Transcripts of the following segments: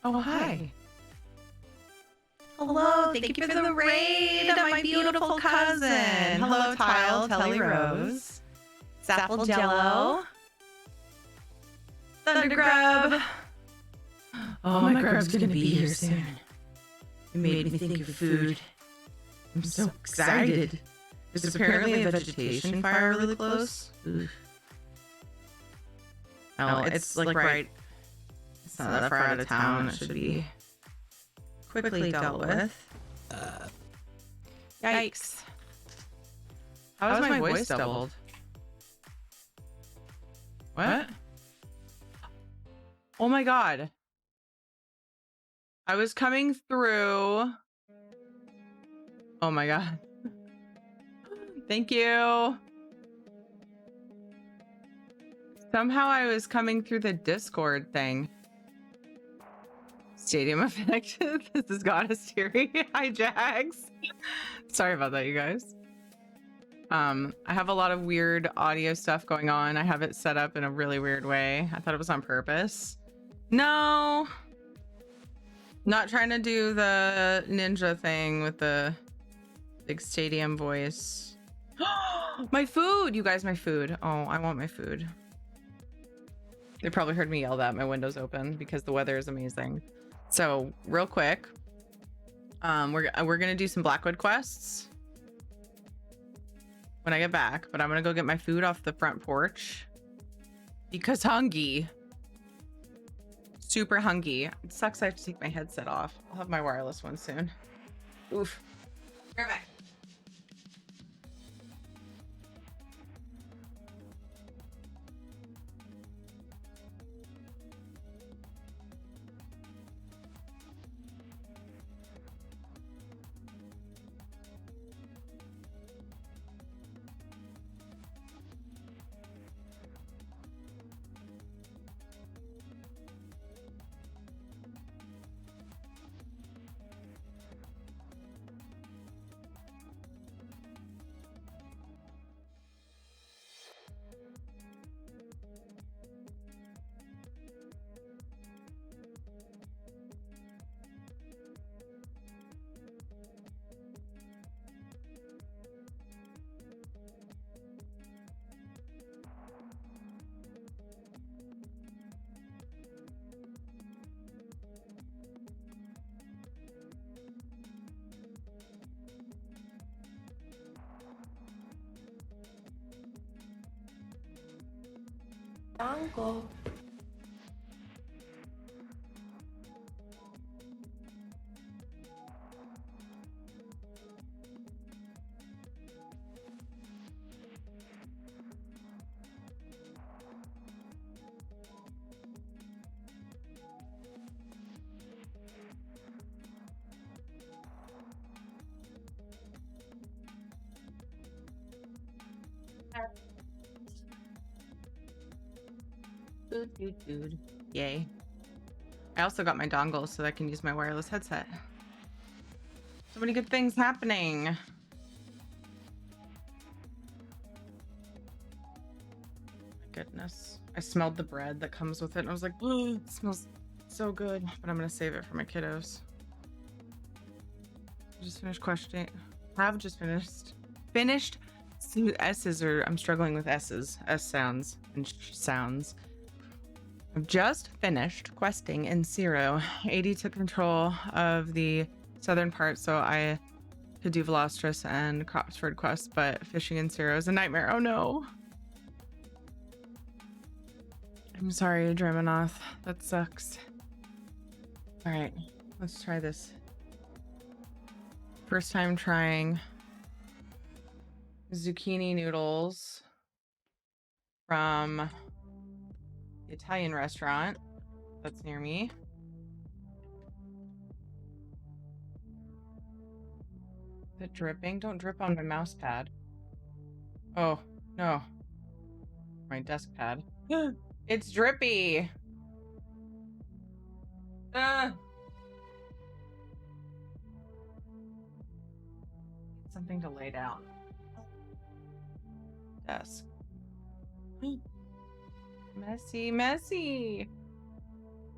Oh, hi. Hello, thank you for the raid, my beautiful cousin. Hello, Tile, Telly Rose, Zapple Jello, Thunder Grub. Oh, my grub's gonna be here soon. It made me think of food. I'm so excited. There's apparently a vegetation fire really close. Oof. Oh, it's like right. It's not that far out of town. It should be quickly dealt with. Yikes. How is my voice doubled? What? Oh my god. I was coming through. Oh my god. Thank you. Somehow I was coming through the Discord thing. Stadium effect. This is Goddess Theory. Hi, Jax. Sorry about that, you guys. I have a lot of weird audio stuff going on. I have it set up in a really weird way. I thought it was on purpose. No. Not trying to do the ninja thing with the big stadium voice. My food, you guys, my food. Oh, I want my food. They probably heard me yell that. My window's open because the weather is amazing. So real quick, we're gonna do some Blackwood quests when I get back, but I'm gonna go get my food off the front porch because hungry. Super hungry. It sucks I have to take my headset off. I'll have my wireless one soon. Oof. Right back. Uncle. Dude. Yay. I also got my dongle so I can use my wireless headset. So many good things happening. My goodness. I smelled the bread that comes with it and I was like, ooh, it smells so good. But I'm gonna save it for my kiddos. I just finished questioning. Have just finished. S's are, I'm struggling with S's. S sounds and sounds. I've just finished questing in Zero. 80 took control of the southern part, so I could do Velostress and Cropsford quests, but fishing in Zero is a nightmare. Oh no. I'm sorry, Dremonoth. That sucks. All right, let's try this. First time trying zucchini noodles from the Italian restaurant that's near me. Is it dripping? Don't drip on my mouse pad. Oh, no. My desk pad. It's drippy. Something to lay down. Desk. Messy, messy.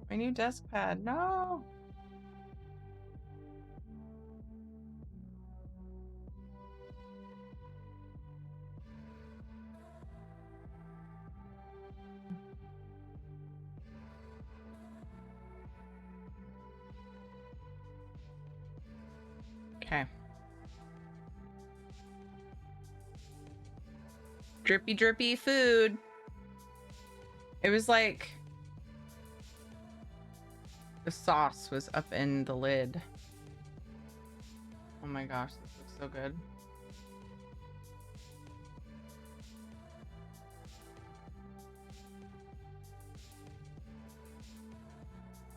My new desk pad. No. Okay. Drippy, drippy food. It was like the sauce was up in the lid. Oh my gosh, this looks so good.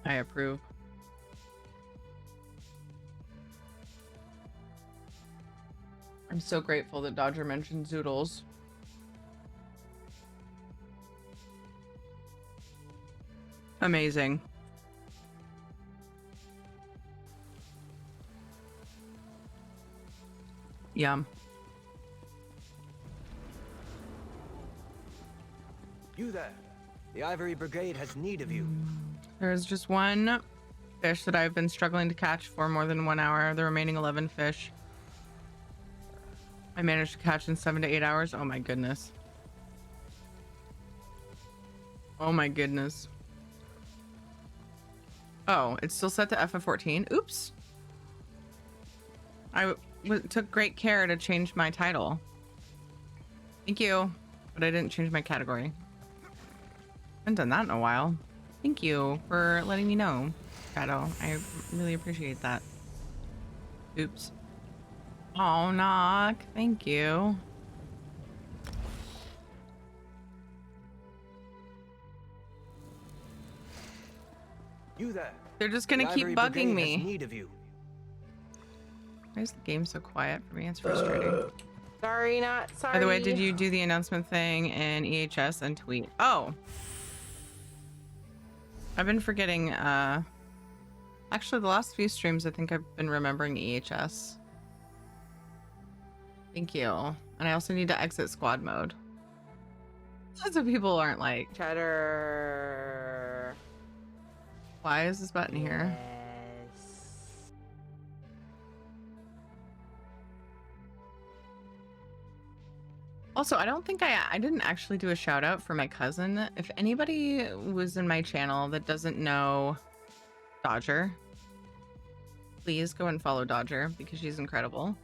I approve. I'm so grateful that Dodger mentioned zoodles. Amazing. Yum. You there. The Ivory Brigade has need of you. There's just one fish that I've been struggling to catch for more than 1 hour. The remaining 11 fish I managed to catch in 7 to 8 hours. Oh my goodness. Oh my goodness. Oh, it's still set to FF14. Oops. I took great care to change my title. Thank you. But I didn't change my category. Haven't done that in a while. Thank you for letting me know, Shadow. I really appreciate that. Oops. Oh, knock. Thank you. You there. They're just gonna The keep Ivory bugging Brigade me. has need of you. Why is the game so quiet for me? It's frustrating. Sorry, not sorry. By the way, did you do the announcement thing in EHS and tweet? Oh. I've been forgetting, actually the last few streams I think I've been remembering EHS. Thank you. And I also need to exit squad mode. So people aren't like, Cheddar? why is this button here? Yes. Also, I don't think I didn't actually do a shout out for my cousin. If anybody was in my channel that doesn't know Dodger, please go and follow Dodger because she's incredible.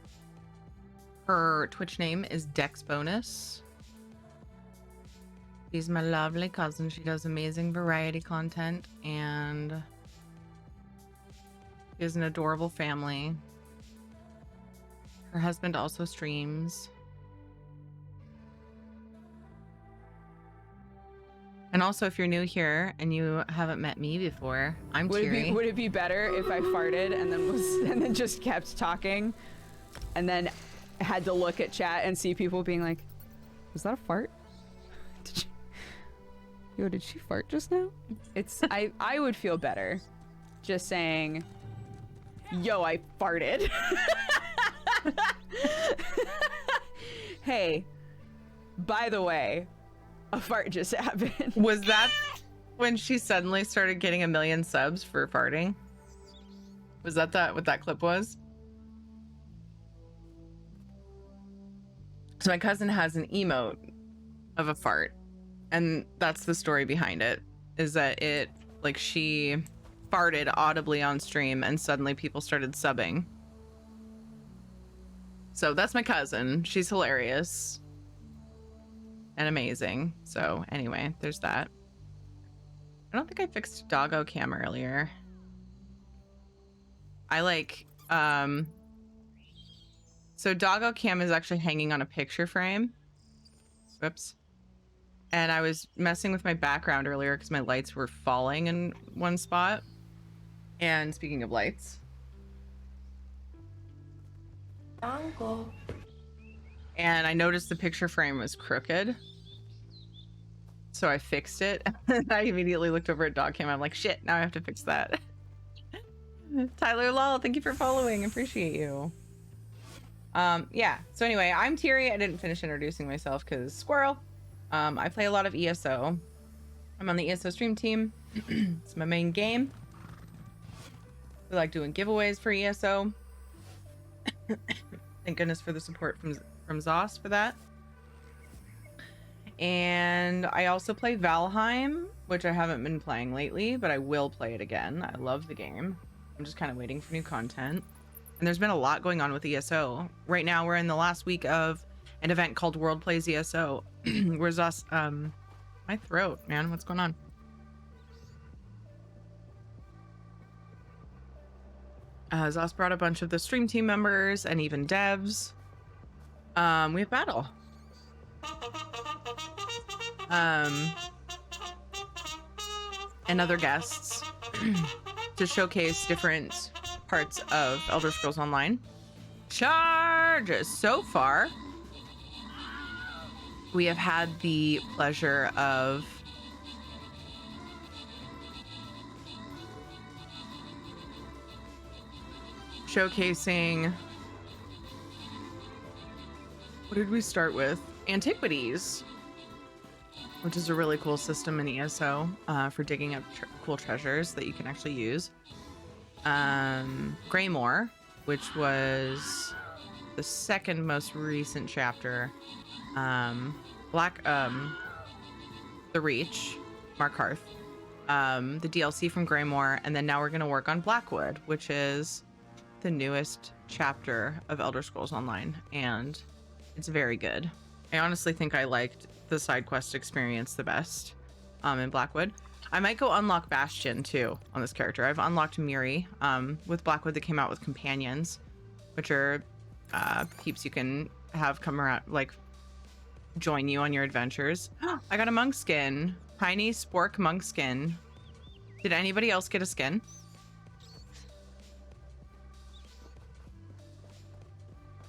Her Twitch name is Dex Bonus. She's my lovely cousin. She does amazing variety content and she has an adorable family. Her husband also streams. And also, if you're new here and you haven't met me before, I'm Kiri. Would it be better if I farted and then just kept talking, and then had to look at chat and see people being like, "Was that a fart? Did she fart just now?" I would feel better, just saying, "Yo, I farted." Hey, by the way, a fart just happened. Was that when she suddenly started getting 1 million subs for farting? Was that what that clip was? So my cousin has an emote of a fart, and that's the story behind it, is that it, like, she farted audibly on stream and suddenly people started subbing. So that's my cousin. She's hilarious and amazing. So anyway, there's that. I don't think I fixed doggo cam earlier. I like So Doggo Cam is actually hanging on a picture frame. Whoops. And I was messing with my background earlier because my lights were falling in one spot. And speaking of lights. Uncle. And I noticed the picture frame was crooked. So I fixed it. I immediately looked over at Dog Cam. I'm like, shit, now I have to fix that. Tyler Lol, thank you for following. Appreciate you. Yeah, so anyway, I'm Thierry. I didn't finish introducing myself because squirrel. I play a lot of ESO. I'm on the ESO stream team. It's my main game. We like doing giveaways for ESO. Thank goodness for the support from Zos for that. And I also play Valheim, which I haven't been playing lately, but I will play it again. I love the game. I'm just kind of waiting for new content. And there's been a lot going on with ESO. Right now, we're in the last week of an event called World Plays ESO. Where's us? My throat, man. What's going on? Zos brought a bunch of the stream team members and even devs. We have battle. And other guests to showcase different parts of Elder Scrolls Online. Charge! So far, we have had the pleasure of showcasing, what did we start with? Antiquities, which is a really cool system in ESO for digging up cool treasures that you can actually use. Greymore, which was the second most recent chapter. The Reach, Mark Hearth, the DLC from Greymore, and then now we're going to work on Blackwood, which is the newest chapter of Elder Scrolls Online, and it's very good. I honestly think I liked the side quest experience the best in Blackwood. I might go unlock Bastion too on this character. I've unlocked Miri with Blackwood that came out with companions, which are peeps you can have come around, like join you on your adventures. I got a monk skin, tiny spork monk skin. Did anybody else get a skin?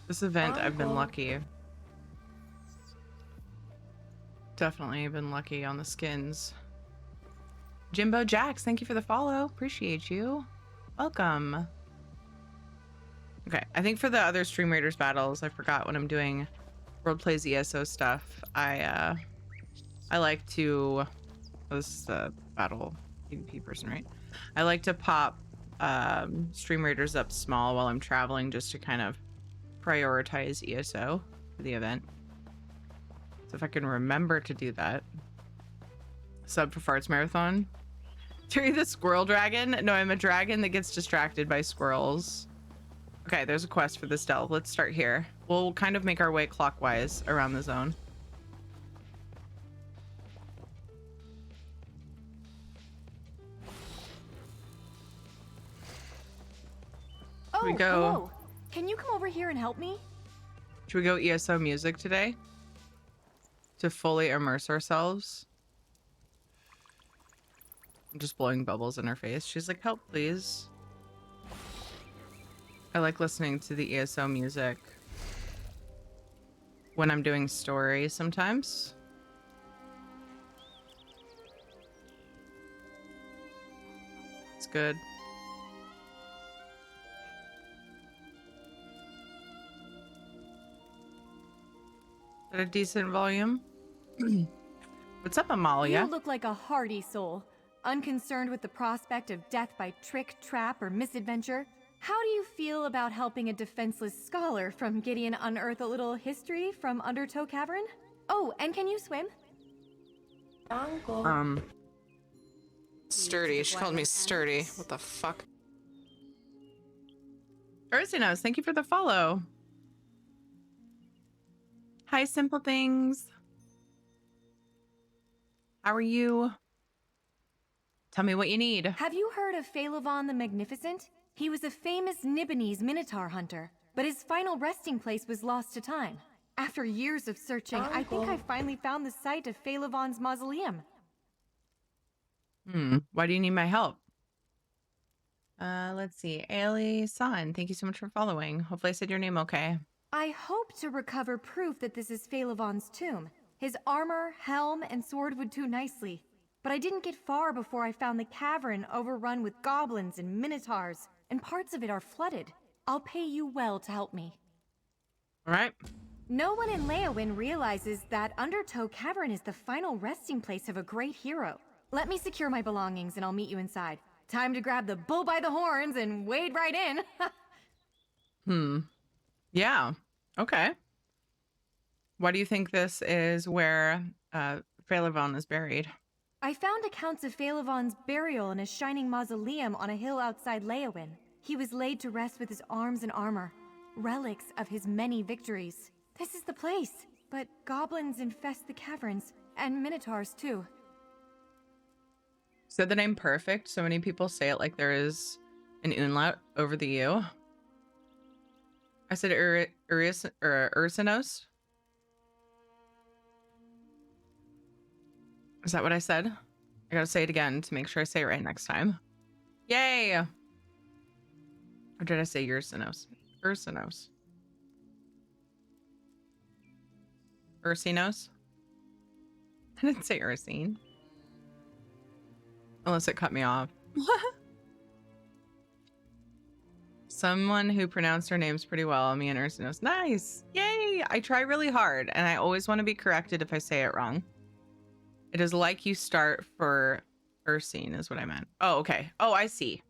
This event, I've been lucky. Definitely been lucky on the skins. Jimbo Jax, thank you for the follow. Appreciate you. Welcome. Okay, I think for the other Stream Raiders battles, I forgot when I'm doing World Plays ESO stuff. I like to. Oh, this is the battle PvP person, right? I like to pop Stream Raiders up small while I'm traveling just to kind of prioritize ESO for the event. So if I can remember to do that. Sub for Farts Marathon. Terry the Squirrel Dragon? No, I'm a dragon that gets distracted by squirrels. Okay, there's a quest for this delve. Let's start here. We'll kind of make our way clockwise around the zone. Oh, we go? Hello. Can you come over here and help me? Should we go ESO music today? To fully immerse ourselves? I'm just blowing bubbles in her face. She's like, help, please. I like listening to the ESO music when I'm doing story sometimes. It's good. At a decent volume. What's up, Amalia? You look like a hardy soul, unconcerned with the prospect of death by trick, trap, or misadventure. How do you feel about helping a defenseless scholar from Gideon unearth a little history from Undertow Cavern? Oh, and can you swim? Uncle. Sturdy. She called me sturdy. What the fuck? Ursinos, thank you for the follow. Hi, Simple Things. How are you? Tell me what you need. Have you heard of Phaeluvon the Magnificent? He was a famous Nibonese Minotaur hunter. but his final resting place was lost to time. After years of searching, I think I finally found the site of Phaelivon's mausoleum. Why do you need my help? Let's see. Ailey-san, thank you so much for following. Hopefully I said your name okay. I hope to recover proof that this is Phaelivon's tomb. His armor, helm, and sword would do nicely. But I didn't get far before I found the cavern overrun with goblins and minotaurs, and parts of it are flooded. I'll pay you well to help me. All right. No one in Leowyn realizes that Undertow Cavern is the final resting place of a great hero. Let me secure my belongings and I'll meet you inside. Time to grab the bull by the horns and wade right in. Yeah. Okay. Why do you think this is where Phaelivon is buried? I found accounts of Phaelivon's burial in a shining mausoleum on a hill outside Leowyn. He was laid to rest with his arms and armor, relics of his many victories. This is the place, but goblins infest the caverns, and minotaurs too. Said the name perfect. So many people say it like there is an umlaut over the U. I said Ursinos. Is that what I said? I gotta say it again to make sure I say it right next time. Yay! Or did I say Ursinos? Ursinos. Ursinos? I didn't say Ursine. Unless it cut me off. Someone who pronounced her names pretty well. Me and Ursinos. Nice! Yay! I try really hard, and I always want to be corrected if I say it wrong. It is like you start for Ursine is what I meant. Oh, okay. Oh, I see.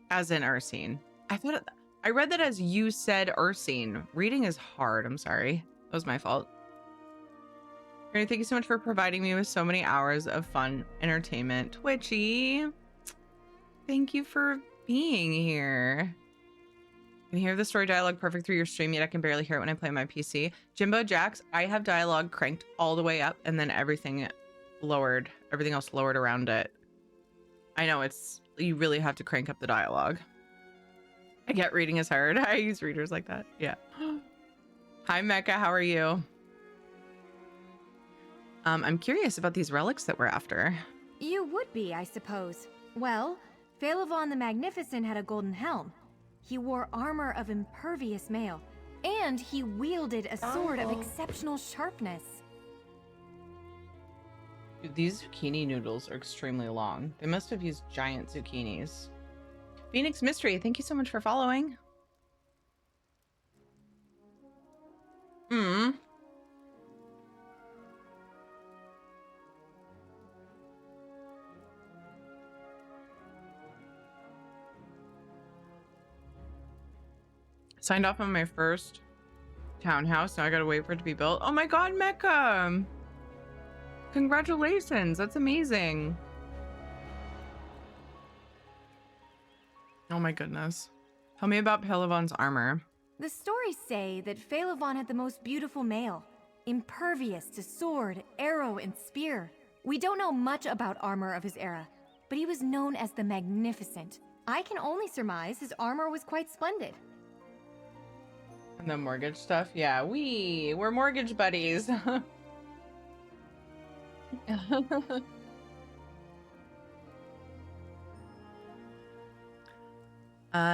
As in Ursine. I read that as you said Ursine. Reading is hard. I'm sorry. That was my fault. Thank you so much for providing me with so many hours of fun entertainment. Twitchy. Thank you for being here. I can hear the story dialogue perfect through your stream, yet I can barely hear it when I play on my PC. Jimbo Jax, I have dialogue cranked all the way up and then everything else lowered around it. I know you really have to crank up the dialogue. I get reading is hard. I use readers like that. Yeah. Hi, Mecca. How are you? I'm curious about these relics that we're after. You would be, I suppose. Well, Phaelivon the Magnificent had a golden helm. He wore armor of impervious mail, and he wielded a sword of exceptional sharpness. Dude, these zucchini noodles are extremely long. They must have used giant zucchinis. Phoenix Mystery, thank you so much for following. Signed off on my first townhouse. Now I gotta wait for it to be built. Oh my god, Mecca! Congratulations, that's amazing. Oh my goodness. Tell me about Phaelivon's armor. The stories say that Phaelivon had the most beautiful mail, impervious to sword, arrow, and spear. We don't know much about armor of his era, but he was known as the Magnificent. I can only surmise his armor was quite splendid. And the mortgage stuff? Yeah, we're mortgage buddies.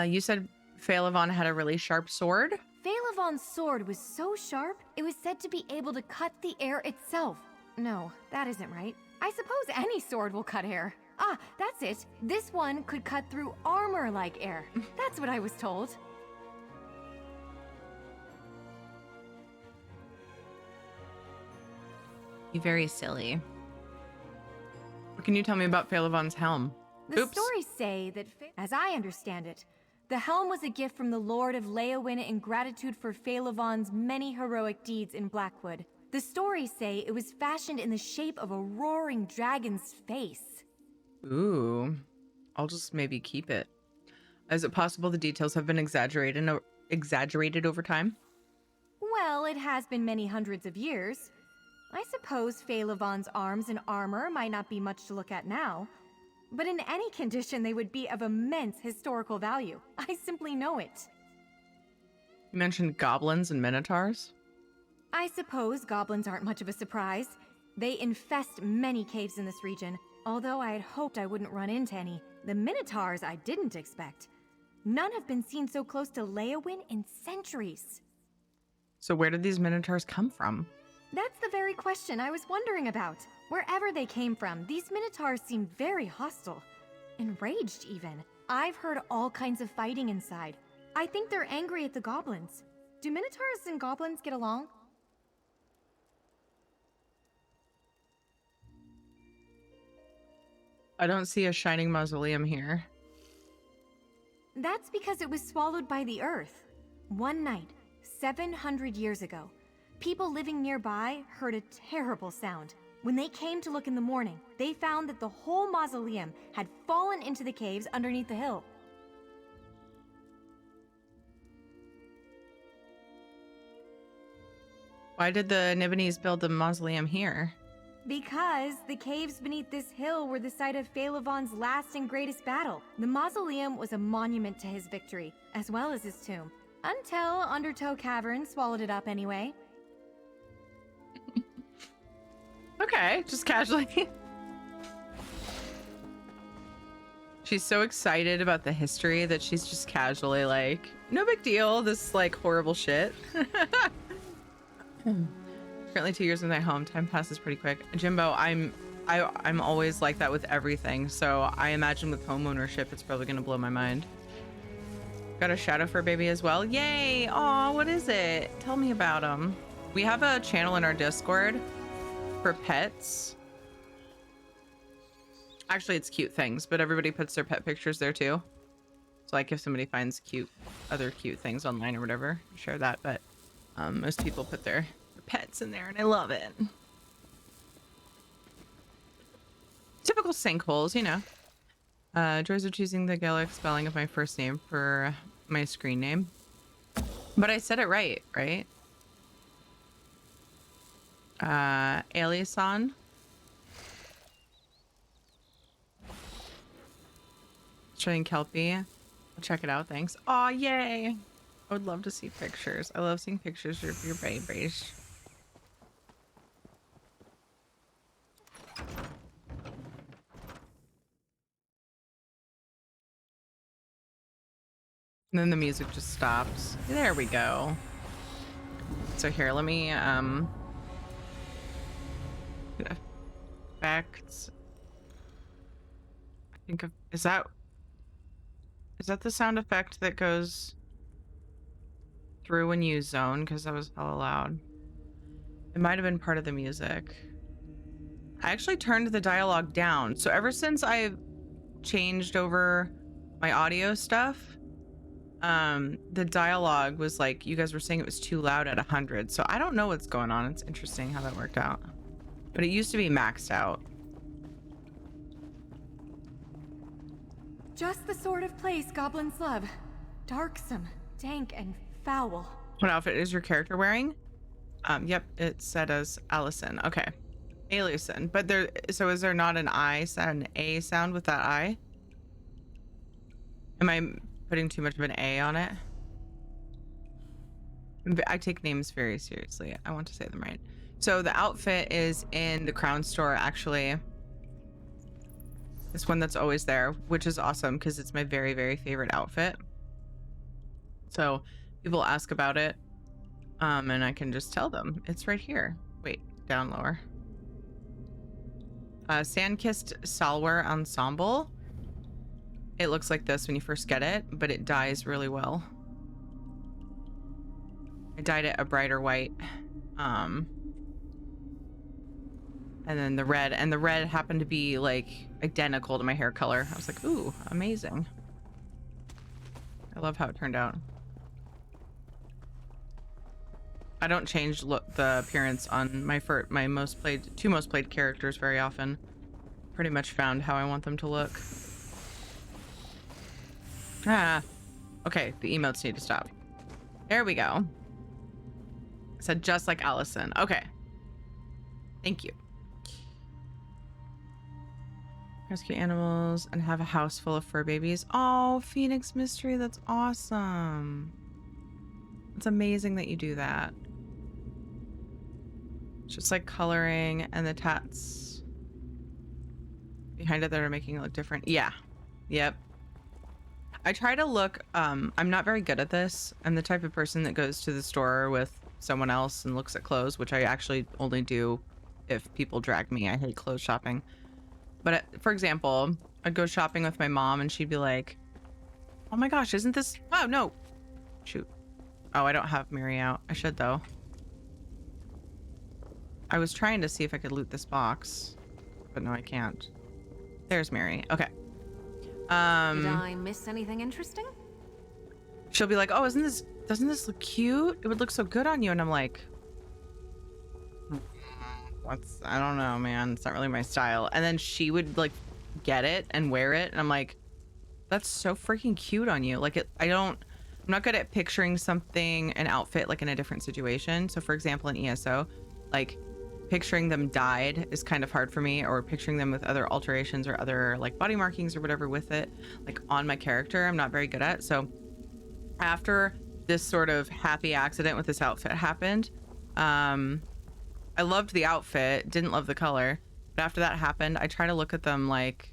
You said Phaelivon had a really sharp sword? Phaelivon's sword was so sharp, it was said to be able to cut the air itself. No, that isn't right. I suppose any sword will cut air. Ah, that's it. This one could cut through armor like air. That's what I was told. You're very silly. What can you tell me about Phaelivon's helm? The stories say that, as I understand it, the helm was a gift from the Lord of Leowyn in gratitude for Phaelivon's many heroic deeds in Blackwood. The stories say it was fashioned in the shape of a roaring dragon's face. Ooh, I'll just maybe keep it. Is it possible the details have been exaggerated over time? Well, it has been many hundreds of years. I suppose Phaelivon's arms and armor might not be much to look at now, but in any condition they would be of immense historical value. I simply know it. You mentioned goblins and minotaurs. I suppose goblins aren't much of a surprise. They infest many caves in this region, although I had hoped I wouldn't run into any. The minotaurs I didn't expect. None have been seen so close to Leowin in centuries. So where did these minotaurs come from? That's the very question I was wondering about. Wherever they came from, these minotaurs seemed very hostile. Enraged, even. I've heard all kinds of fighting inside. I think they're angry at the goblins. Do minotaurs and goblins get along? I don't see a shining mausoleum here. That's because it was swallowed by the earth. One night, 700 years ago, people living nearby heard a terrible sound. When they came to look in the morning, they found that the whole mausoleum had fallen into the caves underneath the hill. Why did the Nibonese build the mausoleum here? Because the caves beneath this hill were the site of Phaelivon's last and greatest battle. The mausoleum was a monument to his victory, as well as his tomb. Until Undertow Cavern swallowed it up anyway. Okay, just casually. She's so excited about the history that she's just casually like, no big deal, this like horrible shit. Currently 2 years in my home. Time passes pretty quick. Jimbo, I'm always like that with everything. So I imagine with home ownership, it's probably gonna blow my mind. Got a shadow fur baby as well. Yay! Aw, what is it? Tell me about them. We have a channel in our Discord for pets. Actually, it's cute things, but everybody puts their pet pictures there too. So like if somebody finds other cute things online or whatever, share that. But most people put their pets in there and I love it. Typical sinkholes, you know. Joys of choosing the Gaelic spelling of my first name for my screen name. But I said it right? Aliason. Australian Kelpie. I'll check it out, thanks. Aw, yay! I would love to see pictures. I love seeing pictures of your babies. And then the music just stops. There we go. So here, let me effects. I think of, is that the sound effect that goes through when you zone? Because that was hella loud. It might have been part of the music. I actually turned the dialogue down. So ever since I've changed over my audio stuff, the dialogue was like, you guys were saying it was too loud at 100. So I don't know what's going on. It's interesting how that worked out. But it used to be maxed out. Just the sort of place goblins love. Darksome, dank, and foul. What outfit is your character wearing? Yep, it said as Allison. Okay. Aliason. But so is there not an I sound, an A sound with that I? Am I putting too much of an A on it? I take names very seriously. I want to say them right. So the outfit is in the Crown store, actually. This one that's always there, which is awesome because it's my very, very favorite outfit. So people ask about it, and I can just tell them it's right here. Wait, down lower. Sand-Kissed Salware Ensemble. It looks like this when you first get it, but it dyes really well. I dyed it a brighter white. And then the red, and the red happened to be like identical to my hair color. I was like, ooh, amazing. I love how it turned out. I don't change the appearance on my two most played characters very often. Pretty much found how I want them to look. Okay, the emotes need to stop. There we go. I said just like Allison. Okay. Thank you. Rescue animals and have a house full of fur babies. Oh, Phoenix Mystery, that's awesome. It's amazing that you do that. It's just like coloring and the tats behind it that are making it look different. Yeah. Yep. I try to look, I'm not very good at this. I'm the type of person that goes to the store with someone else and looks at clothes, which I actually only do if people drag me. I hate clothes shopping. But for example, I'd go shopping with my mom and she'd be like, oh my gosh, isn't this, oh no, shoot. Oh, I don't have Miri out. I should though. I was trying to see if I could loot this box, but no, I can't. There's Miri. Okay. Did I miss anything interesting? She'll be like, oh, doesn't this look cute? It would look so good on you. And I'm like, I don't know, man. It's not really my style. And then she would like get it and wear it. And I'm like, that's so freaking cute on you. Like I'm not good at picturing an outfit like in a different situation. So for example, in ESO, like picturing them dyed is kind of hard for me, or picturing them with other alterations or other like body markings or whatever with it, like on my character, I'm not very good at. So after this sort of happy accident with this outfit happened, I loved the outfit, didn't love the color, but after that happened, I try to look at them like,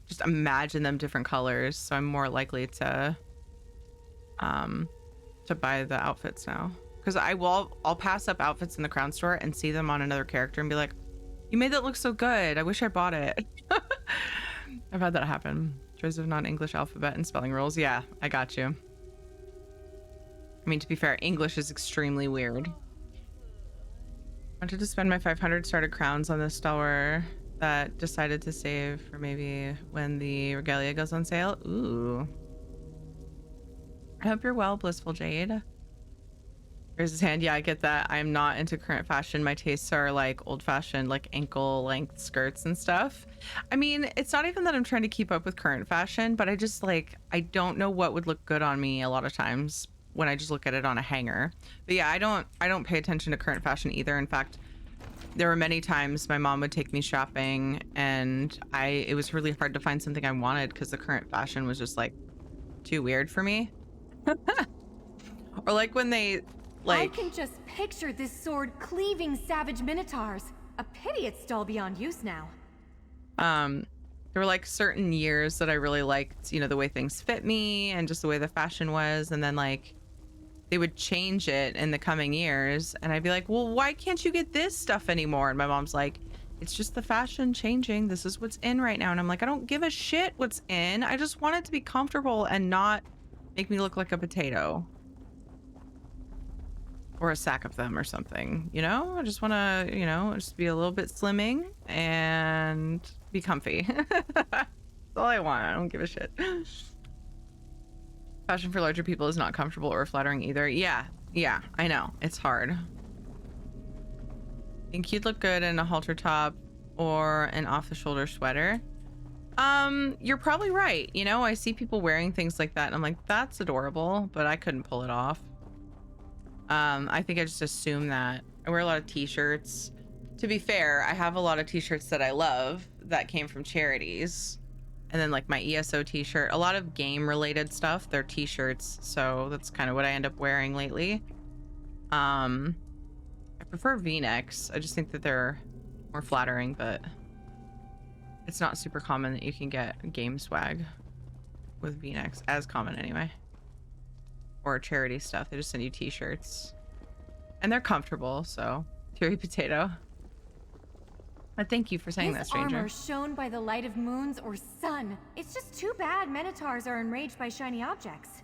just imagine them different colors, so I'm more likely to buy the outfits now. Because I'll pass up outfits in the Crown Store and see them on another character and be like, you made that look so good, I wish I bought it. I've had that happen. Choice of non-English alphabet and spelling rules. Yeah, I got you. I mean, to be fair, English is extremely weird. Wanted to spend my 500 started crowns on this stalwart that decided to save for maybe when the regalia goes on sale. Ooh. I hope you're well, Blissful Jade. Raise his hand. Yeah, I get that. I'm not into current fashion. My tastes are like old-fashioned, like ankle-length skirts and stuff. I mean, it's not even that I'm trying to keep up with current fashion, but I just like, I don't know what would look good on me a lot of times when I just look at it on a hanger. But yeah, I don't pay attention to current fashion either. In fact, there were many times my mom would take me shopping and it was really hard to find something I wanted because the current fashion was just like too weird for me. Or like when they I can just picture this sword cleaving savage minotaurs. A pity it's dull beyond use now. There were like certain years that I really liked, you know, the way things fit me and just the way the fashion was, and then like they would change it in the coming years and I'd be like, well, why can't you get this stuff anymore? And my mom's like, it's just the fashion changing, this is what's in right now. And I'm like, I don't give a shit what's in, I just want it to be comfortable and not make me look like a potato or a sack of them or something, you know? I just want to, you know, just be a little bit slimming and be comfy. That's all I want. I don't give a shit. Fashion for larger people is not comfortable or flattering either. Yeah, I know. It's hard. Think you'd look good in a halter top or an off-the-shoulder sweater? You're probably right. You know, I see people wearing things like that and I'm like, that's adorable, but I couldn't pull it off. I think I just assume that. I wear a lot of t-shirts. To be fair, I have a lot of t-shirts that I love that came from charities. And then like my ESO t-shirt, a lot of game related stuff, they're t-shirts. So that's kind of what I end up wearing lately. I prefer V-necks. I just think that they're more flattering, but it's not super common that you can get game swag with V-necks, as common anyway. Or charity stuff. They just send you t-shirts and they're comfortable, so Teary Potato. But thank you for saying that, stranger. Armor shone by the light of moons or sun. It's just too bad minotaurs are enraged by shiny objects.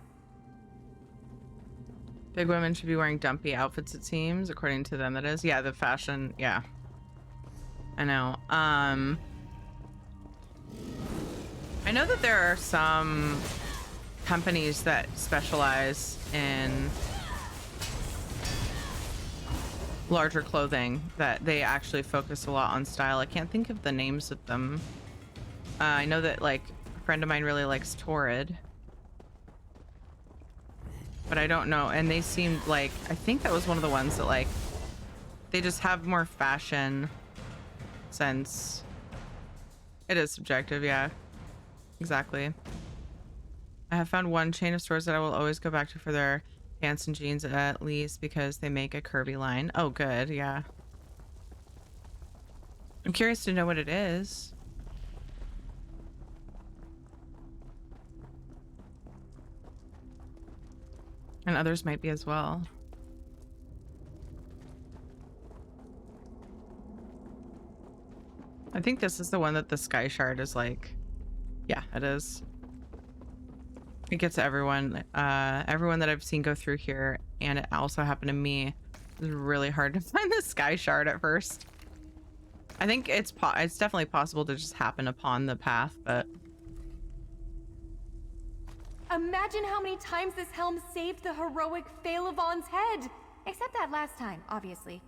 Big women should be wearing dumpy outfits, it seems, according to them. That is, yeah, the fashion, yeah, I know. I know that there are some companies that specialize in larger clothing that they actually focus a lot on style. I can't think of the names of them. I know that like a friend of mine really likes Torrid, but I don't know. And they seemed like, I think that was one of the ones that like they just have more fashion sense. It is subjective, yeah, exactly. I have found one chain of stores that I will always go back to for their pants and jeans at least because they make a curvy line. Oh, good. Yeah. I'm curious to know what it is. And others might be as well. I think this is the one that the sky shard is like. Yeah, it is. It gets everyone. Everyone that I've seen go through here, and it also happened to me. It was really hard to find the sky shard at first. I think it's definitely possible to just happen upon the path, but Imagine how many times this helm saved the heroic Phalavon's head! Except that last time, obviously.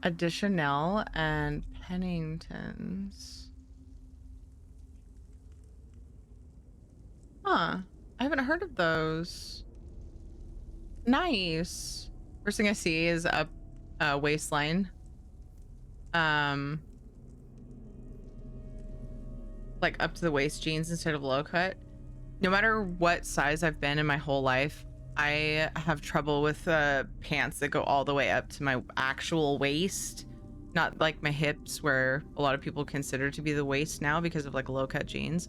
Additional and Pennington's. Huh. I haven't heard of those. Nice. First thing I see is a waistline. Like up to the waist jeans instead of low cut. No matter what size I've been in my whole life, I have trouble with pants that go all the way up to my actual waist. Not like my hips, where a lot of people consider to be the waist now because of like low cut jeans,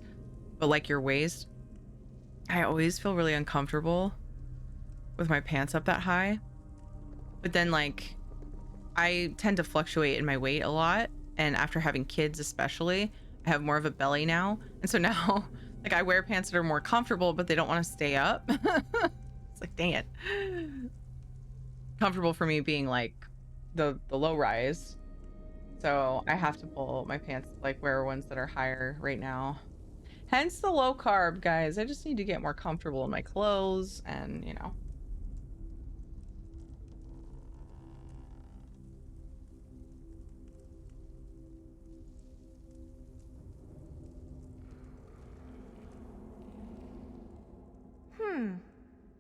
but like your waist. I always feel really uncomfortable with my pants up that high. But then like I tend to fluctuate in my weight a lot, and after having kids especially, I have more of a belly now, and so now like I wear pants that are more comfortable, but they don't want to stay up. It's like, dang it. Comfortable for me being like the low rise, so I have to pull my pants, like wear ones that are higher right now. Hence the low carb, guys. I just need to get more comfortable in my clothes, and you know.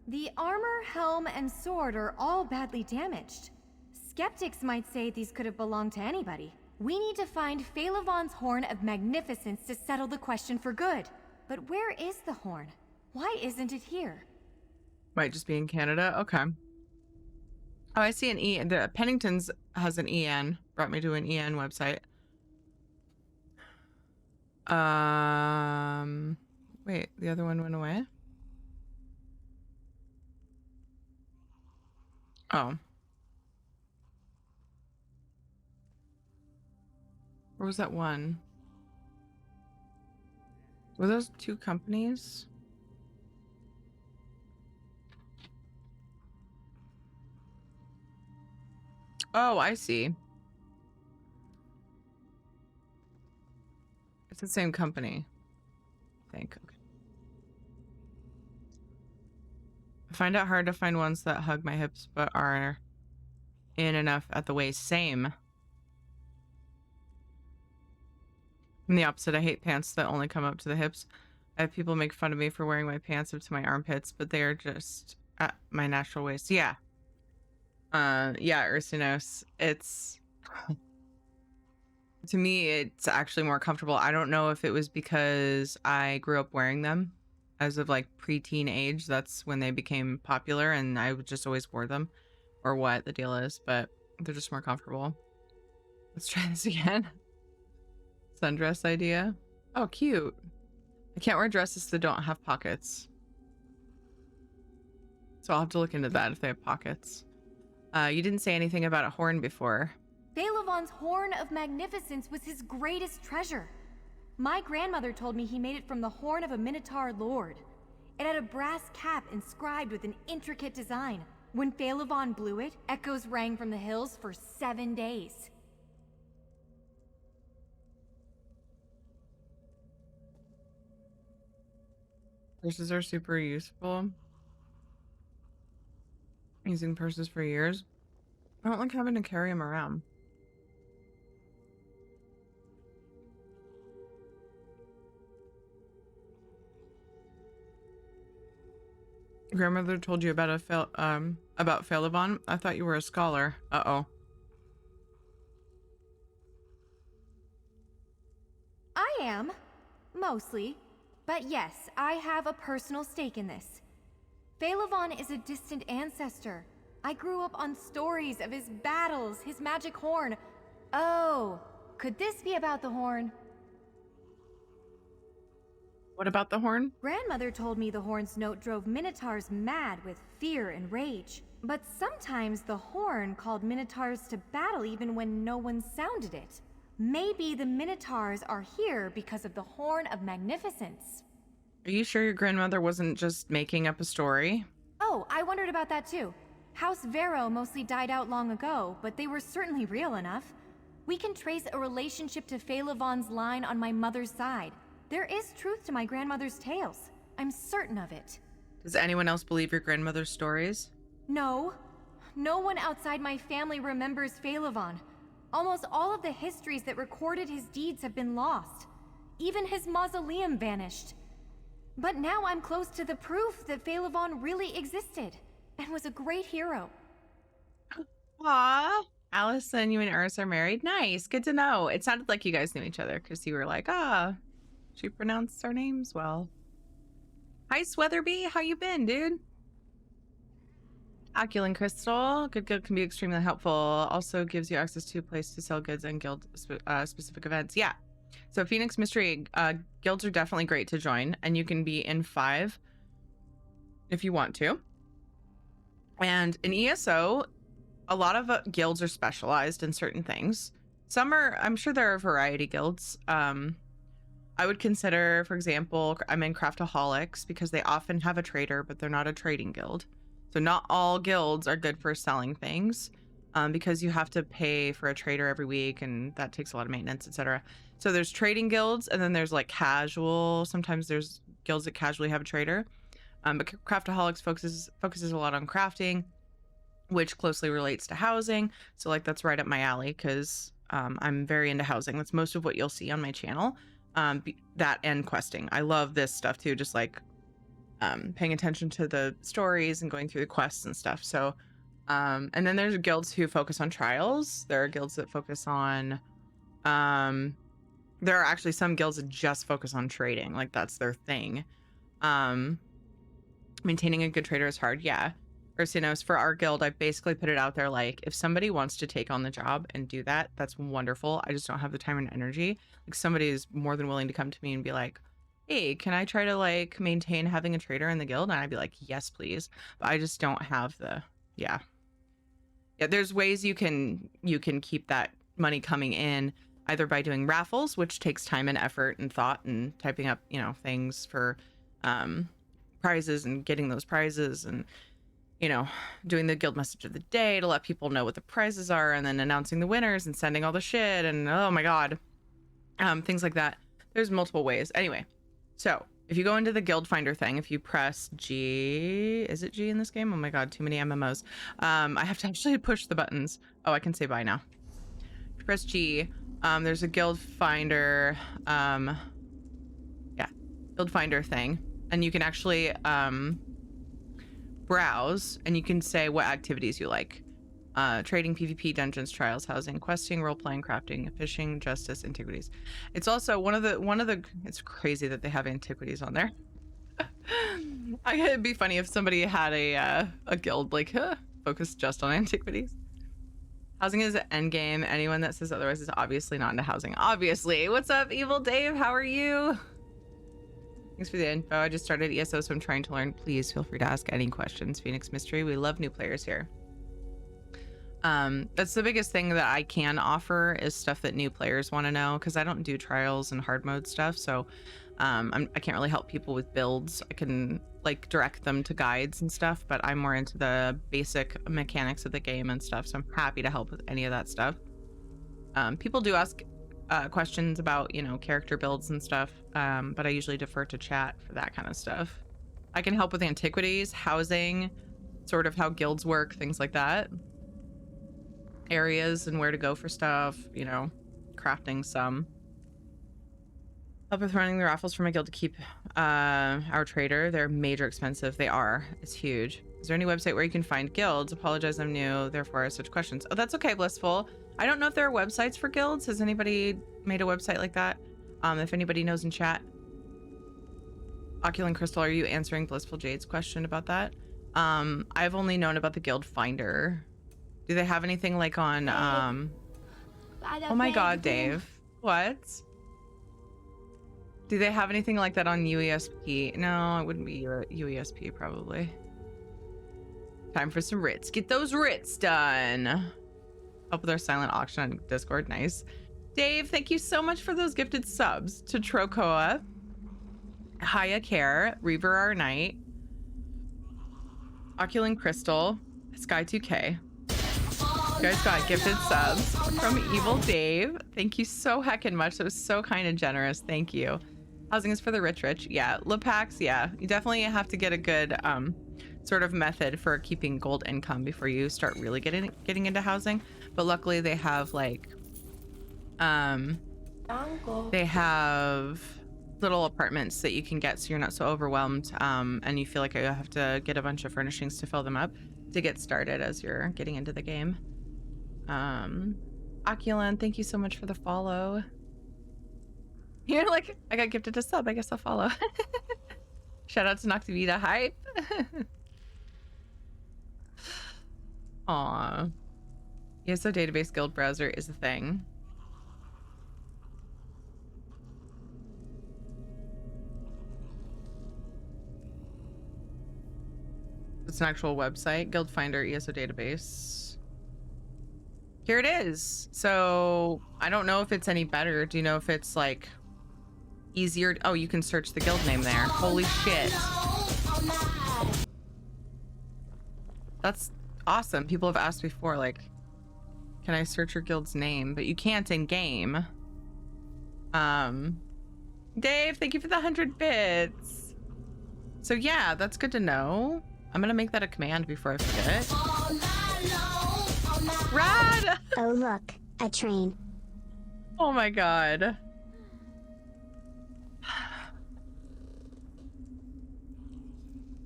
The armor, helm, and sword are all badly damaged. Skeptics might say these could have belonged to anybody. We need to find Phalavon's Horn of Magnificence to settle the question for good. But where is the horn? Why isn't it here? Might just be in Canada. Okay. Oh, I see an E. The Pennington's has an EN. Brought me to an EN website. Wait, the other one went away? Oh. Where was that one? Were those two companies? Oh, I see. It's the same company, I think. Okay. I find it hard to find ones that hug my hips but are in enough at the waist. Same. I'm the opposite. I hate pants that only come up to the hips. I have people make fun of me for wearing my pants up to my armpits, but they are just at my natural waist. Yeah. Yeah, Ursinos. It's to me, it's actually more comfortable. I don't know if it was because I grew up wearing them as of like preteen age. That's when they became popular, and I just always wore them, or what the deal is, but they're just more comfortable. Let's try this again. Sundress idea. Oh, cute. I can't wear dresses that don't have pockets, so I'll have to look into that if they have pockets. You didn't say anything about a horn before. Phalavon's Horn of Magnificence was his greatest treasure. My grandmother told me he made it from the horn of a Minotaur lord. It had a brass cap inscribed with an intricate design. When Phalavon blew it, echoes rang from the hills for 7 days. Purses are super useful. Using purses for years. I don't like having to carry them around. Grandmother told you about about Phalavon? I thought you were a scholar. Uh-oh. I am. Mostly. But yes, I have a personal stake in this. Phaelivon is a distant ancestor. I grew up on stories of his battles, his magic horn. Oh, could this be about the horn? What about the horn? Grandmother told me the horn's note drove minotaurs mad with fear and rage. But sometimes the horn called minotaurs to battle even when no one sounded it. Maybe the minotaurs are here because of the Horn of Magnificence. Are you sure your grandmother wasn't just making up a story? Oh, I wondered about that too. House Vero mostly died out long ago, but they were certainly real enough. We can trace a relationship to Phaelivon's line on my mother's side. There is truth to my grandmother's tales. I'm certain of it. Does anyone else believe your grandmother's stories? No. No one outside my family remembers Phaelivon. Almost all of the histories that recorded his deeds have been lost. Even his mausoleum vanished. But now I'm close to the proof that Phaelivon really existed and was a great hero. Aw. Allison, you and Eris are married? Nice. Good to know. It sounded like you guys knew each other because you were like, she pronounced our names well. Hi, Sweatherby. How you been, dude? Aculine Crystal. Good guild can be extremely helpful. Also gives you access to a place to sell goods and guild specific events. Yeah. So Phoenix Mystery guilds are definitely great to join, and you can be in 5 if you want to. And in ESO, a lot of guilds are specialized in certain things. Some are, I'm sure there are variety guilds. I would consider, for example, I'm in Craftaholics because they often have a trader, but they're not a trading guild. So not all guilds are good for selling things because you have to pay for a trader every week, and that takes a lot of maintenance, etc. So there's trading guilds, and then there's like casual. Sometimes there's guilds that casually have a trader. But Craftaholics focuses a lot on crafting, which closely relates to housing. So like that's right up my alley because I'm very into housing. That's most of what you'll see on my channel. That and questing. I love this stuff too, just like paying attention to the stories and going through the quests and stuff. So and then there's guilds who focus on trials. There are guilds that focus on there are actually some guilds that just focus on trading, like that's their thing. Maintaining a good trader is hard. Yeah. Ursinos, for our guild, I basically put it out there like, if somebody wants to take on the job and do that, that's wonderful. I just don't have the time and energy. Like somebody is more than willing to come to me and be like, hey, can I try to like maintain having a trader in the guild? And I'd be like, yes, please. But I just don't have the, yeah. There's ways you can keep that money coming in either by doing raffles, which takes time and effort and thought and typing up, things for prizes and getting those prizes and, doing the guild message of the day to let people know what the prizes are and then announcing the winners and sending all the shit and oh my god, things like that. There's multiple ways. Anyway, so if you go into the guild finder thing, if you press G, is it G in this game? Oh my god, too many MMOs. I have to actually push the buttons. Oh, I can say bye now. If you press G, there's a guild finder, guild finder thing, and you can actually browse and you can say what activities you like. Trading, PvP, dungeons, trials, housing, questing, role-playing, crafting, fishing, justice, antiquities. It's also one of the it's crazy that they have antiquities on there. It'd be funny if somebody had a guild like focused just on antiquities. Housing is an end game. Anyone that says otherwise is obviously not into housing. Obviously. What's up, Evil Dave? How are you? Thanks for the info. I just started ESO, so I'm trying to learn. Please feel free to ask any questions. Phoenix Mystery, we love new players here. That's the biggest thing that I can offer is stuff that new players want to know, because I don't do trials and hard mode stuff, so I can't really help people with builds. I can like direct them to guides and stuff, but I'm more into the basic mechanics of the game and stuff, so I'm happy to help with any of that stuff. People do ask questions about, character builds and stuff, but I usually defer to chat for that kind of stuff. I can help with antiquities, housing, sort of how guilds work, things like that. Areas and where to go for stuff, crafting some. Help with running the raffles for my guild to keep our trader. They're major expensive. They are. It's huge. Is there any website where you can find guilds? Apologize, I'm new, therefore I have such questions. Oh, that's okay, Blissful. I don't know if there are websites for guilds. Has anybody made a website like that? If anybody knows in chat. Oculine Crystal, are you answering Blissful Jade's question about that? I've only known about the Guild Finder. Do they have anything like on oh my god, Dave. What? Do they have anything like that on UESP? No, it wouldn't be UESP probably. Time for some writs. Get those writs done. Help with our silent auction on Discord. Nice. Dave, thank you so much for those gifted subs to Trocoa, Haya Care, Reaver Our Knight, Oculin Crystal, Sky2K. You guys got gifted subs from Evil Dave. Thank you so heckin' much. That was so kind and generous. Thank you. Housing is for the rich. Yeah, Lepax, yeah. You definitely have to get a good sort of method for keeping gold income before you start really getting into housing. But luckily they have like they have little apartments that you can get so you're not so overwhelmed and you feel like you have to get a bunch of furnishings to fill them up to get started as you're getting into the game. Oculin, thank you so much for the follow. You're like, I got gifted a sub, I guess I'll follow. Shout out to Noctivita Hype. Aw. ESO database guild browser is a thing. It's an actual website, Guild Finder ESO database. Here it is. So I don't know if it's any better. Do you know if it's like easier? Oh, you can search the guild name there. Holy shit. That's awesome. People have asked before, like, can I search your guild's name? But you can't in game. Dave, thank you for the 100 bits. So yeah, that's good to know. I'm gonna make that a command before I forget. Rad! Oh look, a train. Oh my god.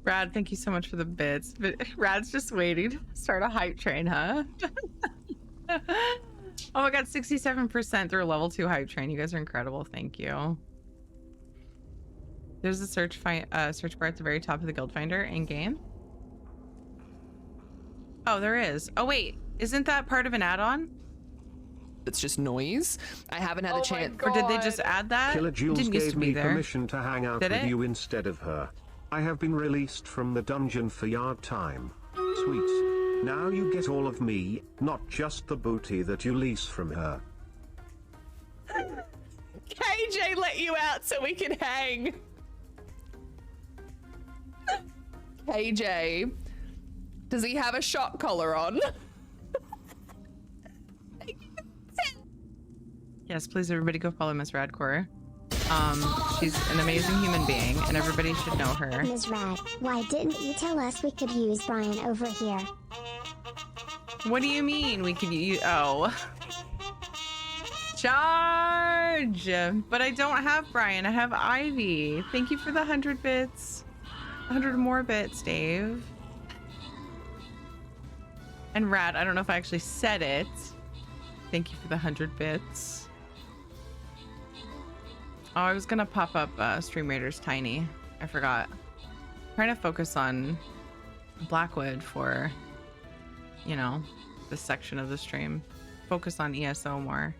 Rad, thank you so much for the bits. But Rad's just waiting to start a hype train, huh? Oh my god, 67% through a level 2 hype train. You guys are incredible. Thank you. There's a search bar at the very top of the guild finder in game. Oh, there is. Oh wait, isn't that part of an add-on? It's just noise. I haven't had a chance. Or did they just add that? Killer Jules Didn't used gave to be me there. permission to hang out Did with it? you instead of her. I have been released from the dungeon for yard time. Sweet. Now you get all of me, not just the booty that you lease from her. KJ let you out so we can hang. KJ, does he have a shot collar on? Yes, please everybody go follow Miss Radcore. She's an amazing human being and everybody should know her. Ms. Rad, why didn't you tell us we could use Brian over here? What do you mean we could use? Oh. Charge! But I don't have Brian, I have Ivy. Thank you for the 100 bits. 100 more bits, Dave. And Rad, I don't know if I actually said it. Thank you for the 100 bits. Oh, I was gonna pop up Stream Raiders Tiny. I forgot. I'm trying to focus on Blackwood for, you know, this section of the stream. Focus on ESO more.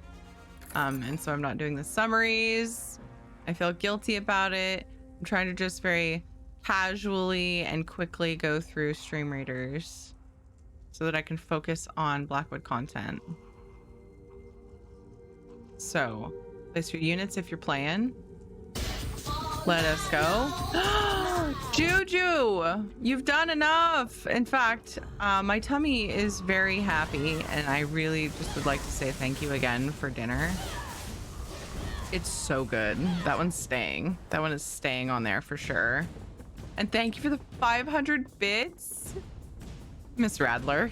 And so I'm not doing the summaries. I feel guilty about it. I'm trying to just very casually and quickly go through Stream Raiders so that I can focus on Blackwood content. So, place your units if you're playing. Let us go. Juju, you've done enough. In fact, my tummy is very happy and I really just would like to say thank you again for dinner. It's so good. That one's staying. That one is staying on there for sure. And thank you for the 500 bits, Miss Radler.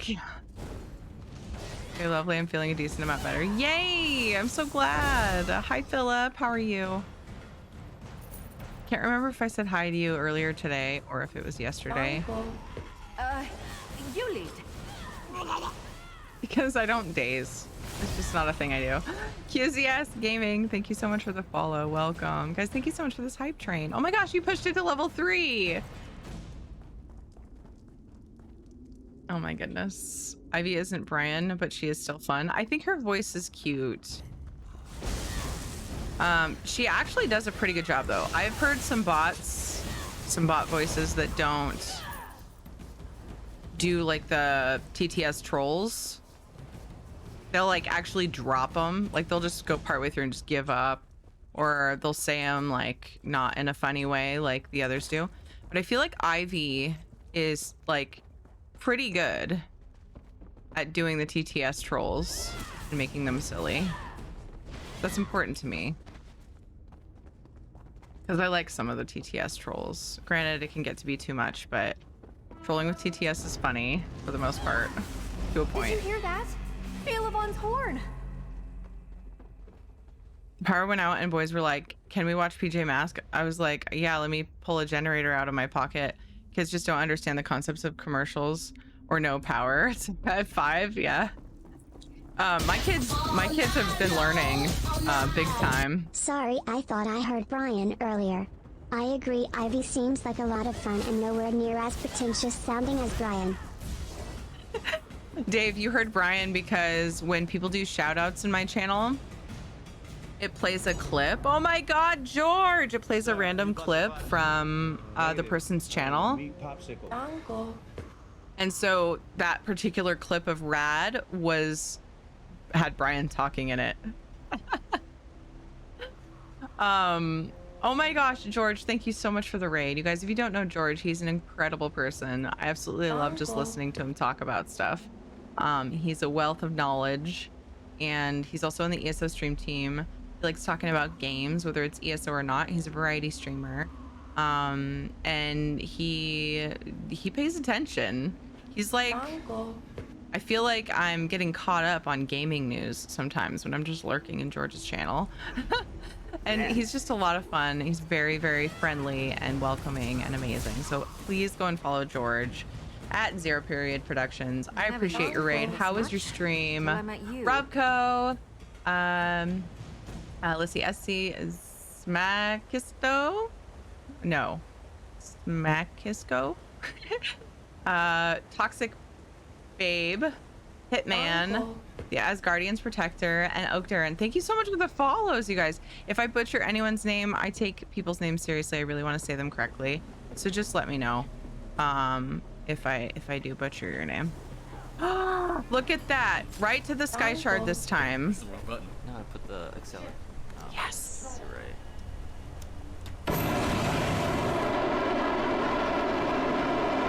Okay, lovely. I'm feeling a decent amount better. Yay! I'm so glad. Hi, Philip. How are you? Can't remember if I said hi to you earlier today or if it was yesterday. You lead. Because I don't daze. It's just not a thing I do. QZS Gaming, thank you so much for the follow. Welcome. Guys, thank you so much for this hype train. Oh my gosh, you pushed it to level 3. Oh my goodness. Ivy isn't Brian, but she is still fun. I think her voice is cute. She actually does a pretty good job though. I've heard some bot voices that don't do like the TTS trolls. They'll like actually drop them. Like they'll just go partway through and just give up, or they'll say them like not in a funny way like the others do. But I feel like Ivy is like pretty good at doing the TTS trolls and making them silly. That's important to me. Because I like some of the TTS trolls. Granted, it can get to be too much, but trolling with TTS is funny for the most part, to a point. Did you hear that? Balevon's horn. Power went out and boys were like, can we watch PJ Masks? I was like, yeah, let me pull a generator out of my pocket. Kids just don't understand the concepts of commercials or no power. It's at 5, yeah. My kids have been learning big time. Sorry, I thought I heard Brian earlier. I agree, Ivy seems like a lot of fun and nowhere near as pretentious sounding as Brian. Dave, you heard Brian because when people do shout outs in my channel, it plays a clip. Oh my God, George! It plays a random clip from the person's channel. And so that particular clip of Rad had Brian talking in it. Oh my gosh, George, thank you so much for the raid. You guys, if you don't know George, he's an incredible person. I absolutely love just listening to him talk about stuff. He's a wealth of knowledge, and he's also on the ESO stream team. He likes talking about games, whether it's ESO or not. He's a variety streamer. And he pays attention. He's like, I feel like I'm getting caught up on gaming news sometimes when I'm just lurking in George's channel. And he's just a lot of fun. He's very, very friendly and welcoming and amazing. So please go and follow George at 0 Period Productions. I appreciate your raid. How was your stream? Robco. Let's see. SC Smackisto? No. Smackisto? Toxic Babe, Hitman, the Asgardian's Protector, and Oakter. And thank you so much for the follows, you guys. If I butcher anyone's name, I take people's names seriously. I really want to say them correctly. So just let me know if I do butcher your name. Look at that. Right to the Sky Shard this time. That's the wrong button. No, I put the Excel. Oh, yes. You're right.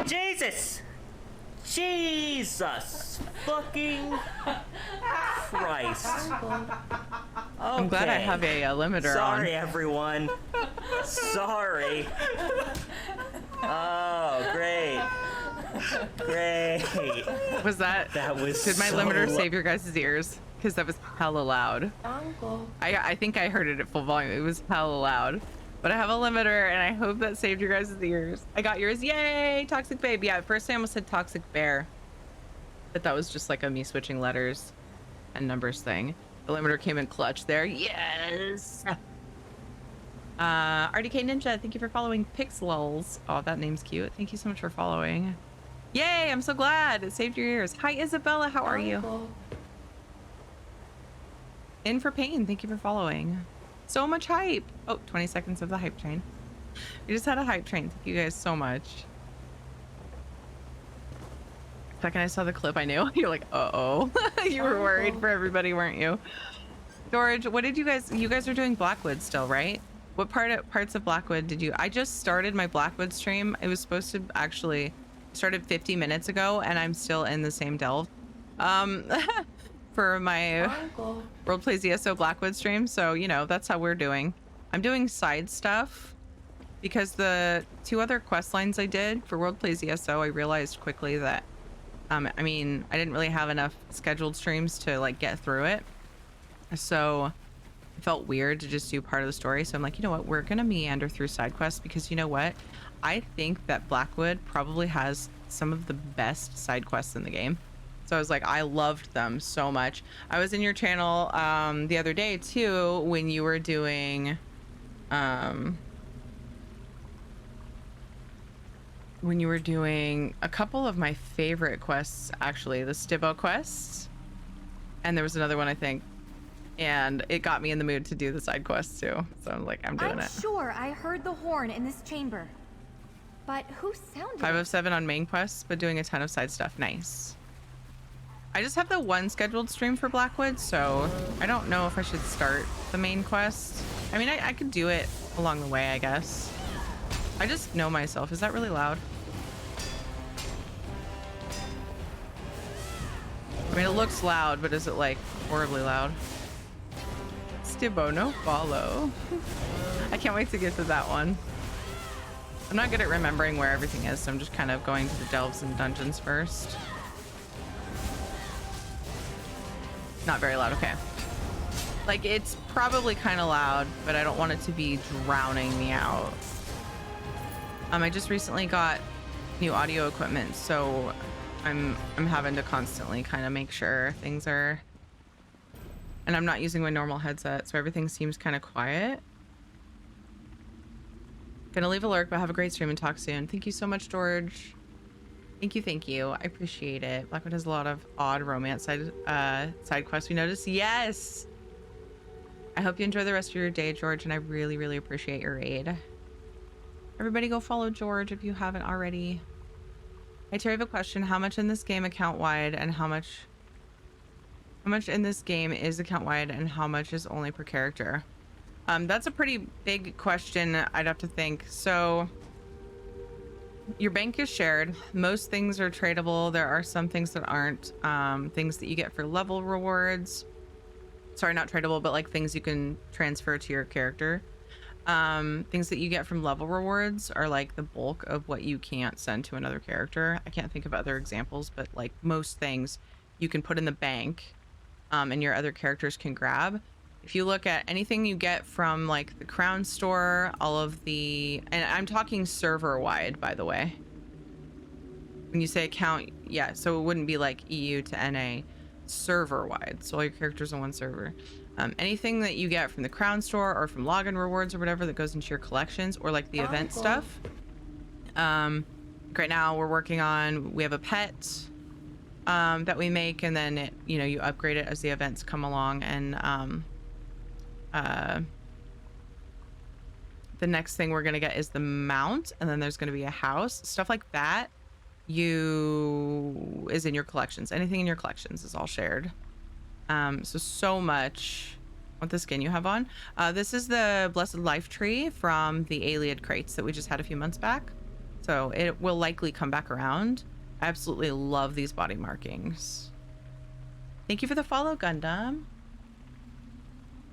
Jesus! Jesus fucking Christ. I'm glad I have a limiter Sorry, on. everyone. Sorry. Oh, great. Great. Was that was did my so limiter save your guys' ears? Because that was hella loud. I think I heard it at full volume. It was hella loud. But I have a limiter, and I hope that saved your guys' ears. I got yours. Yay! Toxic Babe. Yeah, at first I almost said Toxic Bear. But that was just like a me switching letters and numbers thing. The limiter came in clutch there. Yes! RDK Ninja, thank you for following Pixels. Oh, that name's cute. Thank you so much for following. Yay! I'm so glad. It saved your ears. Hi, Isabella. How are you? In for Pain. Thank you for following. So much hype. Oh, 20 seconds of the hype train. We just had a hype train. Thank you guys so much. The second I saw the clip, I knew. You're like, uh-oh. You were worried for everybody, weren't you? George, what did you guys are doing Blackwood still, right? What parts of Blackwood did you? I just started my Blackwood stream. It was supposed to actually started 50 minutes ago, and I'm still in the same delve. For my World Plays ESO Blackwood stream. So, you know, that's how we're doing. I'm doing side stuff because the 2 other quest lines I did for World Plays ESO, I realized quickly that, I mean, I didn't really have enough scheduled streams to like get through it. So it felt weird to just do part of the story. So I'm like, you know what? We're going to meander through side quests because you know what? I think that Blackwood probably has some of the best side quests in the game. So I was like, I loved them so much. I was in your channel the other day too when you were doing when you were doing a couple of my favorite quests, actually, the Stibbo quests, and there was another one, I think, and it got me in the mood to do the side quests too. So I'm like, I'm doing I'm it. sure I heard the horn in this chamber. But who sounded 5 it? of 7 on main quests, but doing a ton of side stuff. Nice. I just have the one scheduled stream for Blackwood, so I don't know if I should start the main quest. I mean, I could do it along the way, I guess. I just know myself. Is that really loud? I mean, it looks loud, but is it like horribly loud? Stibbo, no follow. I can't wait to get to that one. I'm not good at remembering where everything is, so I'm just kind of going to the delves and dungeons first. Not very loud, okay. Like, it's probably kind of loud, but I don't want it to be drowning me out. I just recently got new audio equipment, so I'm having to constantly kind of make sure things are, and I'm not using my normal headset, so everything seems kind of quiet. Gonna leave a lurk, but have a great stream and talk soon. Thank you so much, George. Thank you. I appreciate it. Blackwood has a lot of odd romance side quests we noticed. Yes! I hope you enjoy the rest of your day, George, and I really, really appreciate your raid. Everybody go follow George if you haven't already. Hey, Terry, I have a question. How much in this game account-wide and how much in this game is account-wide and how much is only per character? That's a pretty big question, I'd have to think. So your bank is shared. Most things are tradable. There are some things that aren't. Things that you get for level rewards. Sorry, not tradable, but like things you can transfer to your character. Things that you get from level rewards are like the bulk of what you can't send to another character. I can't think of other examples, but like most things you can put in the bank, and your other characters can grab. If you look at anything you get from like the Crown Store, all of the, and I'm talking server wide, by the way. When you say account, yeah, so it wouldn't be like EU to NA, server wide. So all your characters on one server. Anything that you get from the Crown Store or from login rewards or whatever that goes into your collections or like the event stuff. Right now we're working on, we have a pet that we make, and then it, you know, you upgrade it as the events come along, and the next thing we're gonna get is the mount, and then there's gonna be a house. Stuff like that is in your collections. Anything in your collections is all shared. So much. What the skin you have on? This is the Blessed Life Tree from the Aliad crates that we just had a few months back. So it will likely come back around. I absolutely love these body markings. Thank you for the follow, Gundam.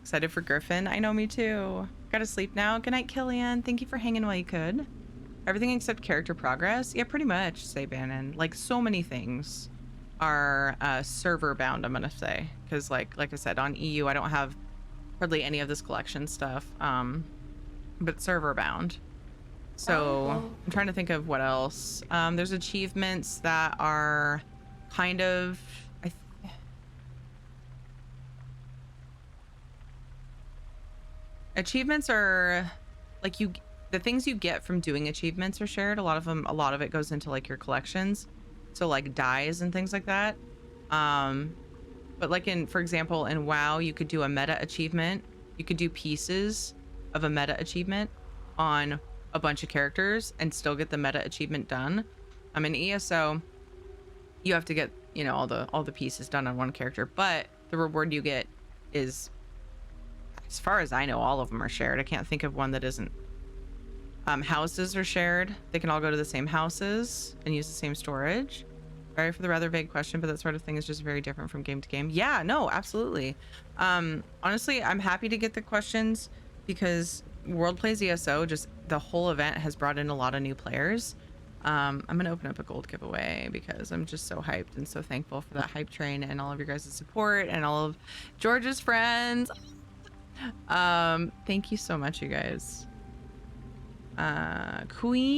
Excited for Griffin. I know, me too. Gotta sleep now. Good night, Killian. Thank you for hanging while you could. Everything except character progress. Yeah, pretty much, say Bannon. Like, so many things are server bound, I'm gonna say, because like I said, on EU I don't have hardly any of this collection stuff, but server bound. So I'm trying to think of what else. There's achievements that are kind of, achievements are like, the things you get from doing achievements are shared. A lot of it goes into like your collections. So like dyes and things like that. But like for example, in WoW, you could do a meta achievement. You could do pieces of a meta achievement on a bunch of characters and still get the meta achievement done. In ESO, you have to get, you know, all the pieces done on one character, but the reward you get is, as far as I know, all of them are shared. I can't think of one that isn't. Houses are shared. They can all go to the same houses and use the same storage. Sorry for the rather vague question, but that sort of thing is just very different from game to game. Yeah, no, absolutely. Honestly, I'm happy to get the questions because World Plays ESO, just the whole event has brought in a lot of new players. I'm gonna open up a gold giveaway because I'm just so hyped and so thankful for that hype train and all of your guys' support and all of George's friends. Thank you so much, you guys. Queen,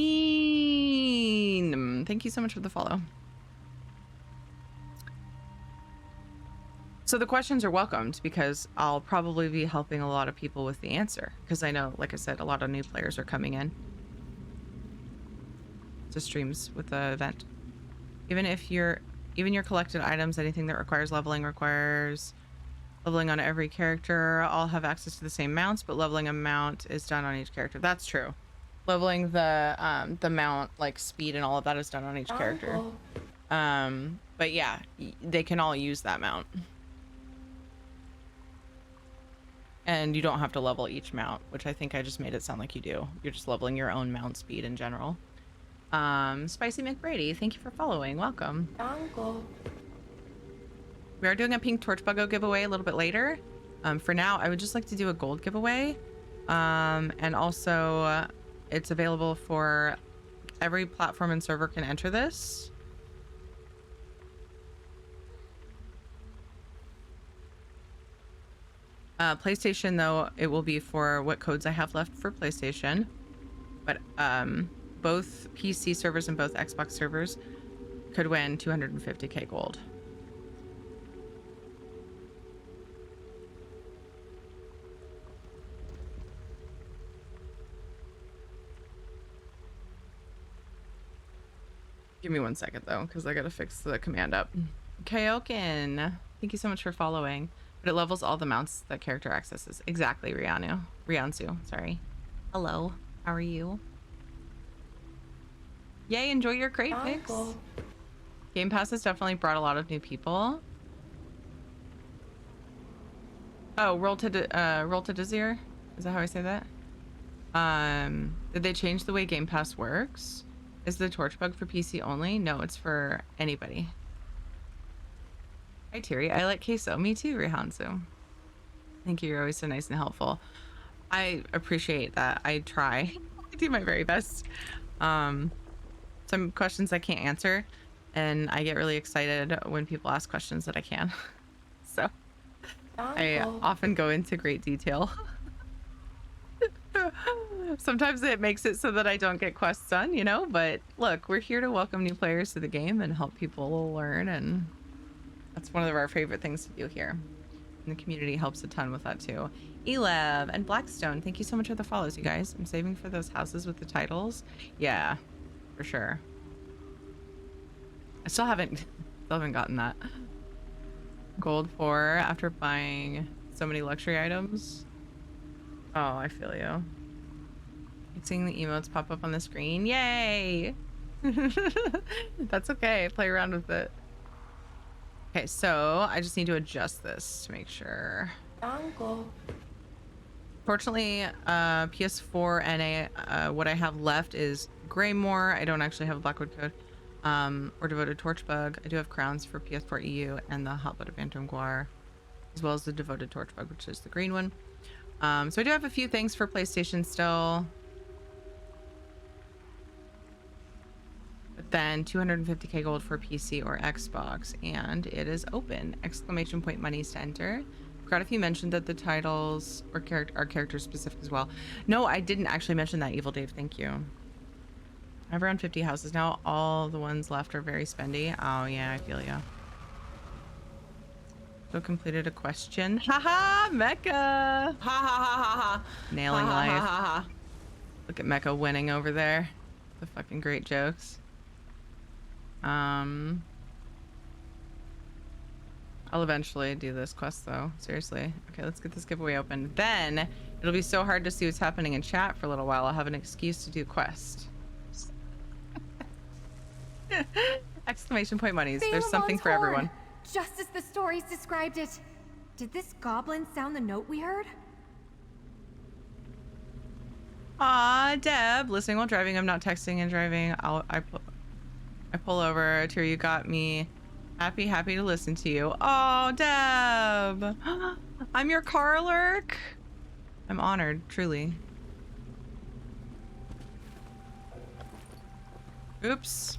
thank you so much for the follow. So the questions are welcomed because I'll probably be helping a lot of people with the answer, because I know, like I said, a lot of new players are coming in. So the streams with the event. Even your collected items, anything that requires leveling requires leveling on every character. All have access to the same mounts, but leveling a mount is done on each character. That's true. Leveling the mount, like speed and all of that, is done on each character. But yeah, they can all use that mount. And you don't have to level each mount, which I think I just made it sound like you do. You're just leveling your own mount speed in general. Spicy McBrady, thank you for following. Welcome. We are doing a pink torch buggo giveaway a little bit later. For now, I would just like to do a gold giveaway. And also, it's available for every platform and server can enter this. PlayStation, though, it will be for what codes I have left for PlayStation. But both PC servers and both Xbox servers could win 250k gold. Give me 1 second, though, because I gotta fix the command up. Kaoken, thank you so much for following. But it levels all the mounts that character accesses. Exactly, Riansu, sorry. Hello, how are you? Yay, enjoy your crate picks. Game Pass has definitely brought a lot of new people. Oh, roll to Desir? Is that how I say that? Did they change the way Game Pass works? Is the torch bug for PC only? No, it's for anybody. Hi, Terry. I like queso. Me too, Rihansu. Thank you. You're always so nice and helpful. I appreciate that. I try. I do my very best. Some questions I can't answer, and I get really excited when people ask questions that I can. So I often go into great detail. Sometimes it makes it so that I don't get quests done, you know, but look, we're here to welcome new players to the game and help people learn, and that's one of our favorite things to do here. And the community helps a ton with that too. Elev and Blackstone, thank you so much for the follows, you guys. I'm saving for those houses with the titles. Yeah, for sure. I still haven't gotten that. Gold 4 after buying so many luxury items. Oh, I feel you. Seeing the emotes pop up on the screen. Yay! That's okay. Play around with it. Okay, so I just need to adjust this to make sure. Fortunately, PS4 NA, what I have left is Greymore. I don't actually have a Blackwood code. Or Devoted Torchbug. I do have crowns for PS4 EU and the Hot Blooded Phantom Guar, as well as the Devoted Torchbug, which is the green one. So I do have a few things for PlayStation still. But then 250k gold for PC or Xbox, and it is open. Exclamation point monies to enter. Forgot if you mentioned that the titles or are character specific as well. No, I didn't actually mention that, Evil Dave. Thank you. I have around 50 houses now. All the ones left are very spendy. Oh yeah, I feel ya. So completed a question. Haha, Mecha! Ha ha ha ha ha. Nailing life. Ha, ha, ha. Look at Mecha winning over there. The fucking great jokes. I'll eventually do this quest though. Seriously. Okay, let's get this giveaway open. Then it'll be so hard to see what's happening in chat for a little while. I'll have an excuse to do quest. Exclamation point monies. There's something for everyone. Just as the stories described it. Did this goblin sound the note we heard? Aw, Deb, listening while driving. I'm not texting and driving. I pull over. Tyr, you got me. Happy to listen to you. Oh, Deb. I'm your car lurk. I'm honored, truly. Oops.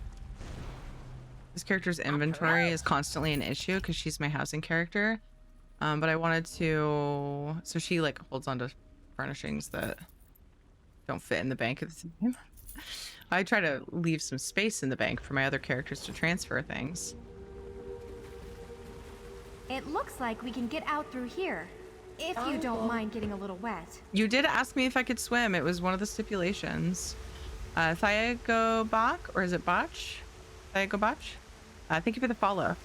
This character's inventory is constantly an issue because she's my housing character. But I wanted to... So she like holds on to furnishings that don't fit in the bank at the time. I try to leave some space in the bank for my other characters to transfer things. It looks like we can get out through here, if you don't mind getting a little wet. You did ask me if I could swim. It was one of the stipulations. Thiagobach, or is it Botch? Thiagobach? Thank you for the follow.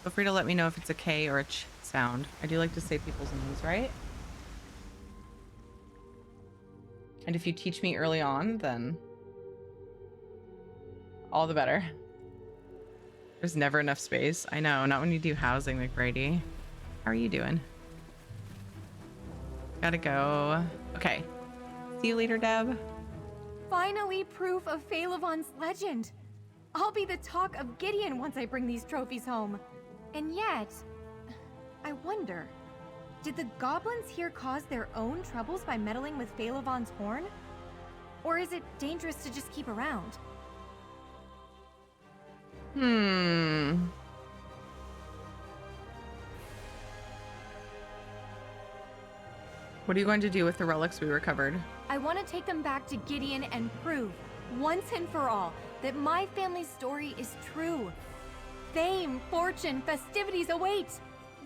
Feel free to let me know if it's a K or a Ch sound. I do like to say people's names right. And if you teach me early on, then all the better. There's never enough space. I know, not when you do housing, McBrady. How are you doing? Gotta go. Okay. See you later, Deb. Finally, proof of Phalavon's legend. I'll be the talk of Gideon once I bring these trophies home. And yet, I wonder, did the goblins here cause their own troubles by meddling with Phalavon's horn? Or is it dangerous to just keep around? What are you going to do with the relics we recovered? I want to take them back to Gideon and prove, once and for all, that my family's story is true. Fame, fortune, festivities await.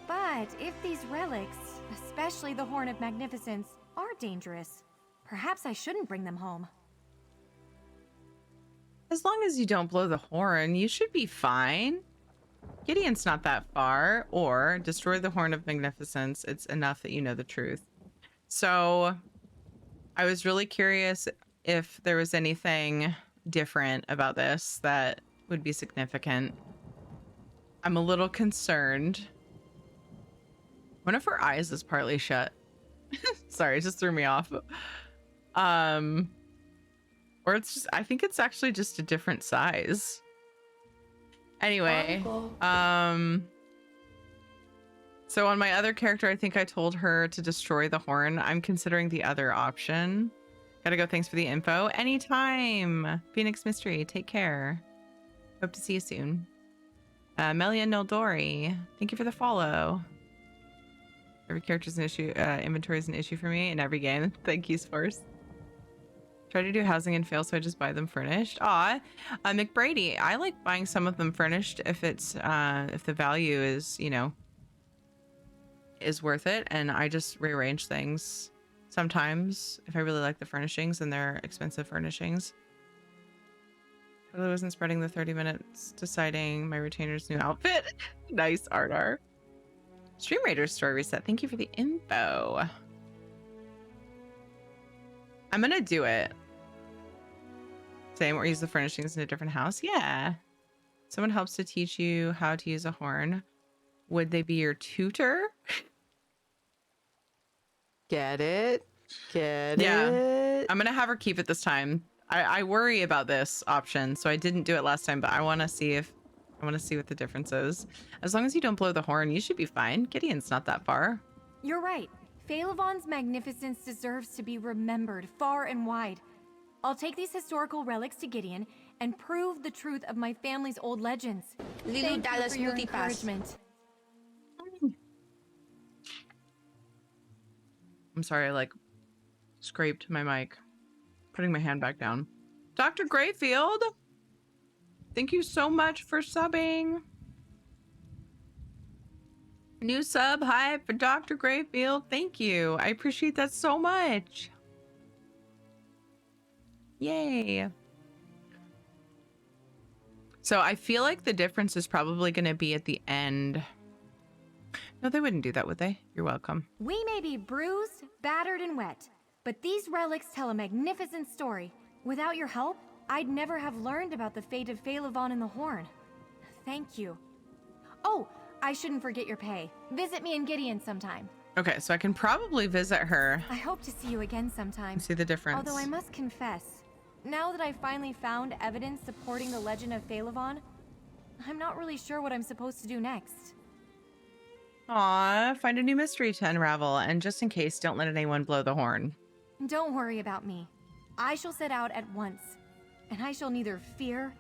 But if these relics, especially the Horn of Magnificence, are dangerous, perhaps I shouldn't bring them home. As long as you don't blow the horn, you should be fine. Gideon's not that far. Or destroy the Horn of Magnificence. It's enough that you know the truth. So I was really curious if there was anything different about this that would be significant. I'm a little concerned. One of her eyes is partly shut. Sorry, it just threw me off. Or it's just, I think it's actually just a different size. Anyway, so on my other character, I think I told her to destroy the horn. I'm considering the other option. Gotta go. Thanks for the info. Anytime. Phoenix Mystery, take care. Hope to see you soon. Melia Noldori, thank you for the follow. Every character's an issue, inventory is an issue for me in every game. Thank you, Sforce. Try to do housing and fail, so I just buy them furnished. Aw, McBrady, I like buying some of them furnished if it's, if the value is, you know, is worth it, and I just rearrange things sometimes if I really like the furnishings and they're expensive furnishings. I really wasn't spreading the 30 minutes deciding my retainer's new outfit. Nice, Ardar. Stream Raiders story reset. Thank you for the info. I'm gonna do it. Same, or use the furnishings in a different house. Yeah. Someone helps to teach you how to use a horn. Would they be your tutor? Get it? Get Yeah. it? I'm gonna have her keep it this time. I worry about this option, so I didn't do it last time, but I want to see what the difference is. As long as you don't blow the horn, you should be fine. Gideon's not that far. You're right. Phalavon's magnificence deserves to be remembered far and wide. I'll take these historical relics to Gideon and prove the truth of my family's old legends. Thank you for your encouragement. I'm sorry, I like scraped my mic. Putting my hand back down. Dr. Grayfield, thank you so much for subbing. New sub, hi for Dr. Grayfield. Thank you. I appreciate that so much. Yay. So I feel like the difference is probably going to be at the end. No, they wouldn't do that, would they? You're welcome. We may be bruised, battered, and wet, but these relics tell a magnificent story. Without your help, I'd never have learned about the fate of Phalavon and the Horn. Thank you. Oh, I shouldn't forget your pay. Visit me in Gideon sometime. Okay, so I can probably visit her. I hope to see you again sometime. See the difference. Although I must confess, now that I finally found evidence supporting the legend of Phalavon, I'm not really sure what I'm supposed to do next. Aw, find a new mystery to unravel, and just in case, don't let anyone blow the horn. Don't worry about me. I shall set out at once, and I shall neither fear,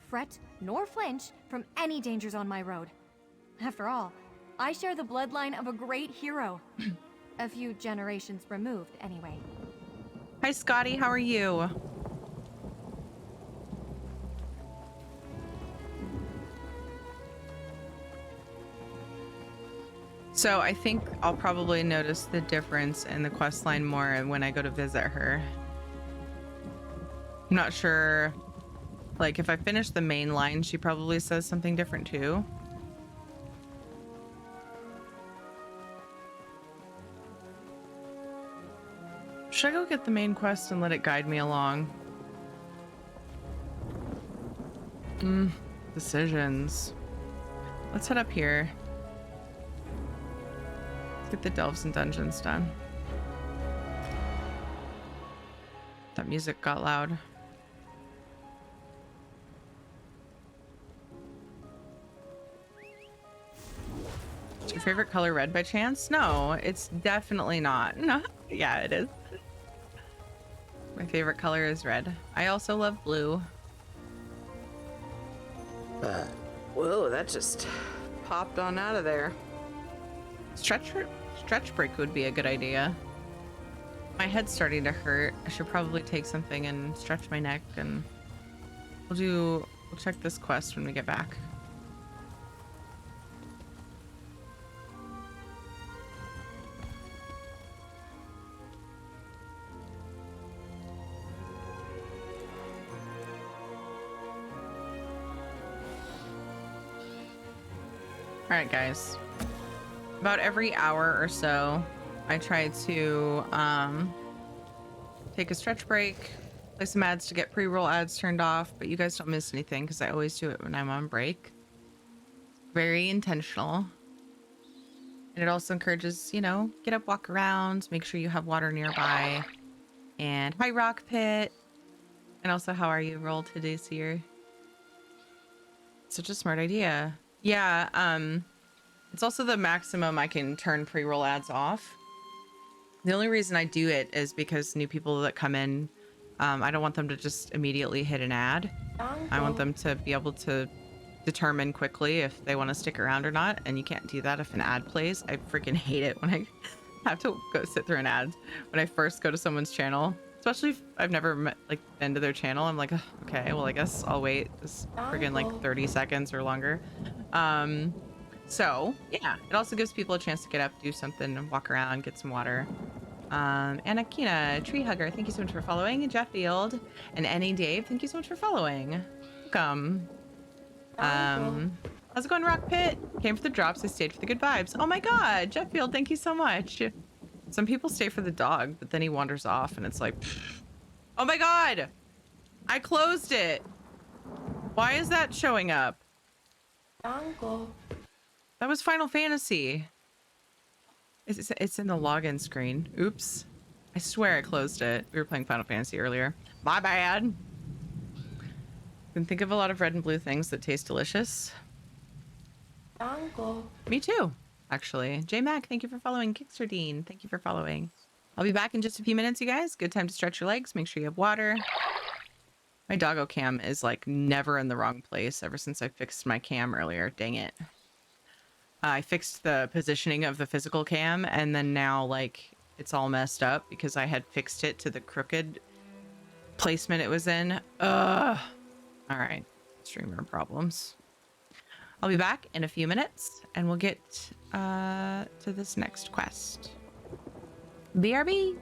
fret, nor flinch from any dangers on my road. After all, I share the bloodline of a great hero. A few generations removed, anyway. Hi, Scotty. How are you? So I think I'll probably notice the difference in the quest line more when I go to visit her. I'm not sure. Like, if I finish the main line, she probably says something different too. Should I go get the main quest and let it guide me along? Decisions. Let's head up here. Let's get the delves and dungeons done. That music got loud. Is your favorite color red by chance? No, it's definitely not. No, yeah, it is. My favorite color is red. I also love blue. Whoa, that just popped on out of there. Stretch break would be a good idea. My head's starting to hurt. I should probably take something and stretch my neck, and we'll check this quest when we get back. All right, guys. About every hour or so, I try to take a stretch break, play some ads to get pre-roll ads turned off, but you guys don't miss anything because I always do it when I'm on break. Very intentional. And it also encourages, you know, get up, walk around, make sure you have water nearby. And hi, Rock Pit. And also, how are you? Roll today, Seer. Such a smart idea. Yeah, it's also the maximum I can turn pre-roll ads off. The only reason I do it is because new people that come in, I don't want them to just immediately hit an ad. I want them to be able to determine quickly if they want to stick around or not, and you can't do that if an ad plays. I freaking hate it when I have to go sit through an ad when I first go to someone's channel, especially if I've never been to their channel. I'm like, "Ugh, okay, well, I guess I'll wait this friggin' like 30 seconds or longer." So yeah, it also gives people a chance to get up, do something, and walk around, get some water. Anakina, Tree Hugger, thank you so much for following. Jeff Field and Annie Dave, thank you so much for following. Welcome. How's it going, Rock Pit? Came for the drops, I stayed for the good vibes. Oh my god, Jeff Field, thank you so much. Some people stay for the dog, but then he wanders off and it's like, pfft. Oh my god! I closed it! Why is that showing up? That was Final Fantasy. It's in the login screen. Oops. I swear I closed it. We were playing Final Fantasy earlier. My bad. Can think of a lot of red and blue things that taste delicious. Me too, actually. J Mac, thank you for following. Kicksardine, thank you for following. I'll be back in just a few minutes, you guys. Good time to stretch your legs. Make sure you have water. My doggo cam is like never in the wrong place ever since I fixed my cam earlier. Dang it. I fixed the positioning of the physical cam, and then now like it's all messed up because I had fixed it to the crooked placement it was in. Ugh. All right, streamer problems. I'll be back in a few minutes and we'll get to this next quest. BRB.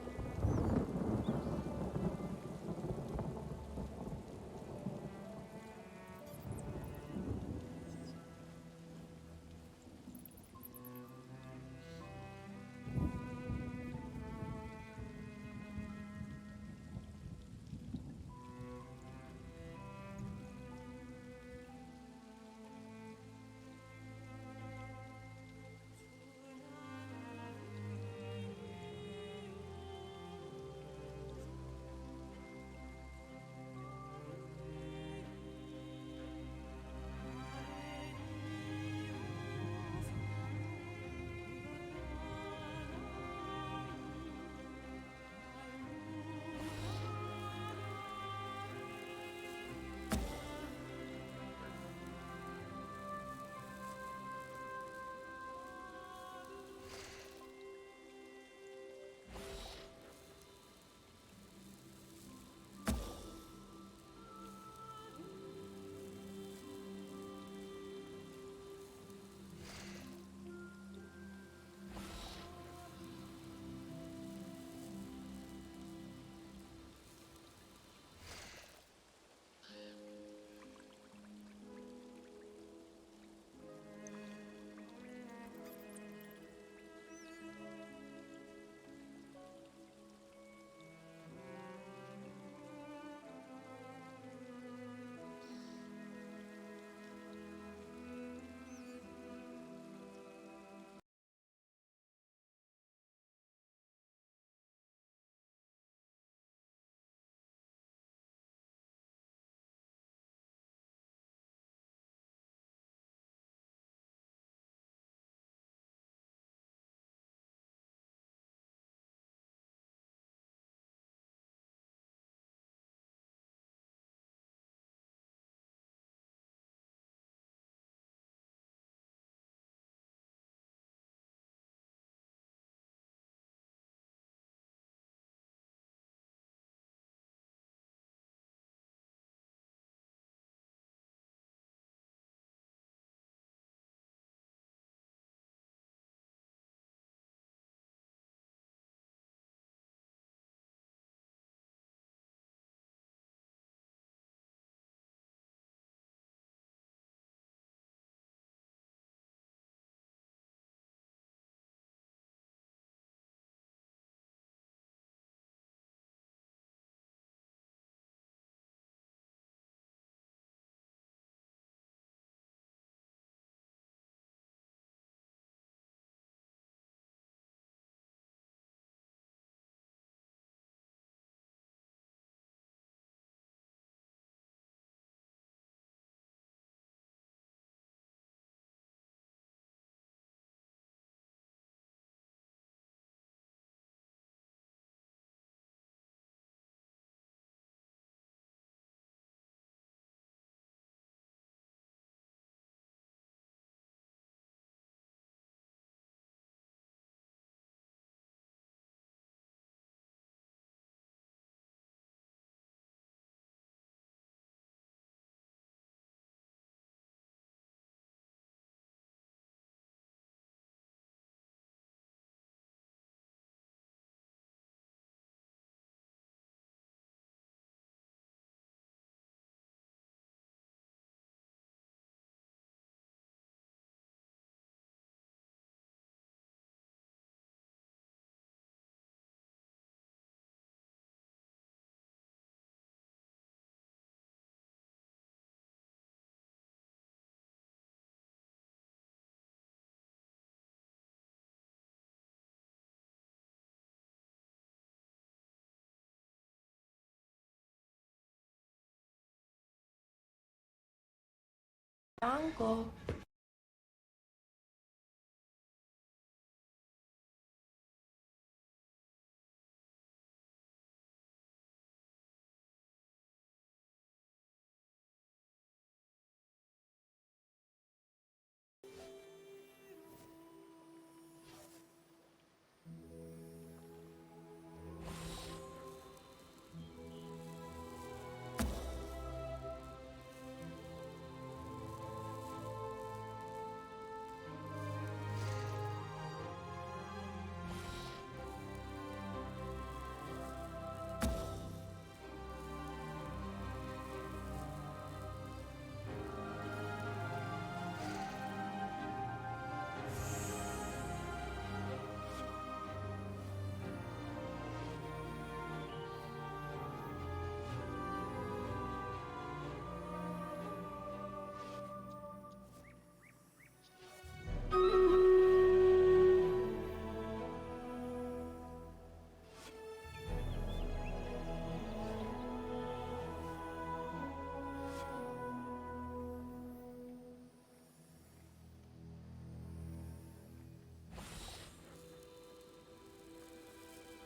Uncle.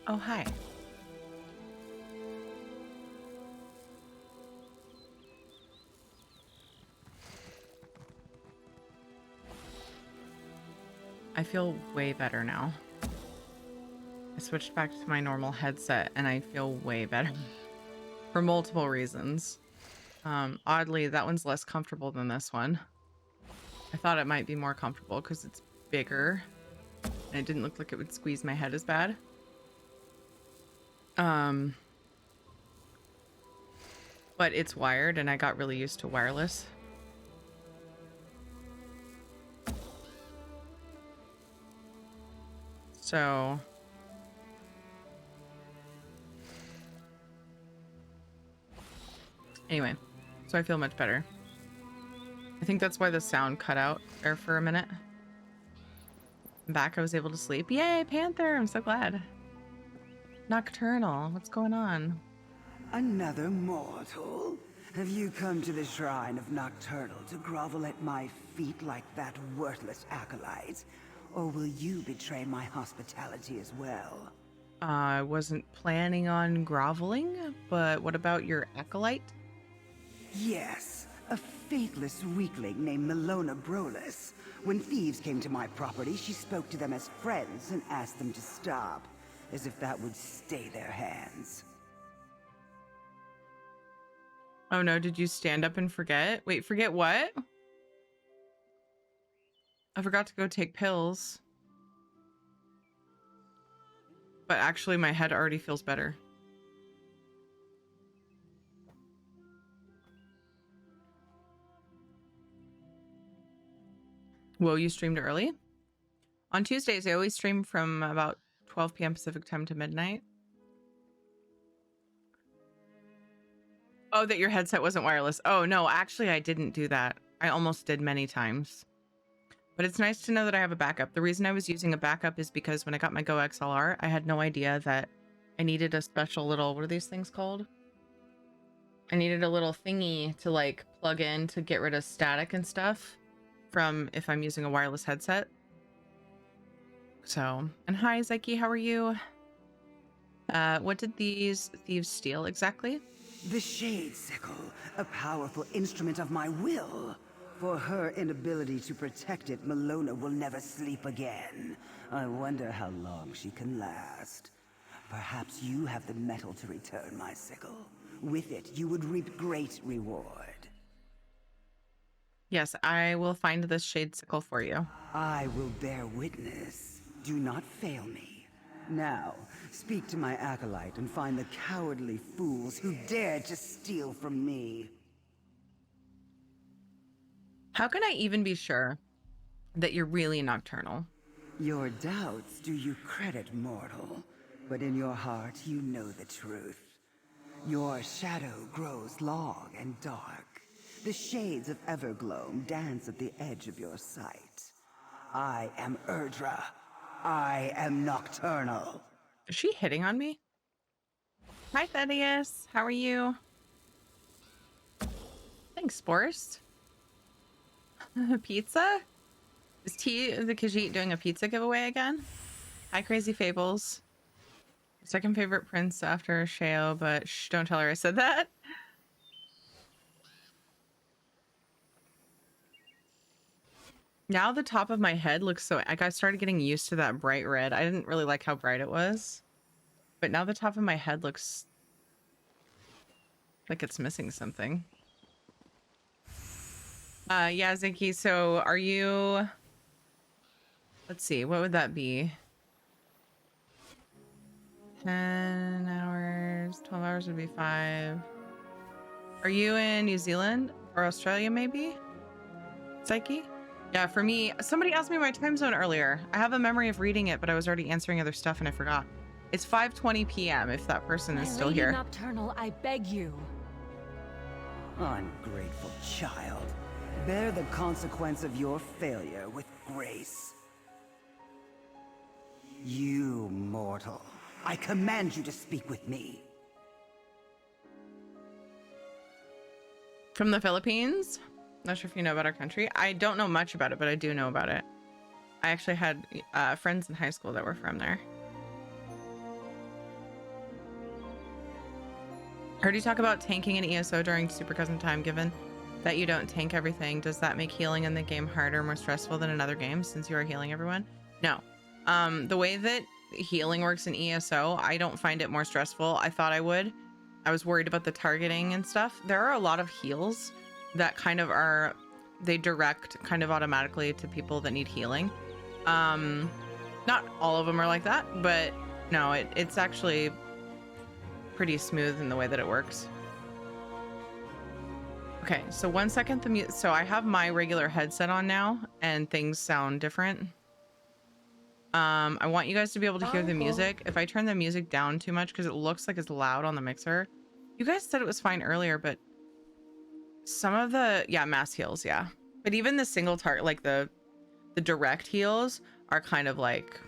Oh, hi. I feel way better now. I switched back to my normal headset and I feel way better for multiple reasons. Oddly, that one's less comfortable than this one. I thought it might be more comfortable because it's bigger and it didn't look like it would squeeze my head as bad. But it's wired and I got really used to wireless. So anyway, so I feel much better. I think that's why the sound cut out there for a minute. Back, I was able to sleep. Yay, Panther! I'm so glad. Nocturnal, what's going on? Another mortal? Have you come to the shrine of Nocturnal to grovel at my feet like that worthless acolyte? Or will you betray my hospitality as well? I wasn't planning on groveling, but what about your acolyte? Yes, a faithless weakling named Milona Brolus. When thieves came to my property, she spoke to them as friends and asked them to stop, as if that would stay their hands. Oh no, did you stand up and forget? Wait, forget what? I forgot to go take pills. But actually my head already feels better. Whoa, you streamed early? On Tuesdays, I always stream from about 12 p.m. Pacific time to midnight. Oh, that your headset wasn't wireless. Oh, no, actually, I didn't do that. I almost did many times. But it's nice to know that I have a backup. The reason I was using a backup is because when I got my Go XLR, I had no idea that I needed a special little, what are these things called? I needed a little thingy to like plug in to get rid of static and stuff from if I'm using a wireless headset. So, and hi, Zeki, how are you? What did these thieves steal exactly? The Shade Sickle, a powerful instrument of my will. For her inability to protect it, Milona will never sleep again. I wonder how long she can last. Perhaps you have the metal to return my sickle. With it, you would reap great reward. Yes, I will find this Shade Sickle for you. I will bear witness. Do not fail me. Now, speak to my acolyte and find the cowardly fools who dared to steal from me. How can I even be sure that you're really nocturnal? Your doubts do you credit, mortal. But in your heart, you know the truth. Your shadow grows long and dark. The shades of Evergloam dance at the edge of your sight. I am Erdra. I am nocturnal. Is she hitting on me? Hi, Thaddeus. How are you? Thanks, Sporst. Pizza? Is the Khajiit doing a pizza giveaway again? Hi, Crazy Fables. Second favorite prince after Sheo, but shh, don't tell her I said that. Now the top of my head looks so... Like, I started getting used to that bright red. I didn't really like how bright it was. But now the top of my head looks like it's missing something. Yeah, Zinky, so are you... Let's see, what would that be? 10 hours, 12 hours would be 5. Are you in New Zealand or Australia maybe? Psyche? Yeah, for me, somebody asked me my time zone earlier. I have a memory of reading it, but I was already answering other stuff and I forgot. It's 5:20 p.m. if that person is still here. Nocturnal, I beg you. Ungrateful child. Bear the consequence of your failure with grace. You mortal. I command you to speak with me. From the Philippines? Not sure if you know about our country. I don't know much about it, but I do know about it. I actually had friends in high school that were from there. Heard you talk about tanking an ESO during Super Cousin time. Given that you don't tank everything, does that make healing in the game harder, more stressful than in other games since you are healing everyone? No. The way that healing works in ESO, I don't find it more stressful. I thought I would. I was worried about the targeting and stuff. There are a lot of heals that kind of are, they direct kind of automatically to people that need healing. Not all of them are like that, but no, it's actually pretty smooth in the way that it works. Okay, so 1 second, so I have my regular headset on now and things sound different. I want you guys to be able to hear the music. If I turn the music down too much, because it looks like it's loud on the mixer. You guys said it was fine earlier, but some of the, yeah, mass heals, yeah. But even the single target, like the direct heals are kind of like,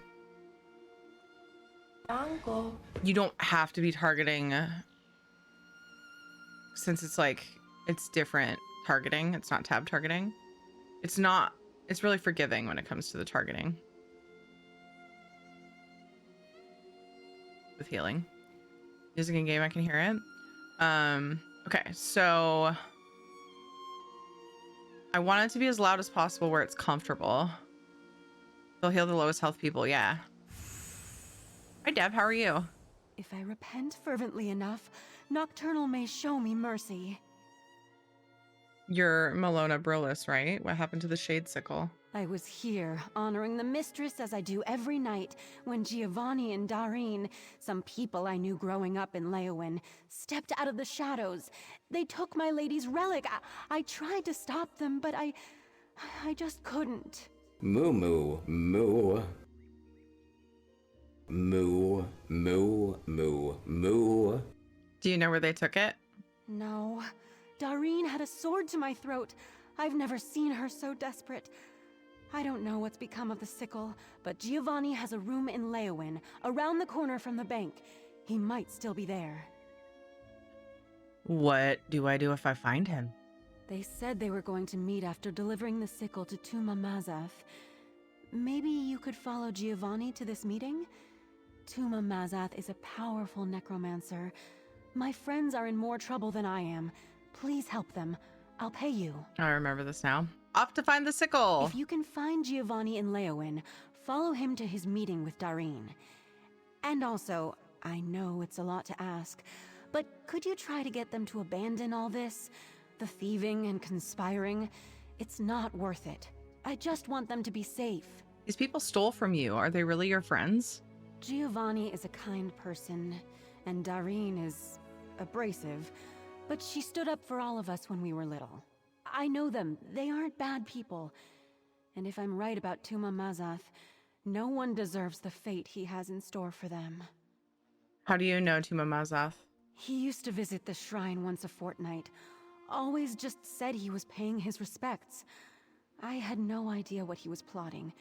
you don't have to be targeting, since it's like, it's different targeting. It's not tab targeting. It's really forgiving when it comes to the targeting. With healing. Music in game, I can hear it. Okay, so I want it to be as loud as possible where it's comfortable. They'll heal the lowest health people, yeah. Hi Deb, how are you? If I repent fervently enough, Nocturnal may show me mercy. You're Malona Brolis, right? What happened to the Shade Sickle? I was here, honoring the mistress as I do every night, when Giovanni and Darine, some people I knew growing up in Leowin, stepped out of the shadows. They took my lady's relic. I tried to stop them, but I just couldn't. Moo moo moo. Moo moo moo moo. Do you know where they took it? No. Darine had a sword to my throat. I've never seen her so desperate. I don't know what's become of the sickle, but Giovanni has a room in Leowin, around the corner from the bank. He might still be there. What do I do if I find him? They said they were going to meet after delivering the sickle to Tuma Mazath. Maybe you could follow Giovanni to this meeting? Tuma Mazath is a powerful necromancer. My friends are in more trouble than I am. Please help them. I'll pay you. I remember this now. Off to find the sickle. If you can find Giovanni in Leowin, follow him to his meeting with Darine. And also, I know it's a lot to ask, but could you try to get them to abandon all this? The thieving and conspiring? It's not worth it. I just want them to be safe. These people stole from you. Are they really your friends? Giovanni is a kind person, and Darine is abrasive, but she stood up for all of us when we were little. I know them. They aren't bad people. And if I'm right about Tuma Mazath, no one deserves the fate he has in store for them. How do you know Tuma Mazath? He used to visit the shrine once a fortnight. Always just said he was paying his respects. I had no idea what he was plotting,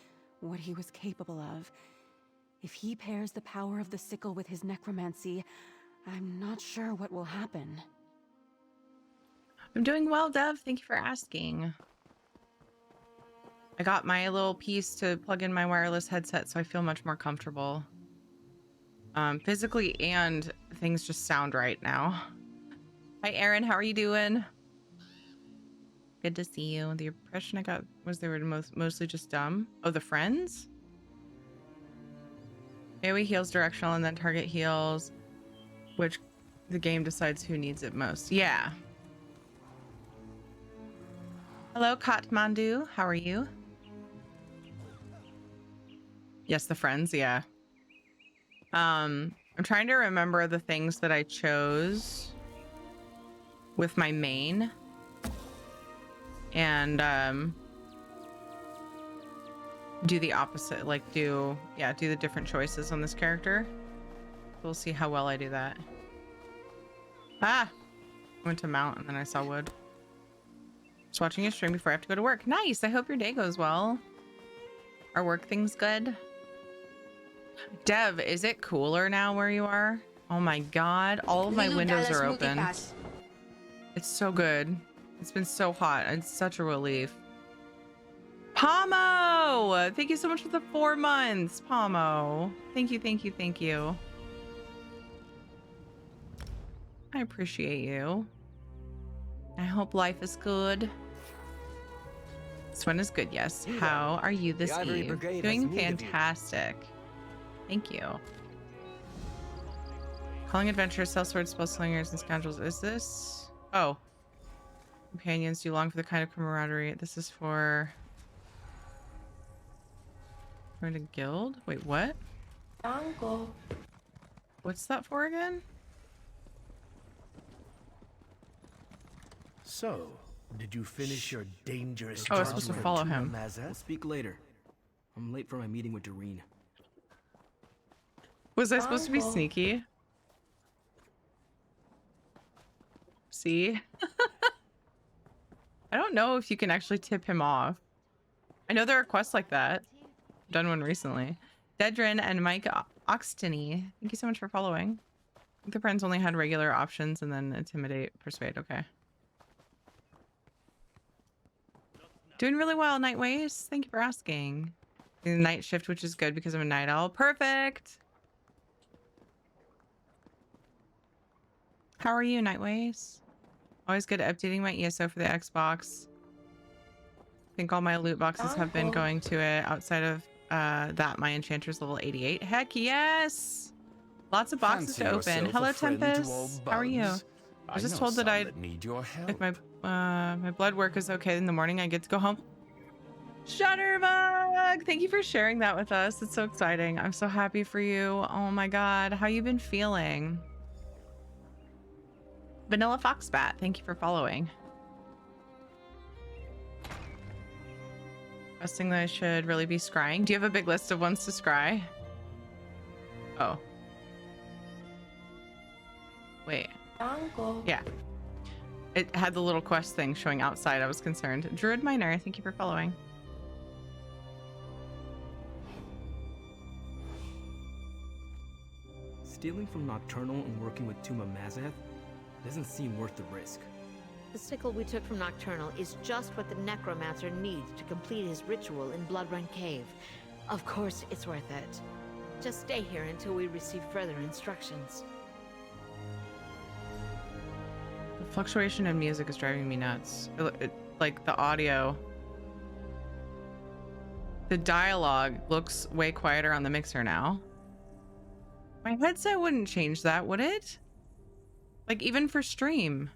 what he was capable of. If he pairs the power of the sickle with his necromancy, I'm not sure what will happen. I'm doing well, Dev. Thank you for asking. I got my little piece to plug in my wireless headset, so I feel much more comfortable. Physically, and things just sound right now. Hi, Aaron. How are you doing? Good to see you. The impression I got was they were mostly just dumb. Oh, the friends? AoE heals directional and then target heals, which the game decides who needs it most. Yeah. Hello, Kathmandu. How are you? Yes, the friends. Yeah. I'm trying to remember the things that I chose with my main. And do the opposite, like do the different choices on this character. We'll see how well I do that. I went to mount and then I saw wood. Just watching your stream before I have to go to work. Nice. I hope your day goes well. Are work things good? Dev, is it cooler now where you are? Oh my god, all of my windows are open. It's so good. It's been so hot. It's such a relief. Pomo! Thank you so much for the 4 months, Pomo. Thank you, thank you, thank you. I appreciate you. I hope life is good. This one is good, yes. How are you this eve? Doing fantastic. Thank you. Calling adventurers, sellswords, spellslingers, and scoundrels. Is this? Oh. Companions, do you long for the kind of camaraderie? This is for... Join a guild? Wait, what? Uncle. What's that for again? So, did you finish your dangerous Oh, I was supposed to follow him. We'll speak later. I'm late for my meeting with Doreen. Was I supposed to be sneaky? See? I don't know if you can actually tip him off. I know there are quests like that. I've done one recently. Dedrin and Mike Oxteny. Thank you so much for following. I think the friends only had regular options and then intimidate, persuade. Okay. Doing really well, Nightways. Thank you for asking. Doing the night shift, which is good because I'm a night owl. Perfect. How are you, Nightways? Always good at updating my ESO for the Xbox. I think all my loot boxes have been going to it. Outside of that, my enchanter's level 88. Heck yes! Lots of boxes to open. Hello, Tempest. How are you? I was just told that if my my blood work is okay in the morning, I get to go home. Shutterbug! Thank you for sharing that with us. It's so exciting. I'm so happy for you. Oh my god. How you been feeling? Vanilla Foxbat, thank you for following. Best thing that I should really be scrying. Do you have a big list of ones to scry? Oh. Wait. Uncle. Yeah. It had the little quest thing showing outside. I was concerned. Druid Miner, thank you for following. Stealing from Nocturnal and working with Tuma Mazeth doesn't seem worth the risk. The sickle we took from Nocturnal is just what the Necromancer needs to complete his ritual in Bloodrun Cave. Of course, it's worth it. Just stay here until we receive further instructions. The fluctuation in music is driving me nuts. Like the audio. The dialogue looks way quieter on the mixer now. My headset wouldn't change that, would it? Like, even for stream.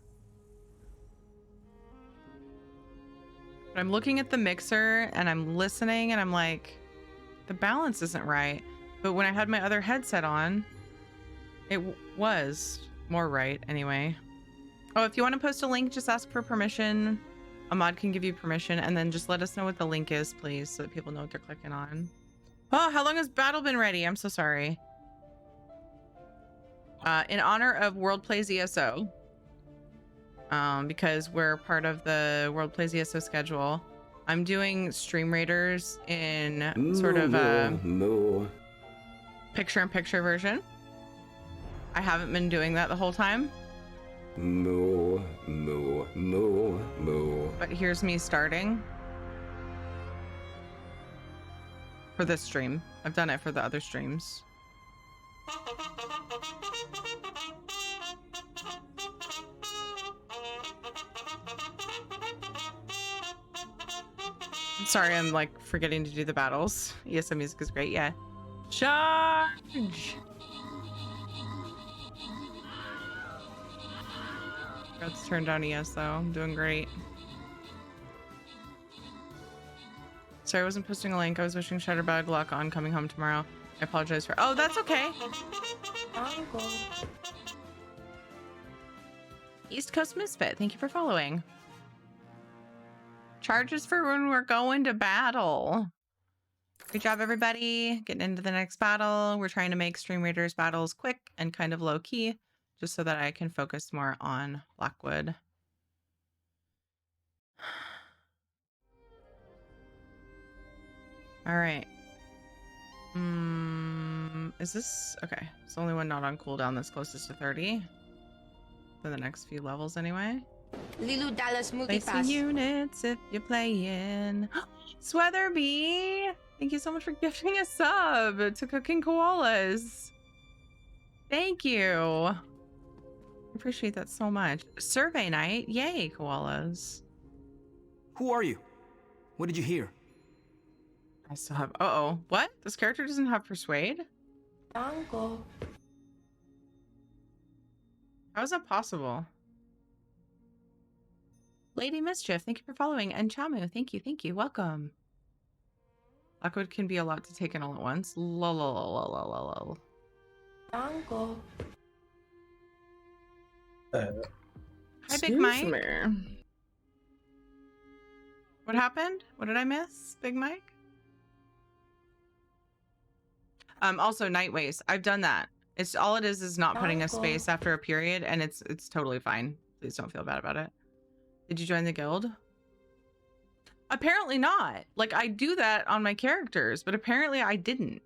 But I'm looking at the mixer and I'm listening and I'm like, the balance isn't right. But when I had my other headset on, it was more right anyway. Oh, if you want to post a link, just ask for permission. A mod can give you permission, and then just let us know what the link is, please, so that people know what they're clicking on. Oh, how long has battle been ready? I'm so sorry. In honor of World Plays ESO, because we're part of the World Plays ESO schedule, I'm doing Stream Raiders in sort of a picture-in-picture version. I haven't been doing that the whole time. But here's me starting. For this stream. I've done it for the other streams. Sorry, I'm like forgetting to do the battles. ESO music is great, yeah. Charge! Got to turn down ESO. I'm doing great. Sorry, I wasn't posting a link. I was wishing Shutterbug luck on coming home tomorrow. I apologize for. Oh, that's okay. East Coast Misfit, thank you for following. Charges for when we're going to battle. Great job, everybody. Getting into the next battle. We're trying to make Stream Raiders battles quick and kind of low key, just so that I can focus more on Blackwood. All right. Is this okay? It's the only one not on cooldown that's closest to 30 for the next few levels, anyway. Lilu Dallas Placing Multipass. units if you're playing. Sweatherby, thank you so much for gifting a sub to Cooking Koalas. Thank you. I appreciate that so much. Survey night, yay, koalas. Who are you? What did you hear? I still have. Uh-oh, what? This character doesn't have Persuade? Uncle. How is that possible? Lady Mischief, thank you for following. And Chamu, thank you. Welcome. Blackwood can be a lot to take in all at once. Lol. Uncle. Hi, Big Mike. What happened? What did I miss, Big Mike? Also, Night Waste. I've done that. It's all it is not putting a space after a period, and it's totally fine. Please don't feel bad about it. Did you join the guild? Apparently not. Like, I do that on my characters, but apparently I didn't.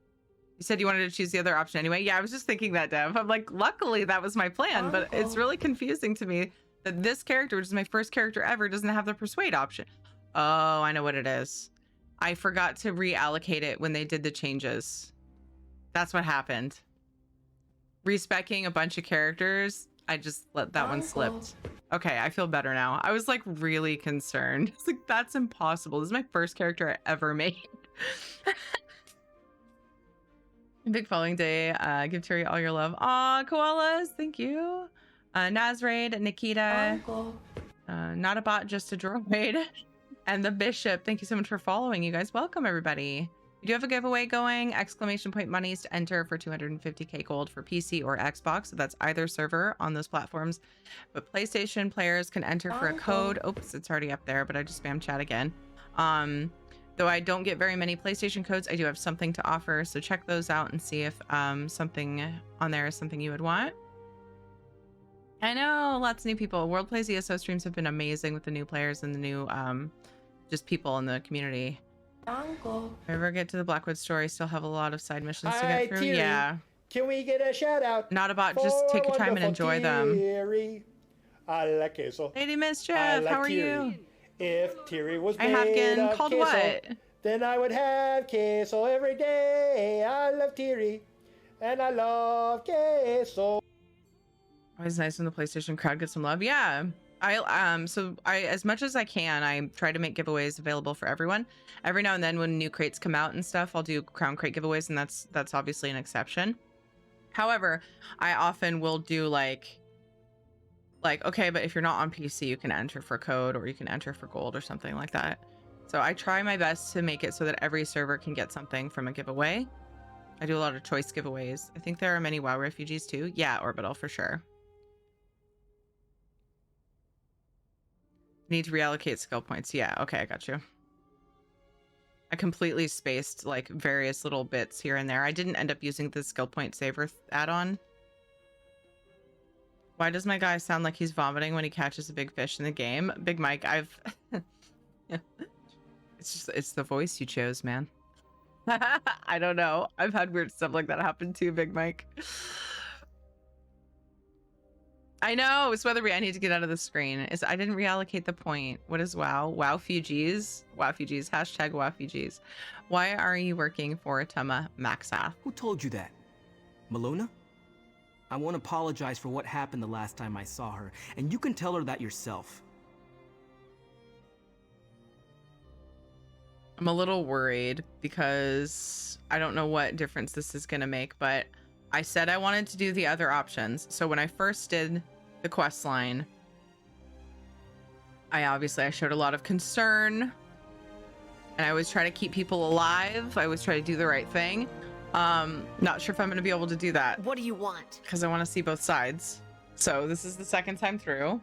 You said you wanted to choose the other option anyway. Yeah, I was just thinking that, Dev. I'm like, luckily that was my plan, but it's really confusing to me that this character, which is my first character ever, doesn't have the Persuade option. Oh, I know what it is. I forgot to reallocate it when they did the changes. That's what happened. Respecking a bunch of characters, I just let that one slip. Okay, I feel better now. I was like really concerned. It's like, that's impossible. This is my first character I ever made. Big following day. Give Terry all your love. Aw, koalas, thank you. Nazraid, Nikita. Not a bot, just a droid. And the Bishop, thank you so much for following. You guys, welcome everybody. We do have a giveaway going. Exclamation point monies to enter for 250k gold for PC or Xbox. So that's either server on those platforms. But PlayStation players can enter for a code. Oops, it's already up there, but I just spammed chat again. Though I don't get very many PlayStation codes, I do have something to offer. So check those out and see if something on there is something you would want. I know, lots of new people. World Plays ESO streams have been amazing with the new players and the new just people in the community. Uncle. If I ever get to the Blackwood Story, still have a lot of side missions to Hi, get through. Thierry. Yeah. Can we get a shout out? Not about, just take your time and enjoy them. Thierry. I like queso. Lady Mischief, I like how are Thierry. you? If Thierry was I made have been of called queso, what? then I would have queso every day. I love Thierry, and I love queso. Always nice when the PlayStation crowd gets some love. Yeah. I as much as I can, I try to make giveaways available for everyone. Every now and then when new crates come out and stuff, I'll do crown crate giveaways, and that's obviously an exception. However, I often will do like okay, but if you're not on PC, you can enter for code or you can enter for gold or something like that. So I try my best to make it so that every server can get something from a giveaway. I do a lot of choice giveaways. I think there are many WoW refugees too. Yeah, Orbital for sure. Need to reallocate skill points. Yeah, okay, I got you. I completely spaced like various little bits here and there. I didn't end up using the skill point saver add-on. Why does my guy sound like he's vomiting when he catches a big fish in the game? Big Mike, I've... It's the voice you chose, man. I don't know. I've had weird stuff like that happen too, Big Mike. I know, it's Weatherby. I need to get out of the screen. I didn't reallocate the point. What is WoW? WoW Fugees. WoW Fugees. Hashtag WoW Fugees. Why are you working for Tama Maxath? Who told you that? Malona? I won't apologize for what happened the last time I saw her, and you can tell her that yourself. I'm a little worried because I don't know what difference this is going to make, but I said I wanted to do the other options. So when I first did the quest line, I showed a lot of concern, and I always try to keep people alive. I always try to do the right thing. Not sure if I'm going to be able to do that. What do you want? Because I want to see both sides. So this is the second time through.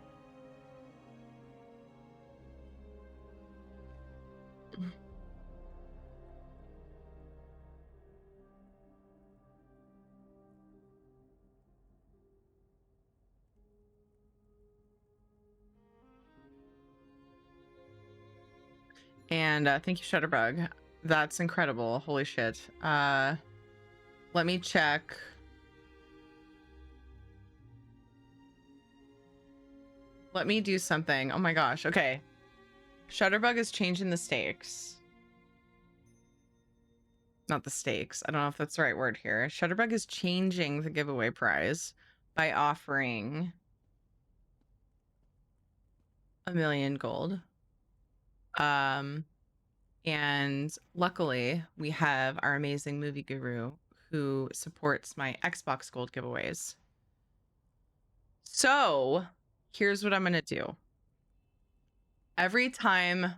And thank you, Shutterbug. That's incredible. Holy shit. Let me check. Let me do something. Oh my gosh. Okay. Shutterbug is changing the stakes. Not the stakes. I don't know if that's the right word here. Shutterbug is changing the giveaway prize by offering 1,000,000 gold. And luckily we have our amazing movie guru who supports my Xbox Gold giveaways. So here's what I'm going to do. Every time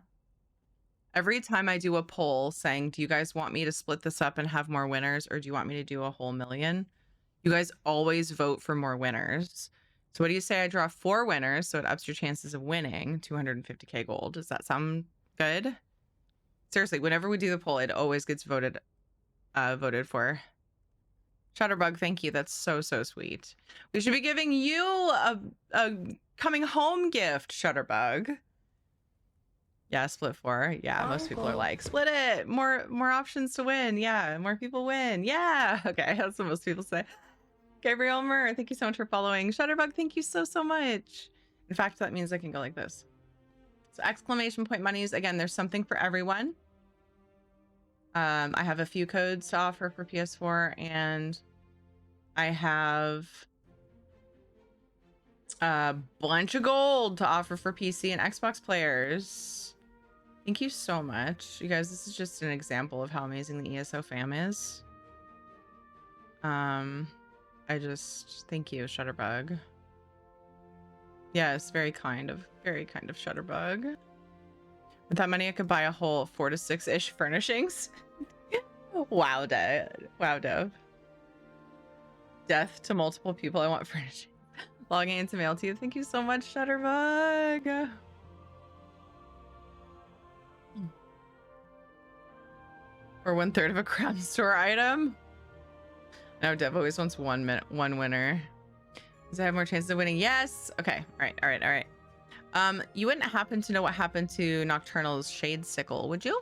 I do a poll saying, do you guys want me to split this up and have more winners, or do you want me to do a whole million? You guys always vote for more winners. So what do you say I draw 4 winners so it ups your chances of winning 250k gold? Does that sound good? Seriously, whenever we do the poll, it always gets voted for. Shutterbug, thank you. That's so sweet. We should be giving you a coming home gift, Shutterbug. Yeah, split 4. Yeah, most people are like, split it. More options to win. Yeah, more people win. Yeah. Okay, that's what most people say. Gabriel Murr, thank you so much for following. Shutterbug, thank you so much. In fact, that means I can go like this. So exclamation point monies. Again, there's something for everyone. I have a few codes to offer for PS4, and I have a bunch of gold to offer for PC and Xbox players. Thank you so much. You guys, this is just an example of how amazing the ESO fam is. Thank you, Shutterbug. Yes, very kind of Shutterbug. With that money, I could buy a whole 4 to 6-ish furnishings. Wow, Dove. Death to multiple people. I want furnishings. Logging into mail to you. Thank you so much, Shutterbug. Or 1/3 of a crown store item. No, Dev always wants one winner. Does I have more chances of winning? Yes. Okay. All right. You wouldn't happen to know what happened to Nocturnal's Shade Sickle, would you?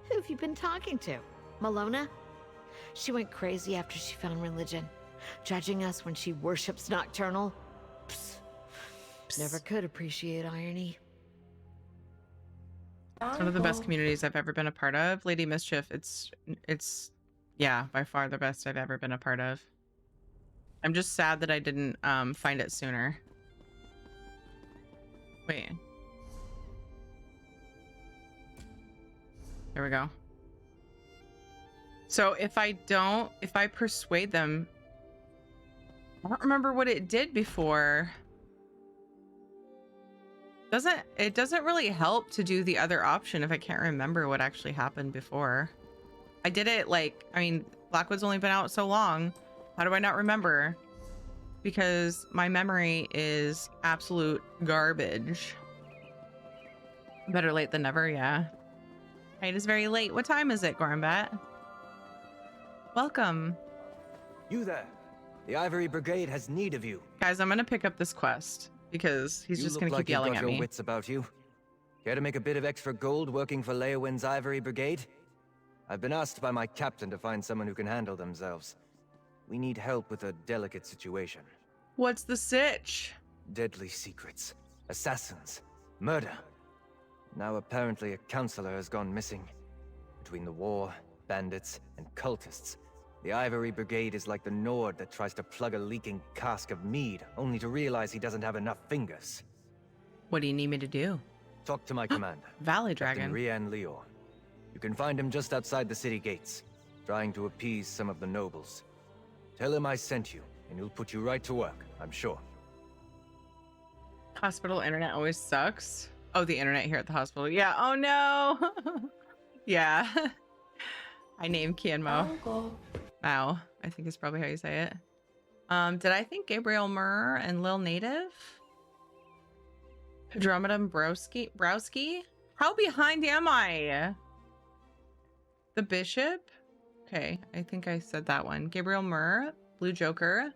Who have you been talking to? Malona? She went crazy after she found religion, judging us when she worships Nocturnal. Psst. Never could appreciate irony. It's one of the best communities I've ever been a part of. Lady Mischief, it's yeah, by far the best I've ever been a part of. I'm just sad that I didn't find it sooner. Wait. There we go. So if I persuade them, I don't remember what it did before. It doesn't really help to do the other option if I can't remember what actually happened before. I did it Blackwood's only been out so long. How do I not remember? Because my memory is absolute garbage. Better late than never, yeah. It is very late. What time is it, Gormbat? Welcome. You there. The Ivory Brigade has need of you. Guys, I'm gonna pick up this quest because he's just gonna keep yelling at me. You look like you've got your wits about you. Care to make a bit of extra gold working for Leowin's Ivory Brigade? I've been asked by my captain to find someone who can handle themselves. We need help with a delicate situation. What's the sitch? Deadly secrets, assassins, murder. Now apparently a counselor has gone missing. Between the war, bandits, and cultists, the Ivory Brigade is like the Nord that tries to plug a leaking cask of mead, only to realize he doesn't have enough fingers. What do you need me to do? Talk to my commander, Valley Captain Dragon. Rian Lior. You can find him just outside the city gates, trying to appease some of the nobles. Tell him I sent you, and he'll put you right to work, I'm sure. Hospital internet always sucks. Oh, the internet here at the hospital. Yeah. Oh no. Yeah. I named Kianmo. Mao, I think is probably how you say it. Did I think Gabriel Murr and Lil Native? Andromeda Browski? How behind am I? The Bishop? Okay, I think I said that one. Gabriel Murr, Blue Joker,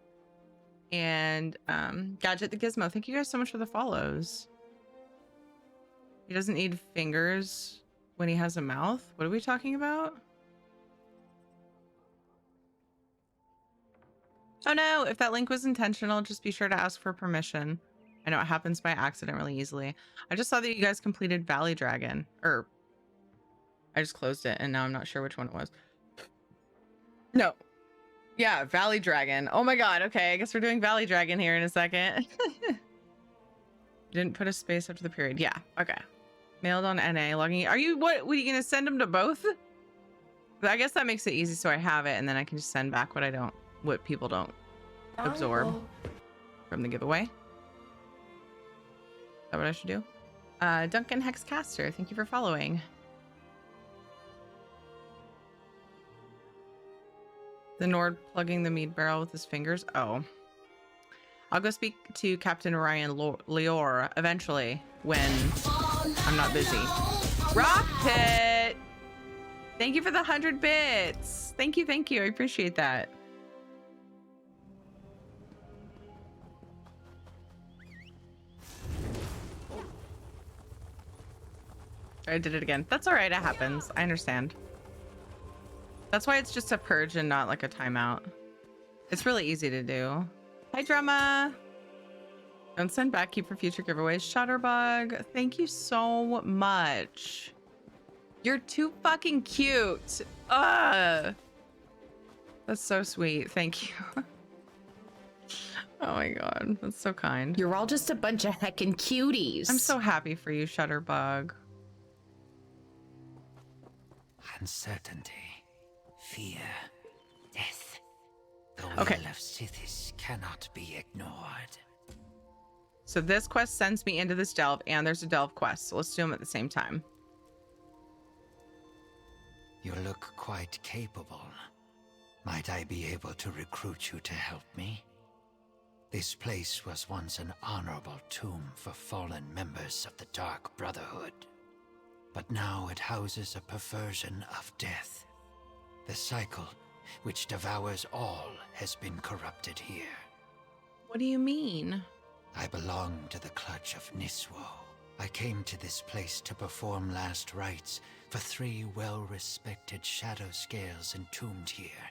and Gadget the Gizmo. Thank you guys so much for the follows. He doesn't need fingers when he has a mouth. What are we talking about? Oh no, if that link was intentional, just be sure to ask for permission. I know it happens by accident really easily. I just saw that you guys completed Valley Dragon. Or, I just closed it and now I'm not sure which one it was. No. Yeah, Valley Dragon. Oh my god, okay, I guess we're doing Valley Dragon here in a second. Didn't put a space after the period. Yeah, okay. Mailed on NA, logging. Are you, what are you gonna send them to both? I guess that makes it easy so I have it and then I can just send back what people don't absorb from the giveaway. Is that what I should do? Duncan Hexcaster, thank you for following. The Nord plugging the mead barrel with his fingers. Oh. I'll go speak to Captain Ryan Lior eventually when I'm not busy. Rock Pit! Thank you for the 100 bits. Thank you, thank you. I appreciate that. I did it again. That's all right. It happens. I understand. That's why it's just a purge and not like a timeout. It's really easy to do. Hi, Drama. Don't send back. Keep for future giveaways. Shutterbug, thank you so much. You're too fucking cute. That's so sweet. Thank you. Oh my god. That's so kind. You're all just a bunch of heckin' cuties. I'm so happy for you, Shutterbug. Uncertainty, fear, death. The Okay. will of Sithis cannot be ignored. So this quest sends me into this delve, and there's a delve quest. So let's do them at the same time. You look quite capable. Might I be able to recruit you to help me? This place was once an honorable tomb for fallen members of the Dark Brotherhood. But now it houses a perversion of death. The cycle, which devours all, has been corrupted here. What do you mean? I belong to the clutch of Niswo. I came to this place to perform last rites for 3 well-respected shadow scales entombed here.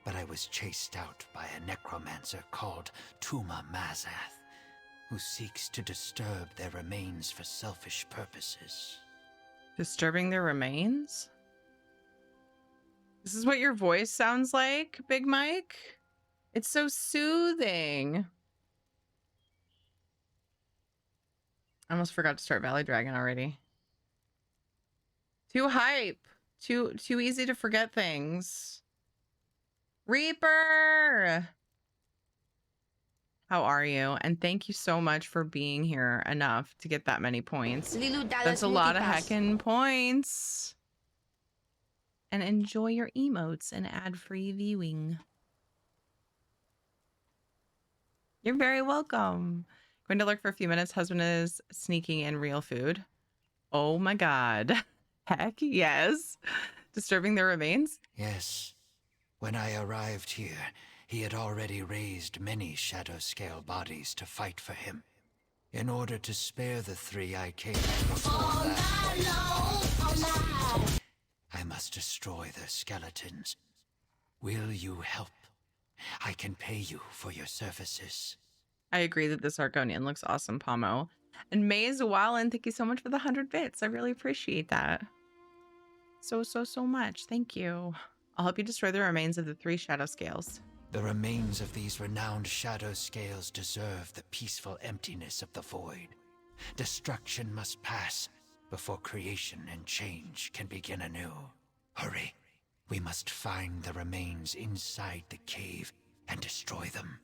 But I was chased out by a necromancer called Tuma Mazath, who seeks to disturb their remains for selfish purposes. Disturbing their remains? This is what your voice sounds like, Big Mike? It's so soothing. I almost forgot to start Valley Dragon already. Too hype. Too easy to forget things. Reaper! How are you? And thank you so much for being here enough to get that many points. That's a lot of heckin' points. And enjoy your emotes and ad-free viewing. You're very welcome. Going to lurk for a few minutes. Husband is sneaking in real food. Oh my god. Heck yes. Disturbing their remains? Yes. When I arrived here, he had already raised many shadow scale bodies to fight for him. In order to spare the 3 I came to perform that rites, I must destroy their skeletons. Will you help? I can pay you for your services. I agree that this Argonian looks awesome, Pomo. And Maze Wallen, thank you so much for the 100 bits. I really appreciate that. So much. Thank you. I'll help you destroy the remains of the 3 shadow scales. The remains of these renowned shadow scales deserve the peaceful emptiness of the void. Destruction must pass before creation and change can begin anew. Hurry. We must find the remains inside the cave and destroy them.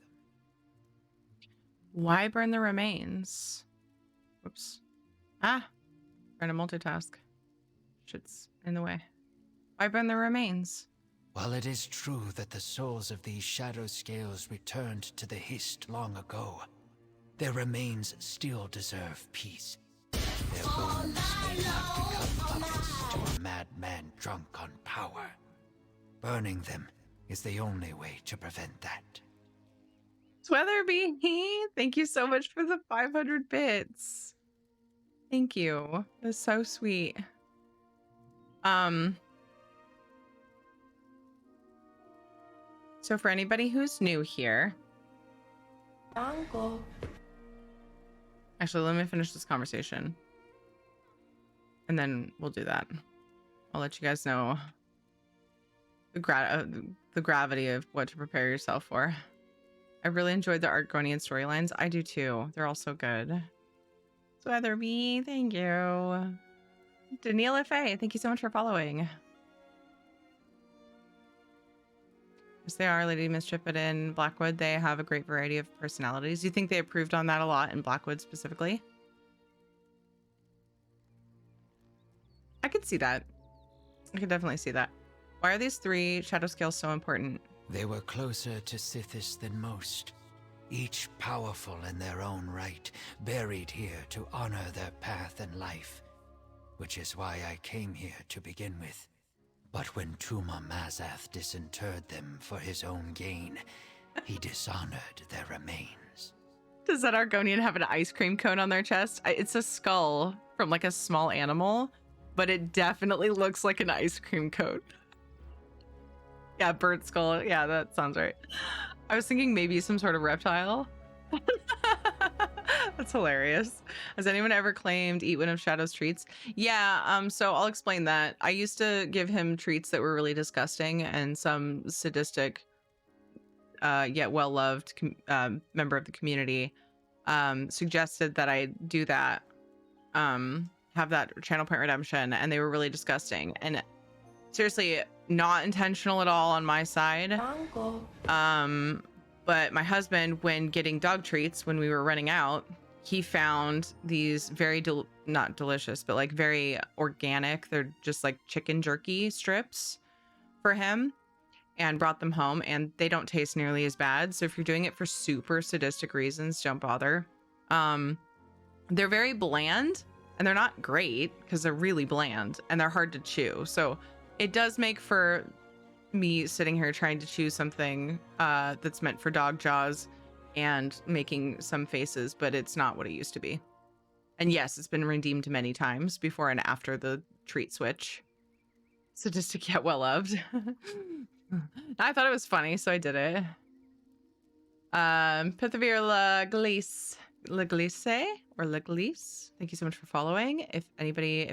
Why burn the remains? Whoops. Ah, trying to multitask. Shit's in the way. Why burn the remains? While it is true that the souls of these shadow scales returned to the Hist long ago, their remains still deserve peace. Their bones may not become puppets to a madman drunk on power. Burning them is the only way to prevent that. Weatherby, thank you so much for the 500 bits. Thank you. That's so sweet. So for anybody who's new here, Uncle. actually, let me finish this conversation, and then we'll do that. I'll let you guys know the gravity of what to prepare yourself for. I really enjoyed the Argonian storylines. I do too. They're all so good. So Weatherby, thank you. Danielle F.A., thank you so much for following. Yes, they are Lady Mischief, but in Blackwood, they have a great variety of personalities. Do you think they improved on that a lot in Blackwood specifically? I could see that. I could definitely see that. Why are these 3 shadow scales so important? They were closer to Sithis than most, each powerful in their own right, buried here to honor their path and life, which is why I came here to begin with. But when Tuma Mazath disinterred them for his own gain, he dishonored their remains. Does that Argonian have an ice cream cone on their chest? It's a skull from like a small animal, but it definitely looks like an ice cream cone. Yeah, bird skull. Yeah, that sounds right. I was thinking maybe some sort of reptile. That's hilarious. Has anyone ever claimed eat one of Shadow's treats? Yeah, so I'll explain that. I used to give him treats that were really disgusting, and some sadistic, yet well-loved member of the community suggested that I do that, have that channel point redemption, and they were really disgusting. And seriously, not intentional at all on my side. Uncle. But my husband, when getting dog treats, when we were running out, he found these very, not delicious, but like very organic. They're just like chicken jerky strips for him, and brought them home, and they don't taste nearly as bad. So if you're doing it for super sadistic reasons, don't bother. They're very bland, and they're not great because they're really bland and they're hard to chew. So it does make for me sitting here trying to chew something that's meant for dog jaws and making some faces, but it's not what it used to be. And yes, it's been redeemed many times before and after the treat switch. Sadistic yet well loved. I thought it was funny, so I did it. Pithavir Laglise or Laglise, thank you so much for following. If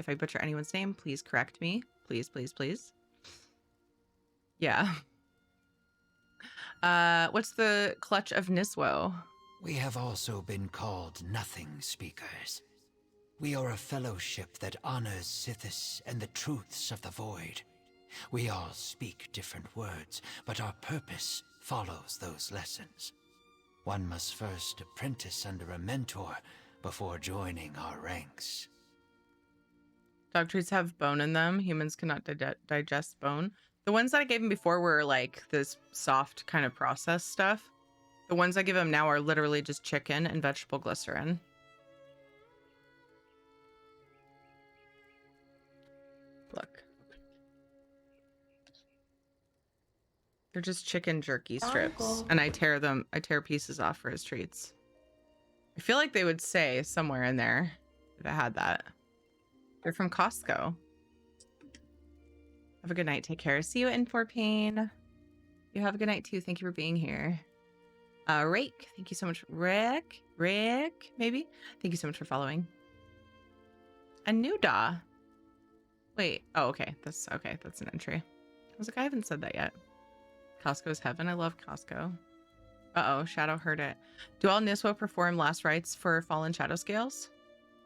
I butcher anyone's name, please correct me. Please, please, please. Yeah. What's the clutch of Niswo? We have also been called Nothing Speakers. We are a fellowship that honors Sithis and the truths of the void. We all speak different words, but our purpose follows those lessons. One must first apprentice under a mentor before joining our ranks. Dog treats have bone in them. Humans cannot digest bone. The ones that I gave him before were like this soft kind of processed stuff. The ones I give him now are literally just chicken and vegetable glycerin. Look. They're just chicken jerky strips. Uncle. And I tear pieces off for his treats. I feel like they would say somewhere in there if I had that. They're from Costco. Have a good night. Take care. See you in for pain. You have a good night too. Thank you for being here. Rake, thank you so much. Rick, maybe. Thank you so much for following. Anuda. Wait. Oh, okay. That's okay. That's an entry. I was like, I haven't said that yet. Costco's heaven. I love Costco. Uh-oh, Shadow heard it. Do all Niswo perform last rites for fallen shadow scales?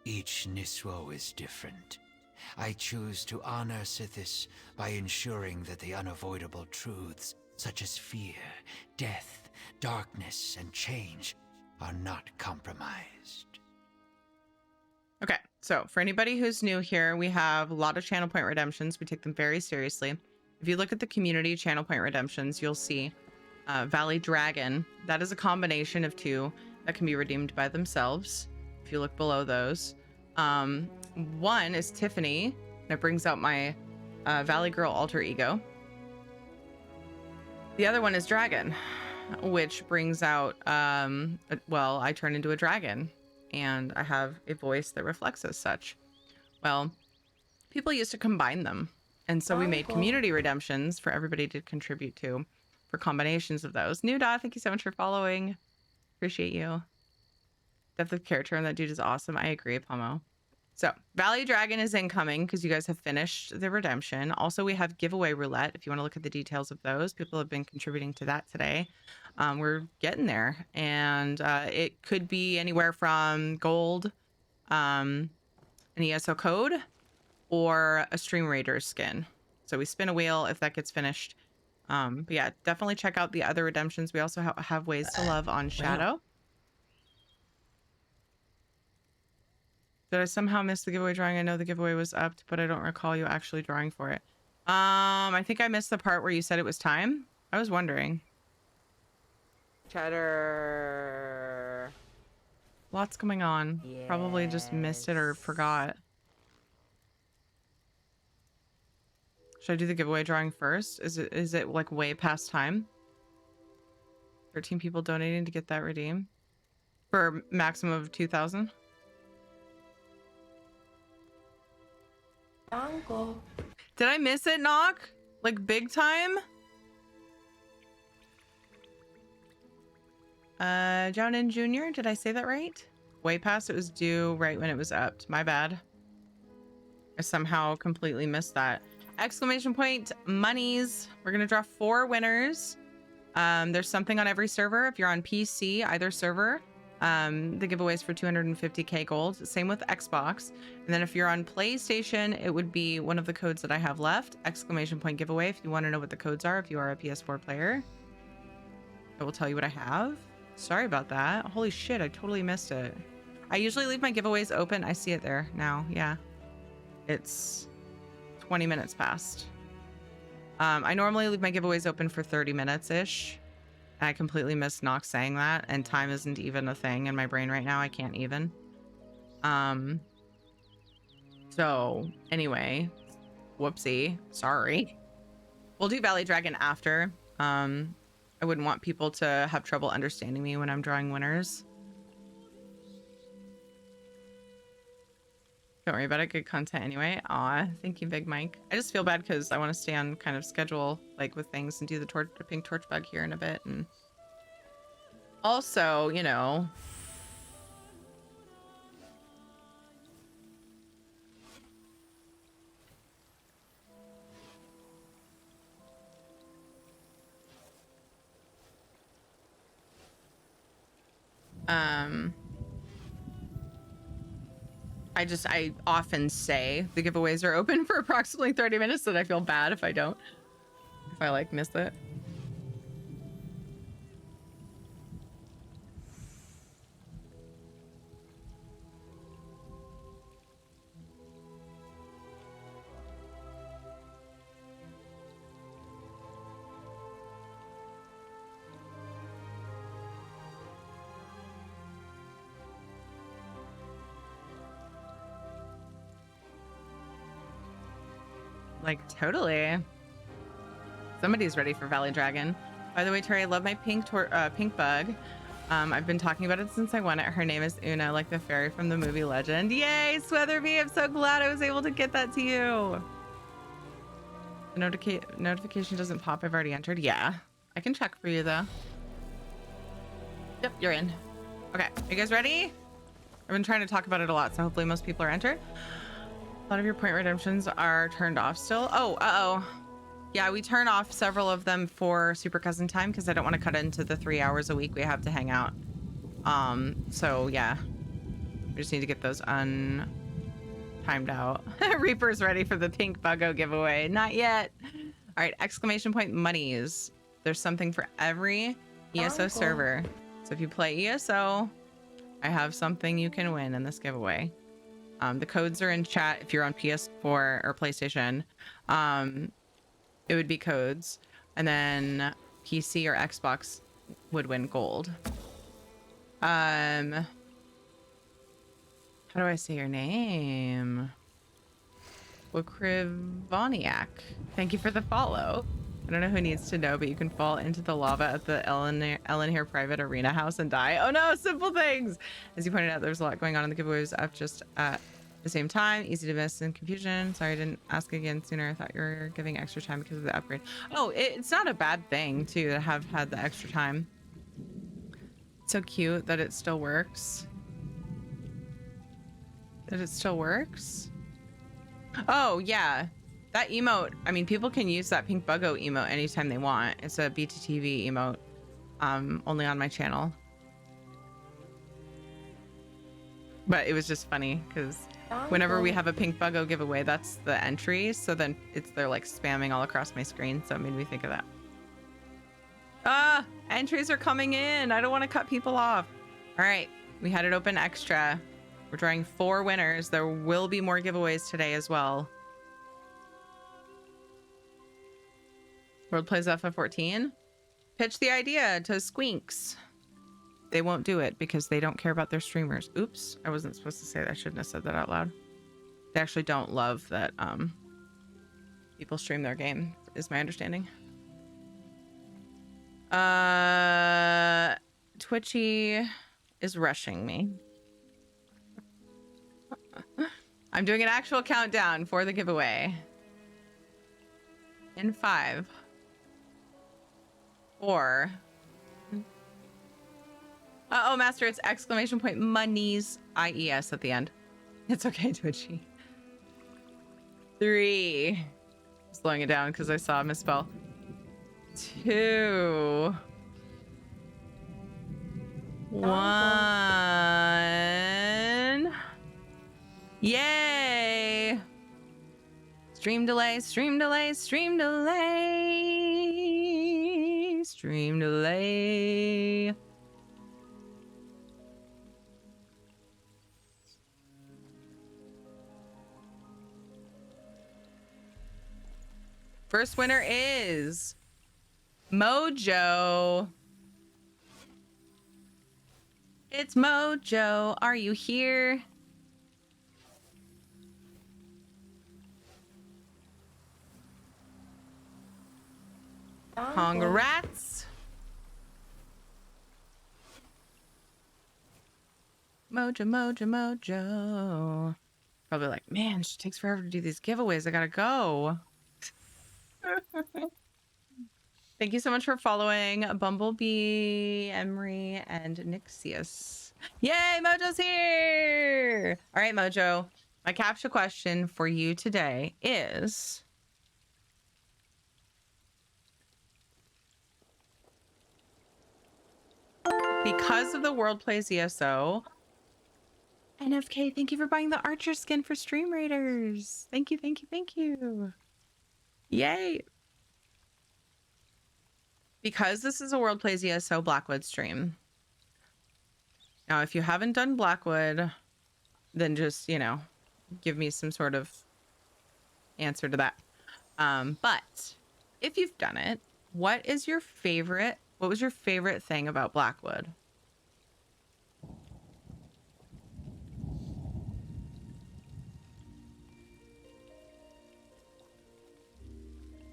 Each Niswo is different. I choose to honor Sithis by ensuring that the unavoidable truths, such as fear, death, darkness, and change, are not compromised. Okay, so for anybody who's new here, we have a lot of channel point redemptions. We take them very seriously. If you look at the community channel point redemptions, you'll see Valley Dragon. That is a combination of two that can be redeemed by themselves. If you look below those. One is Tiffany. That brings out my Valley Girl alter ego. The other one is Dragon, which brings out, well, I turn into a dragon and I have a voice that reflects as such. Well, people used to combine them. And so we made community redemptions for everybody to contribute to for combinations of those. Nuda, thank you so much for following. Appreciate you. Depth of character on that dude is awesome. I agree, Pomo. So Valley Dragon is incoming because you guys have finished the redemption. Also, we have giveaway roulette. If you want to look at the details of those, people have been contributing to that today. We're getting there, and it could be anywhere from gold, an ESO code, or a Stream Raider skin. So we spin a wheel if that gets finished. But yeah, definitely check out the other redemptions. We also have ways to love on Shadow. Did I somehow miss the giveaway drawing? I know the giveaway was upped, but I don't recall you actually drawing for it. I think I missed the part where you said it was time. I was wondering. Cheddar. Lots going on. Yes. Probably just missed it or forgot. Should I do the giveaway drawing first? Is it like way past time? 13 people donating to get that redeemed for a maximum of 2,000. Uncle. Did I miss it, Knock? Like big time? Jounin Jr., did I say that right? Way past, it was due right when it was upped. My bad. I somehow completely missed that. Exclamation point, monies. We're gonna draw 4 winners. There's something on every server. If you're on PC, either server, the giveaway is for 250k gold. Same with Xbox. And then if you're on PlayStation, it would be one of the codes that I have left. Exclamation point giveaway. If you want to know what the codes are, if you are a PS4 player, I will tell you what I have. Sorry about that. Holy shit, I totally missed it. I usually leave my giveaways open. I see it there now. Yeah, it's 20 minutes past. I normally leave my giveaways open for 30 minutes ish. I completely missed Nox saying that, and time isn't even a thing in my brain right now. I can't even. So anyway, whoopsie, sorry. We'll do Valley Dragon after. I wouldn't want people to have trouble understanding me when I'm drawing winners. Don't worry about it. Good content anyway. Aw, thank you, Big Mike. I just feel bad because I want to stay on kind of schedule, like with things, and do the pink torch bug here in a bit. And also, you know, I often say the giveaways are open for approximately 30 minutes, and I feel bad if I don't, if I like miss it. Like, totally. Somebody's ready for Valley Dragon. By the way, Terry, I love my pink bug. I've been talking about it since I won it. Her name is Una, like the fairy from the movie Legend. Yay, Sweatherby! I'm so glad I was able to get that to you. The notification doesn't pop. I've already entered. Yeah, I can check for you though. Yep, you're in. Okay, are you guys ready? I've been trying to talk about it a lot, so hopefully most people are entered. A lot of your point redemptions are turned off still. Oh, uh-oh. Yeah, we turn off several of them for Super Cousin time because I don't want to cut into the 3 hours a week we have to hang out. So yeah. We just need to get those timed out. Reaper's ready for the pink buggo giveaway. Not yet. All right, exclamation point monies. There's something for every ESO server. So if you play ESO, I have something you can win in this giveaway. The codes are in chat if you're on PS4 or PlayStation. It would be codes. And then PC or Xbox would win gold. How do I say your name? Wokrivoniak. Thank you for the follow. I don't know who needs to know, but you can fall into the lava at the Ellen here private arena house and die. Oh no, simple things. As you pointed out, there's a lot going on in the giveaways up just at the same time. Easy to miss and confusion. Sorry I didn't ask again sooner. I thought you were giving extra time because of the upgrade. Oh, it's not a bad thing too to have had the extra time. It's so cute that it still works. That it still works? Oh, yeah. That emote, I mean, people can use that pink buggo emote anytime they want. It's a BTTV emote, only on my channel. But it was just funny because whenever we have a pink buggo giveaway, that's the entry. So then they're like spamming all across my screen. So it made me think of that. Ah, entries are coming in. I don't want to cut people off. All right, we had it open extra. We're drawing 4 winners. There will be more giveaways today as well. World plays FF14. Pitch the idea to Squinks. They won't do it because they don't care about their streamers. Oops, I wasn't supposed to say that. I shouldn't have said that out loud. They actually don't love that people stream their game, is my understanding. Twitchy is rushing me. I'm doing an actual countdown for the giveaway. In 5, 4. Uh-oh, Master, it's exclamation point monies, IES at the end. It's okay, Twitchy. 3. Slowing it down because I saw a misspell. 2. 1. Yay! Stream delay, stream delay, stream delay, stream delay. First winner is Mojo. It's Mojo. Are you here? Congrats. Mojo, Mojo, Mojo. Probably like, man, she takes forever to do these giveaways. I gotta go. Thank you so much for following Bumblebee, Emery, and Nixius. Yay, Mojo's here! All right, Mojo. My captcha question for you today is... because of the World Plays ESO... NFK, thank you for buying the Archer skin for Stream Raiders. Thank you, thank you, thank you. Yay. Because this is a World Plays ESO Blackwood stream. Now, if you haven't done Blackwood, then just, you know, give me some sort of answer to that. But if you've done it, what was your favorite thing about Blackwood?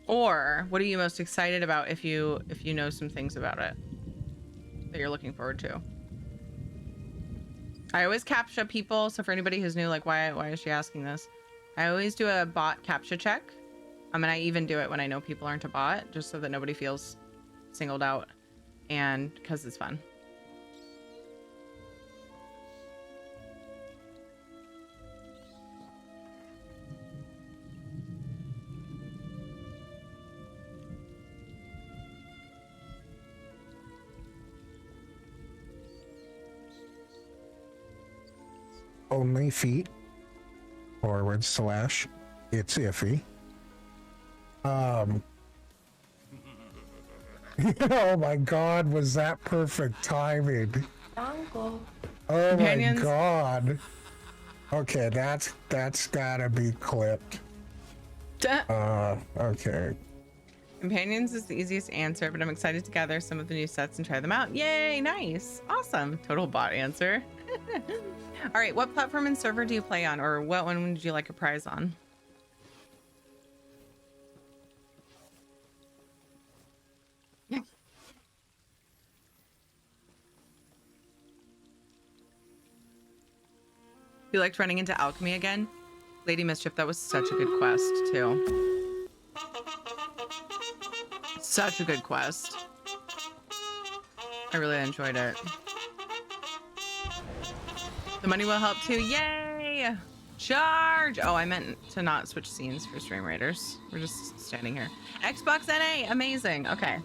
Or what are you most excited about if you know some things about it that you're looking forward to? I always captcha people, so for anybody who's new, like why is she asking this? I always do a bot captcha check. And I even do it when I know people aren't a bot, just so that nobody feels singled out, and because it's fun. only feet /. It's iffy. Oh my God, was that perfect timing? Dango. Oh Companions. my God. Okay, that's gotta be clipped. Okay. Companions is the easiest answer, but I'm excited to gather some of the new sets and try them out. Yay, nice. Awesome. Total bot answer. All right, what platform and server do you play on, or what one would you like a prize on? You liked running into alchemy again? Lady Mischief, that was such a good quest, too. Such a good quest. I really enjoyed it. The money will help too. Yay! Charge! Oh, I meant to not switch scenes for Stream Raiders. We're just standing here. Xbox NA, amazing. Okay.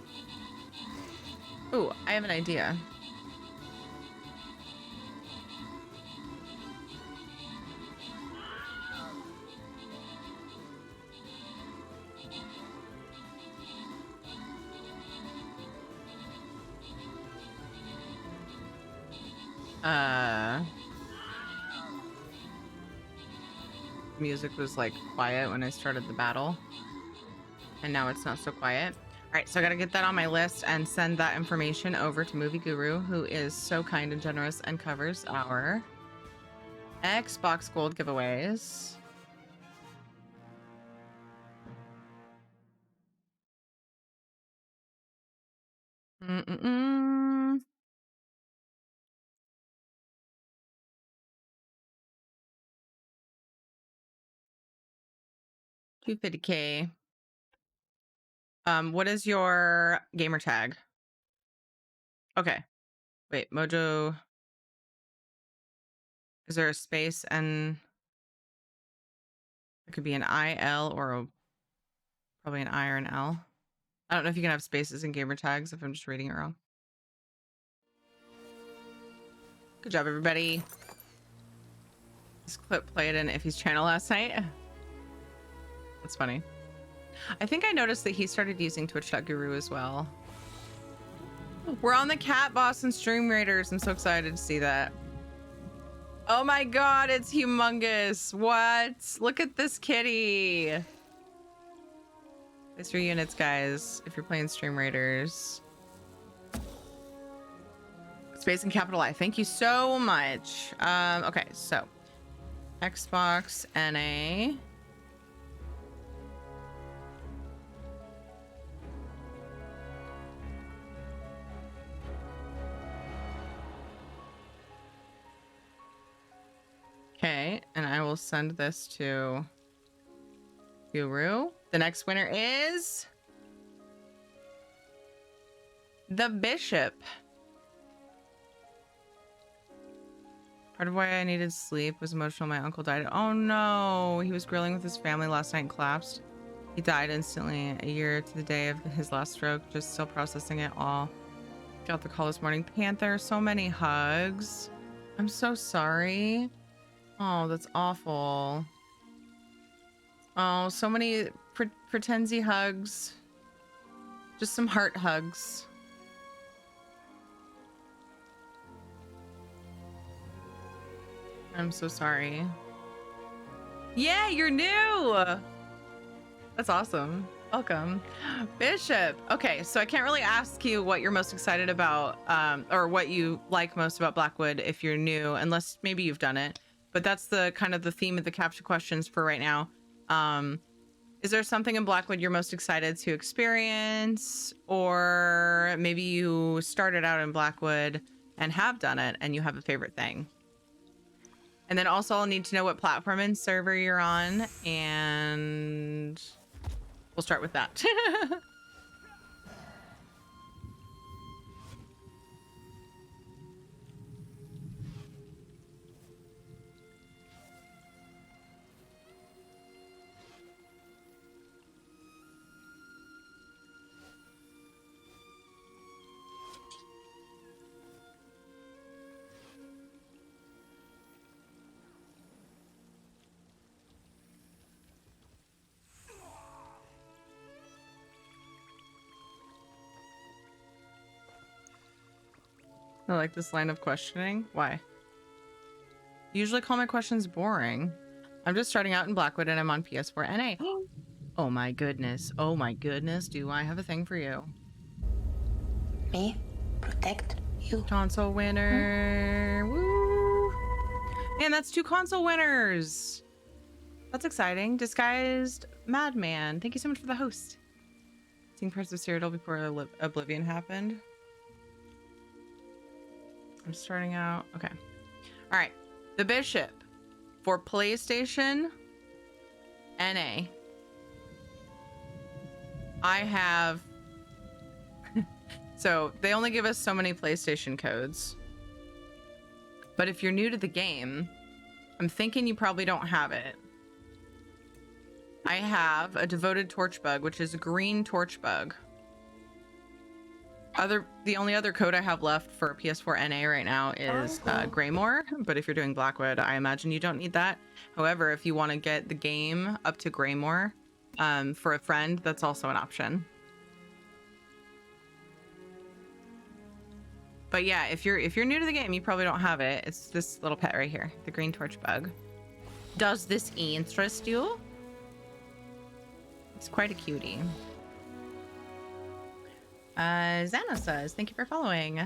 Ooh, I have an idea. Music was like quiet when I started the battle, and now it's not so quiet. All right, so I gotta get that on my list and send that information over to Movie Guru, who is so kind and generous and covers our Xbox Gold giveaways. Mm-mm-mm. $250K. What is your gamer tag? Okay. Wait, Mojo. Is there a space and it could be an IL or probably an I or an L. I don't know if you can have spaces in gamer tags if I'm just reading it wrong. Good job, everybody. This clip played in Iffy's channel last night. That's funny. I think I noticed that he started using Twitch.guru as well. We're on the Cat Boss and Stream Raiders. I'm so excited to see that. Oh my God, it's humongous. What? Look at this kitty. It's your units, guys, if you're playing Stream Raiders. Space and capital I. Thank you so much. Okay, so Xbox NA. Okay, and I will send this to Guru. The next winner is the Bishop. Part of why I needed sleep was emotional. My uncle died. Oh no, he was grilling with his family last night and collapsed. He died instantly a year to the day of his last stroke. Just still processing it all. Got the call this morning. Panther, so many hugs. I'm so sorry. Oh, that's awful. Oh, so many pretensy hugs. Just some heart hugs. I'm so sorry. Yeah, you're new. That's awesome. Welcome. Bishop. Okay, so I can't really ask you what you're most excited about, or what you like most about Blackwood if you're new, unless maybe you've done it. But that's the kind of the theme of the capture questions for right now. Is there something in Blackwood you're most excited to experience? Or maybe you started out in Blackwood and have done it and you have a favorite thing? And then also I'll need to know what platform and server you're on, and we'll start with that. I like this line of questioning. Why? You usually call my questions boring. I'm just starting out in Blackwood and I'm on PS4 NA. Oh my goodness. Oh my goodness. Do I have a thing for you? Me? Protect you. Console winner. Woo! Man, that's 2 console winners. That's exciting. Disguised Madman. Thank you so much for the host. Seeing parts of Cyrodiil before Oblivion happened. I'm starting out. Okay. All right. The Bishop for PlayStation NA. I have. So they only give us so many PlayStation codes. But if you're new to the game, I'm thinking you probably don't have it. I have a Devoted Torchbug, which is a green Torchbug. The only other code I have left for PS4 NA right now is Greymore, but if you're doing Blackwood, I imagine you don't need that. However, if you want to get the game up to Greymore for a friend, that's also an option. But yeah, if you're new to the game, you probably don't have it. It's this little pet right here, the green Torchbug. Does this interest you? It's quite a cutie. Xana says, thank you for following.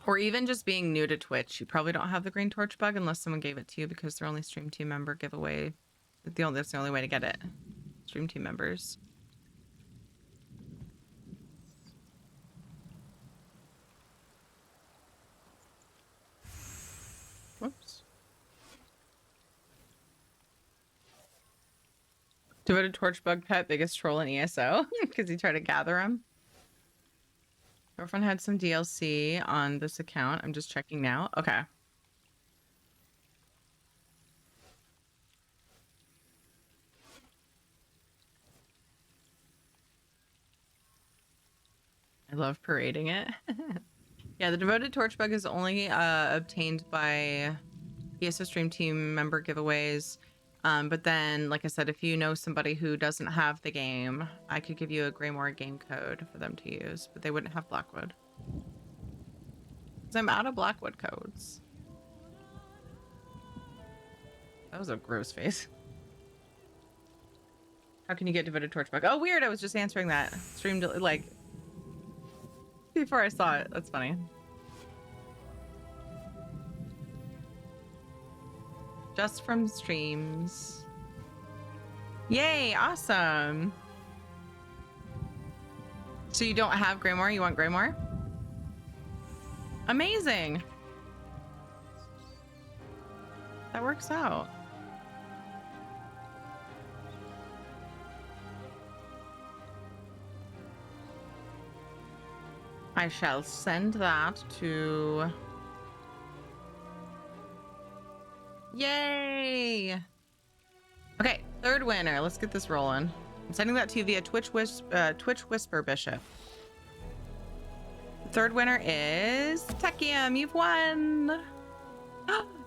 Or even just being new to Twitch, you probably don't have the green Torchbug unless someone gave it to you because they're only Stream Team member giveaway. That's the only way to get it. Stream Team members. Whoops. Devoted Torchbug pet, biggest troll in ESO because he tried to gather him. Girlfriend had some DLC on this account. I'm just checking now. Okay. I love parading it. Yeah, the Devoted Torchbug is only obtained by ESO Stream Team member giveaways. But then, like I said, if you know somebody who doesn't have the game, I could give you a Greymore game code for them to use, but they wouldn't have Blackwood. Because I'm out of Blackwood codes. That was a gross face. How can you get Devoted Torchbug? Oh, weird. I was just answering that. Streamed, like, before I saw it. That's funny. Just from streams. Yay, awesome. So you don't have Greymore? You want Greymore? Amazing. That works out. I shall send that to... Yay! Okay, third winner. Let's get this rolling. I'm sending that to you via Twitch Whisper Bishop. Third winner is Techium. You've won!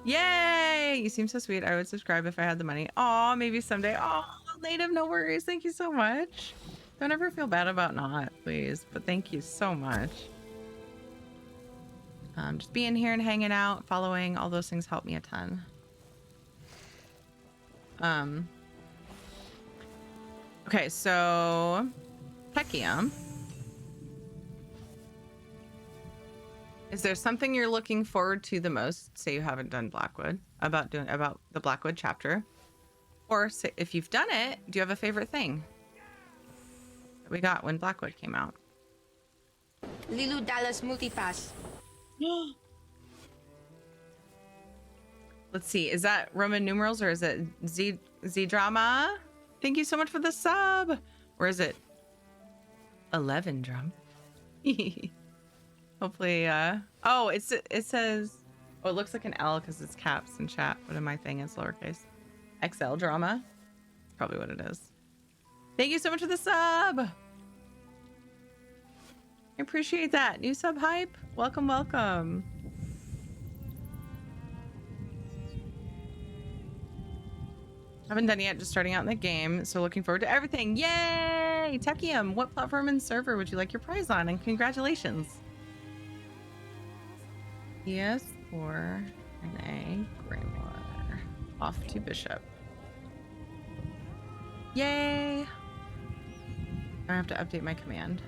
Yay! You seem so sweet. I would subscribe if I had the money. Aw, maybe someday. Aw, native, no worries. Thank you so much. Don't ever feel bad about not, please. But thank you so much. Just being here and hanging out, following, all those things help me a ton. Okay, so Techium. Is there something you're looking forward to the most? Say you haven't done Blackwood, about the Blackwood chapter. Or say, if you've done it, do you have a favorite thing that we got when Blackwood came out? Lilu Dallas Multipass. Let's see. Is that Roman numerals or is it Z drama? Thank you so much for the sub. Or is it 11 drum? Hopefully, oh, it says, oh, it looks like an L because it's caps in chat, but in my thing it's lowercase. XL drama. That's probably what it is. Thank you so much for the sub. I appreciate that. New sub hype. Welcome, welcome. Haven't done yet, just starting out in the game, so looking forward to everything. Yay! Techium, what platform and server would you like your prize on? And congratulations. PS4 and a Grimoire. Off to Bishop. Yay! I have to update my command.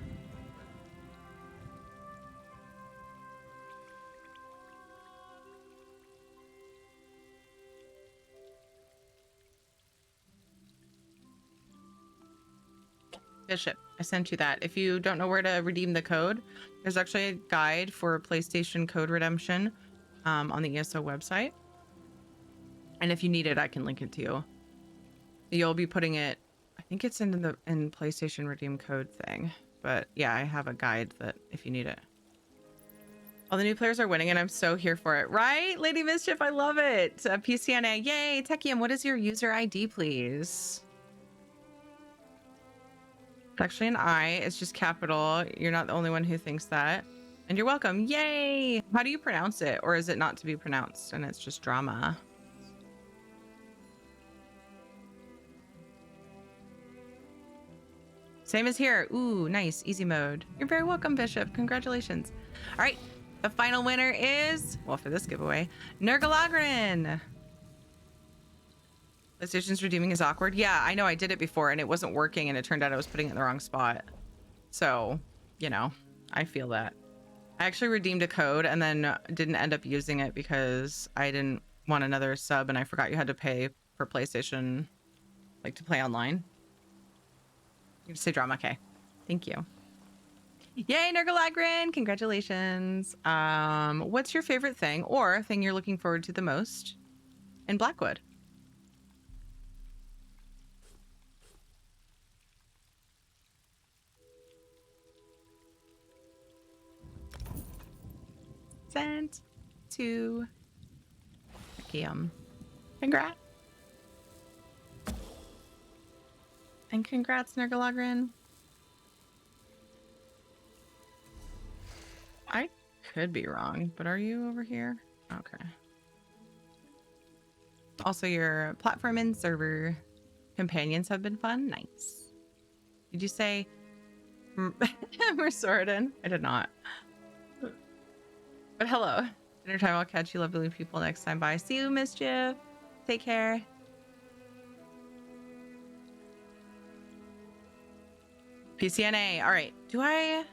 Bishop, I sent you that. If you don't know where to redeem the code, there's actually a guide for PlayStation code redemption on the ESO website. And if you need it, I can link it to you. You'll be putting it, I think it's in the PlayStation redeem code thing. But yeah, I have a guide that if you need it. All the new players are winning and I'm so here for it. Right? Lady Mischief, I love it. PCNA, yay. Techium, what is your user ID, please? It's actually an I. It's just capital. You're not the only one who thinks that. And you're welcome. Yay! How do you pronounce it? Or is it not to be pronounced and it's just drama? Same as here. Ooh, nice. Easy mode. You're very welcome, Bishop. Congratulations. All right. The final winner is, well, for this giveaway, Nergalagrin. PlayStation's redeeming is awkward. Yeah, I know I did it before and it wasn't working and it turned out I was putting it in the wrong spot. So, you know, I feel that. I actually redeemed a code and then didn't end up using it because I didn't want another sub and I forgot you had to pay for PlayStation, like to play online. You just say drama, okay. Thank you. Yay, Nergalagrin! Congratulations. What's your favorite thing or thing you're looking forward to the most in Blackwood? Sent to Techium. Congrats. And congrats, Nergalagrin. I could be wrong, but are you over here? Okay. Also, your platform and server companions have been fun. Nice. Did you say Mersordan? I did not. But hello. Dinner time. I'll catch you lovely people next time. Bye. See you, Mischief. Take care. PCNA. All right. Do I...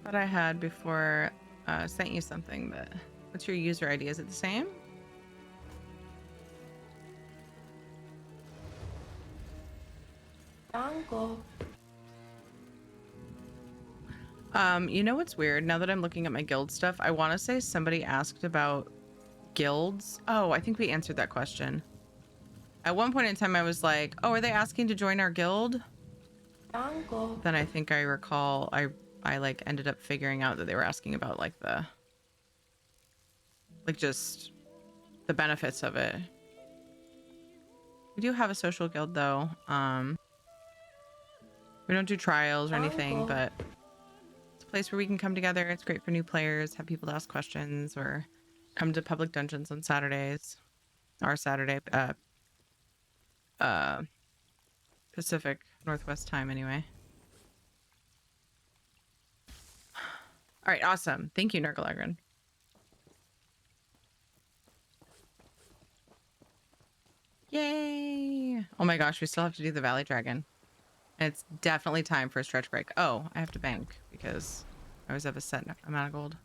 thought I had before sent you something, but what's your user ID? Is it the same? Uncle. You know what's weird? Now that I'm looking at my guild stuff, I want to say somebody asked about guilds. Oh, I think we answered that question. At one point in time, I was like, oh, are they asking to join our guild? Uncle. Then I think I recall I like ended up figuring out that they were asking about like the just the benefits of it. We do have a social guild though. We don't do trials or anything, but it's a place where we can come together. It's great for new players, have people to ask questions, or come to public dungeons on Saturdays. Our Saturday, Pacific Northwest time anyway. All right, awesome. Thank you, Nergalagrin. Yay! Oh my gosh, we still have to do the Valley Dragon. And it's definitely time for a stretch break. Oh, I have to bank because I always have a set amount of gold.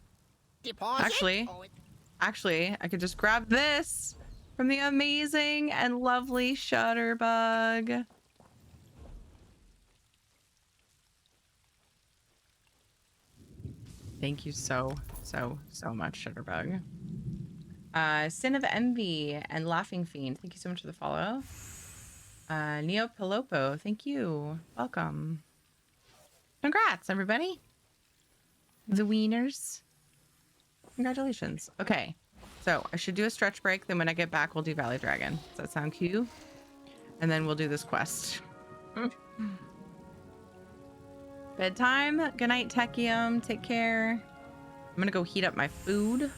Deposit? Actually, I could just grab this from the amazing and lovely Shutterbug. Thank you so much, Shutterbug. Sin of Envy and Laughing Fiend, thank you so much for the follow. Neo Pilopo, thank you. Welcome. Congrats, everybody. The wieners. Congratulations. Okay, So I should do a stretch break. Then when I get back, we'll do Valley Dragon. Does that sound cute? And then we'll do this quest. Bedtime. Good night, Techium. Take care. I'm gonna go heat up my food.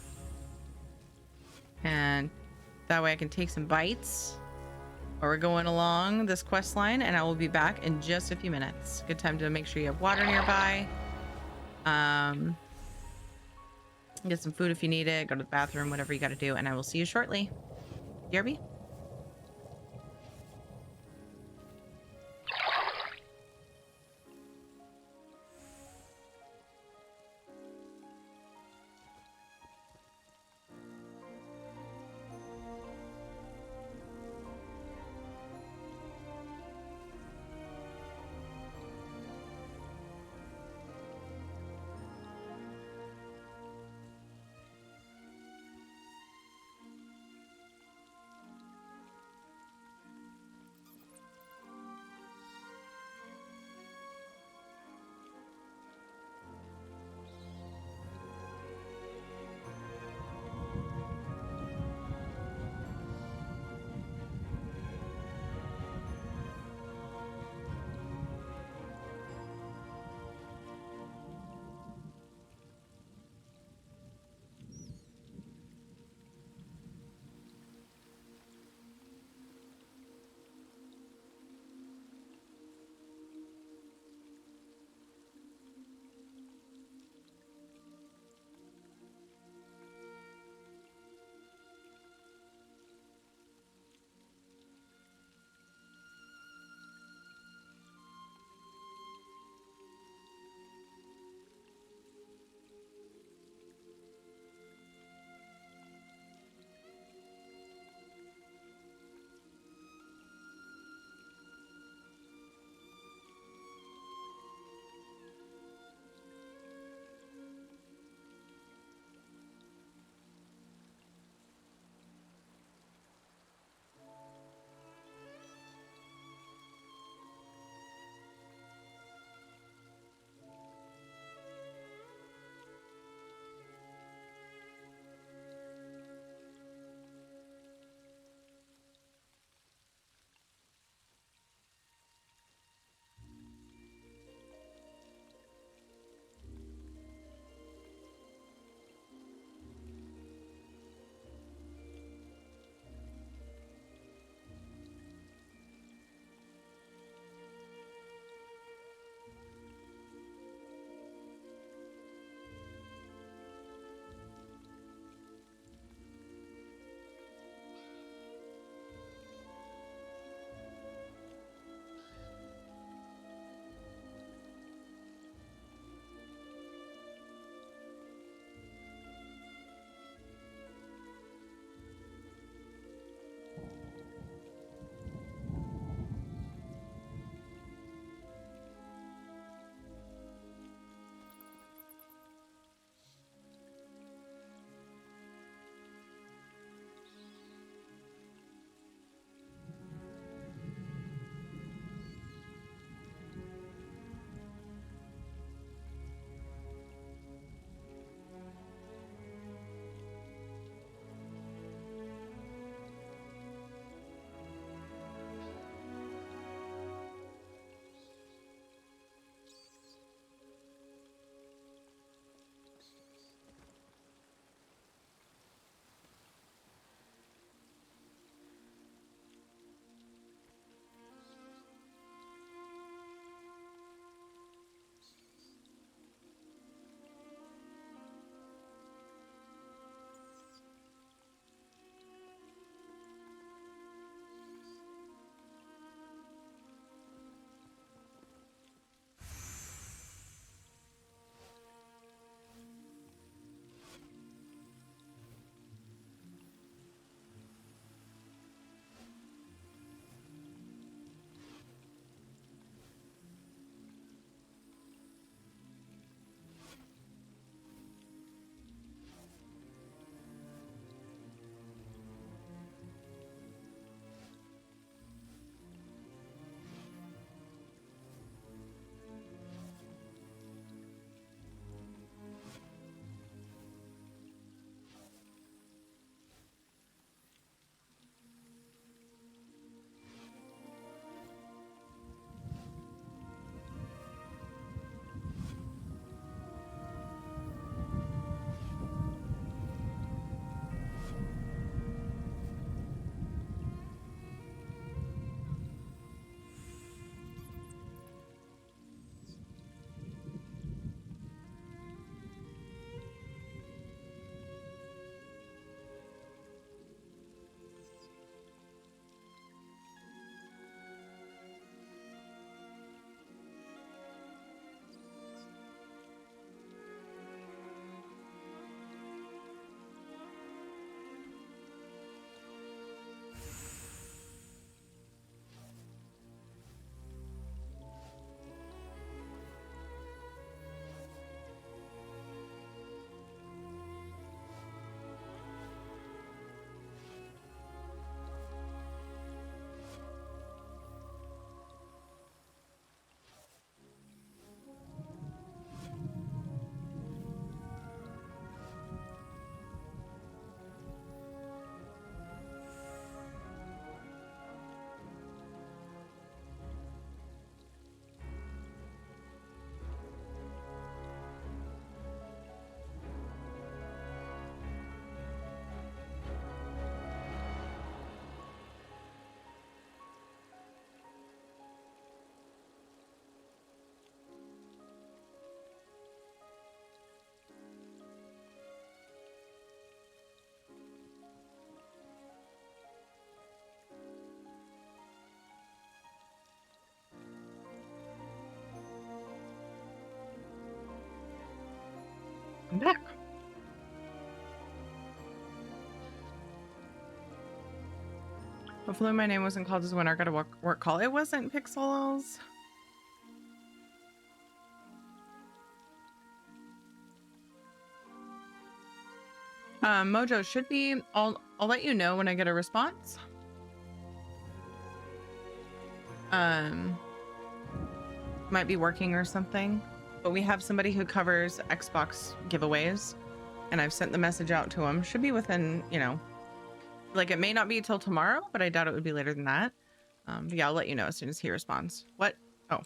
And that way I can take some bites while we're going along this quest line, and I will be back in just a few minutes. Good time to make sure you have water nearby. Get some food if you need it. Go to the bathroom, whatever you got to do, and I will see you shortly. DRB. I'm back. Hopefully my name wasn't called as when I got a work call. It wasn't, Pixels. Mojo should be. I'll let you know when I get a response. Might be working or something, but we have somebody who covers Xbox giveaways, and I've sent the message out to him. Should be within, you know, like it may not be till tomorrow, but I doubt it would be later than that. But yeah, I'll let you know as soon as he responds. What? Oh,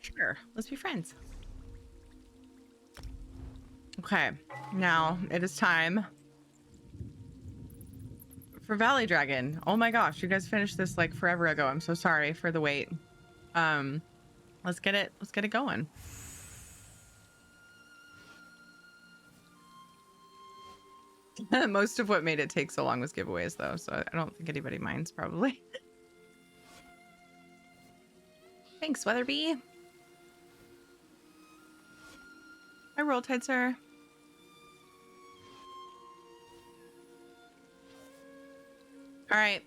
sure. Let's be friends. Okay, now it is time for Valley Dragon. Oh my gosh, you guys finished this like forever ago. I'm so sorry for the wait. Let's get it going. Most of what made it take so long was giveaways though, so I don't think anybody minds probably. Thanks, Weatherby. Hi, Roll Tide, sir. All right,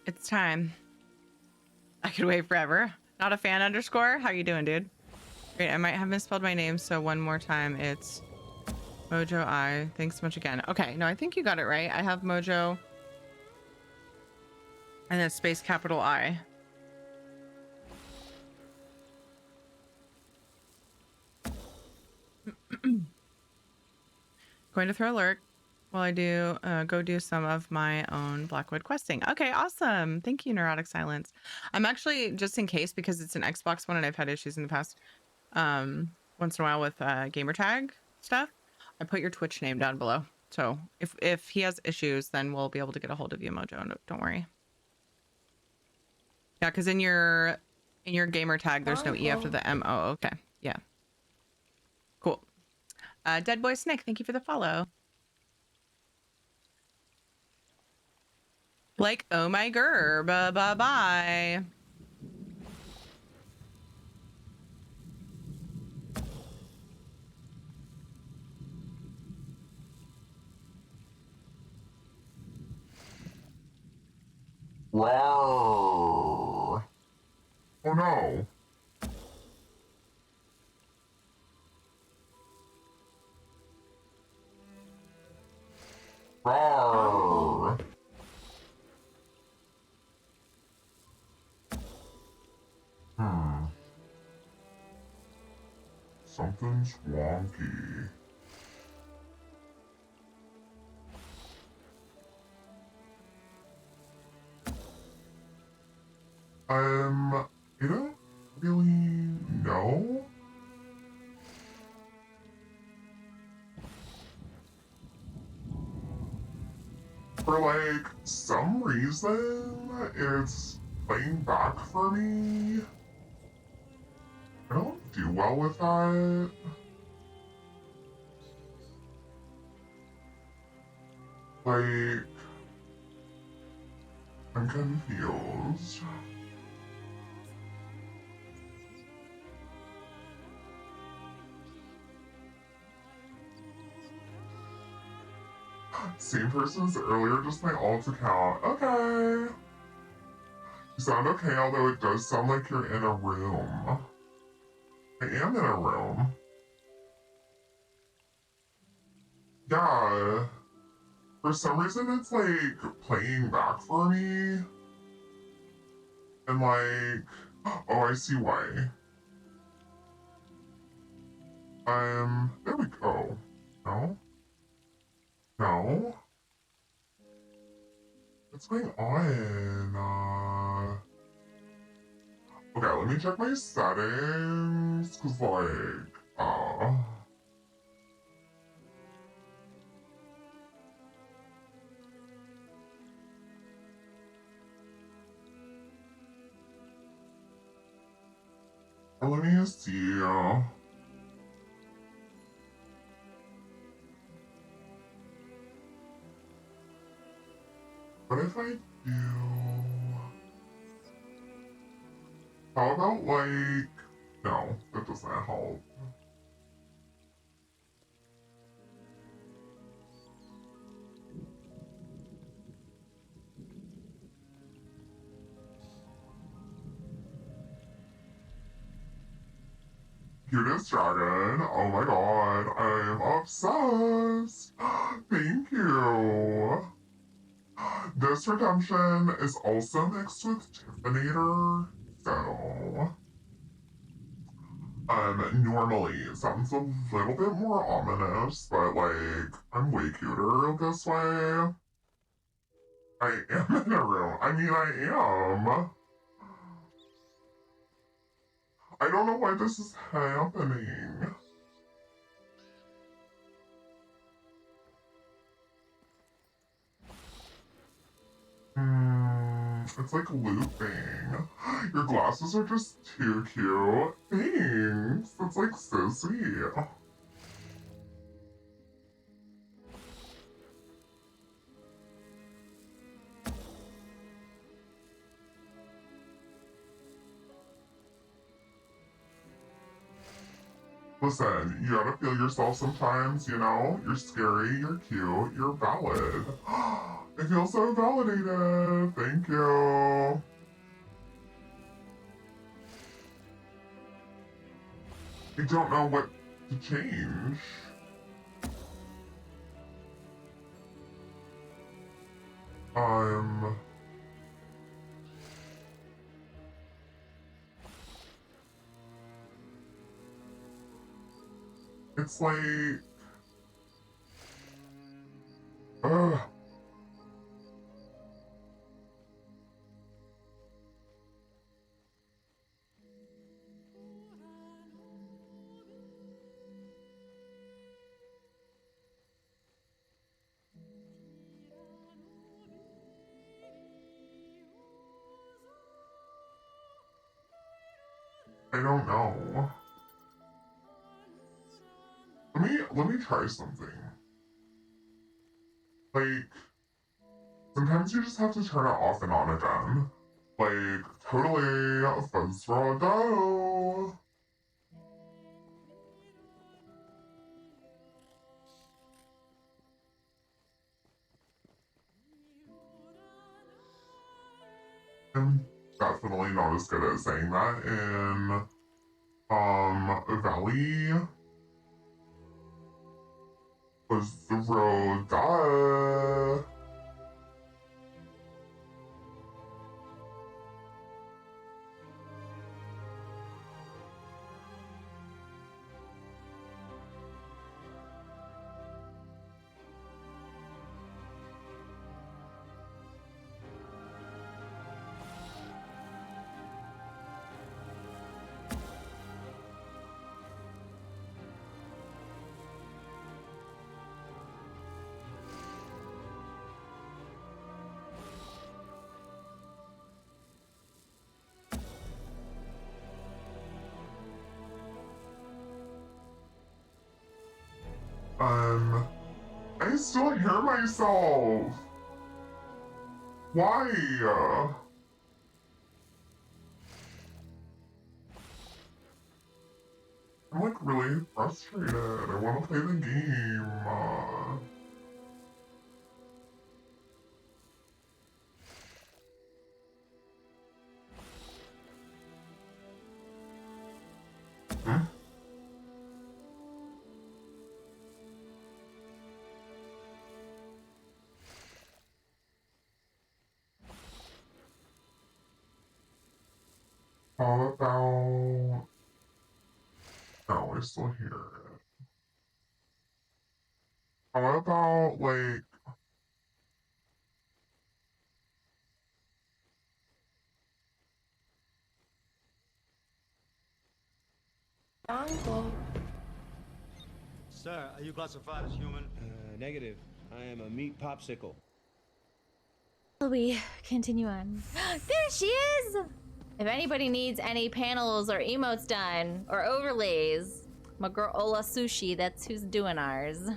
it's time. I could wait forever. Not a fan underscore. How you doing, dude? Great. I might have misspelled my name, so one more time. It's Mojo I. Thanks so much again. Okay, no, I think you got it right. I have Mojo and then space capital I. Going to throw a lurk while I do go do some of my own Blackwood questing. Okay, awesome. Thank you, Neurotic Silence. I'm actually, just in case, because it's an Xbox one and I've had issues in the past once in a while with gamer tag stuff, I put your Twitch name down below. So if he has issues, then we'll be able to get a hold of you, Mojo. No, don't worry. Yeah, because in your gamer tag, there's no E after the M. Oh, okay. Yeah. Cool. Dead Boy Snick, thank you for the follow. Like, oh my gerb, bye-bye. Wow. Oh no. Rawr. Something's wonky. I don't really know. For like some reason, it's playing back for me. I don't do well with that. Like, I'm confused. Same person as earlier, just my alt account. Okay. You sound okay, although it does sound like you're in a room. I am in a room. Yeah. For some reason, it's like playing back for me. And like, oh, I see why. There we go. No? No? What's going on? Okay, let me check my settings, cause like, let me see. What if I do? How about like, no, that doesn't help. cutest dragon. Oh my god, I'm obsessed. Thank you. This redemption is also mixed with Tiffinator, so normally it sounds a little bit more ominous, but like I'm way cuter this way. I am in a room. I mean, I am. I don't know why this is happening. It's like looping. Your glasses are just too cute. Thanks. That's like so sweet. Listen, you gotta feel yourself sometimes, you know? You're scary, you're cute, you're valid. I feel so validated. Thank you. I don't know what to change. It's like, ugh. I don't know. Let me try something. Like, sometimes you just have to turn it off and on again. Like, totally fuzz raw go. I'm definitely not as good at saying that in Valley was the road duh. I still hear myself. Why? I'm like really frustrated. I want to play the game. How about... No, I still hear it. How about, like... Dango. Sir, are you classified as human? Negative. I am a meat popsicle. We continue on. There she is! If anybody needs any panels or emotes done, or overlays, my girl Ola Sushi, that's who's doing ours.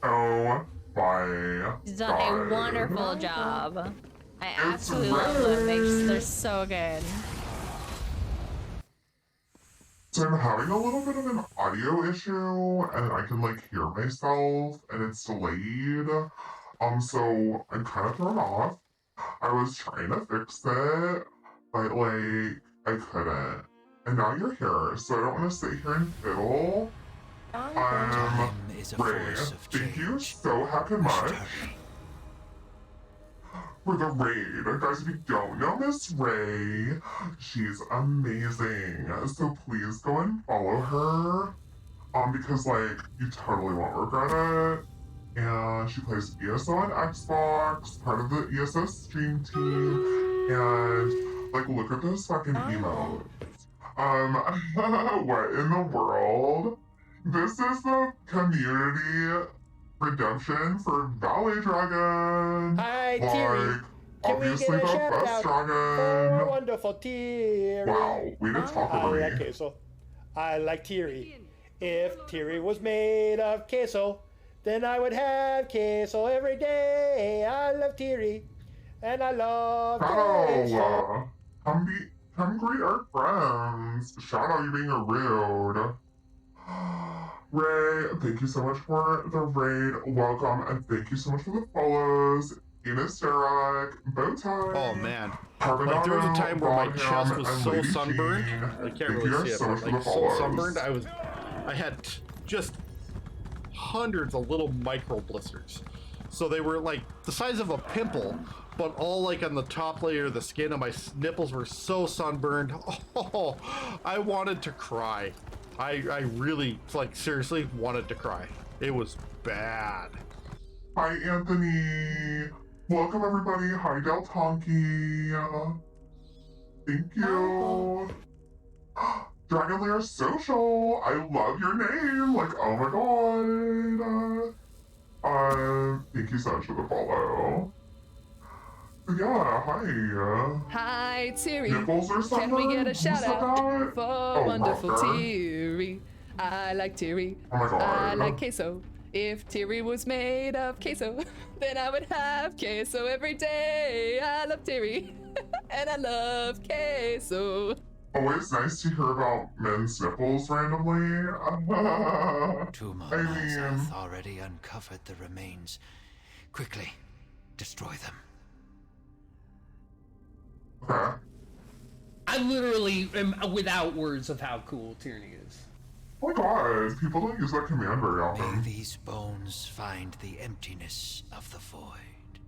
Oh my She's done a wonderful job. I absolutely love them. They're so good. So I'm having a little bit of an audio issue, and I can like hear myself, and it's delayed. So I'm kind of thrown off. I was trying to fix it, but like I couldn't. And now you're here, so I don't want to sit here and fiddle. Time is a Ray, force of thank you change. so heckin' much for the raid. Guys, if you don't know Miss Ray, she's amazing. So please go and follow her. Because like you totally won't regret it. And she plays ESO on Xbox, part of the ESO stream team, and like look at those fucking emotes. What in the world? This is the community redemption for Valley Dragon. Hi, Teary. Like, Can we obviously get a the shout best out dragon. for wonderful Teary? Wow, way to talk I over like me. queso. I like Teary. If Teary was made of queso, then I would have queso every day. I love Teary, and I love queso. Hello, come greet our friends. Shout out you being a rude. Ray, thank you so much for the raid. Welcome, and thank you so much for the follows. Enos Derek, Bowtie. Oh man. Carbonado, Like there was a time where my Bonham, chest was and so Lady sunburned. Jean. I can't Thank you really guys see it, so much but for like the so follows. sunburned, I had just hundreds of little micro blisters. So they were like the size of a pimple, but all like on the top layer of the skin, and my nipples were so sunburned. Oh, I wanted to cry. I really, like, seriously wanted to cry. It was bad. Hi, Anthony. Welcome, everybody. Hi, Del Tonki. Thank you. Dragon Lair Social. I love your name. Like, oh my god. Thank you so much for the follow. Yeah, hi. Hi, Teary. Nipples or something? Can we get a Who shout said out that? for Oh, wonderful Rocker. Teary? I like Teary. Oh my god. I like queso. If Teary was made of queso, then I would have queso every day. I love Teary, and I love queso. Always nice to hear about men's nipples randomly. Tumo I Malzath already uncovered the remains. Quickly, destroy them. Okay. I literally am without words of how cool Tyranny is. Oh my god, people don't use that command very May often. these bones find the emptiness of the void.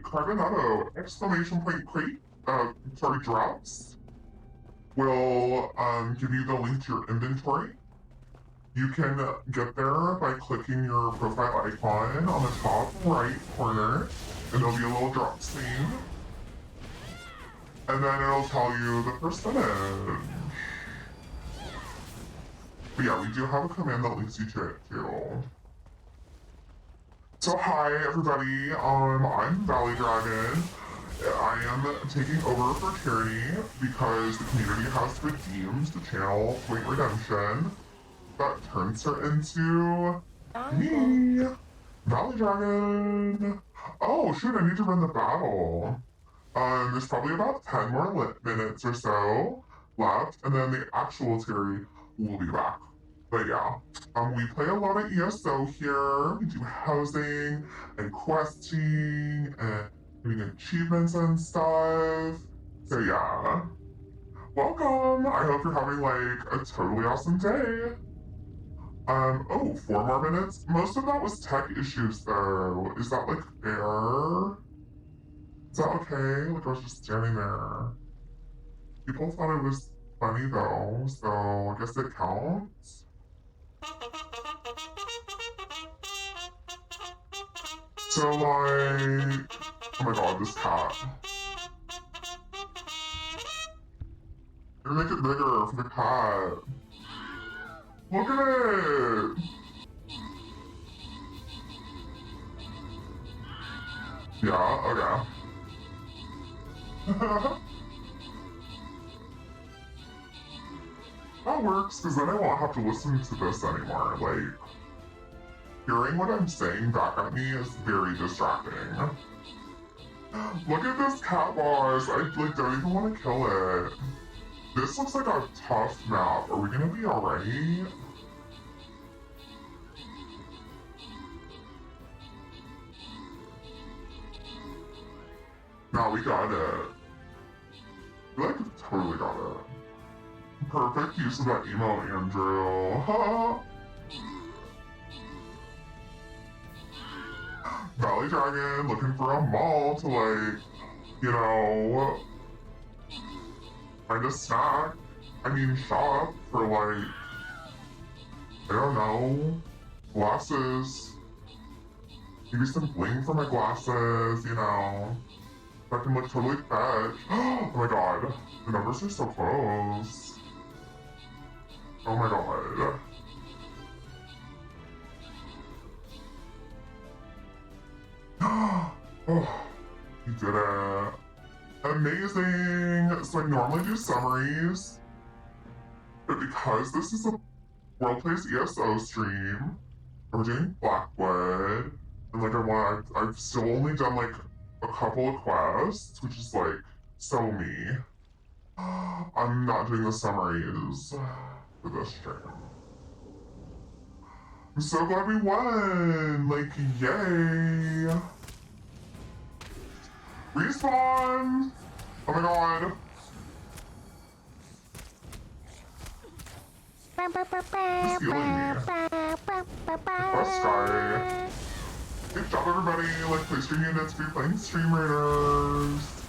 Carbonado, exclamation point crate, drops, will give you the link to your inventory. You can get there by clicking your profile icon on the top right corner, and there'll be a little drop screen. And then it'll tell you the percentage. But yeah, we do have a command that links you to it too. So hi everybody, I'm Valley Dragon. I am taking over for Tyranny because the community has redeemed the channel Point Redemption. That turns her into me, Valley Dragon. Oh shoot, I need to run the battle. There's probably about 10 more minutes or so left, and then the actual Terry will be back. But yeah, we play a lot of ESO here. We do housing and questing and doing achievements and stuff. So yeah, welcome. I hope you're having like a totally awesome day. Oh, 4 more minutes? Most of that was tech issues though. Is that like fair? Is that okay? Like I was just standing there. People thought it was funny though, so I guess it counts. So like, oh my god, this cat. You're gonna make it bigger for the cat. Look at it! Yeah, okay. That works, because then I won't have to listen to this anymore. Like, hearing what I'm saying back at me is very distracting. Look at this cat boss. I like don't even want to kill it. This looks like a tough map. Are we gonna be alright? No, we got it. Like, totally got it. Perfect use of that emo, Andrew. Valley Dragon looking for a mall to, like, you know, find a snack. I mean, shop for, like, I don't know, glasses. Maybe some bling for my glasses, you know. I can look totally fetch. Oh my god, the numbers are so close. Oh my god. Oh, you did it. Amazing! So I normally do summaries, but because this is a World Plays ESO stream, we're doing Blackwood, and like I've still only done like a couple of quests, which is like so me. I'm not doing the summaries for this stream. I'm so glad we won! Like, yay! Respawn! Oh my god! Just healing me. Quest guy. Good job, everybody! Like, play stream units, be playing Stream Raiders!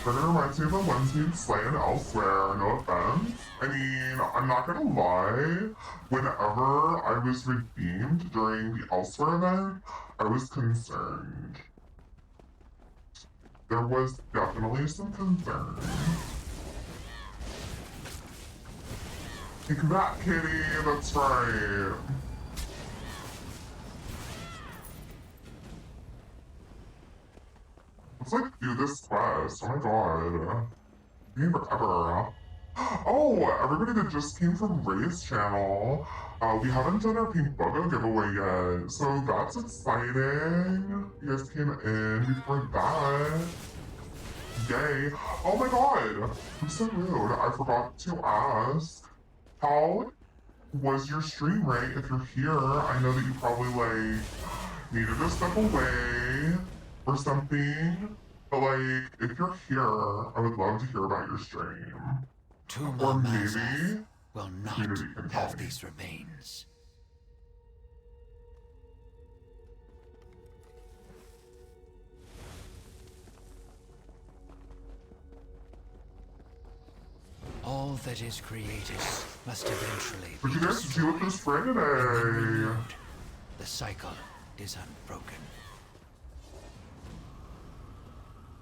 That reminds me of the ones being slain elsewhere, no offense. I mean, I'm not gonna lie, whenever I was redeemed during the Elsewhere event, I was concerned. There was definitely some concern. Take that, kitty, that's right. Let's like do this quest, oh my god. Taking forever. Oh, everybody that just came from Ray's channel, we haven't done our Pink Buggo giveaway yet, so that's exciting. You guys came in before that. Yay. Oh my god, I'm so rude. I forgot to ask, how was your stream, Ray? If you're here, I know that you probably like needed to step away or something, but like, if you're here, I would love to hear about your stream. Or maybe will not community can tell have me. these remains. All that is created must eventually But you be guys see what this Friday? renewed. The cycle is unbroken.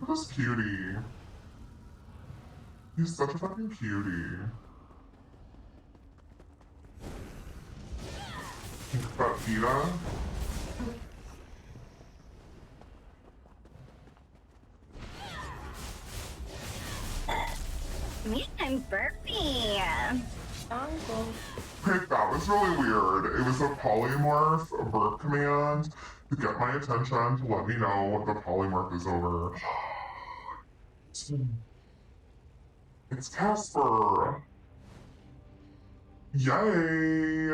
Look at this cutie. He's such a fucking cutie. But Peta? Me, I'm burpy. Uncle. Wait, that was really weird. It was a polymorph, a burp command, to get my attention, to let me know what the polymorph is over. It's Casper! Yay!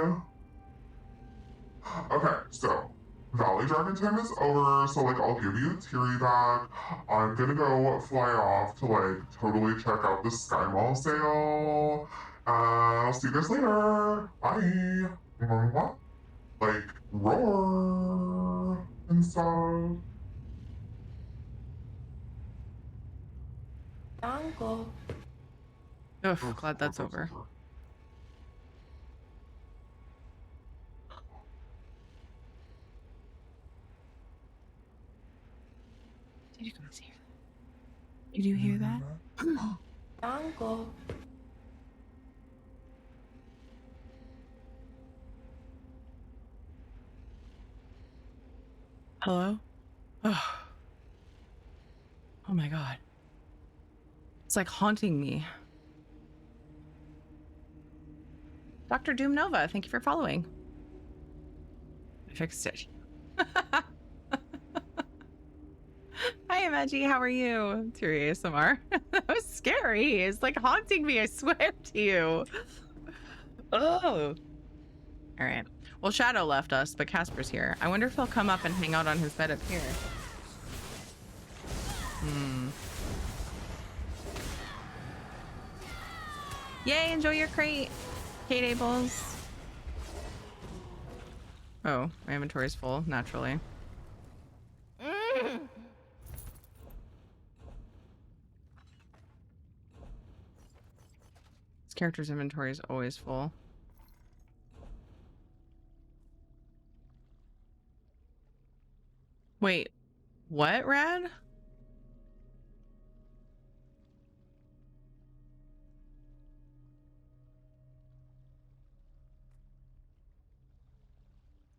Okay, so Valley Dragon time is over, so like I'll give you a Teary back. I'm gonna go fly off to like totally check out the Sky Mall sale. I'll see you guys later. Bye. Mwah. Like roar and stuff. Uncle. Oh, glad that's over. Did you guys hear that? Did you hear that? Uncle. Hello? Oh. Oh my god. It's like haunting me. Dr. Doom Nova, thank you for following. I fixed it. Hi, Imagi, how are you? Teary ASMR. That was scary. It's like haunting me, I swear to you. Oh. All right. Well, Shadow left us, but Casper's here. I wonder if he'll come up and hang out on his bed up here. Yay, enjoy your crate, Kate Ables. Oh, my inventory is full, naturally. This character's inventory is always full. Wait, what, Rad?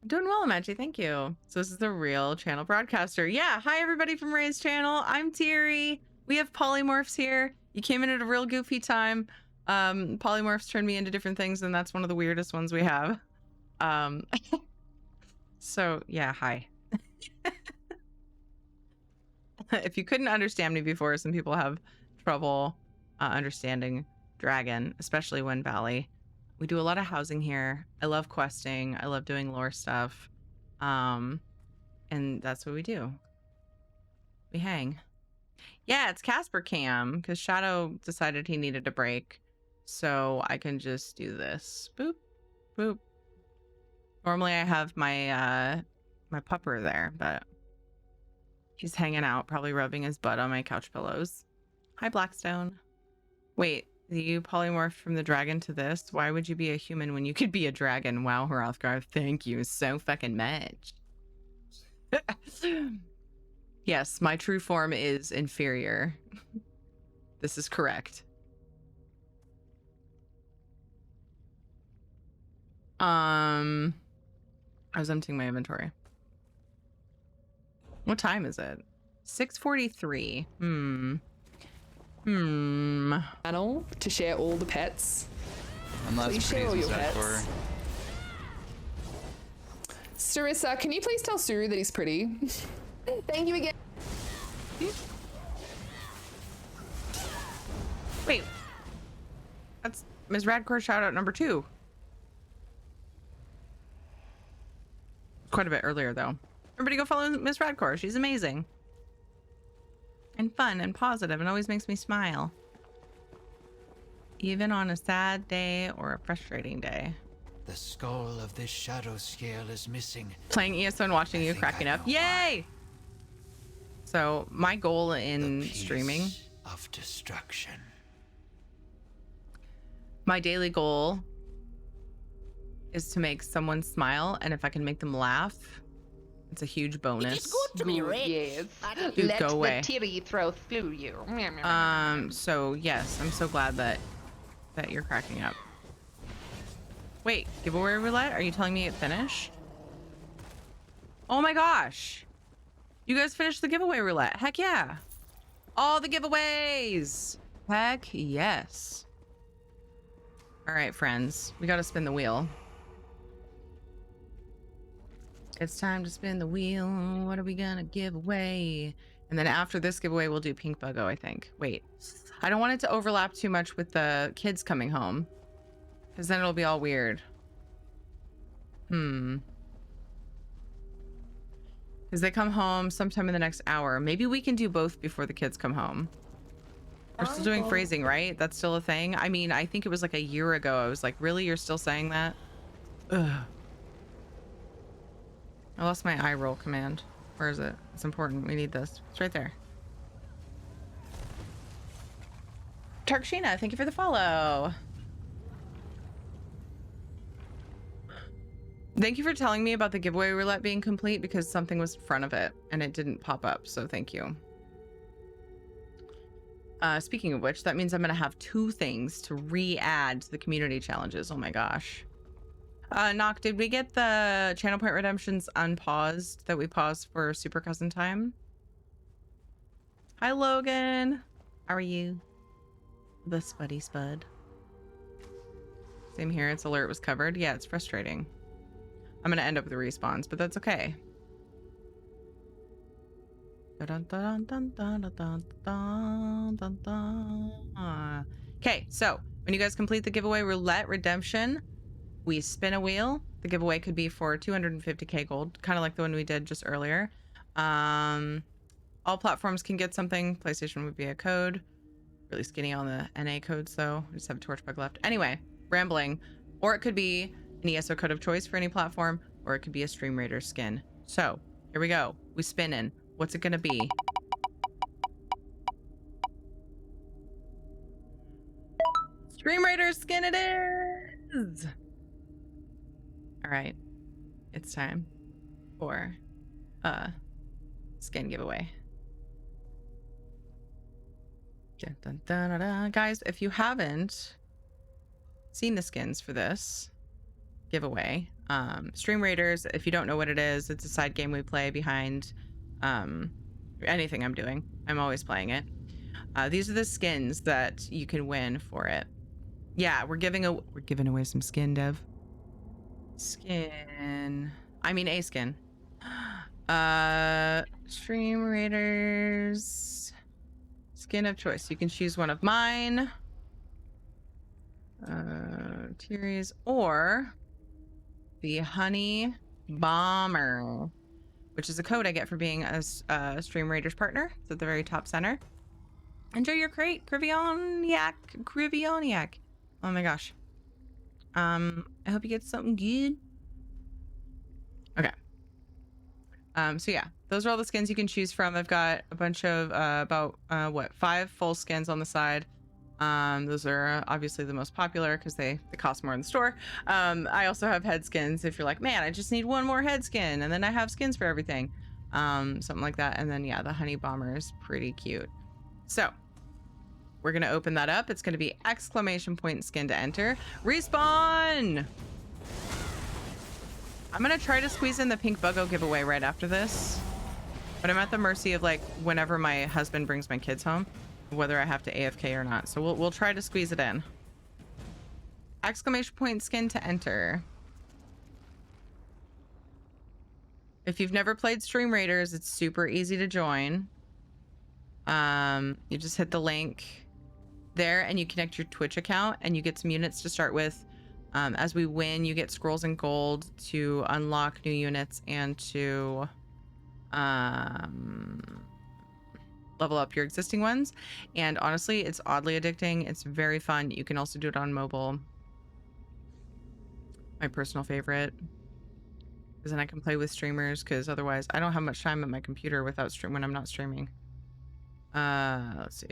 Doing well, Amachi, thank you. So this is the real channel broadcaster. Yeah, hi everybody from Ray's channel. I'm Thierry. We have polymorphs here. You came in at a real goofy time. Polymorphs turn me into different things, and that's one of the weirdest ones we have. So yeah, hi. If you couldn't understand me before, some people have trouble understanding Dragon, especially Wind Valley. We do a lot of housing here. I love questing. I love doing lore stuff. And that's what we do. We hang. Yeah, it's Casper Cam, because Shadow decided he needed a break. So I can just do this. Boop, boop. Normally I have my my pupper there, but he's hanging out, probably rubbing his butt on my couch pillows. Hi, Blackstone. Wait, you polymorphed from the dragon to this? Why would you be a human when you could be a dragon? Wow, Hrothgar, thank you so fucking much. Yes, my true form is inferior. This is correct. I was emptying my inventory. What time is it? 6:43. Channel to share all the pets. I'm Please share all your pets. Sarissa, can you please tell Suru that he's pretty? Thank you again. Wait. That's Ms. Radcore shout out number 2. Quite a bit earlier though. Everybody go follow Ms. Radcore. She's amazing. And fun and positive and always makes me smile. Even on a sad day or a frustrating day. The skull of this shadow scale is missing. Playing ESO and watching you cracking up. Yay! So my goal in streaming of destruction. My daily goal is to make someone smile, and if I can make them laugh, it's a huge bonus. It's good to be rich. Yes. Dude, Let go away. the titty throw through you. So yes, I'm so glad that you're cracking up. Wait, giveaway roulette? Are you telling me it finished? Oh my gosh. You guys finished the giveaway roulette. Heck yeah. All the giveaways. Heck yes. All right, friends. We got to spin the wheel. It's time to spin the wheel. What are we going to give away? And then after this giveaway, we'll do Pink Buggo, I think. Wait. I don't want it to overlap too much with the kids coming home, because then it'll be all weird. Because they come home sometime in the next hour. Maybe we can do both before the kids come home. We're still doing phrasing, right? That's still a thing? I mean, I think it was like a year ago. I was like, really? You're still saying that? Ugh. I lost my eye roll command. Where is it? It's important. We need this. It's right there. Tarkshina, thank you for the follow. Thank you for telling me about the giveaway roulette being complete, because something was in front of it and it didn't pop up, so thank you. Speaking of which, that means I'm gonna have 2 things to re-add to the community challenges. Oh my gosh. Nock, did we get the channel point redemptions unpaused that we paused for Super Cousin time? Hi, Logan. How are you? The Spuddy Spud. Same here. Its alert was covered. Yeah, it's frustrating. I'm gonna end up with the respawns, but that's okay. Okay, so when you guys complete the giveaway roulette redemption, we spin a wheel. The giveaway could be for 250k gold, kind of like the one we did just earlier. All platforms can get something. PlayStation would be a code. Really skinny on the NA codes though. I just have a torch bug left. Anyway, rambling. Or it could be an ESO code of choice for any platform, or it could be a Stream Raider skin. So here we go. We spin in. What's it gonna be? Stream Raider skin it is! All right, it's time for a skin giveaway. Dun, dun, dun, dun, dun. Guys, if you haven't seen the skins for this giveaway, Stream Raiders, if you don't know what it is, it's a side game we play behind anything I'm doing. I'm always playing it. These are the skins that you can win for it. Yeah, we're giving away some skin, Dev. Skin. I mean a skin. Stream Raiders skin of choice. You can choose one of mine. Tyrese or the Honey Bomber, which is a code I get for being a Stream Raiders partner. It's at the very top center. Enjoy your crate, Grivioniac. Oh my gosh. I hope you get something good. Okay. So yeah, those are all the skins you can choose from. I've got a bunch of about 5 full skins on the side. Those are obviously the most popular because they cost more in the store. I also have head skins if you're like, man, I just need one more head skin, and then I have skins for everything. Something like that. And then yeah, the Honey Bomber is pretty cute. So we're gonna open that up. It's gonna be exclamation point skin to enter. Respawn! I'm gonna try to squeeze in the pink buggo giveaway right after this, but I'm at the mercy of like whenever my husband brings my kids home, whether I have to AFK or not. So we'll try to squeeze it in. Exclamation point skin to enter. If you've never played Stream Raiders, it's super easy to join. You just hit the link there and you connect your Twitch account and you get some units to start with. As we win, you get scrolls and gold to unlock new units and to level up your existing ones. And honestly, it's oddly addicting. It's very fun. You can also do it on mobile. My personal favorite, because then I can play with streamers, because otherwise I don't have much time at my computer without when I'm not streaming. Let's see.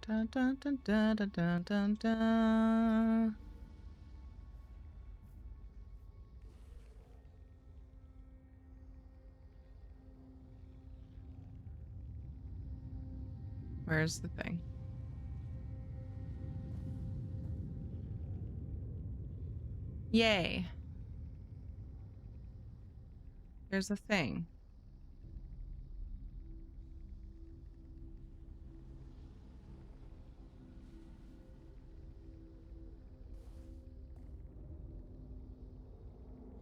Dun, dun, dun, dun, dun, dun, dun, dun. Where's the thing? Yay. Here's the thing.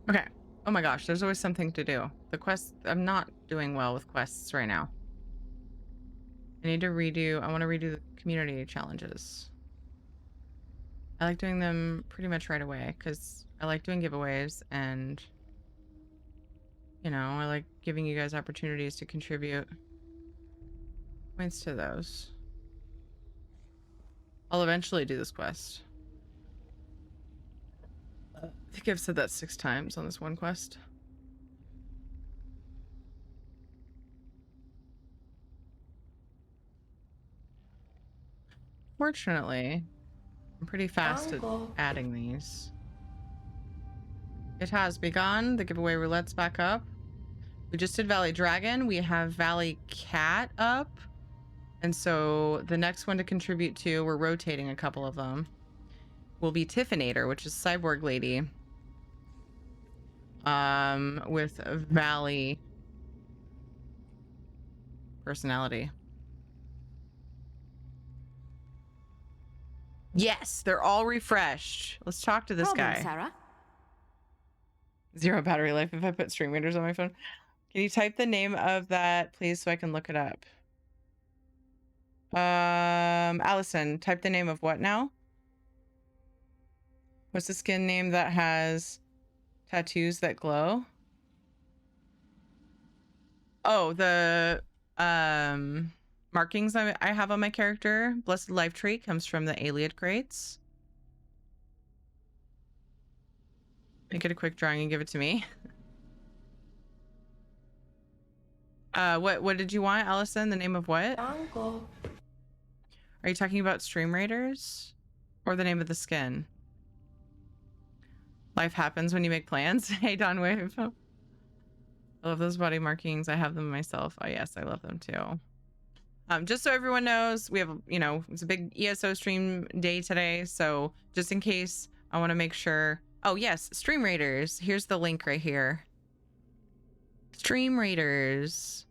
Okay. Oh my gosh, there's always something to do. The quest, I'm not doing well with quests right now. I need to redo, I want to redo the community challenges. I like doing them pretty much right away because I like doing giveaways and, you know, I like giving you guys opportunities to contribute points to those. I'll eventually do this quest. I think I've said that 6 times on this one quest. Fortunately, I'm pretty fast at adding these. It has begun. The giveaway roulette's back up. We just did Valley Dragon. We have Valley Cat up. And so the next one to contribute to, we're rotating a couple of them, will be Tiffinator, which is Cyborg Lady. With Valley personality. Yes, they're all refreshed. Let's talk to this guy. Sarah. 0 battery life if I put Stream Raiders on my phone. Can you type the name of that, please, so I can look it up? Allison, type the name of what now? What's the skin name that has tattoos that glow? Oh, the markings I have on my character. Blessed Life Tree comes from the Aliot Greats. Make it a quick drawing and give it to me. What did you want, Allison? The name of what? Uncle. Are you talking about Stream Raiders? Or the name of the skin? Life happens when you make plans. Hey, Don Wave. I love those body markings. I have them myself. Oh yes, I love them too. Just so everyone knows, we have, you know, it's a big ESO stream day today. So just in case, I want to make sure. Oh yes, Stream Raiders. Here's the link right here. Stream Raiders.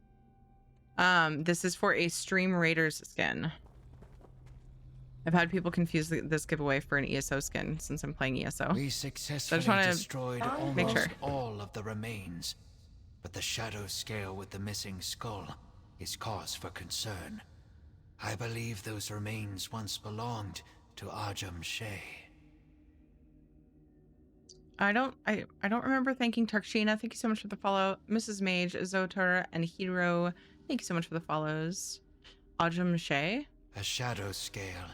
This is for a Stream Raiders skin. I've had people confuse this giveaway for an ESO skin since I'm playing ESO. We successfully destroyed almost all of the remains, but the shadow scale with the missing skull is cause for concern. I believe those remains once belonged to Ajum Shay. I don't remember thanking Tarkshina. Thank you so much for the follow. Mrs. Mage, Zotar, and Hero. Thank you so much for the follows. Ajum Shay. A shadow scale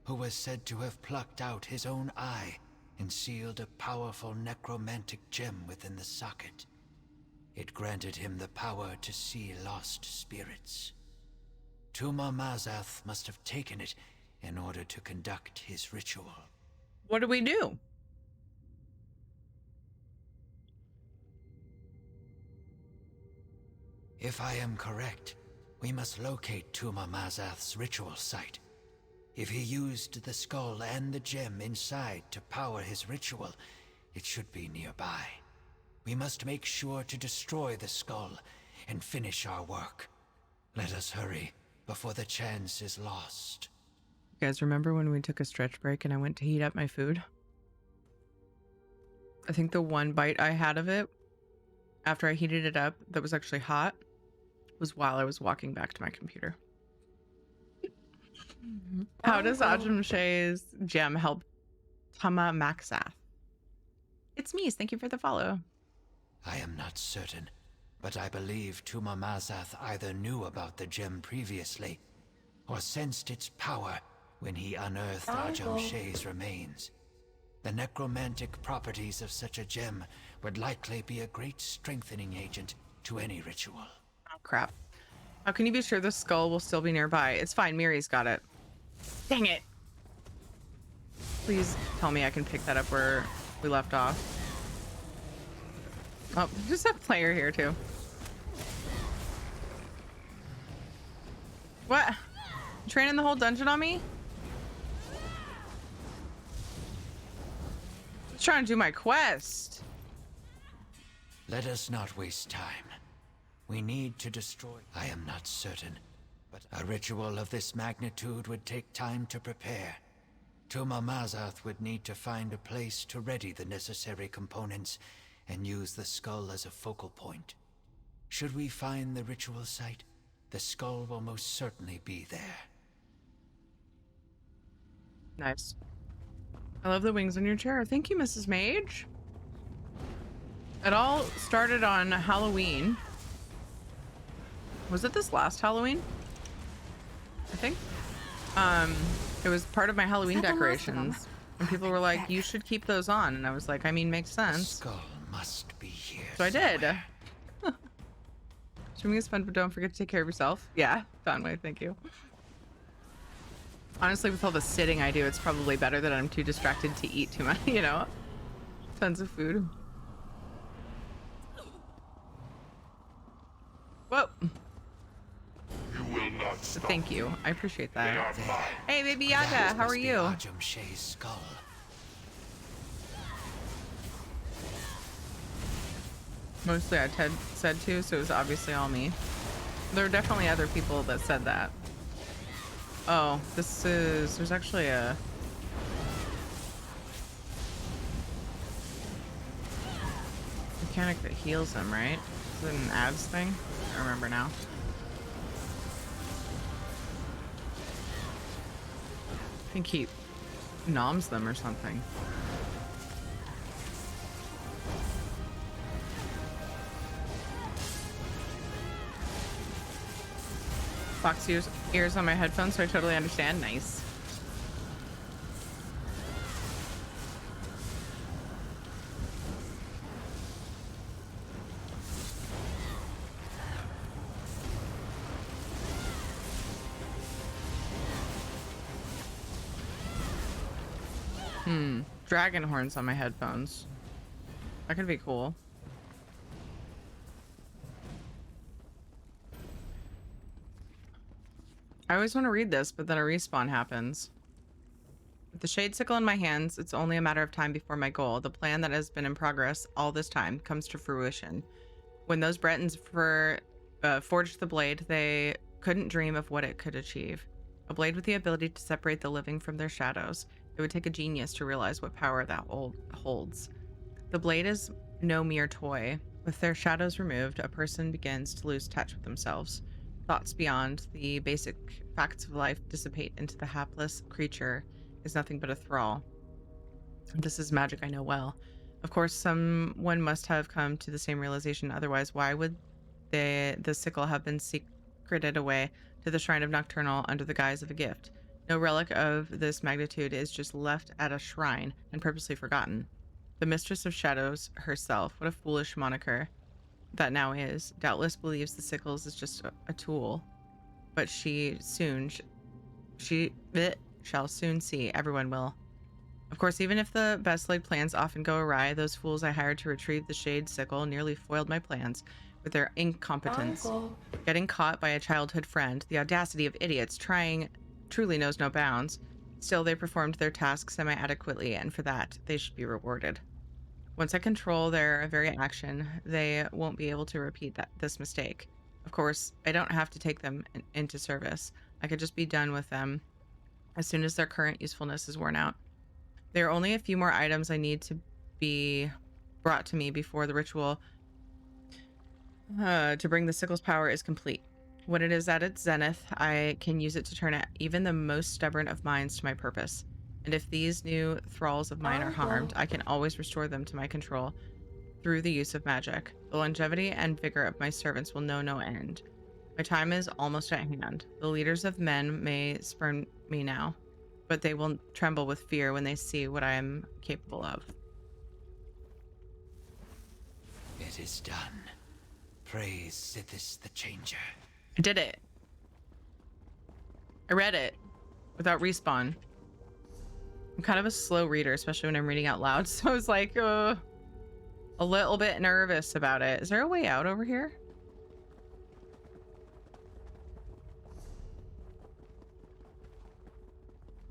who was said to have plucked out his own eye and sealed a powerful necromantic gem within the socket. It granted him the power to see lost spirits. Tuma Mazath must have taken it in order to conduct his ritual. What do we do? If I am correct, we must locate Tuma Mazath's ritual site. If he used the skull and the gem inside to power his ritual, it should be nearby. We must make sure to destroy the skull and finish our work. Let us hurry before the chance is lost. You guys remember when we took a stretch break and I went to heat up my food? I think the one bite I had of it after I heated it up that was actually hot was while I was walking back to my computer. How does Ajum Shay's gem help Tama Maxath? It's me. Thank you for the follow. I am not certain, but I believe Tuma Mazath either knew about the gem previously or sensed its power when he unearthed Ajum Shay's remains. The necromantic properties of such a gem would likely be a great strengthening agent to any ritual. Oh, crap. How can you be sure the skull will still be nearby? It's fine. Miri's got it. Dang it. Please tell me I can pick that up where we left off. Oh, there's a player here too. What? Training the whole dungeon on me? I'm trying to do my quest. Let us not waste time. We need to destroy. I am not certain, but a ritual of this magnitude would take time to prepare. Tuma Mazath would need to find a place to ready the necessary components and use the skull as a focal point. Should we find the ritual site, the skull will most certainly be there. Nice. I love the wings on your chair. Thank you, Mrs. Mage. It all started on Halloween. Was it this last Halloween? I think. It was part of my Halloween decorations. And people were like, you should keep those on. And I was like, I mean, makes sense. The skull must be here. So I did. Swimming is fun, but don't forget to take care of yourself. Yeah, Donway, thank you. Honestly, with all the sitting I do, it's probably better that I'm too distracted to eat too much, you know? Tons of food. Whoa. You will not stop. Thank you. I appreciate that. Hey, Baby Yaga, how are you? Ajum Shay's skull. Mostly I said to, so it was obviously all me. There were definitely other people that said that. Oh, there's actually a... mechanic that heals them, right? Is it an ads thing? I don't remember now. I think he noms them or something. Fox ears on my headphones, so I totally understand. Nice. Dragon horns on my headphones. That could be cool. I always want to read this, but then a respawn happens. With the shade sickle in my hands, it's only a matter of time before my goal, the plan that has been in progress all this time, comes to fruition. When those Bretons forged the blade, they couldn't dream of what it could achieve. A blade with the ability to separate the living from their shadows. It would take a genius to realize what power that holds. The blade is no mere toy. With their shadows removed, a person begins to lose touch with themselves. Thoughts beyond the basic facts of life dissipate into the hapless creature is nothing but a thrall. This is magic I know well. Of course, someone must have come to the same realization. Otherwise, why would the sickle have been secreted away to the shrine of Nocturnal under the guise of a gift? No relic of this magnitude is just left at a shrine and purposely forgotten. The Mistress of Shadows herself, what a foolish moniker that now is, doubtless believes the sickles is just a tool, but she shall soon see. Everyone will. Of course, even if the best laid plans often go awry, those fools I hired to retrieve the shade sickle nearly foiled my plans with their incompetence. Uncle. Getting caught by a childhood friend, the audacity of idiots trying truly knows no bounds. Still, they performed their task semi-adequately, and for that, they should be rewarded. Once I control their very action, they won't be able to repeat this mistake. Of course, I don't have to take them into service. I could just be done with them as soon as their current usefulness is worn out. There are only a few more items I need to be brought to me before the ritual to bring the sickle's power is complete. When it is at its zenith, I can use it to turn even the most stubborn of minds to my purpose. And if these new thralls of mine are harmed, I can always restore them to my control through the use of magic. The longevity and vigor of my servants will know no end. My time is almost at hand. The leaders of men may spurn me now, but they will tremble with fear when they see what I am capable of. It is done. Praise Sithis the Changer. I did it. I read it without respawn. I'm kind of a slow reader, especially when I'm reading out loud, so I was like a little bit nervous about it. Is there a way out over here?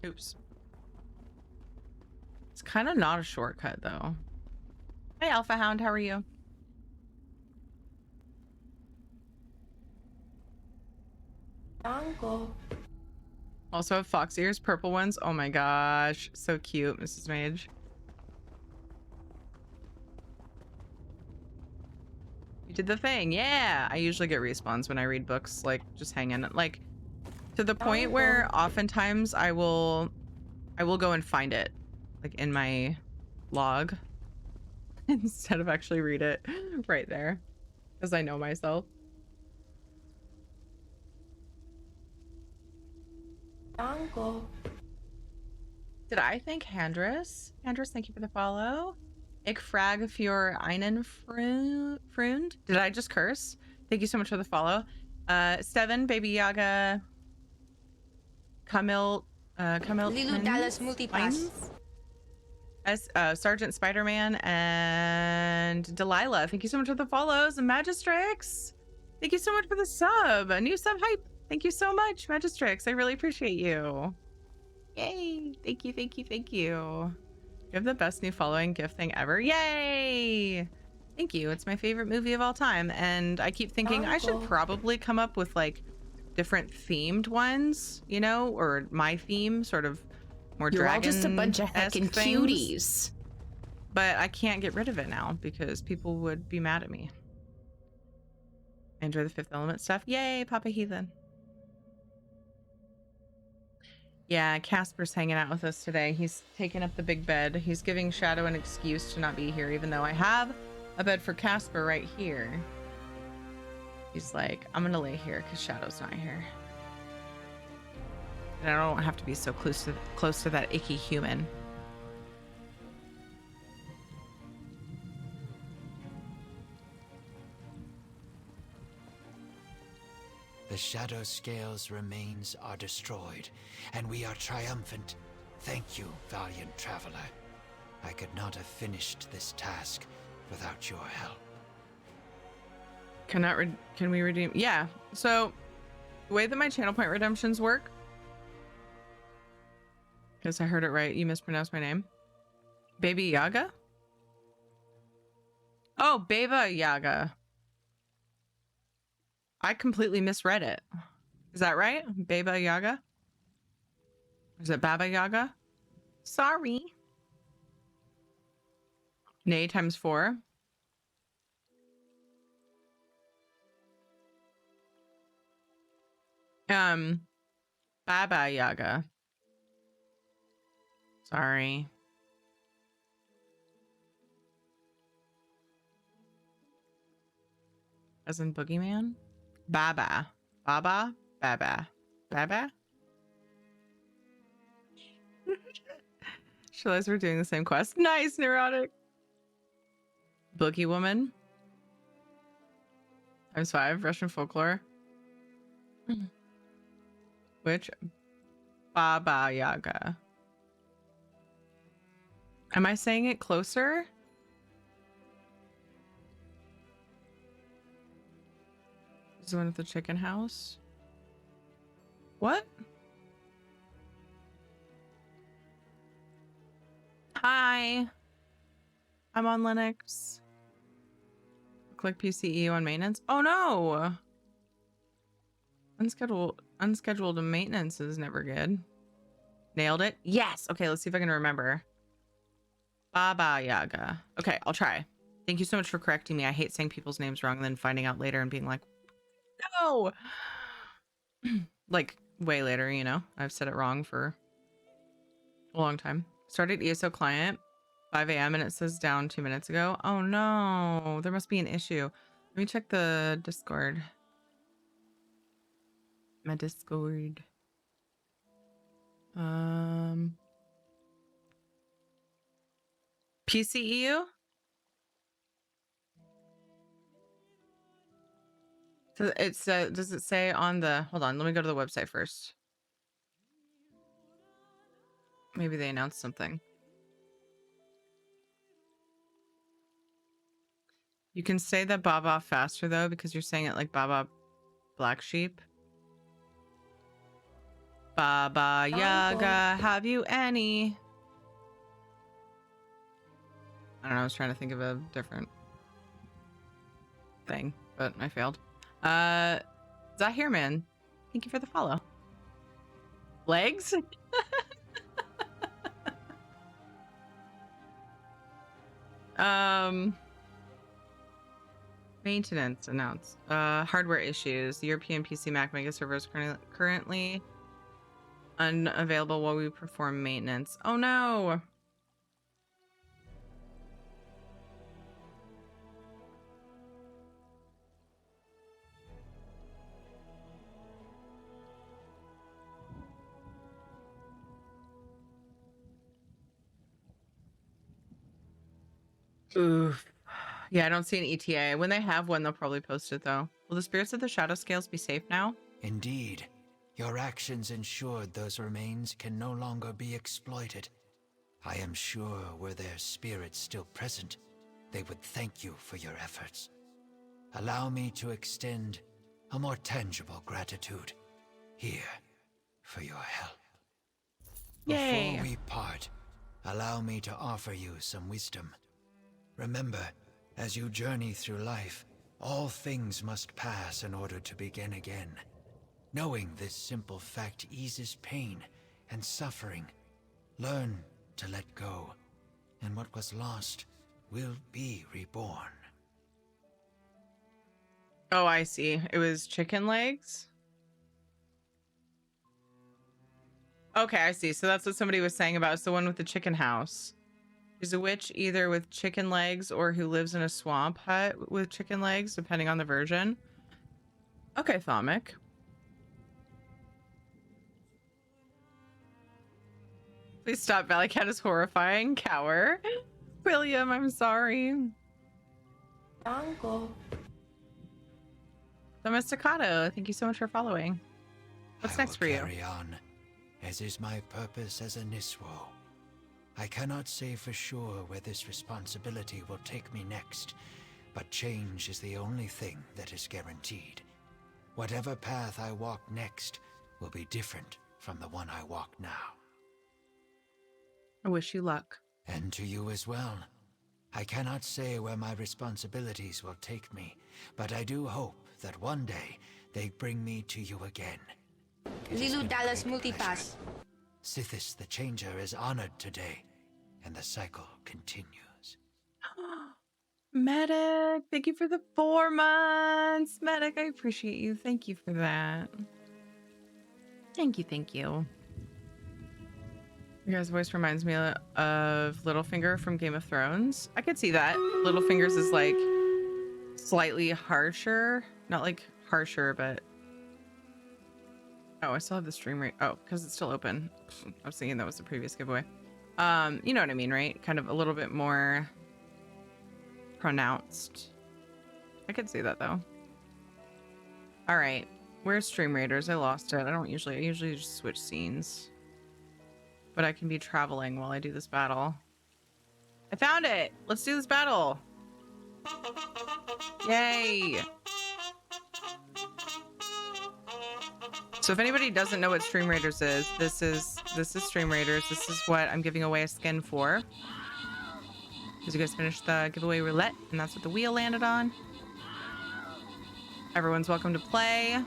Oops. It's kind of not a shortcut though. Hey Alpha Hound, how are you? Uncle. Also have fox ears, purple ones. Oh my gosh, so cute, Mrs. Mage. You did the thing, yeah. I usually get respawns when I read books, like just hanging, like to the point where oftentimes I will go and find it, like in my log, instead of actually read it right there, because I know myself. Uncle. Did I thank Handress? Handress, thank you for the follow. Ich frage für einen Freund. Did I just curse? Thank you so much for the follow. Steven, Baby Yaga, Camille, Lilu Dallas Multipass. Sergeant Spider-Man, and Delilah. Thank you so much for the follows. And Magistrix, thank you so much for the sub. A new sub hype. Thank you so much, Magistrix. I really appreciate you. Yay. Thank you, thank you, thank you. You have the best new following gift thing ever. Yay. Thank you. It's my favorite movie of all time. And I keep thinking I should probably come up with like different themed ones, you know, or my theme, sort of more You're all dragon just a bunch of heckin' cuties. But I can't get rid of it now because people would be mad at me. I enjoy the Fifth Element stuff. Yay, Papa Heathen. Yeah, Casper's hanging out with us today. He's taking up the big bed. He's giving Shadow an excuse to not be here, even though I have a bed for Casper right here. He's like, I'm gonna lay here because Shadow's not here. And I don't have to be so close to that icky human. The shadow scale's remains are destroyed, and we are triumphant. Thank you, valiant traveler. I could not have finished this task without your help. Can we redeem? Yeah. So the way that my channel point redemptions work, because I heard it right, you mispronounced my name. Baby Yaga? Oh, Baba Yaga. I completely misread it. Is that right? Baba Yaga? Is it Baba Yaga? Sorry. Nay times 4. Baba Yaga. Sorry. As in Boogeyman? Baba. Baba? Baba. Baba? She realized we're doing the same quest. Nice, neurotic. Boogie Woman. Times 5. Russian folklore. Which? Baba Yaga. Am I saying it closer? Is the one at the chicken house? What? Hi. I'm on Linux. Click PCE on maintenance. Oh no! Unscheduled maintenance is never good. Nailed it. Yes. Okay, let's see if I can remember. Baba Yaga. Okay, I'll try. Thank you so much for correcting me. I hate saying people's names wrong and then finding out later and being like, no! Like, way later, you know? I've said it wrong for a long time. Started ESO client, 5 a.m. and it says down 2 minutes ago. Oh no, there must be an issue. Let me check the Discord. My Discord. PCEU? So it's does it say on the, hold on, let me go to the website first. Maybe they announced something. You can say the Baba faster though, because you're saying it like Baba Black Sheep. Baba Yaga, have you any? I don't know, I was trying to think of a different thing, but I failed. Zahir Man, thank you for the follow. Legs? Maintenance announced. Hardware issues. The European PC Mac Mega server is currently unavailable while we perform maintenance. Oh no! Oof. Yeah, I don't see an ETA. When they have one, they'll probably post it though. Will the spirits of the shadow scales be safe now? Indeed. Your actions ensured those remains can no longer be exploited. I am sure were their spirits still present, they would thank you for your efforts. Allow me to extend a more tangible gratitude. Here, for your help. Yay. Before we part, allow me to offer you some wisdom. Remember, as you journey through life, all things must pass in order to begin again. Knowing this simple fact eases pain and suffering. Learn to let go, and what was lost will be reborn. Oh, I see. It was chicken legs? Okay, I see. So that's what somebody was saying about. It's the one with the chicken house. There's a witch either with chicken legs or who lives in a swamp hut with chicken legs, depending on the version. Okay, Thaumic. Please stop. Valley Cat is horrifying. Cower. William, I'm sorry. Danko. Domesticato, thank you so much for following. What's next for you? Carry on, as is my purpose as a Niswo. I cannot say for sure where this responsibility will take me next, but change is the only thing that is guaranteed. Whatever path I walk next will be different from the one I walk now. I wish you luck. And to you as well. I cannot say where my responsibilities will take me, but I do hope that one day they bring me to you again. Lilu Dallas Multipass. Sithis the Changer is honored today, and the cycle continues. Medic, thank you for the 4 months. Medic, I appreciate you. Thank you for that. Thank you, thank you. Your guys' voice reminds me of Littlefinger from Game of Thrones. I could see that. Littlefinger's is like slightly harsher. Not like harsher, but... Oh, I still have the stream rate. Oh, because it's still open. I was thinking that was the previous giveaway. You know what I mean, right? Kind of a little bit more pronounced. I could see that though. All right, where's Stream Raiders? I lost it. I usually just switch scenes. But I can be traveling while I do this battle. I found it! Let's do this battle! Yay! So if anybody doesn't know what Stream Raiders is, this is Stream Raiders. This is what I'm giving away a skin for. Because you guys finished the giveaway roulette, and that's what the wheel landed on. Everyone's welcome to play.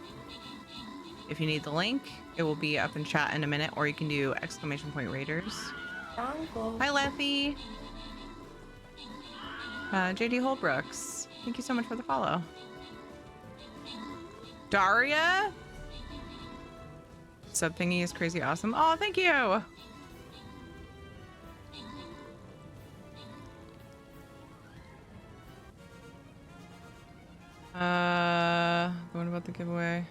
If you need the link, it will be up in chat in a minute, or you can do !Raiders. Hi, Lethy. JD Holbrooks, thank you so much for the follow. Daria? Sub thingy is crazy awesome. Oh, thank you. The one about the giveaway.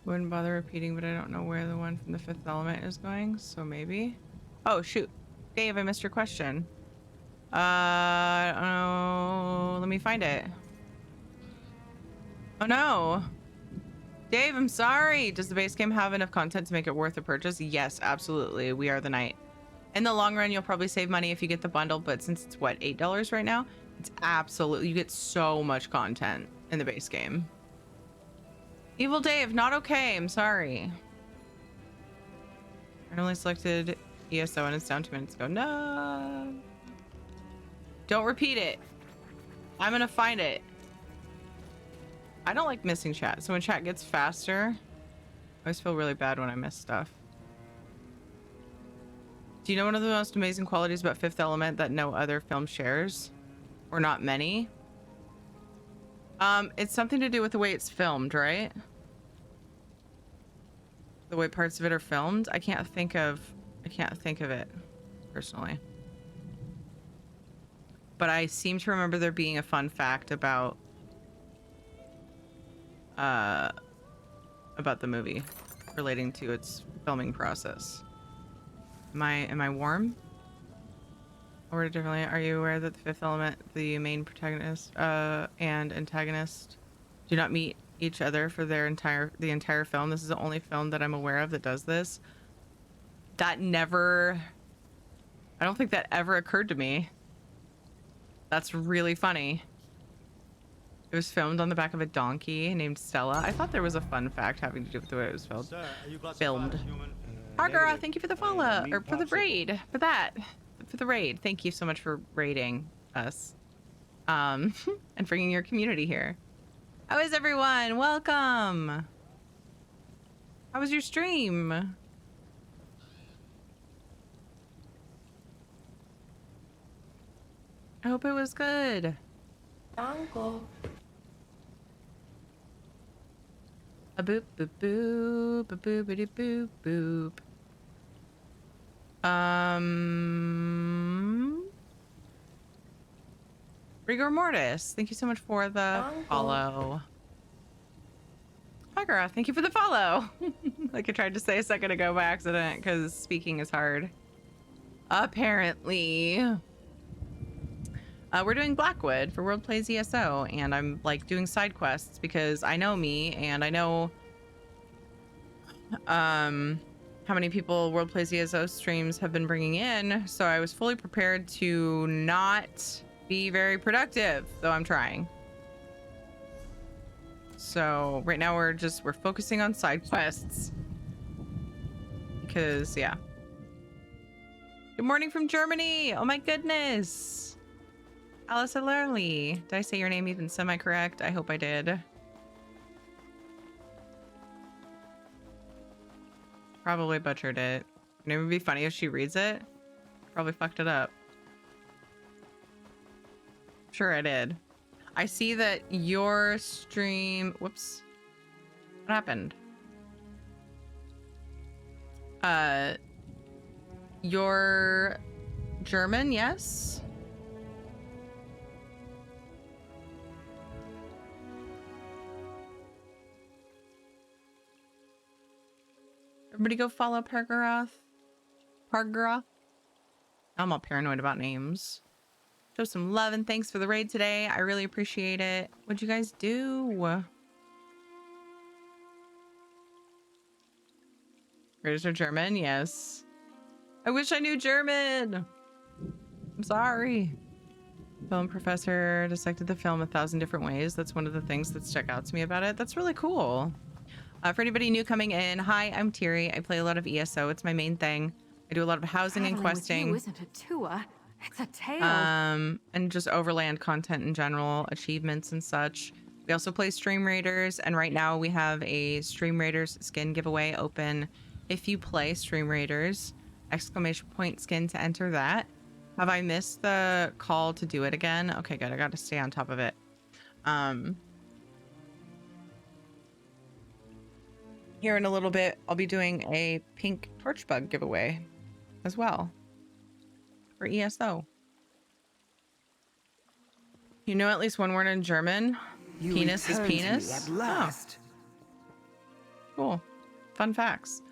Wouldn't bother repeating, but I don't know where the one from the 5th element is going, so maybe. Oh, shoot. Dave, I missed your question. I don't know. Let me find it. Oh, no. Dave, I'm sorry. Does the base game have enough content to make it worth the purchase? Yes, absolutely. We Are the Night. In the long run, you'll probably save money if you get the bundle, but since it's, what, $8 right now? It's absolutely... You get so much content in the base game. Evil Dave, not okay. I'm sorry. I only selected ESO and it's down 2 minutes ago. No. Don't repeat it. I'm gonna find it. I don't like missing chat. So when chat gets faster, I always feel really bad when I miss stuff. Do you know one of the most amazing qualities about 5th Element that no other film shares? Or not many? It's something to do with the way it's filmed, right? The way parts of it are filmed. I can't think of it personally. But I seem to remember there being a fun fact about the movie relating to its filming process. Am I warm? Or differently, are you aware that the 5th element, the main protagonist and antagonist, do not meet each other for the entire film? This is the only film that I'm aware of that does this. That never... I don't think that ever occurred to me. That's really funny. It was filmed on the back of a donkey named Stella. I thought there was a fun fact having to do with the way it was filmed. Hargara, thank you for the follow, or for the raid, for the raid. Thank you so much for raiding us, and bringing your community here. How is everyone? Welcome. How was your stream? I hope it was good. Danko. A boop boop boop, a boopity boop boop. Rigor Mortis, thank you so much for the follow. Hagara, thank you for the follow. Like I tried to say a second ago by accident because speaking is hard. apparently we're doing Blackwood for World Plays ESO, and I'm like doing side quests because I know me and I know how many people World Plays ESO streams have been bringing in, so I was fully prepared to not be very productive, though I'm trying. So right now we're focusing on side quests because yeah. Good morning from Germany. Oh my goodness. Alice Lerly. Did I say your name even semi-correct? I hope I did. Probably butchered it. And it would be funny if she reads it. Probably fucked it up. Sure I did. I see that your stream... Whoops. What happened? You're German, yes? Everybody go follow Pargaroth. Pargaroth. I'm all paranoid about names. Show some love and thanks for the raid today. I really appreciate it. What'd you guys do? Raiders are German? Yes. I wish I knew German. I'm sorry. Film professor dissected the film 1,000 different ways. That's one of the things that stuck out to me about it. That's really cool. For anybody new coming in, hi, I'm Tiri. I play a lot of ESO. It's my main thing. I do a lot of housing and questing. With you isn't a tour. It's a tale. And just overland content in general, achievements and such. We also play Stream Raiders, and right now we have a Stream Raiders skin giveaway open. If you play Stream Raiders, ! Skin to enter that. Have I missed the call to do it again? Okay, good. I got to stay on top of it. Here in a little bit, I'll be doing a pink torchbug giveaway as well for ESO. You know at least one word in German? You Penis is returned to me penis? at last. Oh. Cool. Fun facts.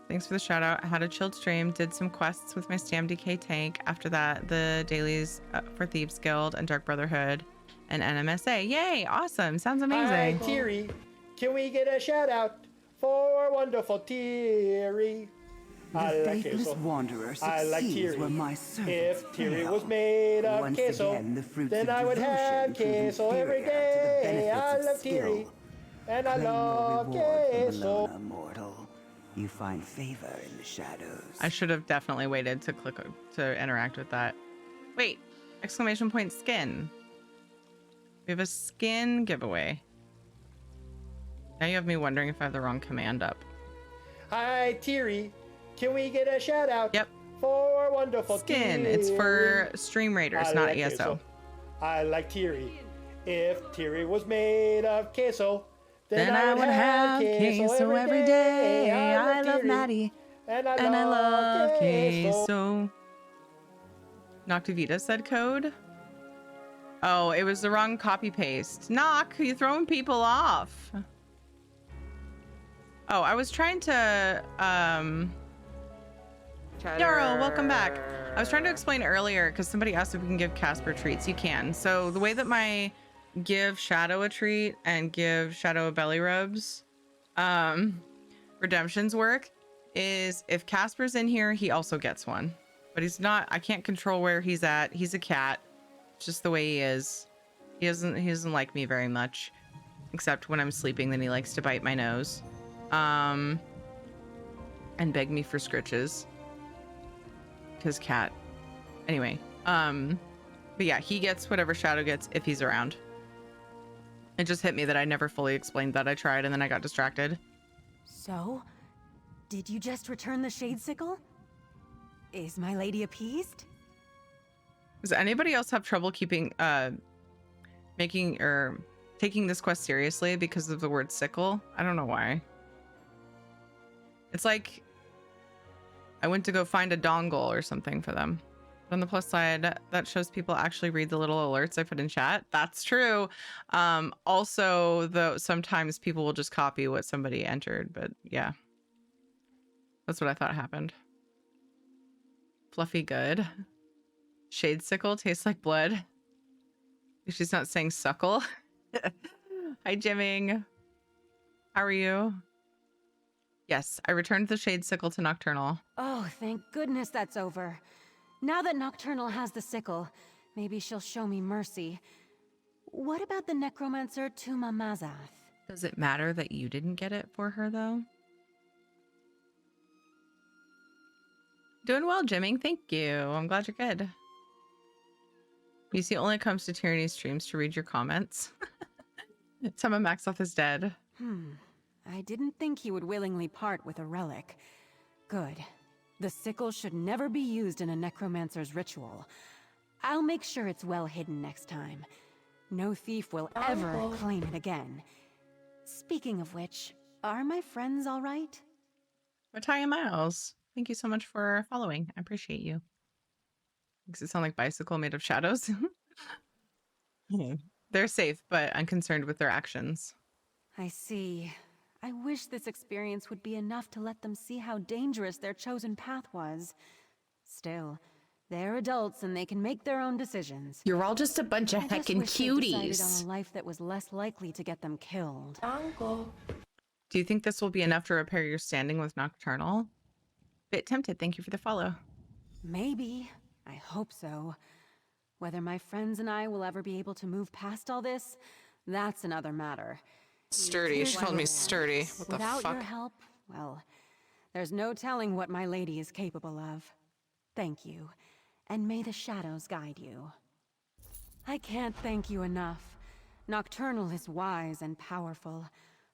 Thanks for the shout out. I had a chilled stream, did some quests with my Stam DK tank. After that, the dailies for Thieves Guild and Dark Brotherhood and NMSA. Yay! Awesome. Sounds amazing. Hi, Tiri. Can we get a shout out for wonderful Tiri? The faithless wanderer succeeds where my servants If Tiri fail. was made of Once queso, again, the fruits then of I would have devotion prove queso every inferior to the day. I benefits of love skill. Tiri, and I Claim your love reward from queso. Bologna, mortal. You find favor in the shadows. I should have definitely waited to click to interact with that. Wait, ! Skin. We have a skin giveaway. Now you have me wondering if I have the wrong command up. Hi, Tiri. Can we get a shout out? Yep. For wonderful Skin. Tiri. It's for Stream Raiders, I not like ESO. queso. I like Tiri. If Tiri was made of queso, then I would have queso every day. I love Tiri, Maddie. And I And I love queso. queso. Noctavita said code. Oh, it was the wrong copy paste. Knock, you throwing people off. Oh, I was trying to Yarrow, welcome back. I was trying to explain earlier because somebody asked if we can give Casper treats. You can. So the way that my give Shadow a treat and give Shadow a belly rubs redemptions work is if Casper's in here, he also gets one. But he's not, I can't control where he's at. He's a cat. It's just the way he is. He doesn't like me very much. Except when I'm sleeping, then he likes to bite my nose. And beg me for scritches. Because cat. Anyway, but yeah, he gets whatever Shadow gets if he's around. It just hit me that I never fully explained that. I tried and then I got distracted. So, did you just return the shade sickle? Is my lady appeased? Does anybody else have trouble keeping making or taking this quest seriously because of the word sickle? I don't know why. It's like I went to go find a dongle or something for them. But on the plus side, that shows people actually read the little alerts I put in chat. That's true. Also, though, sometimes people will just copy what somebody entered, but yeah. That's what I thought happened. Fluffy good. Shade sickle tastes like blood. She's not saying suckle. Hi, Jimming. How are you? Yes, I returned the shade sickle to Nocturnal. Oh, thank goodness that's over. Now that Nocturnal has the sickle, maybe she'll show me mercy. What about the necromancer Tuma Mazath? Does it matter that you didn't get it for her, though? Doing well, Jimming. Thank you. I'm glad you're good. UC only comes to Tyranny streams to read your comments. Tuma Maxoth is dead. I didn't think he would willingly part with a relic. Good. The sickle should never be used in a necromancer's ritual. I'll make sure it's well hidden next time. No thief will ever claim it again. Speaking of which, are my friends all right? Mattia Miles, thank you so much for following. I appreciate you. Makes it sound like bicycle made of shadows. They're safe, but unconcerned with their actions. I see. I wish this experience would be enough to let them see how dangerous their chosen path was. Still, they're adults and they can make their own decisions. You're all just a bunch of heckin' Decided cuties. on a life that was less likely to get them killed. Do you think this will be enough to repair your standing with Nocturnal? Bit tempted. Thank you for the follow. Maybe. I hope so. Whether my friends and I will ever be able to move past all this, that's another matter. Sturdy. She called me sturdy. What the Without fuck? your help, well, there's no telling what my lady is capable of. Thank you, and may the shadows guide you. I can't thank you enough. Nocturnal is wise and powerful,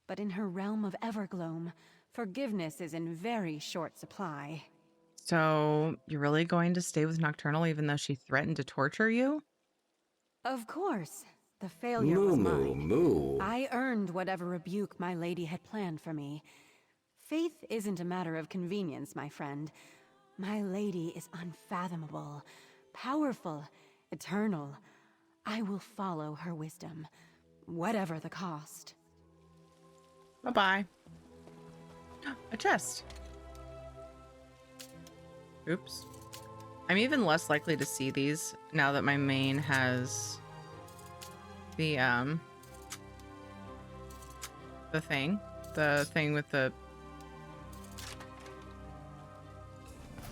but in her realm of Evergloam, forgiveness is in very short supply. So, you're really going to stay with Nocturnal even though she threatened to torture you? Of course. The failure was mine. I earned whatever rebuke my lady had planned for me. Faith isn't a matter of convenience, my friend. My lady is unfathomable, powerful, eternal. I will follow her wisdom, whatever the cost. Bye-bye. A chest. Oops. I'm even less likely to see these now that my main has the thing with the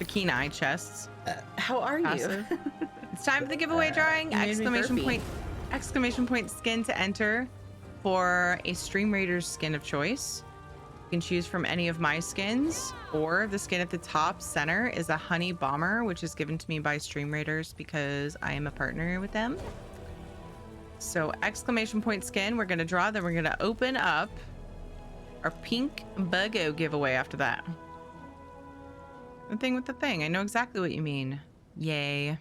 keen eye chests. How are Passive. you? It's time for the giveaway drawing. You made me Exclamation point skin to enter for a Stream Raiders skin of choice. You can choose from any of my skins, or the skin at the top center is a honey bomber, which is given to me by Stream Raiders because I am a partner with them. So exclamation point skin, we're gonna draw, then we're gonna open up our pink buggo giveaway after that. The thing with the thing, I know exactly what you mean. Yay.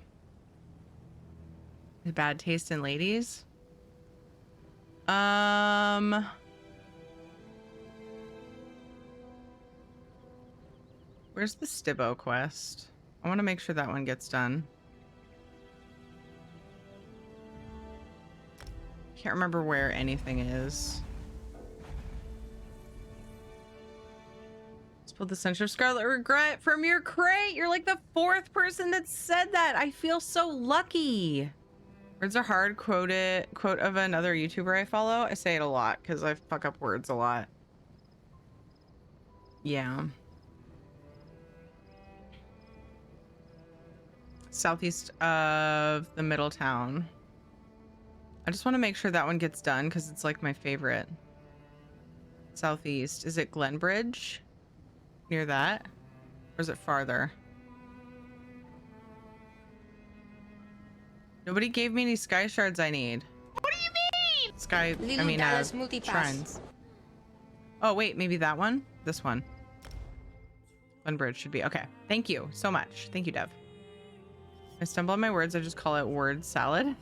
The bad taste in ladies. Where's the Stibbo quest? I want to make sure that one gets done. Can't remember where anything is. Let's pull the Stench of Scarlet Regret from your crate. You're like the 4th person that said that. I feel so lucky. Words are hard. Quote of another YouTuber I follow. I say it a lot because I fuck up words a lot. Yeah. Southeast of the middle town. I just want to make sure that one gets done because it's like my favorite. Southeast. Is it Glenbridge? Near that? Or is it farther? Nobody gave me any sky shards I need. What do you mean? Sky, Little I mean, Dallas multipass. shrines. Oh, wait, maybe that one? This one. Glenbridge should be. Okay. Thank you so much. Thank you, Dev. I stumble on my words. I just call it word salad.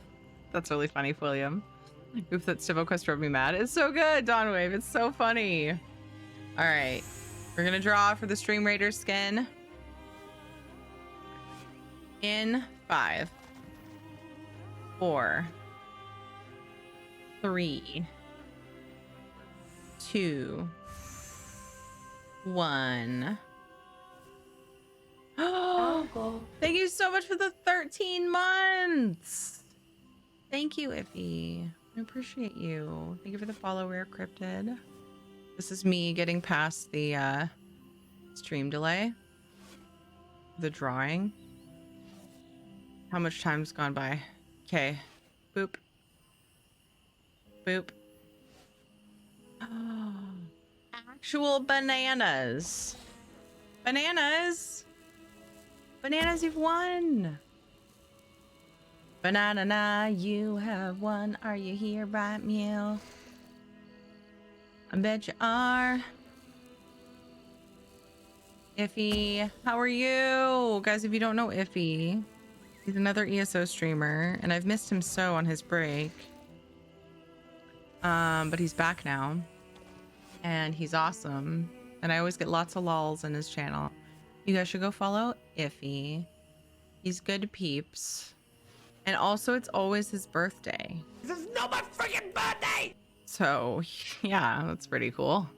That's really funny, William. Oops, that Stivo quest drove me mad. It's so good, Dawnwave. It's so funny. All right. We're going to draw for the Stream Raider skin. In 5, 4, 3, 2, 1. Thank you so much for the 13 months. Thank you, Iffy. I appreciate you. Thank you for the follow, Rare Cryptid. This is me getting past the stream delay. The drawing. How much time's gone by? Okay. Boop. Boop. Oh, actual bananas. Bananas. Bananas, you've won. Banana, you have won. Are you here, right, Mew? I bet you are. Iffy, how are you? Guys, if you don't know Iffy, he's another ESO streamer, and I've missed him so on his break. But he's back now, and he's awesome, and I always get lots of lols in his channel. You guys should go follow Iffy. He's good peeps. And also, it's always his birthday. This is not my freaking birthday! So, yeah, that's pretty cool.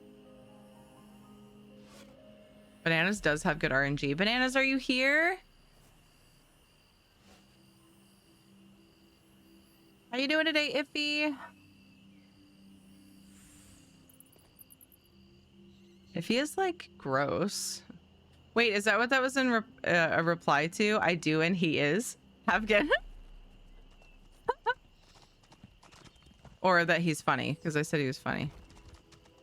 Bananas does have good RNG. Bananas, are you here? How you doing today, Iffy? Iffy is, like, gross. Wait, is that what that was in a reply to? I do, and he is. Have good. Or that he's funny, because I said he was funny.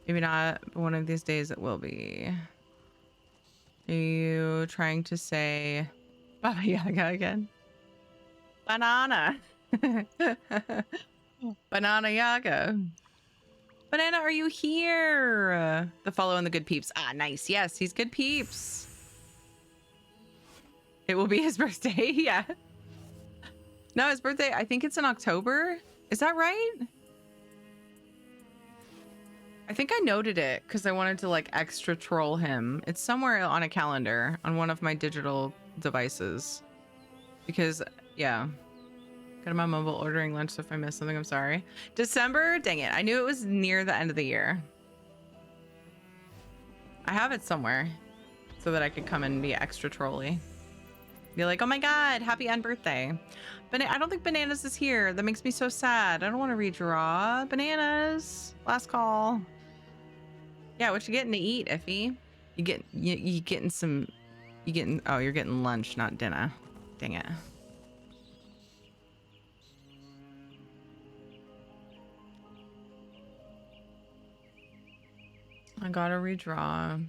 Maybe not, but one of these days it will be. Are you trying to say Baba Yaga again? Banana. Banana Yaga. Banana, are you here? The follow and the good peeps. Ah, nice. Yes, he's good peeps. It will be his birthday. Yeah. No, his birthday, I think it's in October. Is that right? I think I noted it because I wanted to like extra troll him. It's somewhere on a calendar on one of my digital devices. Because, yeah. Got my mobile ordering lunch, so if I missed something, I'm sorry. December? Dang it. I knew it was near the end of the year. I have it somewhere so that I could come and be extra trolly. Be like, oh my god, happy end birthday. But I don't think Bananas is here. That makes me so sad. I don't want to redraw. Bananas. Last call. Yeah, what you getting to eat, Iffy? You getting some... Oh, you're getting lunch, not dinner. Dang it. I gotta redraw.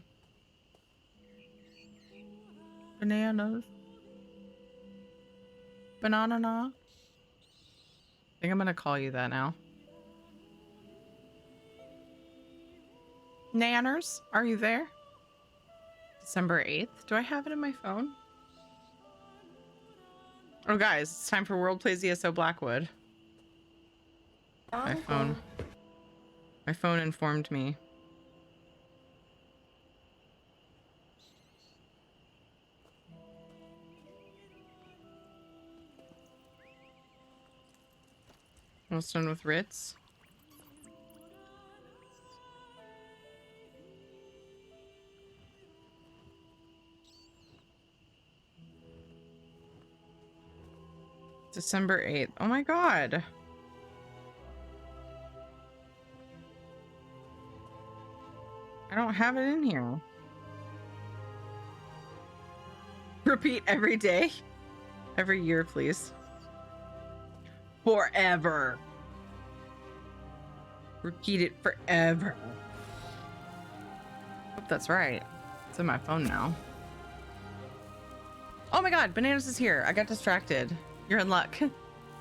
Bananas. Banana. I think I'm gonna call you that now. Nanners, are you there? December 8th. Do I have it in my phone? Oh, guys, it's time for World Plays ESO Blackwood. My phone informed me. Almost done with Ritz. December 8th. Oh my god. I don't have it in here. Repeat every day. Every year, please. Forever. Repeat it forever. Hope that's right. It's in my phone now. Oh my god, Bananas is here. I got distracted. You're in luck.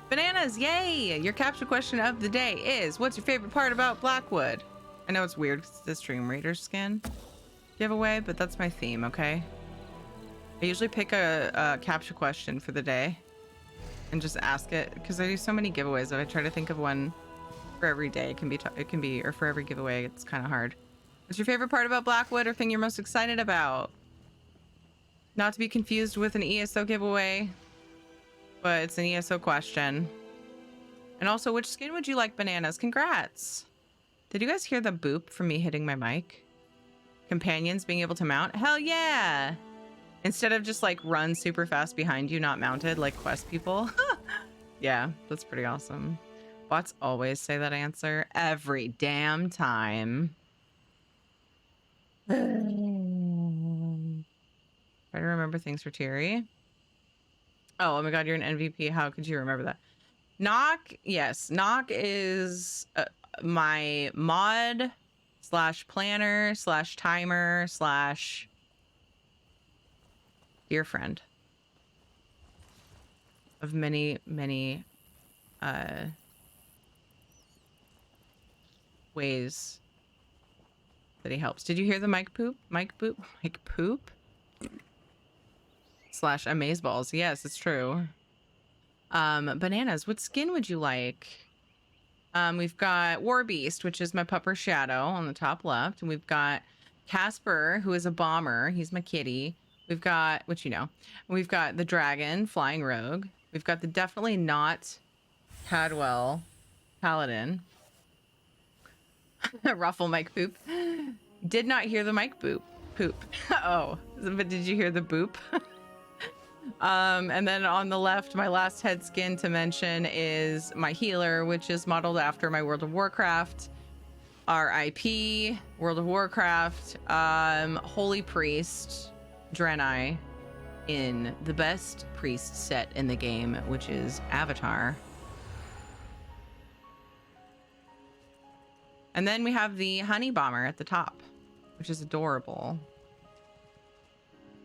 Bananas, yay! Your capture question of the day is, what's your favorite part about Blackwood? I know it's weird because it's the Stream Raider skin giveaway, but that's my theme, okay? I usually pick a capture question for the day and just ask it because I do so many giveaways that I try to think of one for every day. It can be, or for every giveaway. It's kind of hard. What's your favorite part about Blackwood or thing you're most excited about? Not to be confused with an ESO giveaway, but it's an ESO question. And also, which skin would you like, Bananas? Congrats. Did you guys hear the boop from me hitting my mic? Companions being able to mount? Hell yeah. Instead of just like run super fast behind you, not mounted, like quest people. Yeah, that's pretty awesome. Bots always say that answer every damn time. Try to remember things for Thierry. Oh my god, you're an MVP. How could you remember that? Knock, yes. Knock is my mod / planner / timer / dear friend of many, many ways that he helps. Did you hear the mic poop? Mic poop? Mic poop? / amazeballs. Yes, it's true. Bananas, what skin would you like? We've got War Beast, which is my pupper Shadow on the top left. And we've got Casper, who is a bomber. He's my kitty. We've got, which you know. We've got the dragon, Flying Rogue. We've got the definitely not Cadwell Paladin. Ruffle mic poop. Did not hear the mic poop. Oh, but did you hear the boop? And then on the left, my last head skin to mention is my healer, which is modeled after my World of Warcraft RIP World of Warcraft Holy Priest Draenei in the best priest set in the game, which is Avatar. And then we have the honey bomber at the top, which is adorable.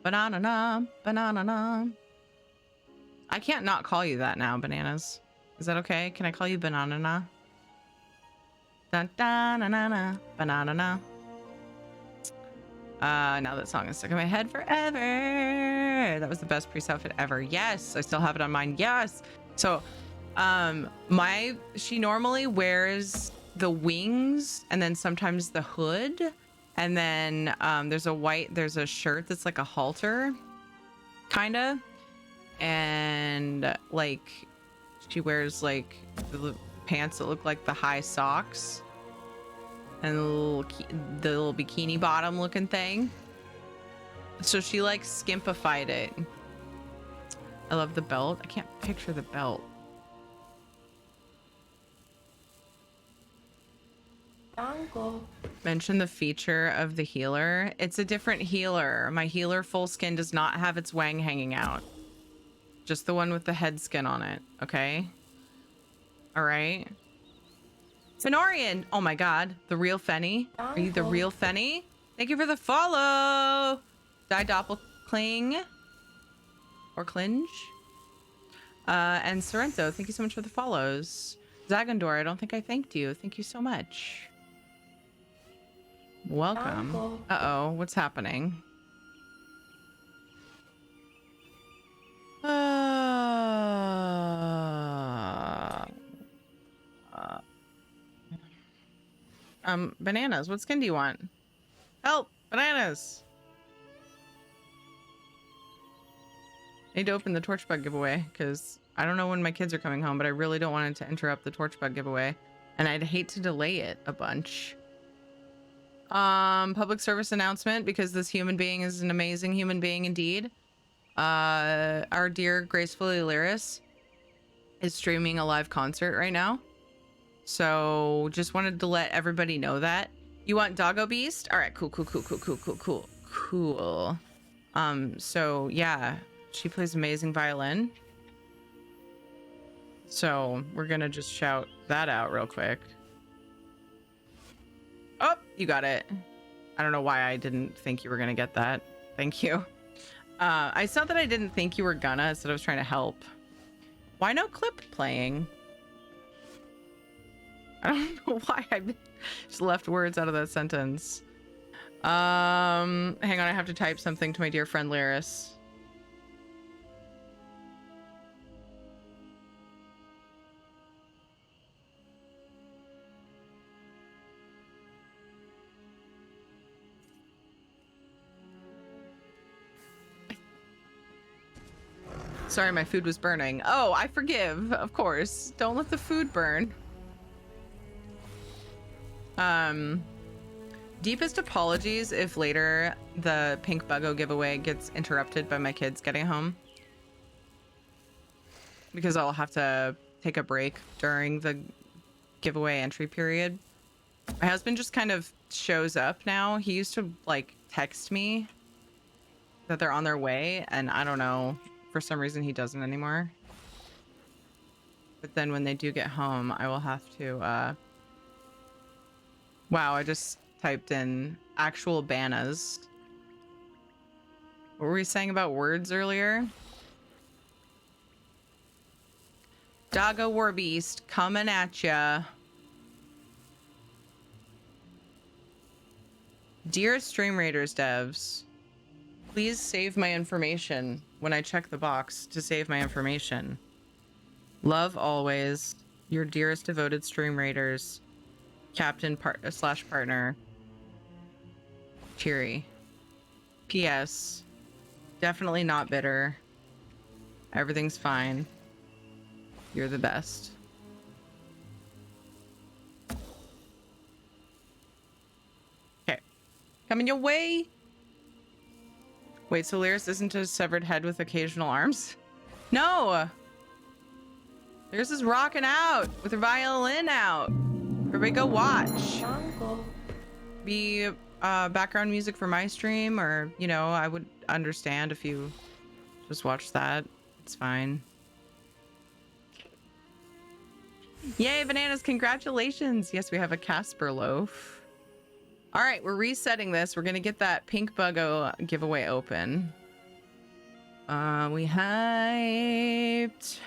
Banana, banana. I can't not call you that now, Bananas. Is that okay? Can I call you Banana? Dun dun na na na, banana. Now that song is stuck in my head forever. That was the best priest outfit ever. Yes, I still have it on mine. Yes. So, she normally wears the wings and then sometimes the hood, and then there's a shirt that's like a halter, kinda, and like she wears like the pants that look like the high socks and the little bikini bottom looking thing. So she like skimpified it. I love the belt. I can't picture the belt. Mention the feature of the healer. It's a different healer. My healer full skin does not have its wang hanging out. Just the one with the head skin on it. Okay. All right. Fenorian. Oh my god. The real Fenny. Are you the real Fenny? Thank you for the follow. Die Doppelkling. Or Clinge. And Sorrento, thank you so much for the follows. Zagandor, I don't think I thanked you. Thank you so much. Welcome. Uh-oh, what's happening? Bananas, what skin do you want? Help! Bananas! I need to open the torch bug giveaway, because I don't know when my kids are coming home, but I really don't want it to interrupt the torch bug giveaway. And I'd hate to delay it a bunch. Public service announcement, because this human being is an amazing human being indeed. Our dear Gracefully Lyris is streaming a live concert right now. So just wanted to let everybody know that. You want Doggo Beast? All right, cool. So yeah, she plays amazing violin. So we're gonna just shout that out real quick. Oh, you got it. I don't know why I didn't think you were gonna get that. Thank you. It's not that I didn't think you were gonna, it's that I was trying to help. Why no clip playing? I don't know why I just left words out of that sentence. Hang on, I have to type something to my dear friend Lyris. Sorry, my food was burning. Oh, I forgive, of course. Don't let the food burn. Deepest apologies if later the Pink Buggo giveaway gets interrupted by my kids getting home, because I'll have to take a break during the giveaway entry period. My husband just kind of shows up now. He used to like text me that they're on their way, and I don't know, for some reason he doesn't anymore. But then when they do get home, I will have to wow, I just typed in actual bananas. What were we saying about words earlier? Doggo Warbeast coming at ya. Dear Stream Raiders devs, please save my information when I check the box to save my information. Love always, your dearest devoted Stream Raiders, Captain / partner, Cheery. P.S. Definitely not bitter. Everything's fine. You're the best. Okay. Coming your way. Wait, so Lyris isn't a severed head with occasional arms? No! Lyris is rocking out with her violin out. Everybody go watch. Be background music for my stream, or, you know, I would understand if you just watch that. It's fine. Yay, bananas, congratulations. Yes, we have a Casper loaf. All right, we're resetting this. We're gonna get that Pink Buggo giveaway open. We hyped.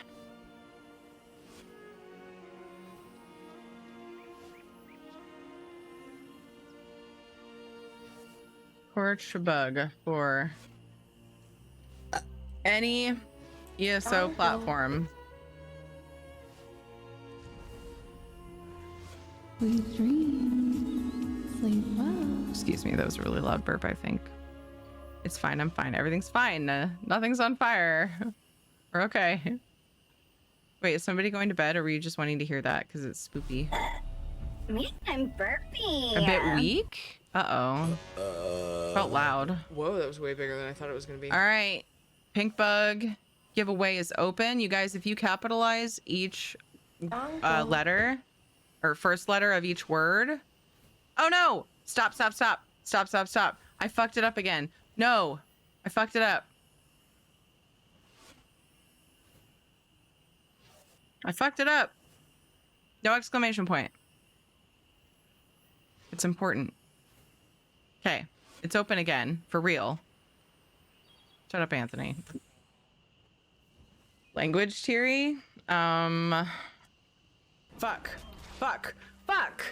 Porch bug for any ESO platform. Sweet dreams. Sleep well. Excuse me, that was a really loud burp, I think. It's fine, I'm fine. Everything's fine. Nothing's on fire. We're okay. Wait, is somebody going to bed, or were you just wanting to hear that because it's spoopy? Me, I'm burping. A bit weak? Uh-oh. Felt loud. Whoa, that was way bigger than I thought it was going to be. All right. Pink Bug giveaway is open. You guys, if you capitalize each letter, or first letter of each word. Oh no! Stop, stop, stop. Stop, stop, stop. I fucked it up again. No, I fucked it up. I fucked it up. No exclamation point. It's important. Okay, it's open again, for real. Shut up, Anthony. Language Teary? Fuck. Fuck. Fuck!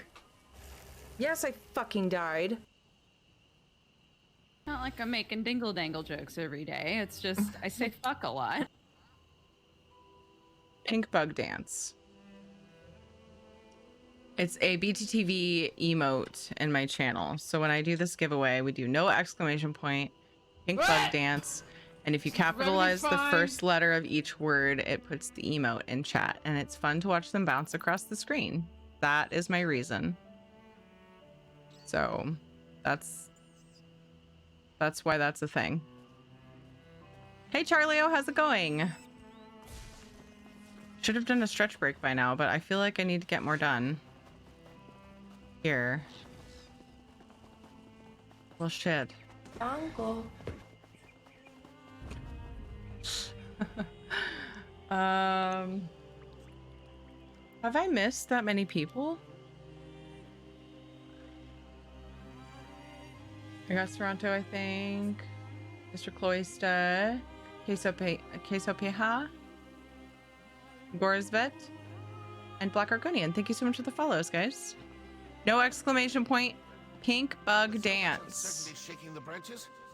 Yes, I fucking died. Not like I'm making dingle-dangle jokes every day. It's just, I say fuck a lot. Pink Bug Dance. It's a BTTV emote in my channel. So when I do this giveaway, we do no exclamation point, Pink Bug Dance, and if you capitalize the first letter of each word, it puts the emote in chat, and it's fun to watch them bounce across the screen. That is my reason. So that's why that's a thing. Hey Charlio, how's it going? Should have done a stretch break by now, but I feel like I need to get more done. Here. Well, shit. Uncle. Have I missed that many people? I got Toronto, I think. Mr. Cloyster. Queso Peja. Gorsvet. And Black Argonian. Thank you so much for the follows, guys. No exclamation point. Pink Bug Dance.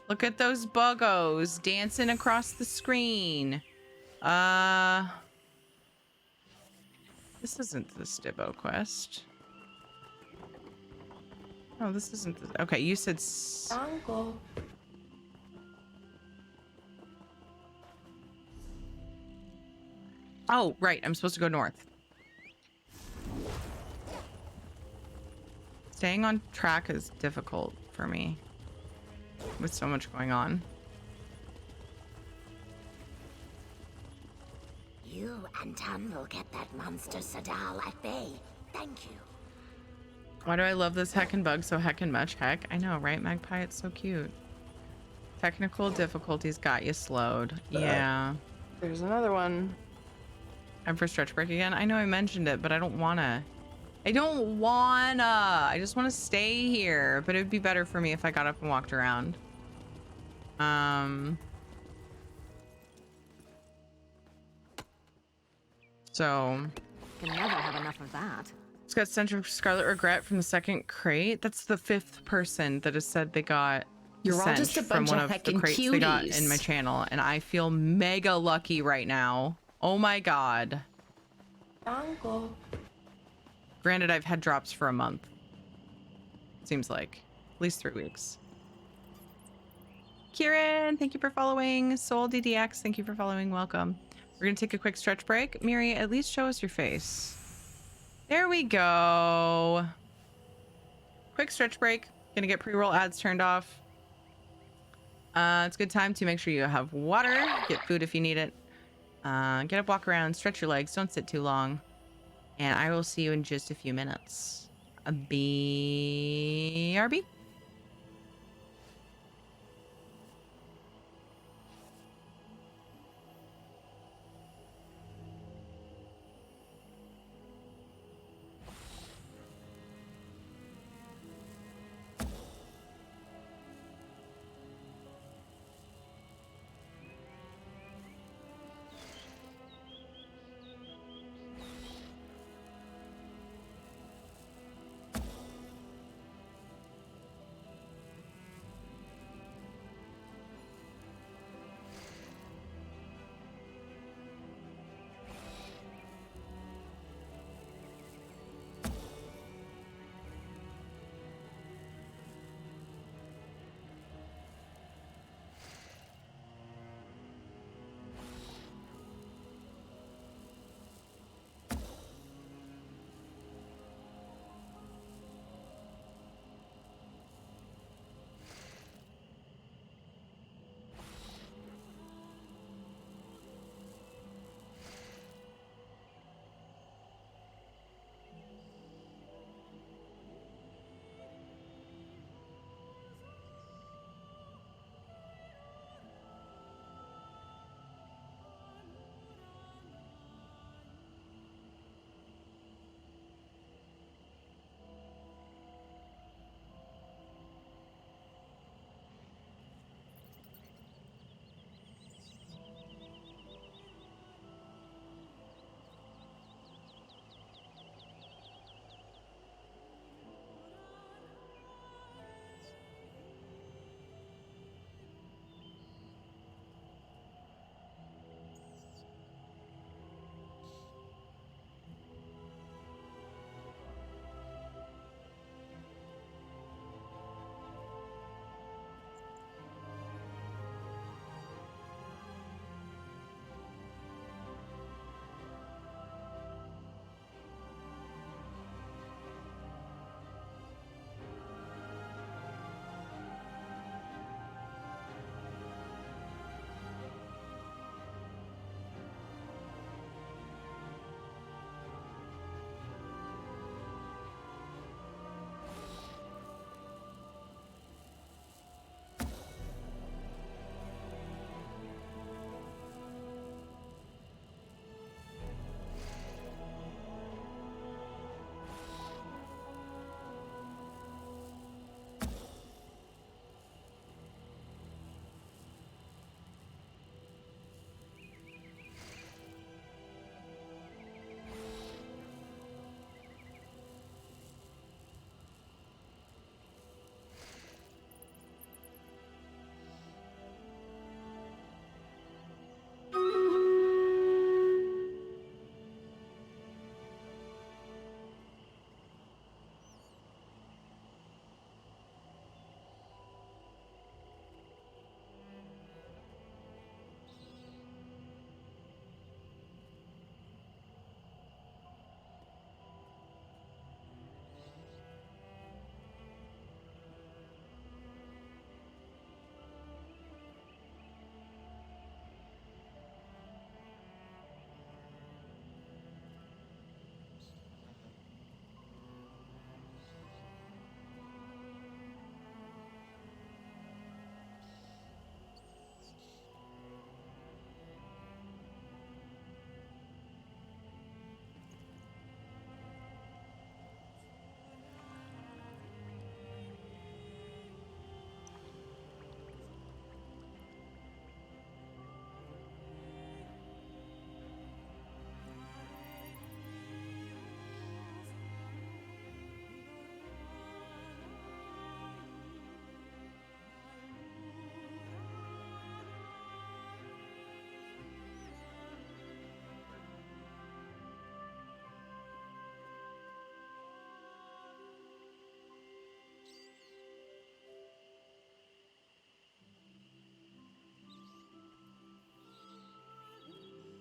Look at those buggos dancing across the screen. This isn't the Stibbo quest. Oh, this isn't the... Okay, you said... Uncle. Oh, right. I'm supposed to go north. Staying on track is difficult for me. with so much going on. You and Tan will get that monster Sadal at bay. Thank you. Why do I love this heckin' bug so heckin' much? Heck, I know, right, Magpie? It's so cute. Technical difficulties got you slowed. Yeah. There's another one. I'm for stretch break again. I know I mentioned it, but I don't wanna. I don't wanna. I just want to stay here. But it would be better for me if I got up and walked around. So. Can never have enough of that. It's got Central Scarlet Regret from the second crate. That's the 5th person that has said they got You're all sent just a from bunch one of of the heckin' crates they got cuties. in my channel, and I feel mega lucky right now. Oh my god. Uncle. Granted, I've had drops for a month. Seems like at least 3 weeks. Kieran, thank you for following. Soul DDX, thank you for following. Welcome. We're gonna take a quick stretch break. Miri, at least show us your face. There we go. Quick stretch break. Gonna get pre-roll ads turned off. It's a good time to make sure you have water, get food if you need it. Get up, walk around, stretch your legs, don't sit too long. And I will see you in just a few minutes. BRB.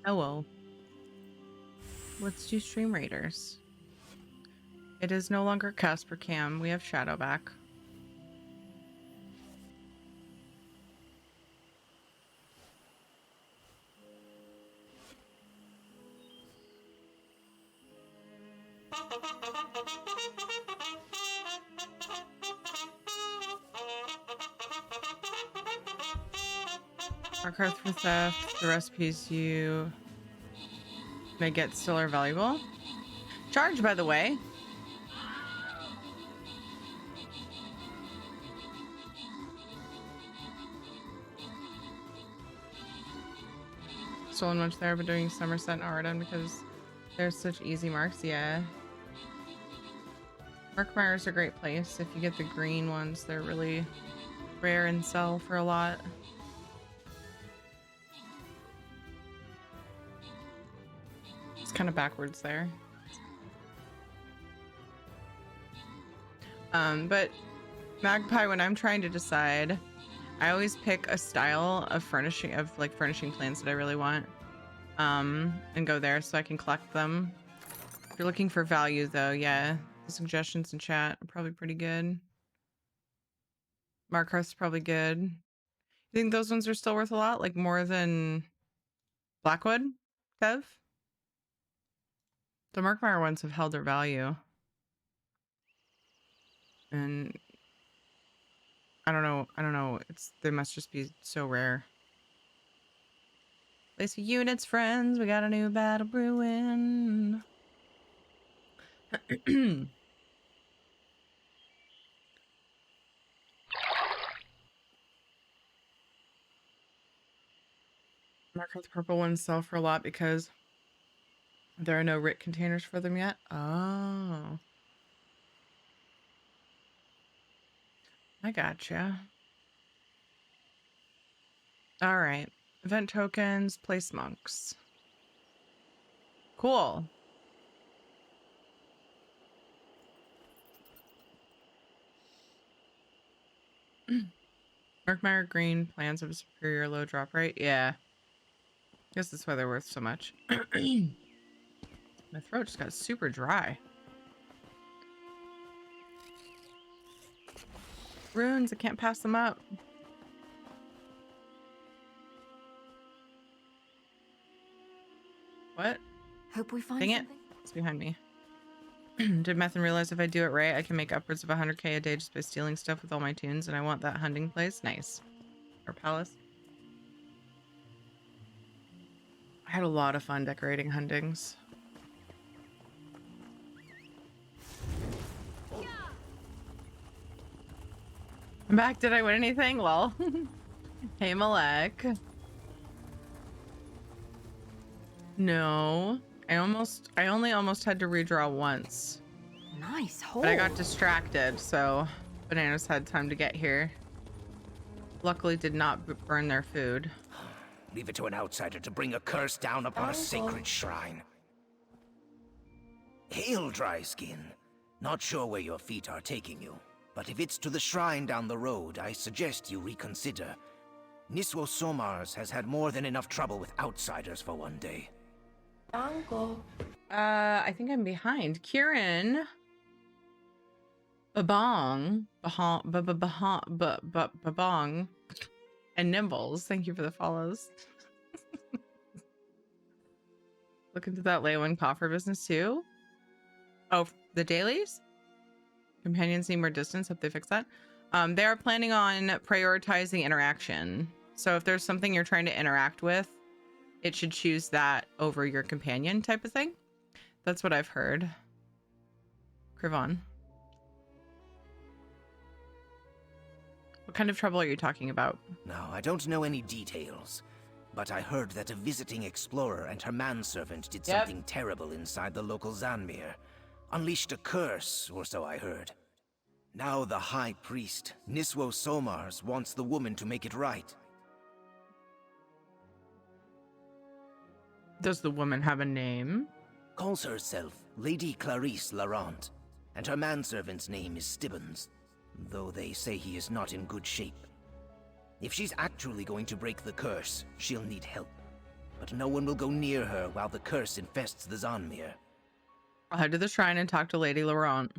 Oh well. Let's do Stream Raiders. It is no longer Casper Cam. We have Shadow back. Mark cards for theft. The recipes you may get still are valuable. Charge, by the way. Stolen much there, but doing Somerset and Arden because they're such easy marks. Yeah. Markmire's a great place. If you get the green ones, they're really rare and sell for a lot. It's kind of backwards there. But Magpie, when I'm trying to decide, I always pick a style of furnishing plans that I really want, and go there so I can collect them. If you're looking for value though, yeah, the suggestions in chat are probably pretty good. Markarth's probably good. You think those ones are still worth a lot? Like more than Blackwood, Kev? The Markmire ones have held their value. And I don't know. They must just be so rare. Place of units, friends. We got a new battle brewing. Markarth purple ones sell for a lot because there are no RIT containers for them yet. Oh. I gotcha. All right. Event tokens, place monks. Cool. Markmire green plans of a superior low drop rate. Yeah. Guess that's why they're worth so much. My throat just got super dry. Runes, I can't pass them up. What? Hope we find Dang it. something. It's behind me. Did Methan realize if I do it right, I can make upwards of 100k a day just by stealing stuff with all my tunes, and I want that hunting place. Nice. Or palace. I had a lot of fun decorating huntings. I'm back. Did I win anything? Lol. Hey, Malek. No. I only almost had to redraw once. Nice hole. But I got distracted, so Bananas had time to get here. Luckily did not burn their food. Leave it to an outsider to bring a curse down upon a sacred shrine. Hail, dry skin. Not sure where your feet are taking you, but if it's to the shrine down the road, I suggest you reconsider. Niswo Somars has had more than enough trouble with outsiders for one day. Uncle. I think I'm behind. Kieran. Babong. Babong. And Nimbles. Thank you for the follows. Look into that Leyland coffer business too. Oh, the dailies? Companions need more distance. Hope they fix that. They are planning on prioritizing interaction. So if there's something you're trying to interact with, it should choose that over your companion type of thing. That's what I've heard. Krivon. What kind of trouble are you talking about? Now, I don't know any details, but I heard that a visiting explorer and her manservant did something terrible inside the local Zanmir. Unleashed a curse, or so I heard. Now the High Priest, Niswo Somars, wants the woman to make it right. Does the woman have a name? Calls herself Lady Clarice Larant, and her manservant's name is Stibbons, though they say he is not in good shape. If she's actually going to break the curse, she'll need help. but no one will go near her while the curse infests the Zanmir. I'll head to the shrine and talk to Lady Laurent.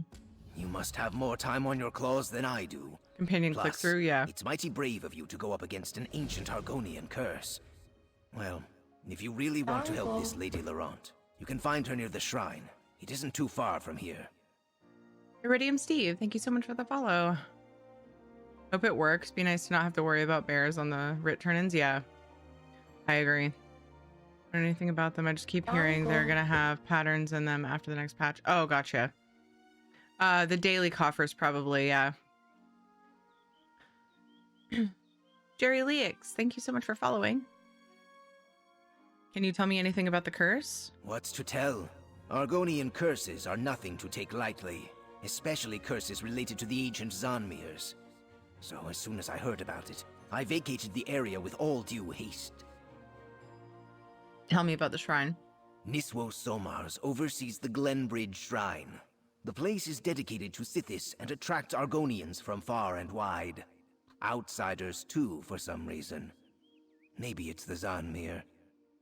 You must have more time on your claws than I do. Companion Plus, click through, yeah. It's mighty brave of you to go up against an ancient Argonian curse. Well, if you really want to help this Lady Laurent, you can find her near the shrine. It isn't too far from here. Iridium Steve, thank you so much for the follow. Hope it works. Be nice to not have to worry about bears on the writ turn-ins. Yeah, I agree. I don't know anything about them. I just keep hearing they're gonna have patterns in them after the next patch. Oh, gotcha. The daily coffers probably, yeah. Jerry Leaks, thank you so much for following. Can you tell me anything about the curse? What's to tell? Argonian curses are nothing to take lightly, especially curses related to the ancient Zanmirs. So as soon as I heard about it, I vacated the area with all due haste. Tell me about the shrine. Niswo Somars oversees the Glenbridge Shrine. The place is dedicated to Sithis and attracts Argonians from far and wide. Outsiders too, for some reason. Maybe it's the Zanmir.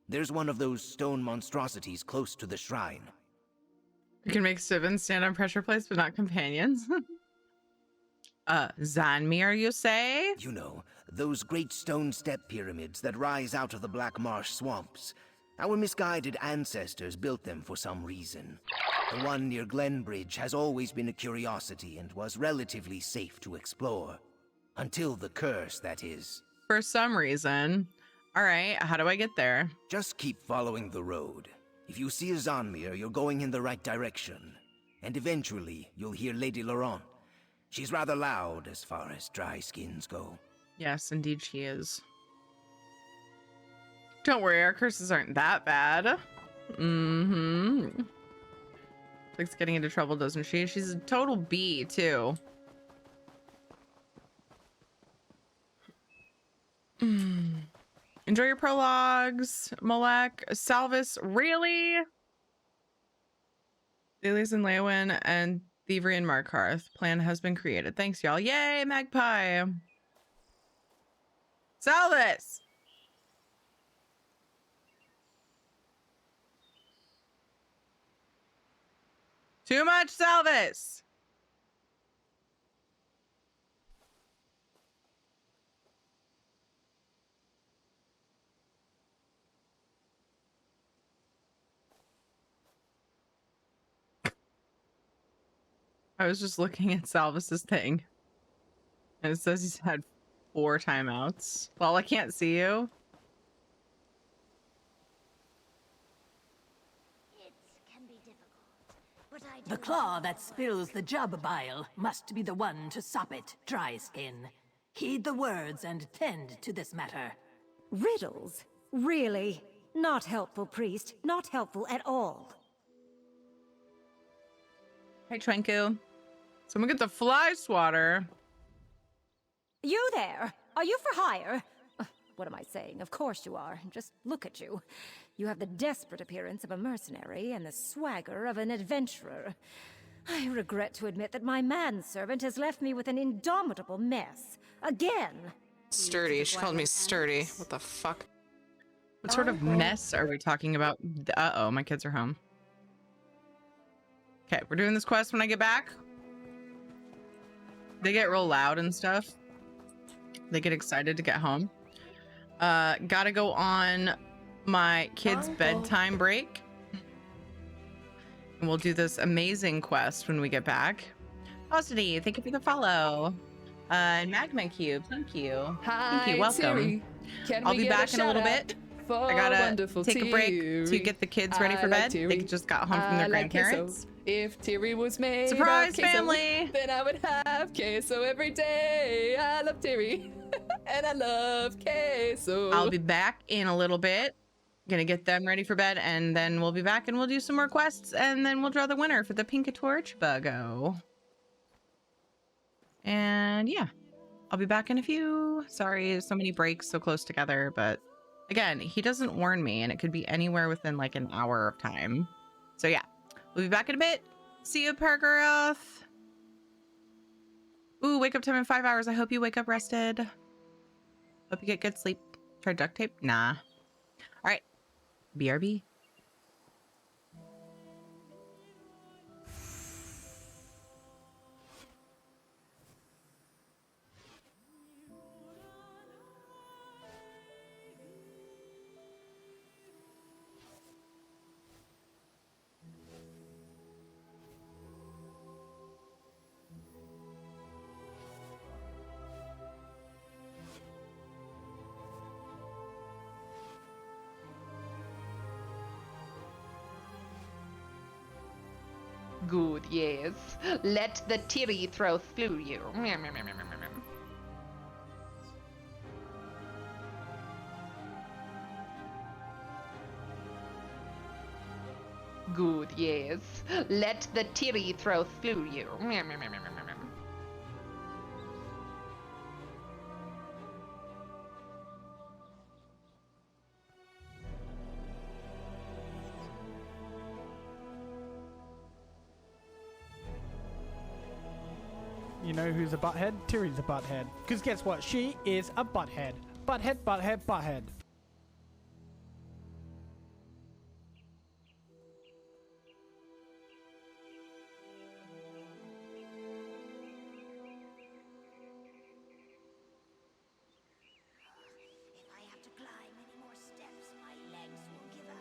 There's one of those stone monstrosities close to the shrine. You can make Sivens stand on pressure plates, but not companions. Zanmir, you say? You know, those great stone step pyramids that rise out of the Black Marsh swamps. Our misguided ancestors built them for some reason. The one near Glenbridge has always been a curiosity and was relatively safe to explore. Until the curse, that is. For some reason. All right, how do I get there? Just keep following the road. If you see a Zanmir, you're going in the right direction. And eventually, you'll hear Lady Laurent. She's rather loud as far as dry skins go. Yes, indeed she is. Don't worry, our curses aren't that bad. Mm-hmm. Likes getting into trouble, doesn't she? She's a total B, too. Enjoy your prologues, Malek. Salvis, really? Thales and Leowyn and Thievery and Markarth. Plan has been created. Thanks, y'all. Yay, Magpie. Salvis! Too much, Salvis! I was just looking at Salvis's thing. And it says he's had 4 timeouts. Well, I can't see you. The claw that spills the jub bile must be the one to sop it, dry skin. Heed the words and tend to this matter. Riddles? Really? Not helpful, priest. Not helpful at all. Hey, Trenku. Someone get the fly swatter. You there? Are you for hire? What am I saying? Of course you are. Just look at you. You have the desperate appearance of a mercenary and the swagger of an adventurer. I regret to admit that my manservant has left me with an indomitable mess. Again. Sturdy. She called me sturdy. What the fuck? What sort of mess are we talking about? Uh-oh, my kids are home. Okay, we're doing this quest when I get back. They get real loud and stuff. They get excited to get home. Gotta go on my kids' bedtime break. And we'll do this amazing quest when we get back. Positive, thank you for the follow. Magma Cube, thank you. Hi, thank you, welcome. Siri. I'll be back in a little bit. I gotta take a break to get the kids ready for bed. They just got home from their grandparents. If Tiri was made Surprise, of queso, family! then I would have queso every day. I love Tiri, and I love queso. I'll be back in a little bit. Gonna get them ready for bed, and then we'll be back and we'll do some more quests, and then we'll draw the winner for the Pink Torch Buggo. And yeah, I'll be back in a few. Sorry, so many breaks so close together, but again, he doesn't warn me, and it could be anywhere within like an hour of time. So yeah. We'll be back in a bit. See you, Pargaroth. Ooh, wake up time in 5 hours. I hope you wake up rested. Hope you get good sleep. Try duct tape? Nah. All right. BRB. Good, yes. Let the titty throw through you. Good, yes. Let the titty throw through you. You know who's a butthead? Tiri's a butthead. Because guess what? She is a butthead. Butthead, butthead, butthead. If I have to climb any more steps, my legs will give out.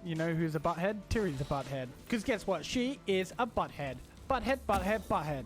You know who's a butthead? Tiri's a butthead. Because guess what? She is a butthead. Butthead, butthead, butthead.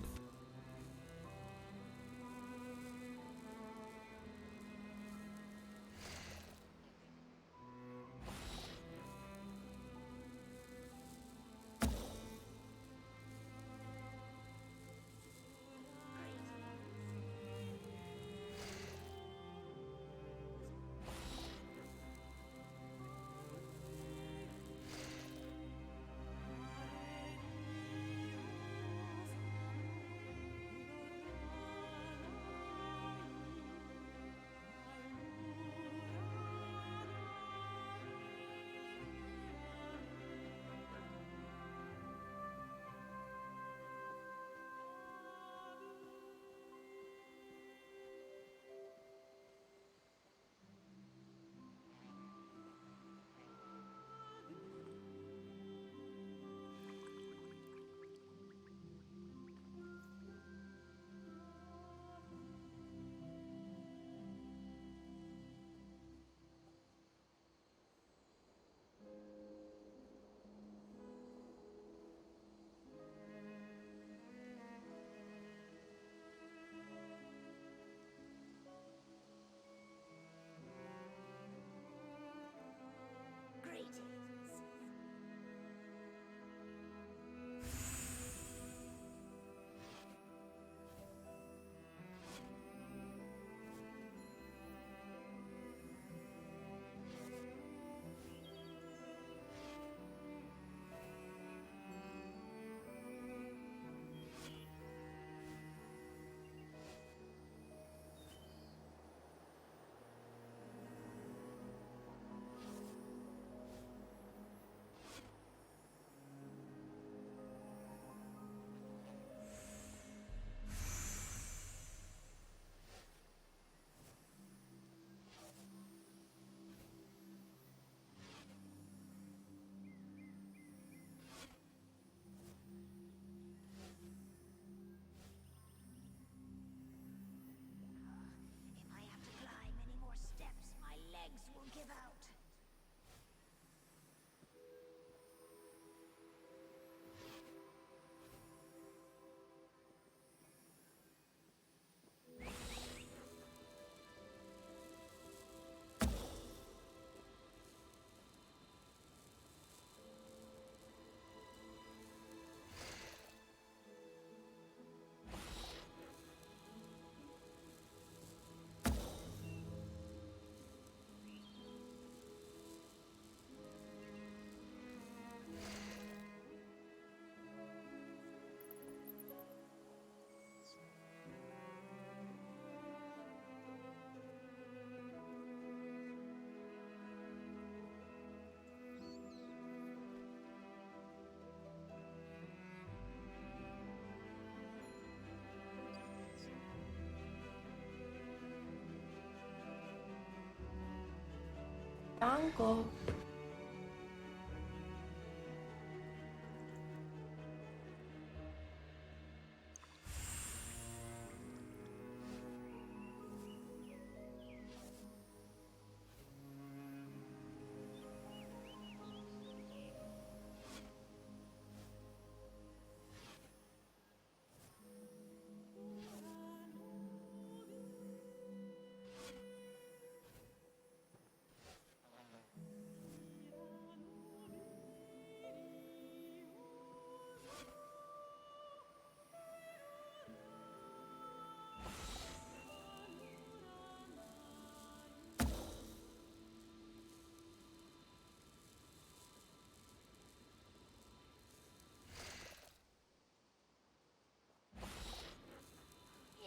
Uncle.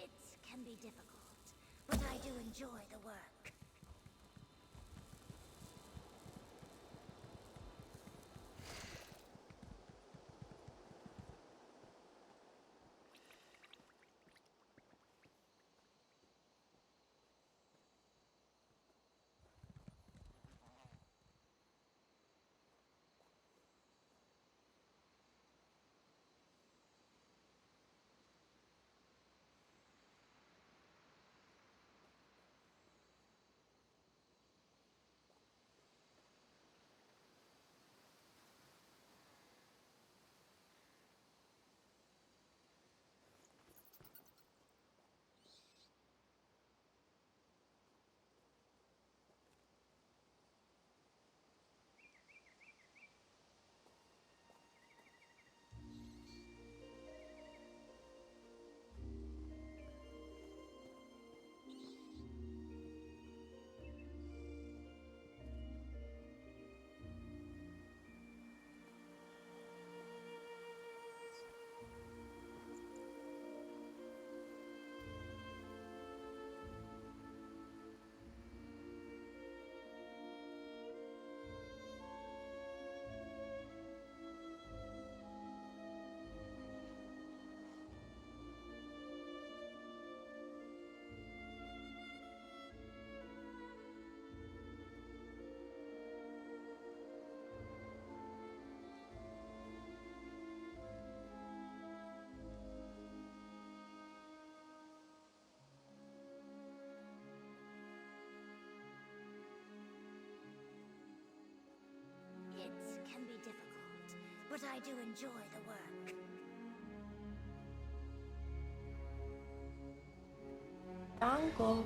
It can be difficult, but I do enjoy the work. It can be difficult, but I do enjoy the work. Uncle.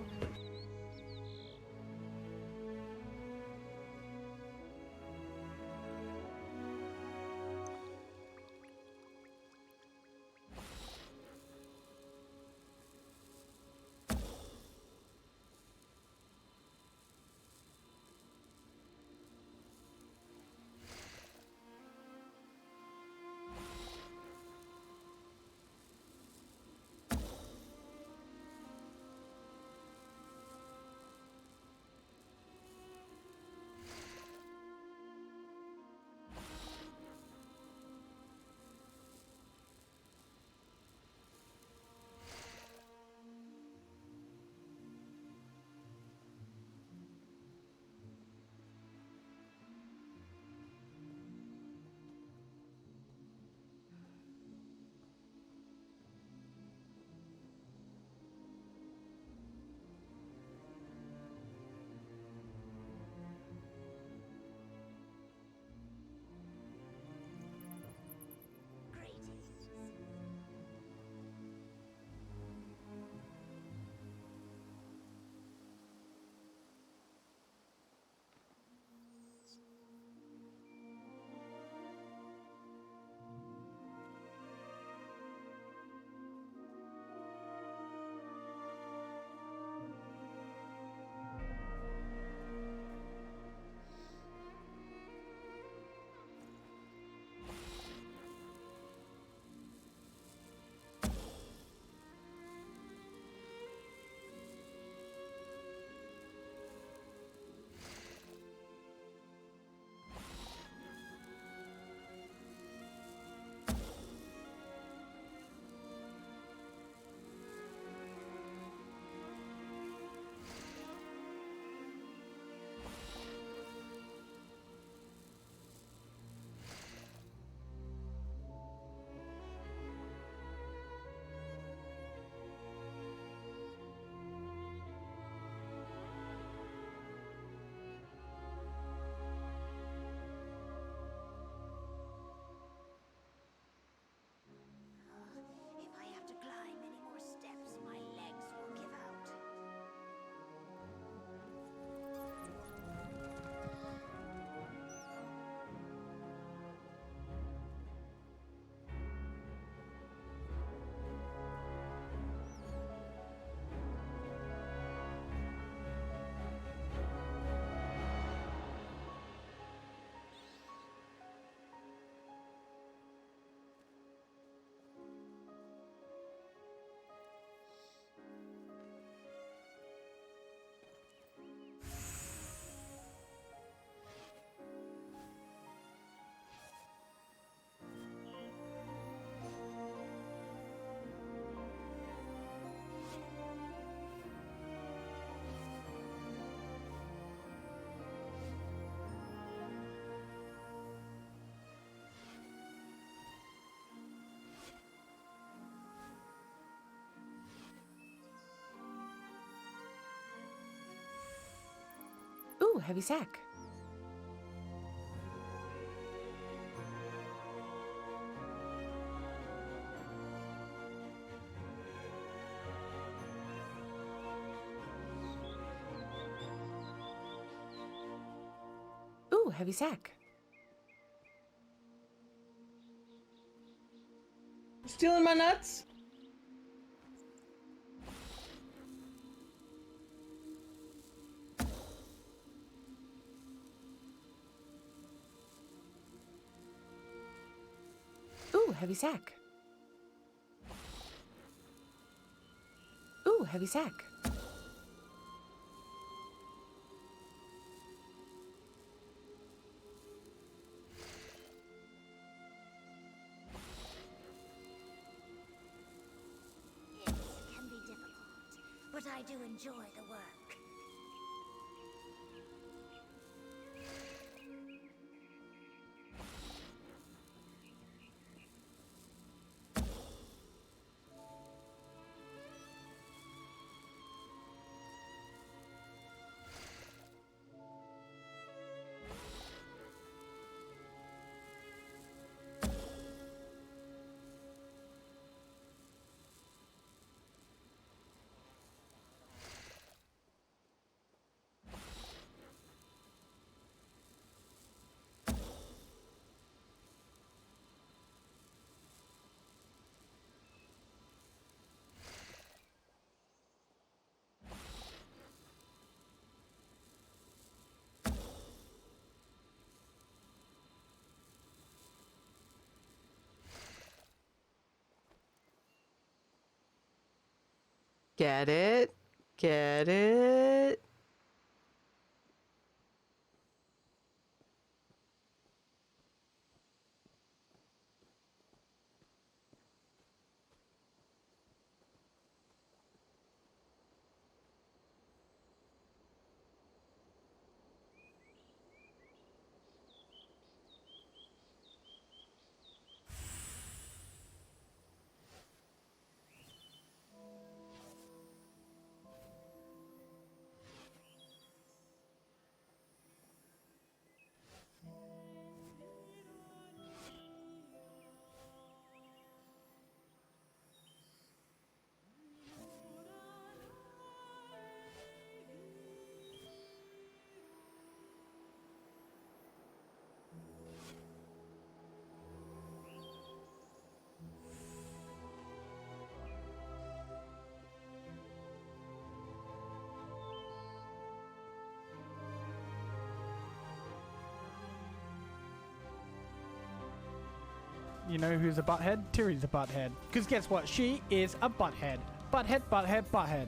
Ooh, heavy sack. Ooh, heavy sack. Stealing my nuts? Ooh, heavy sack. Ooh, heavy sack. It can be difficult, but I do enjoy the work. Get it? Get it? You know who's a butthead? Tiri's a butthead. Because guess what? She is a butthead. Butthead, butthead, butthead.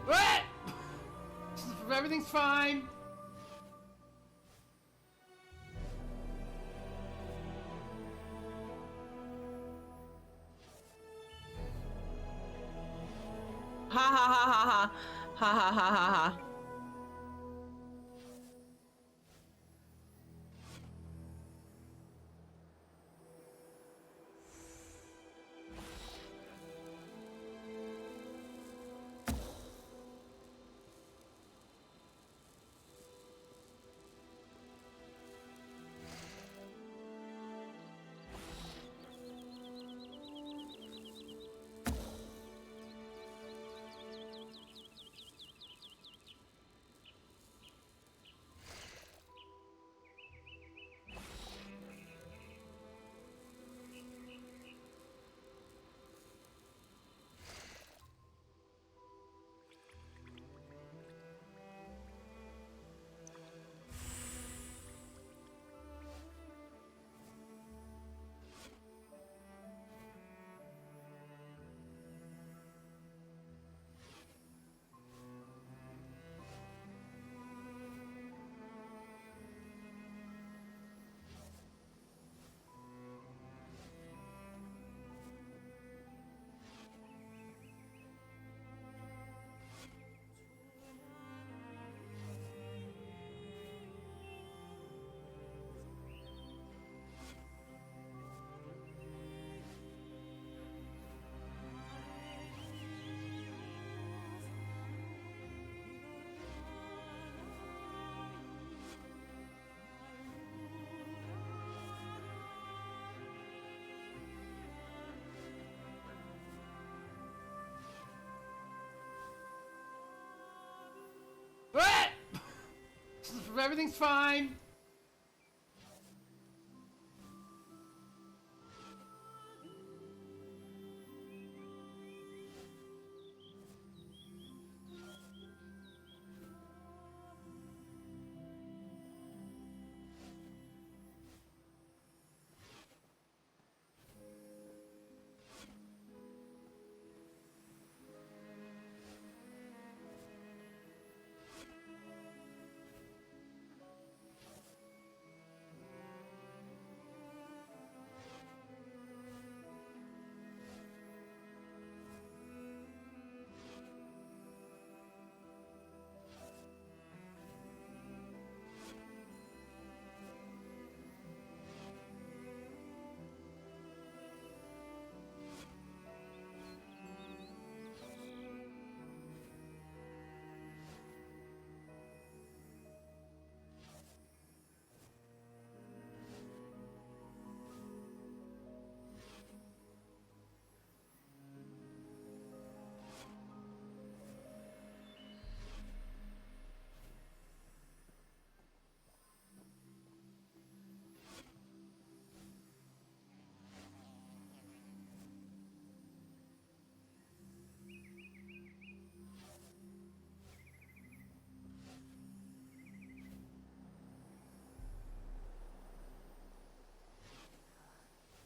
What? Everything's fine. Ha ha ha ha ha. Ha ha ha ha ha. everything's fine.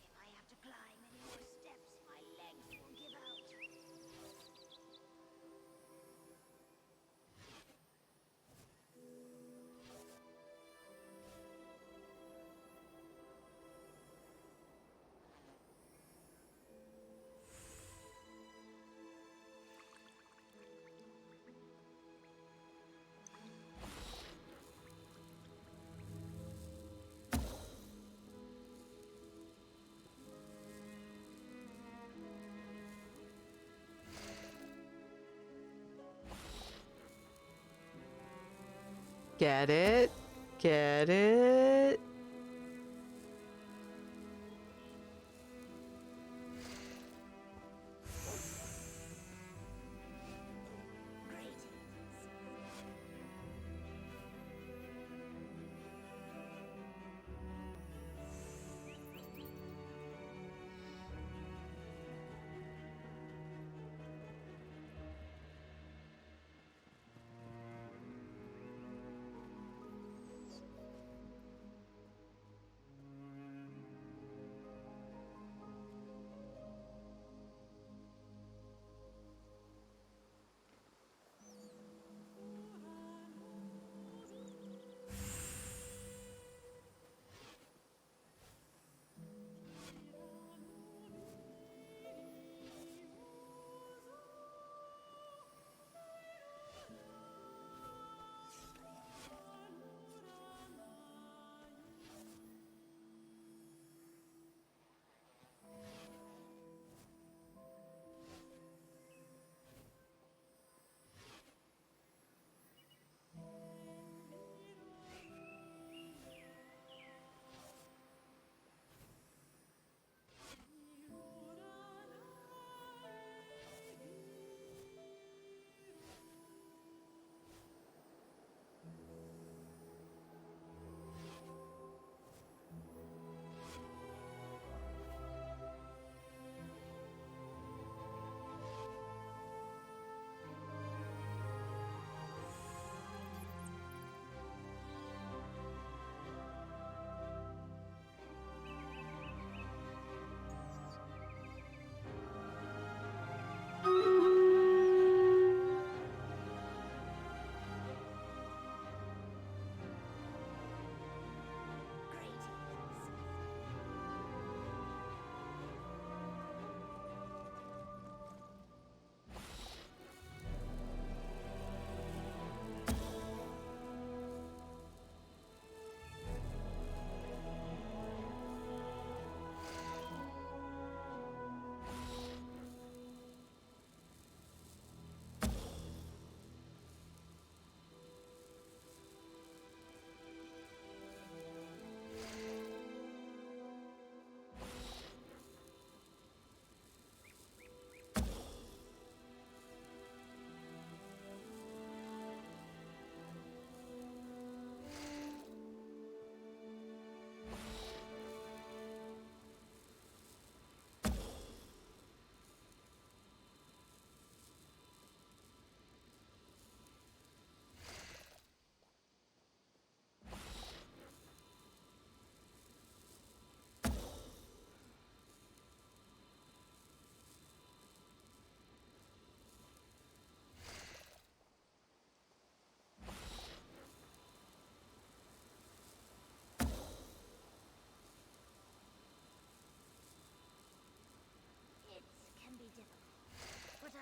If I have to climb any more steps, my legs will give out. Get it? Get it?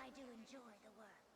I do enjoy the work.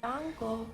Uncle.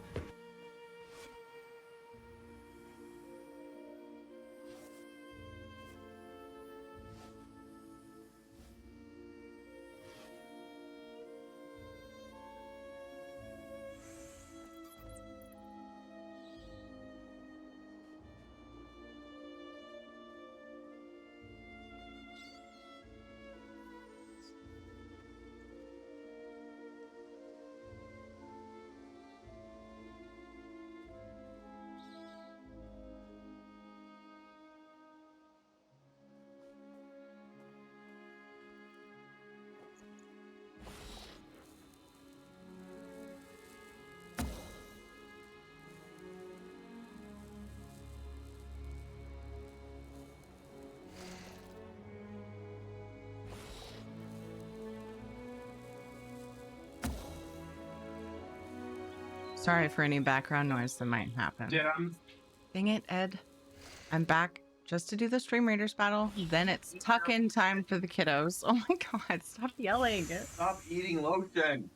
Sorry for any background noise that might happen. Dang it, Ed. I'm back just to do the Stream Raiders battle. Then it's tuck-in time for the kiddos. Oh my god, stop yelling. Stop eating lotion.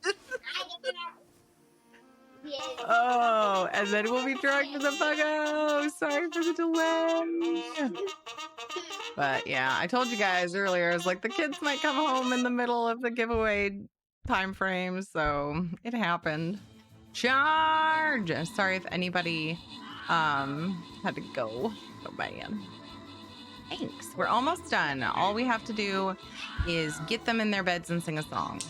Oh, and then we'll be drawing for the Buggo. Sorry for the delay. But yeah, I told you guys earlier, I was like, the kids might come home in the middle of the giveaway time frame, so it happened. Charge! Sorry if anybody had to go. Oh man. Thanks. We're almost done. All we have to do is get them in their beds and sing a song.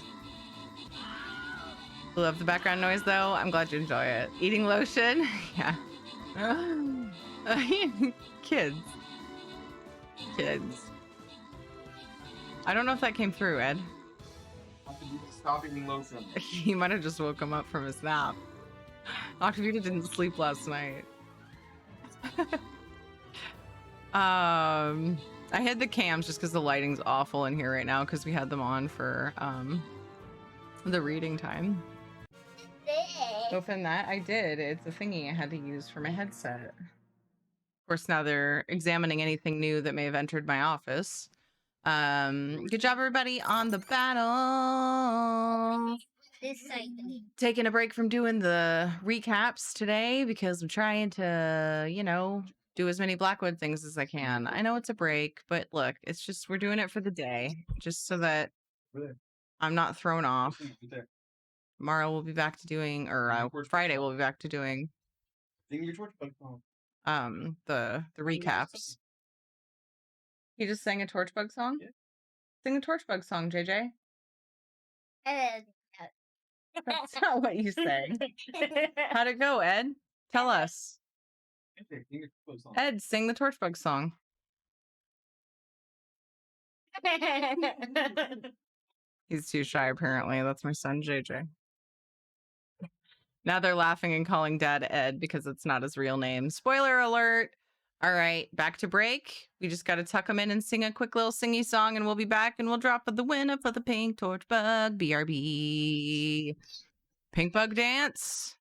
Love the background noise though. I'm glad you enjoy it. Eating lotion. Yeah. Kids. I don't know if that came through, Ed. Stop eating lotion. He might have just woke him up from his nap. Octavita didn't sleep last night. I hid the cams just because the lighting's awful in here right now because we had them on for the reading time. Open that. I did. It's a thingy I had to use for my headset. Of course, now they're examining anything new that may have entered my office. Good job, everybody, on the battle. Taking a break from doing the recaps today because I'm trying to, you know, do as many Blackwood things as I can. I know it's a break, but look, it's just we're doing it for the day, just so that I'm not thrown off. Tomorrow we'll be back to doing, or Friday we'll be back to doing the recaps. You just sang a Torchbug song? Yeah. Sing a Torchbug song, JJ. That's not what you said. How'd it go, Ed? Tell us. Ed, sing the Torchbug song. He's too shy, apparently. That's my son, JJ. Now they're laughing and calling Dad Ed because it's not his real name. Spoiler alert. All right, back to break. We just got to tuck him in and sing a quick little singy song, and we'll be back, and we'll drop the winner for the pink torch bug. BRB. Pink bug dance.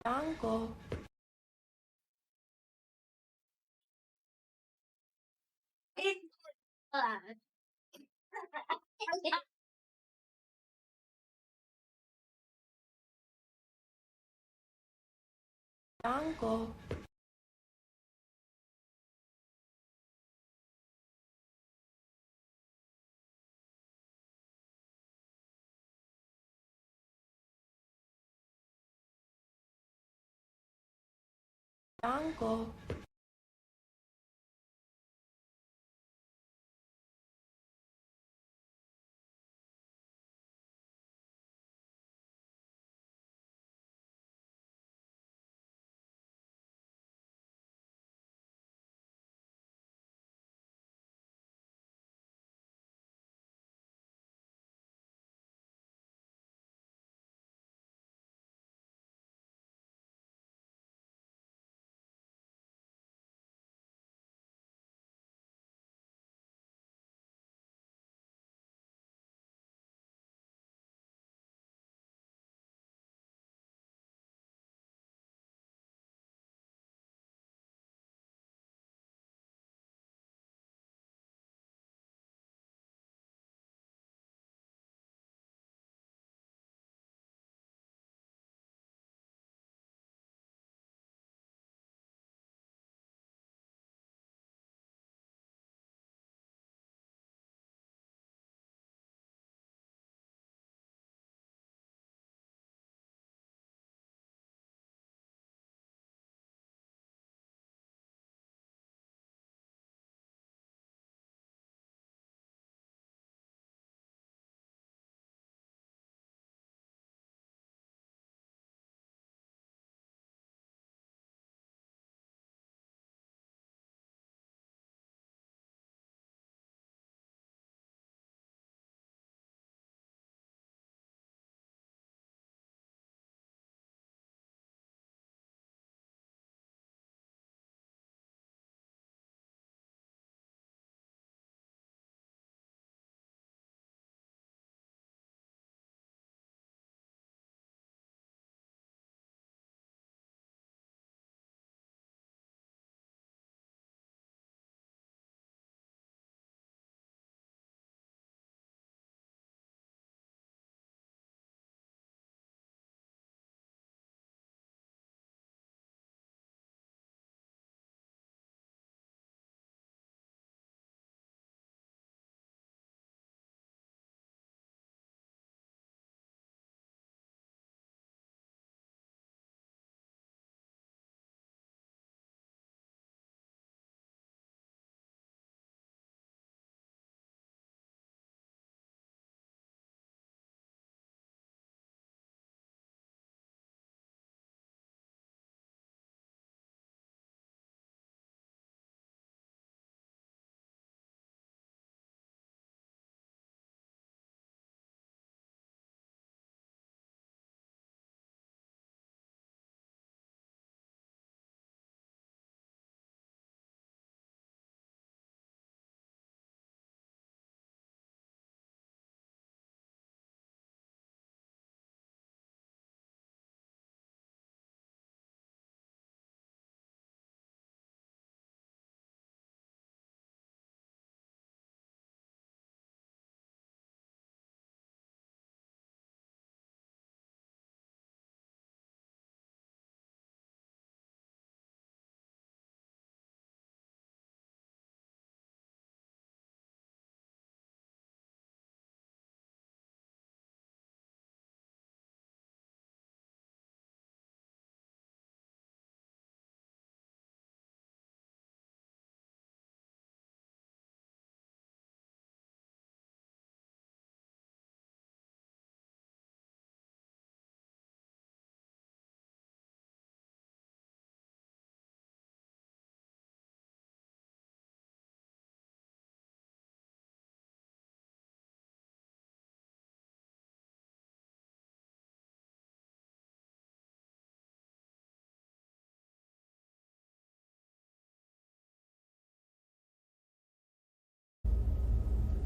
Uncle. Uncle. Uncle.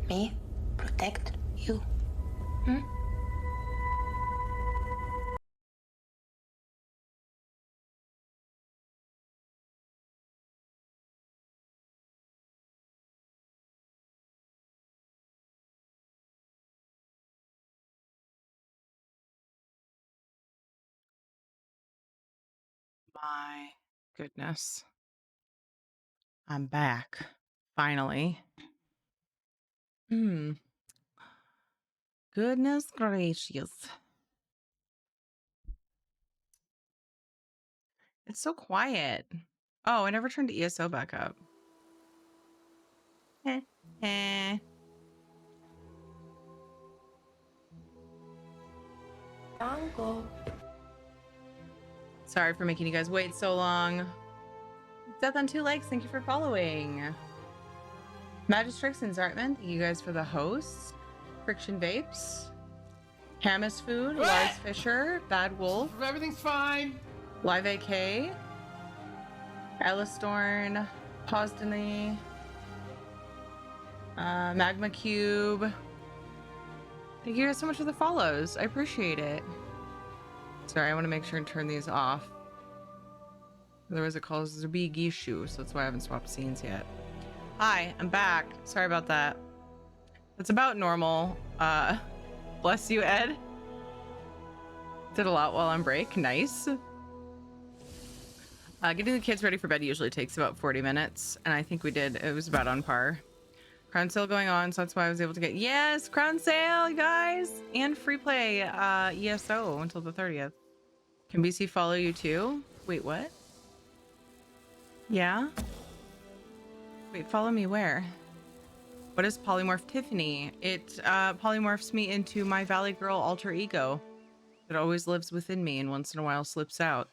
me protect you. Hmm? My goodness. I'm back. Finally. Hmm. Goodness gracious. It's so quiet. Oh, I never turned ESO back up. Eh. Uncle. Sorry for making you guys wait so long. Death on 2 likes, thank you for following. Magistrix and Zartman, thank you guys for the hosts. Friction Vapes. Hamas Food, Lars Fisher, Bad Wolf. Everything's fine. Live AK. Elistorn. Posdeny. Magma Cube. Thank you guys so much for the follows. I appreciate it. Sorry, I want to make sure and turn these off. Otherwise it calls the big issue, so that's why I haven't swapped scenes yet. Hi, I'm back. Sorry about that. It's about normal. Bless you, Ed. Did a lot while on break. Nice. Getting the kids ready for bed usually takes about 40 minutes, and I think we did. It was about on par. Crown sale going on, so that's why I was able to get... Yes! Crown sale, you guys! And free play ESO until the 30th. Can BC follow you too? Wait, what? Yeah? Wait, follow me where? What is Polymorph Tiffany? It polymorphs me into my Valley Girl alter ego that always lives within me and once in a while slips out.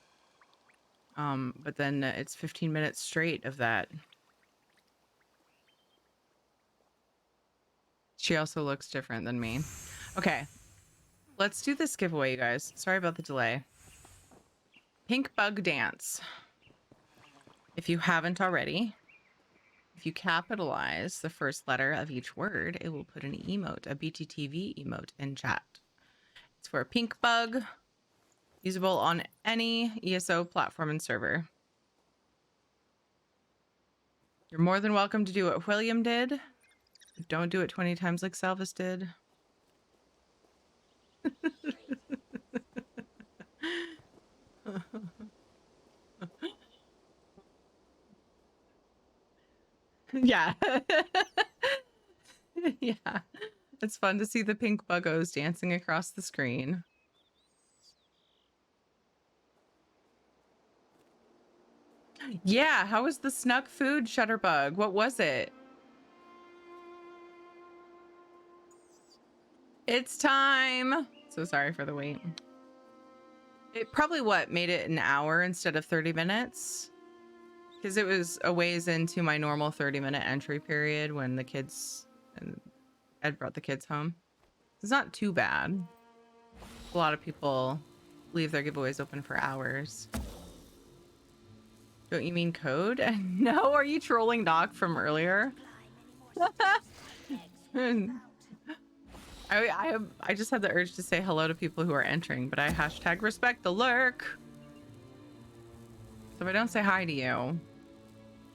But then it's 15 minutes straight of that. She also looks different than me. Okay, let's do this giveaway, you guys. Sorry about the delay. Pink Bug Dance. If you haven't already, if you capitalize the first letter of each word, it will put an emote, a BTTV emote in chat. It's for a pink bug, usable on any ESO platform and server. You're more than welcome to do what William did. Don't do it 20 times like Salvis did. Yeah. Yeah. It's fun to see the pink buggos dancing across the screen. Yeah, how was the snuck food, Shutterbug? What was it? It's time. So sorry for the wait. It probably made it an hour instead of 30 minutes? Because it was a ways into my normal 30-minute entry period when the kids and Ed brought the kids home. It's not too bad. A lot of people leave their giveaways open for hours. Don't you mean code? No, are you trolling Doc from earlier? I just had the urge to say hello to people who are entering, but I hashtag respect the lurk. So if I don't say hi to you,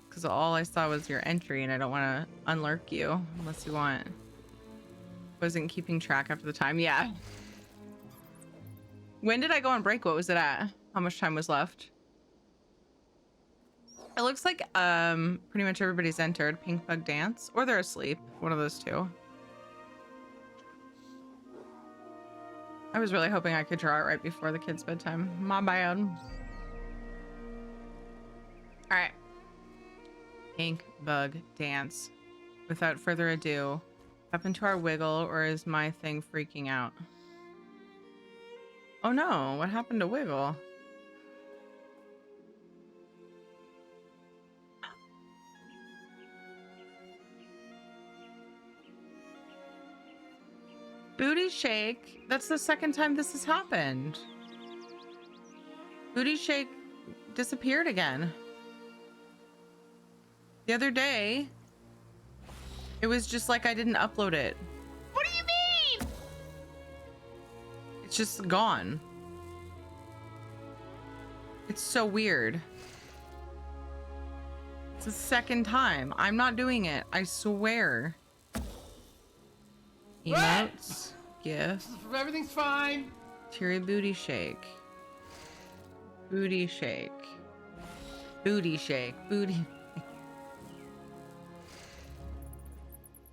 because all I saw was your entry and I don't want to unlurk you unless you want. Wasn't keeping track after the time. Yeah. When did I go on break? What was it at? How much time was left? It looks like pretty much everybody's entered Pink Bug Dance, or they're asleep. One of those two. I was really hoping I could draw it right before the kids' bedtime. My bad. All right. Pink Bug Dance. Without further ado, happened to our wiggle, or is my thing freaking out? Oh no, what happened to wiggle? Booty Shake. That's the second time this has happened. Booty Shake disappeared again. The other day, It was just like I didn't upload it. What do you mean? It's just gone. It's so weird. It's the second time. I'm not doing it. I swear. Emotes. GIF. Everything's fine. Teary booty shake. Booty shake. Booty shake. Booty.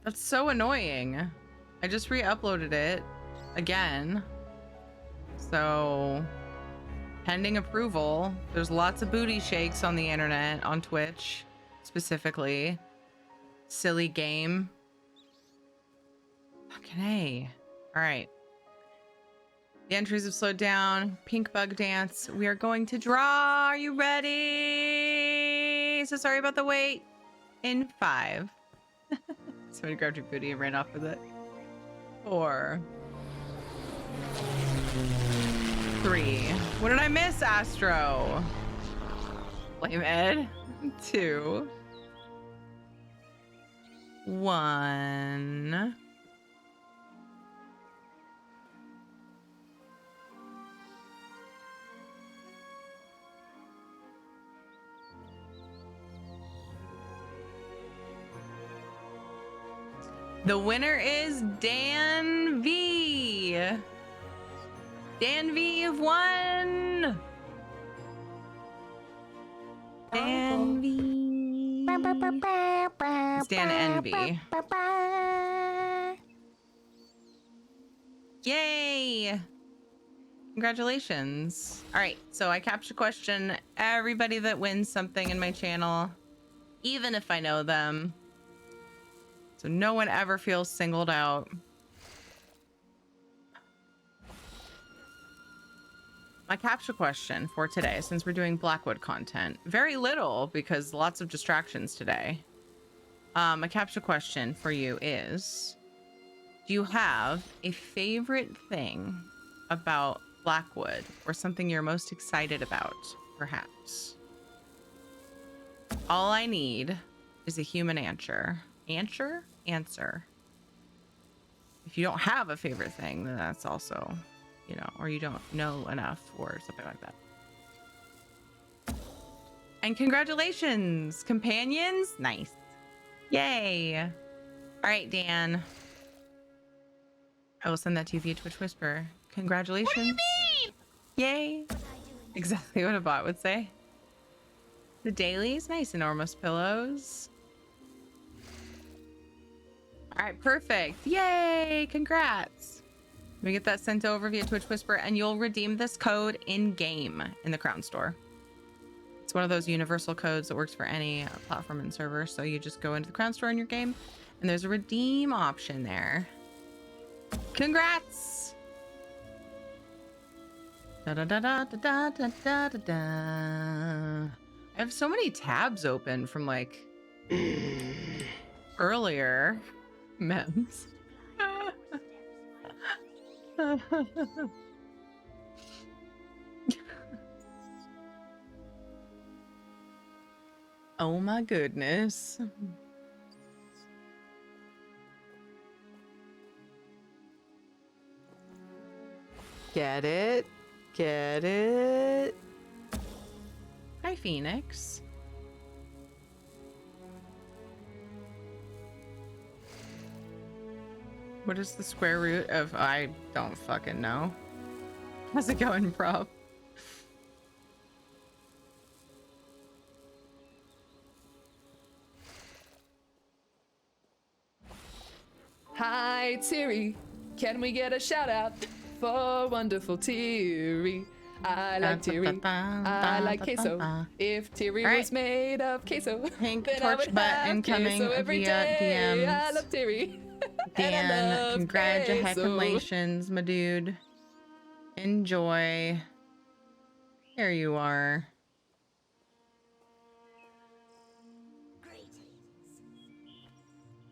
That's so annoying. I just re-uploaded it again. So, pending approval. There's lots of booty shakes on the internet, on Twitch specifically. Silly game. Fucking A. All right. The entries have slowed down. Pink bug dance. We are going to draw. Are you ready? So sorry about the wait. In 5. Somebody grabbed your booty and ran off with it. 4. 3. What did I miss, Astro? Blame Ed. 2. 1. The winner is Dan V. Dan V, you've won. Dan V. It's Dan NV. Yay. Congratulations. All right, so I capture question everybody that wins something in my channel, even if I know them. So no one ever feels singled out. My capture question for today, since we're doing Blackwood content, very little because lots of distractions today. My capture question for you is, do you have a favorite thing about Blackwood or something you're most excited about, perhaps? All I need is a human answer. Answer. If you don't have a favorite thing, then that's also, you know, or you don't know enough or something like that. And congratulations, companions. Nice. Yay. All right, Dan. I will send that to you via Twitch Whisper. Congratulations. What do you mean? Yay. Exactly what a bot would say. The dailies, nice, enormous pillows. All right, perfect. Yay, congrats. Let me get that sent over via Twitch Whisper, and you'll redeem this code in-game in the Crown Store. It's one of those universal codes that works for any platform and server, so you just go into the Crown Store in your game, and there's a redeem option there. Congrats! Da-da-da-da-da-da-da-da-da. I have so many tabs open from, like, earlier memes. Oh my goodness. Get it? Get it? Hi, Phoenix. What is the square root of... I don't fucking know. How's it going, prop? Hi, Tiri. Can we get a shout out for wonderful Tiri? I like Tiri. I like queso. If Tiri was made of queso, Pink then I torch would butt have incoming queso every via day. I DMs. love Tiri. Dan, congratulations, my dude. Enjoy. There you are.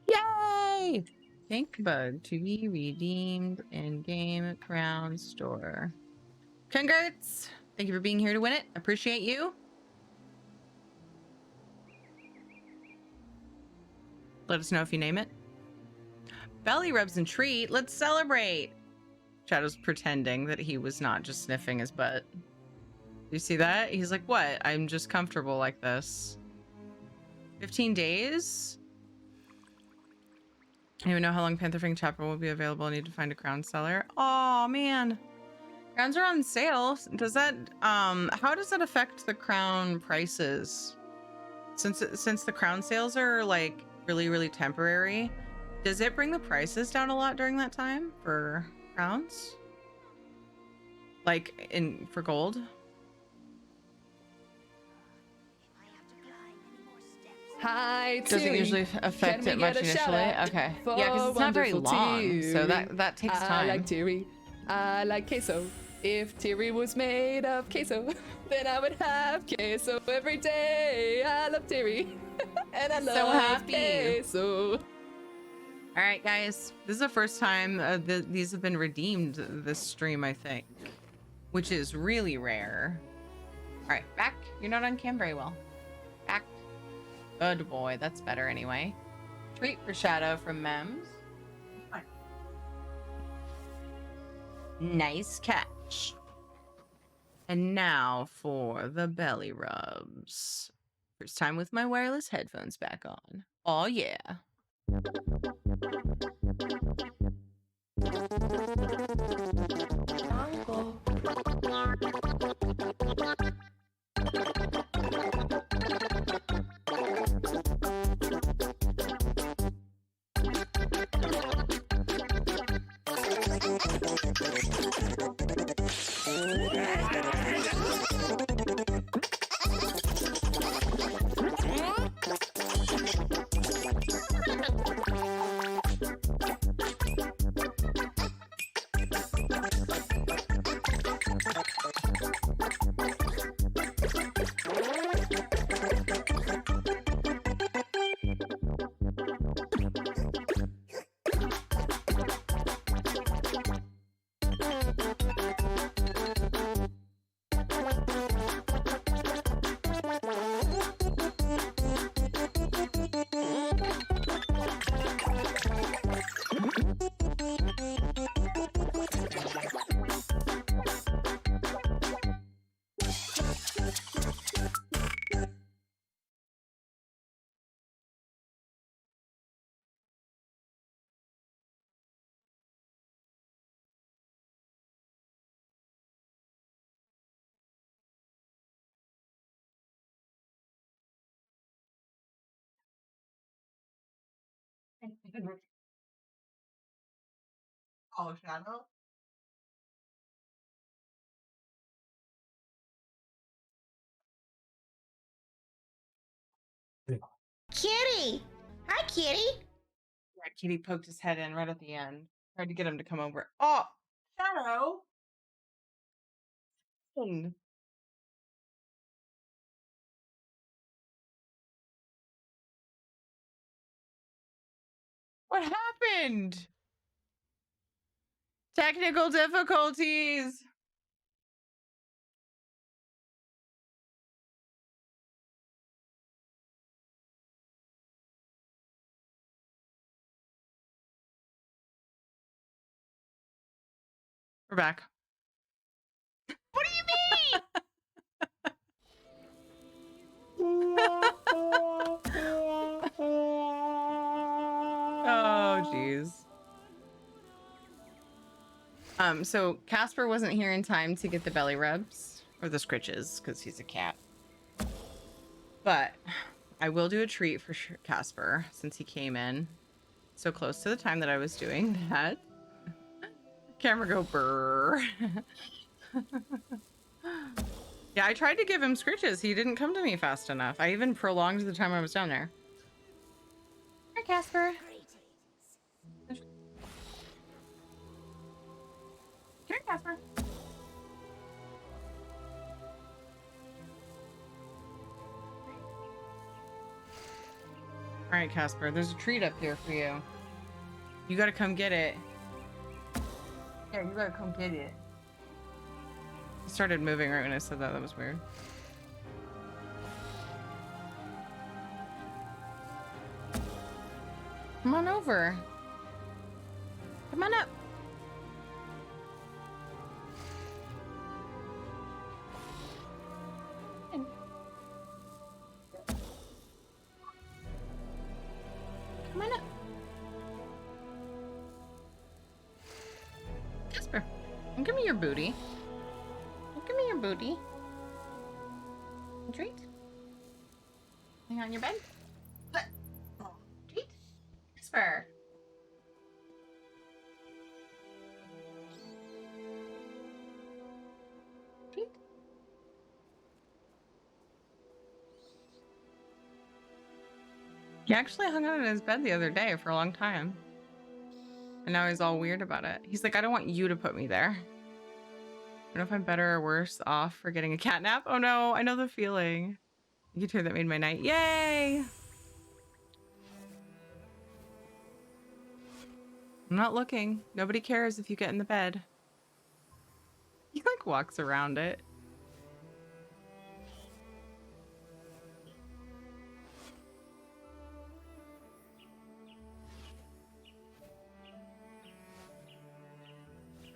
Yay! Pink bug to be redeemed in game Crown Store. Congrats! Thank you for being here to win it. Appreciate you. Let us know if you name it. Belly rubs and treat. Let's celebrate. Shadow's pretending that he was not just sniffing his butt. You see that? He's like, what? I'm just comfortable like this. 15 days? I don't even know how long Pantherfang chapter will be available. I need to find a crown seller. Oh man. Crowns are on sale. Does that how does that affect the crown prices? Since the crown sales are like really temporary, does it bring the prices down a lot during that time for crowns? Like for gold? Hi, Doesn't Tiri. usually affect it much initially. Okay. Yeah, because it's not very long, so that takes time. I like Tiri. I like queso. If Tiri was made of queso, then I would have queso every day. I love Tiri, and I love So happy. queso. All right, guys. This is the first time these have been redeemed this stream, I think, which is really rare. All right, back. You're not on cam very well. Back. Good boy. That's better anyway. Treat for Shadow from Mems. Nice catch. And now for the belly rubs. First time with my wireless headphones back on. Oh yeah. Oh, Shadow? Kitty! Hi, Kitty! Yeah, Kitty poked his head in right at the end. Tried to get him to come over. Oh, Shadow! What happened? Technical difficulties. We're back. What do you mean? Oh, jeez. So Casper wasn't here in time to get the belly rubs or the scritches because he's a cat. But I will do a treat for Casper since he came in so close to the time that I was doing that. Camera go brrr. Yeah, I tried to give him scritches. He didn't come to me fast enough. I even prolonged the time I was down there. Hi, Casper. Come here, Casper. All right, Casper, there's a treat up here for you. You gotta come get it. Yeah, you gotta come get it. He started moving right when I said that. That was weird. Come on over. Come on up. Come on up. Casper, give me your booty. Give me your booty. Treat. Hang on your bed. Treat. Casper. Treat. He actually hung out in his bed the other day for a long time. And now he's all weird about it. He's like, I don't want you to put me there. I don't know if I'm better or worse off for getting a cat nap. Oh no, I know the feeling. You could hear that made my night. Yay! I'm not looking. Nobody cares if you get in the bed. He like walks around it.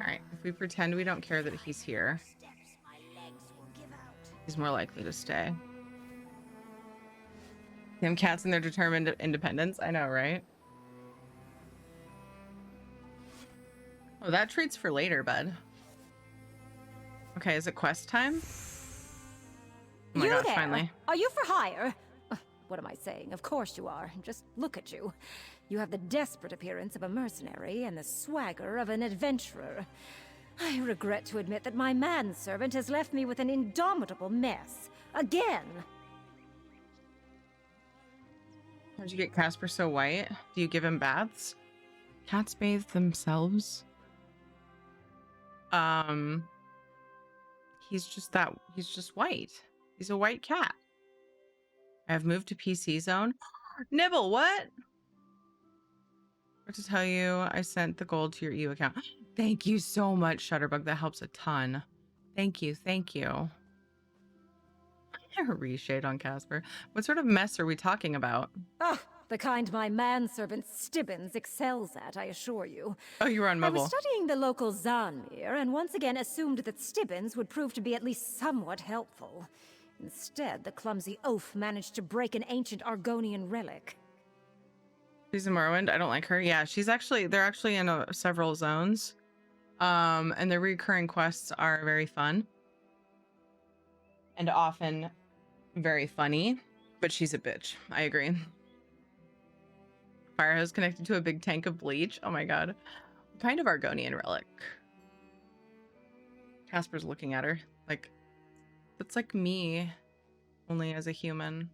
All right, if we pretend we don't care that he's here, he's more likely to stay. Them cats and their determined independence. I know, right? Oh, that treat's for later, bud. Okay, is it quest time? Oh my gosh, there. finally. Are you for hire? What am I saying? Of course you are. Just look at you. You have the desperate appearance of a mercenary and the swagger of an adventurer. I regret to admit that my manservant has left me with an indomitable mess. Again! How'd you get Casper so white? Do you give him baths? Cats bathe themselves? He's just white. He's a white cat. I have moved to PC zone. Nibble, what? What to tell you, I sent the gold to your EU account. Thank you so much, Shutterbug. That helps a ton. Thank you, thank you. Reshade on Casper. What sort of mess are we talking about? Oh, the kind my manservant Stibbins excels at, I assure you. Oh, you were on mobile. I was studying the local Zanmir, and once again assumed that Stibbins would prove to be at least somewhat helpful. Instead, the clumsy oaf managed to break an ancient Argonian relic. She's in Morrowind. I don't like her. Yeah, they're actually in several zones. And the recurring quests are very fun. And often very funny. But she's a bitch. I agree. Fire hose connected to a big tank of bleach. Oh my god. What kind of Argonian relic? Casper's looking at her. Like, that's like me. Only as a human.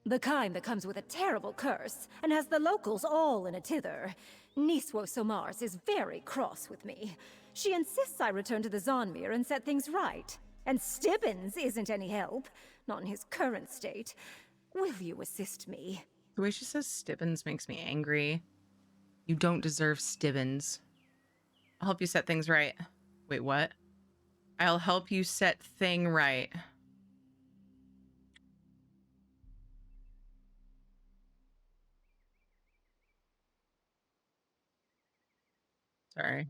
The kind that comes with a terrible curse, and has the locals all in a tither. Niswo Somars is very cross with me. She insists I return to the Zanmir and set things right. And Stibbins isn't any help, not in his current state. Will you assist me? The way she says Stibbins makes me angry. You don't deserve Stibbins. I'll help you set things right. Wait, what? I'll help you set thing right. Sorry.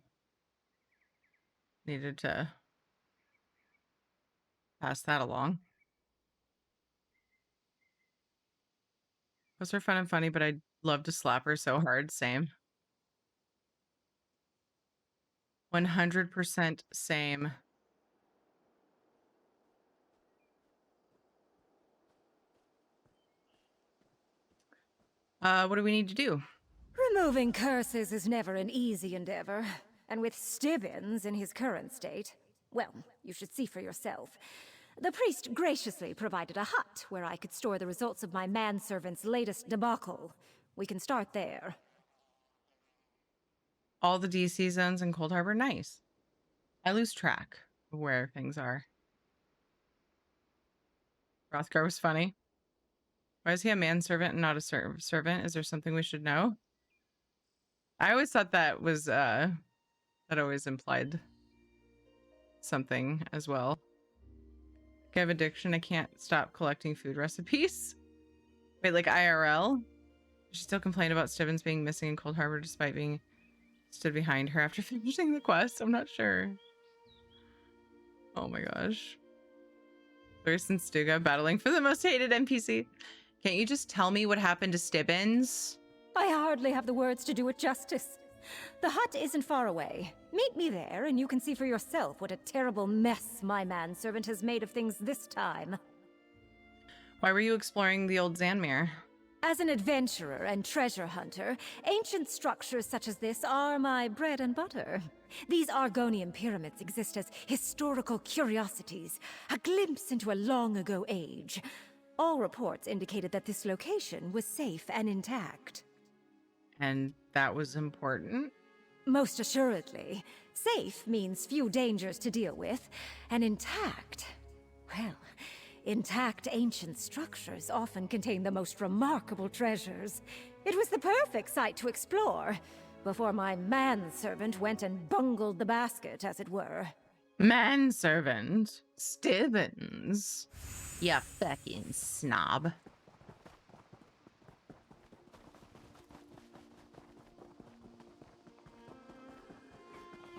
Needed to pass that along. Those are fun and funny, but I'd love to slap her so hard. Same. 100% same. What do we need to do? Removing curses is never an easy endeavor. And with Stibbins in his current state, well, you should see for yourself. The priest graciously provided a hut where I could store the results of my manservant's latest debacle. We can start there. All the DC zones in Cold Harbor, nice. I lose track of where things are. Rothgar was funny. Why is he a manservant and not a servant? Is there something we should know? I always thought that was, that always implied something as well. I have addiction. I can't stop collecting food recipes. Wait, like IRL? She still complained about Stibbins being missing in Cold Harbor despite being stood behind her after finishing the quest. I'm not sure. Oh my gosh. Thirst and Stuga battling for the most hated NPC. Can't you just tell me what happened to Stibbins? I hardly have the words to do it justice. The hut isn't far away. Meet me there, and you can see for yourself what a terrible mess my manservant has made of things this time. Why were you exploring the old Zanmir? As an adventurer and treasure hunter, ancient structures such as this are my bread and butter. These Argonian pyramids exist as historical curiosities, a glimpse into a long-ago age. All reports indicated that this location was safe and intact. And that was important? Most assuredly. Safe means few dangers to deal with, and intact, well, intact ancient structures often contain the most remarkable treasures. It was the perfect site to explore, before my manservant went and bungled the basket, as it were. Manservant? Stibbins? Ya fucking snob.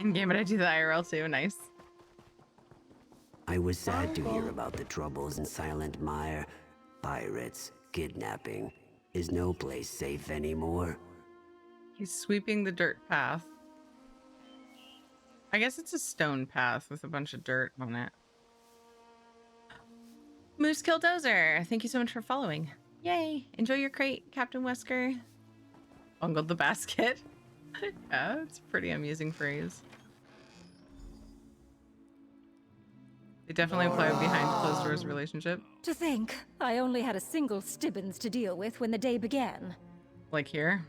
In game, but I do the IRL too. Nice. I was sad to hear about the troubles in Silent Mire. Pirates, kidnapping. Is no place safe anymore? He's sweeping the dirt path. I guess it's a stone path with a bunch of dirt on it. Moose Killdozer, thank you so much for following. Yay! Enjoy your crate, Captain Wesker. Bungled the basket. Yeah, it's a pretty amusing phrase. They definitely imply a behind closed doors relationship. To think, I only had a single Stibbins to deal with when the day began. Like here?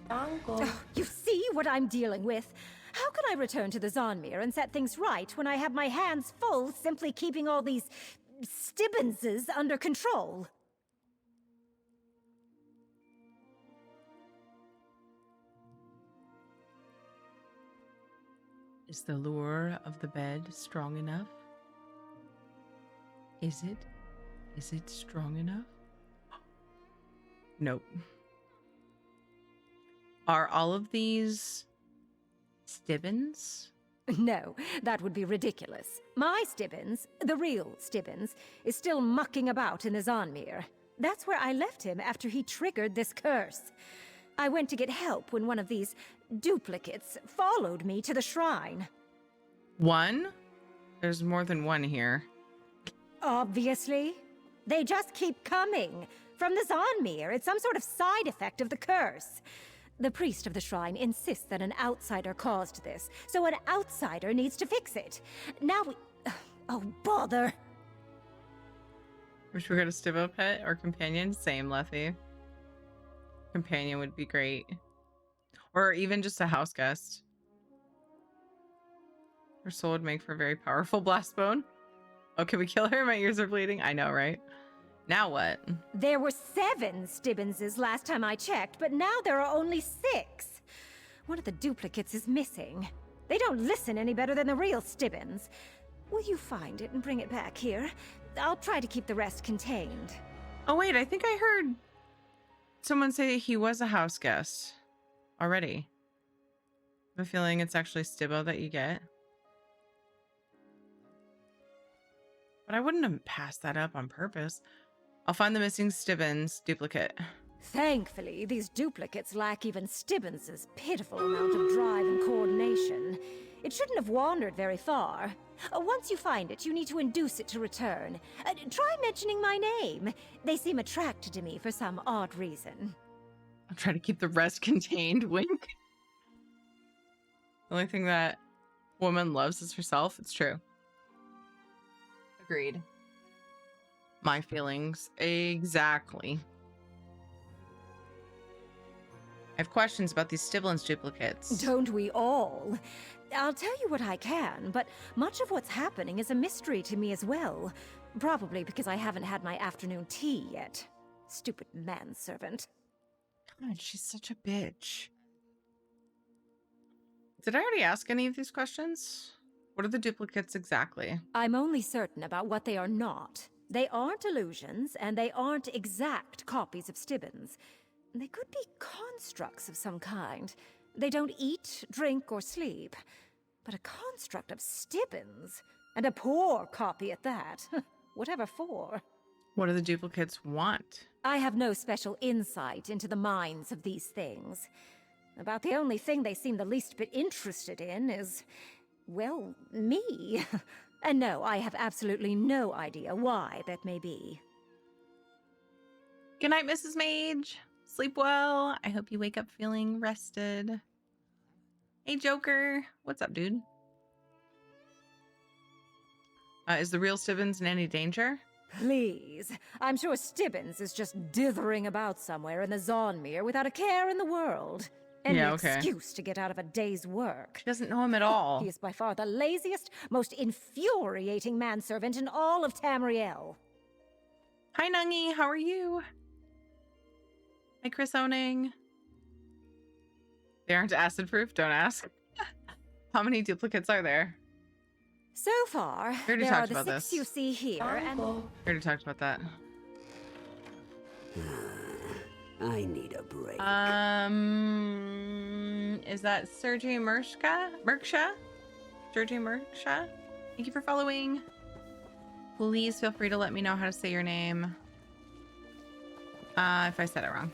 Oh, you see what I'm dealing with? How can I return to the Zonmir and set things right when I have my hands full simply keeping all these Stibbinses under control? Is the lure of the bed strong enough? Is it? Is it strong enough? Nope. Are all of these Stibbins? No, that would be ridiculous. My Stibbins, the real Stibbins, is still mucking about in the Zonmir. That's where I left him after he triggered this curse. I went to get help when one of these duplicates followed me to the shrine. One? There's more than one here. Obviously. They just keep coming. From the Zonmir, it's some sort of side effect of the curse. The priest of the shrine insists that an outsider caused this, so an outsider needs to fix it. Now we... Oh, bother. Wish we got a Stibbo pet or companion? Same, Lethy. Companion would be great. Or even just a house guest. Her soul would make for a very powerful blast bone. Oh, can we kill her? My ears are bleeding. I know, right? Now what? There were 7 Stibbinses last time I checked, but now there are only 6. One of the duplicates is missing. They don't listen any better than the real Stibbins. Will you find it and bring it back here? I'll try to keep the rest contained. Oh wait, I think I heard someone say he was a house guest already. I have a feeling it's actually Stibbo that you get. But I wouldn't have passed that up on purpose. I'll find the missing Stibbins duplicate. Thankfully, these duplicates lack even Stibbins' pitiful amount of drive and coordination. It shouldn't have wandered very far. Once you find it, you need to induce it to return. Try mentioning my name. They seem attracted to me for some odd reason. I'll try to keep the rest contained, wink. The only thing that woman loves is herself. It's true. Agreed. My feelings. Exactly. I have questions about these Stiblins duplicates. Don't we all? I'll tell you what I can, but much of what's happening is a mystery to me as well. Probably because I haven't had my afternoon tea yet. Stupid manservant. God, she's such a bitch. Did I already ask any of these questions? What are the duplicates exactly? I'm only certain about what they are not. They aren't illusions, and they aren't exact copies of Stibbins. They could be constructs of some kind. They don't eat, drink, or sleep. But a construct of Stibbins, and a poor copy at that. Whatever for. What do the duplicates want? I have no special insight into the minds of these things. About the only thing they seem the least bit interested in is, well, me. And no, I have absolutely no idea why that may be. Good night, Mrs. Mage. Sleep well. I hope you wake up feeling rested. Hey, Joker. What's up, dude? Is the real Stibbins in any danger? Please. I'm sure Stibbins is just dithering about somewhere in the Zonmere without a care in the world. Any excuse to get out of a day's work. She doesn't know him at all. He is by far the laziest, most infuriating manservant in all of Tamriel. Hi, Nungy. How are you? Hi, Chris Owning. They aren't acid proof. Don't ask. How many duplicates are there? So far, we already there talked are the about 6 this. you see here, and... We already talked about that. I need a break. Is that Sergey Merksha? Sergey Merksha? Thank you for following. Please feel free to let me know how to say your name. If I said it wrong.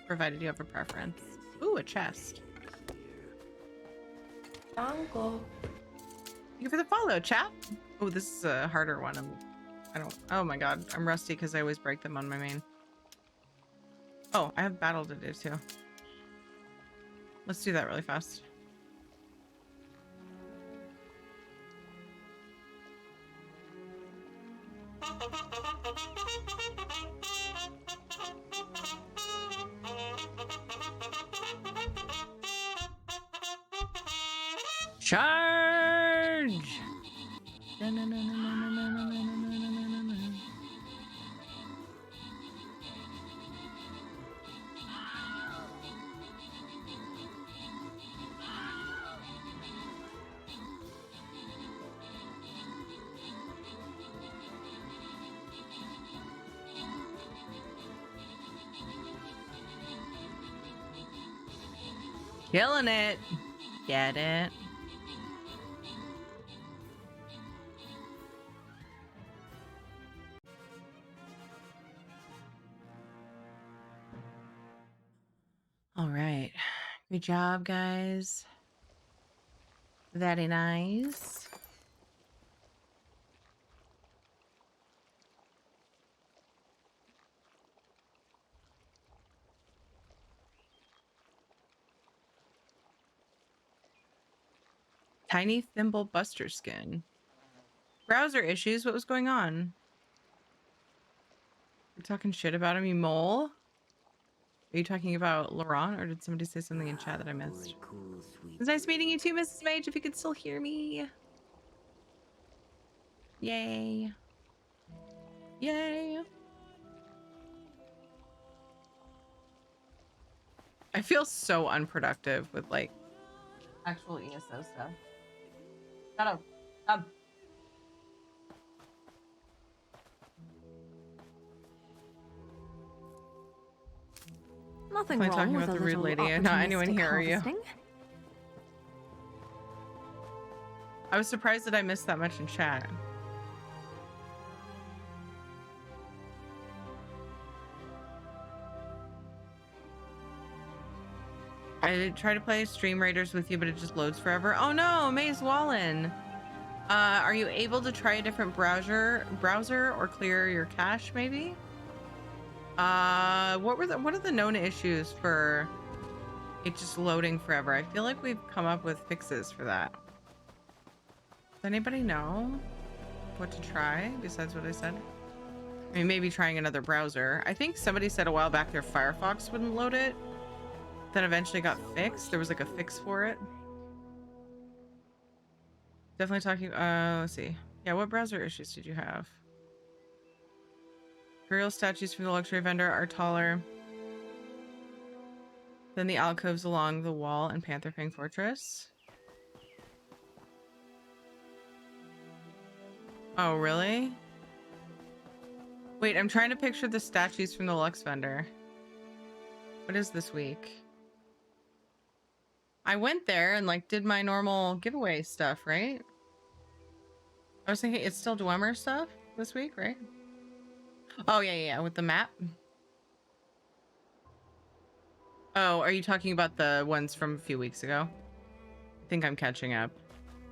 Provided you have a preference. Ooh, a chest. Thank you for the follow, chap. Oh, this is a harder one. Oh my god, I'm rusty because I always break them on my main. Oh, I have battle to do too. Let's do that really fast. Charge! Killing it. Get it. All right. Good job, guys. Very nice. Tiny Thimble Buster skin. Browser issues. What was going on? You're talking shit about him, you mole? Are you talking about Laurent, or did somebody say something in chat that I missed? It was nice meeting you too, Mrs. Mage, if you could still hear me. Yay. Yay. I feel so unproductive with, like, actual ESO stuff. Shut up. Nothing Am I wrong talking with about a the rude little lady? Not anyone opportunistic here, are you? harvesting. I was surprised that I missed that much in chat. I try to play Stream Raiders with you, but it just loads forever. Oh no, Maze Wallen. Are you able to try a different browser or clear your cache maybe? What are the known issues for it just loading forever? I feel like we've come up with fixes for that. Does anybody know what to try besides what I said? I mean, maybe trying another browser. I think somebody said a while back their Firefox wouldn't load it. Then eventually got fixed. There was like a fix for it. Definitely talking, let's see. Yeah, what browser issues did you have? Imperial statues from the luxury vendor are taller than the alcoves along the wall in Panther Fang Fortress. Oh, really? Wait, I'm trying to picture the statues from the Lux vendor. What is this week? I went there and like did my normal giveaway stuff, right? I was thinking it's still Dwemer stuff this week, right? Oh yeah, with the map. Oh, are you talking about the ones from a few weeks ago? I think I'm catching up.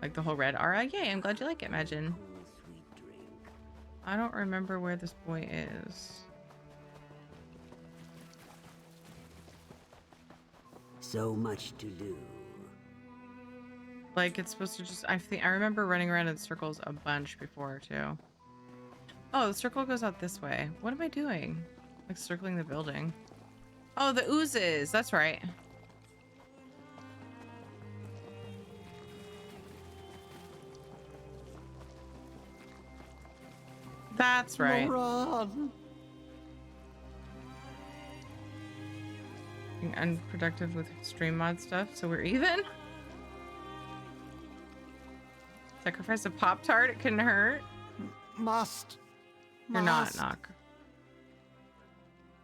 Like the whole red aura. Yay, I'm glad you like it, Imagine. I don't remember where this boy is. So much to do. Like it's supposed to just, I remember running around in circles a bunch before too. Oh, the circle goes out this way. What am I doing? Like circling the building. Oh, the oozes. That's right. That's right. Moron. Being unproductive with stream mod stuff, so we're even. Sacrifice a Pop-Tart, it couldn't hurt. You're not, Knock.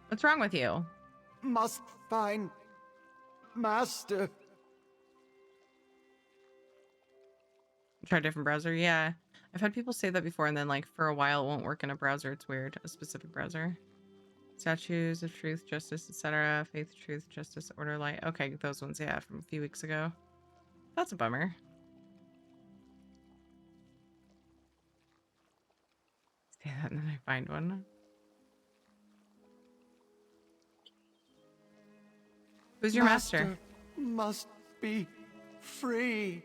What's wrong with you? Must find master. Try a different browser? Yeah. I've had people say that before and then like for a while it won't work in a browser. It's weird. A specific browser. Statues of truth, justice, etc. Faith, truth, justice, order, light. Okay, those ones, yeah, from a few weeks ago. That's a bummer. Say that and then I find one. Who's your master? Must be free.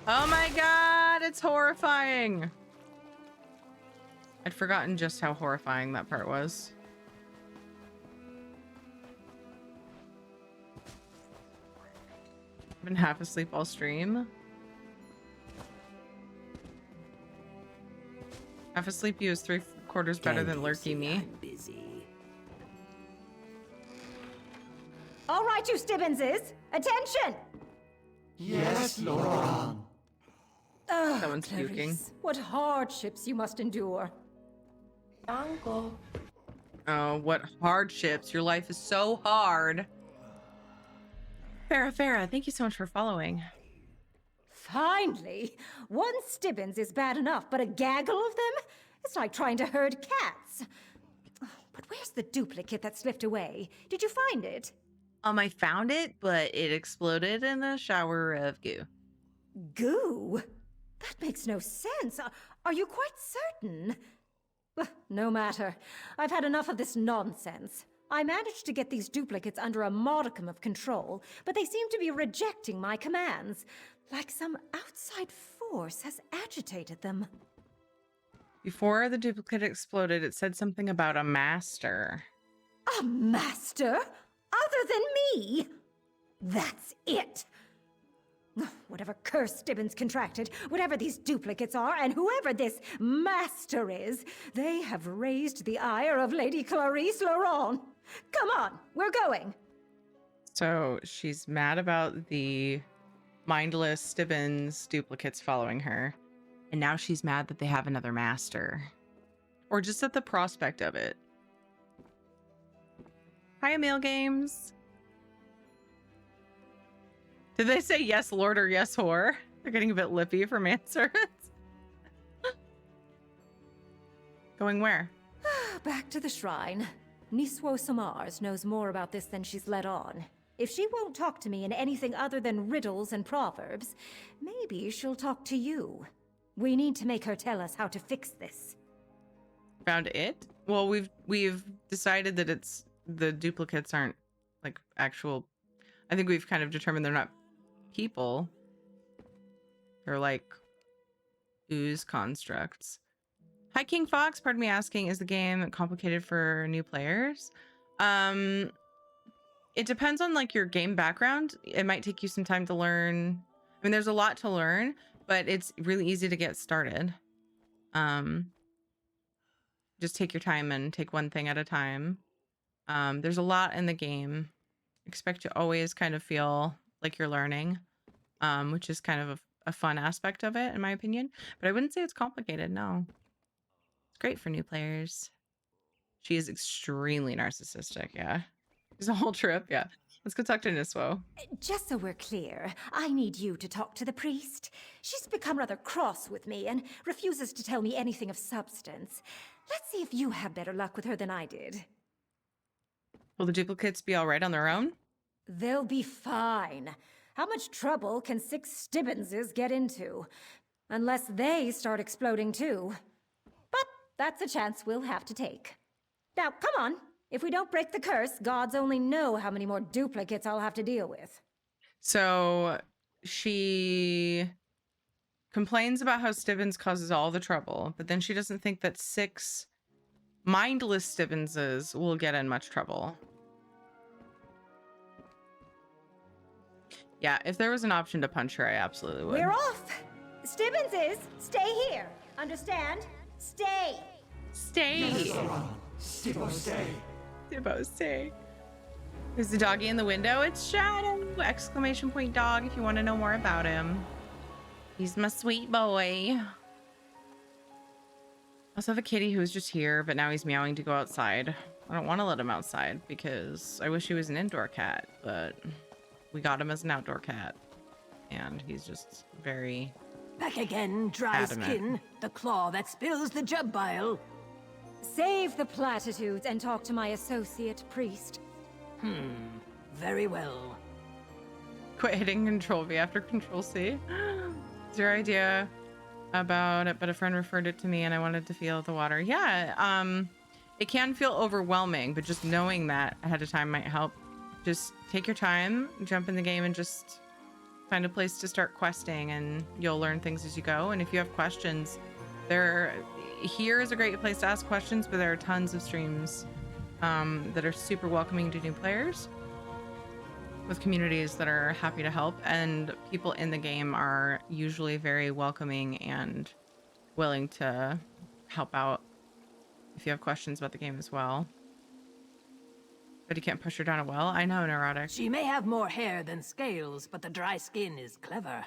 Oh my god, it's horrifying. I'd forgotten just how horrifying that part was. I've been half asleep all stream. Half asleep you is 3/4 better than lurky me. All right, you Stibbenses, attention! Yes, Laurent. Oh, Someone's puking. What hardships you must endure. Uncle. Oh, what hardships. Your life is so hard. Farah, thank you so much for following. Finally! One Stibbins is bad enough, but a gaggle of them? It's like trying to herd cats. But where's the duplicate that slipped away? Did you find it? I found it, but it exploded in a shower of goo. Goo? That makes no sense. Are you quite certain? No matter. I've had enough of this nonsense. I managed to get these duplicates under a modicum of control, but they seem to be rejecting my commands, like some outside force has agitated them. Before the duplicate exploded, it said something about a master. A master? Other than me? That's it! Whatever curse Stibbins contracted, whatever these duplicates are, and whoever this master is, they have raised the ire of Lady Clarice Laurent. Come on, we're going. So she's mad about the mindless Stibbins duplicates following her. And now she's mad that they have another master. Or just at the prospect of it. Hi, Emil Games. Did they say yes, Lord, or yes, whore? They're getting a bit lippy for manservants. Going where? Back to the shrine. Niswo Samars knows more about this than she's let on. If she won't talk to me in anything other than riddles and proverbs, maybe she'll talk to you. We need to make her tell us how to fix this. Found it? Well, we've decided that it's the duplicates aren't like actual. I think we've kind of determined they're not people. They're like ooze constructs. Hi, King Fox. Pardon me asking, is the game complicated for new players? It depends on like your game background. It might take you some time to learn. I mean, there's a lot to learn, but it's really easy to get started. Just take your time and take one thing at a time. There's a lot in the game. Expect to always kind of feel like you're learning, which is kind of a fun aspect of it, in my opinion. But I wouldn't say it's complicated, no. It's great for new players. She is extremely narcissistic, yeah. It's a whole trip, yeah. Let's go talk to Niswo. Just so we're clear, I need you to talk to the priest. She's become rather cross with me and refuses to tell me anything of substance. Let's see if you have better luck with her than I did. Will the duplicates be all right on their own? They'll be fine. How much trouble can 6 Stibbenses get into? Unless they start exploding too. But that's a chance we'll have to take. Now, come on. If we don't break the curse, gods only know how many more duplicates I'll have to deal with. So she complains about how Stibbins causes all the trouble, but then she doesn't think that 6 mindless Stibbenses will get in much trouble. Yeah, if there was an option to punch her, I absolutely would. We're off! Stibbenses, stay here. Understand? Stay! Stay! Stibbo, stay. Stibbo, stay. There's the doggy in the window. It's Shadow! Exclamation point dog if you want to know more about him. He's my sweet boy. I also have a kitty who was just here, but now he's meowing to go outside. I don't want to let him outside because I wish he was an indoor cat, but we got him as an outdoor cat. And he's just very Back again, dry adamant. skin, the claw that spills the jub bile. Save the platitudes and talk to my associate priest. Very well. Quit hitting Control V after Control C. It's your idea about it, but a friend referred it to me and I wanted to feel the water. Yeah, it can feel overwhelming, but just knowing that ahead of time might help. Just take your time, jump in the game, and just find a place to start questing, and you'll learn things as you go. And if you have questions, here is a great place to ask questions, but there are tons of streams that are super welcoming to new players with communities that are happy to help, and people in the game are usually very welcoming and willing to help out if you have questions about the game as well. But you can't push her down a well. I know, neurotic. She may have more hair than scales, but the dry skin is clever.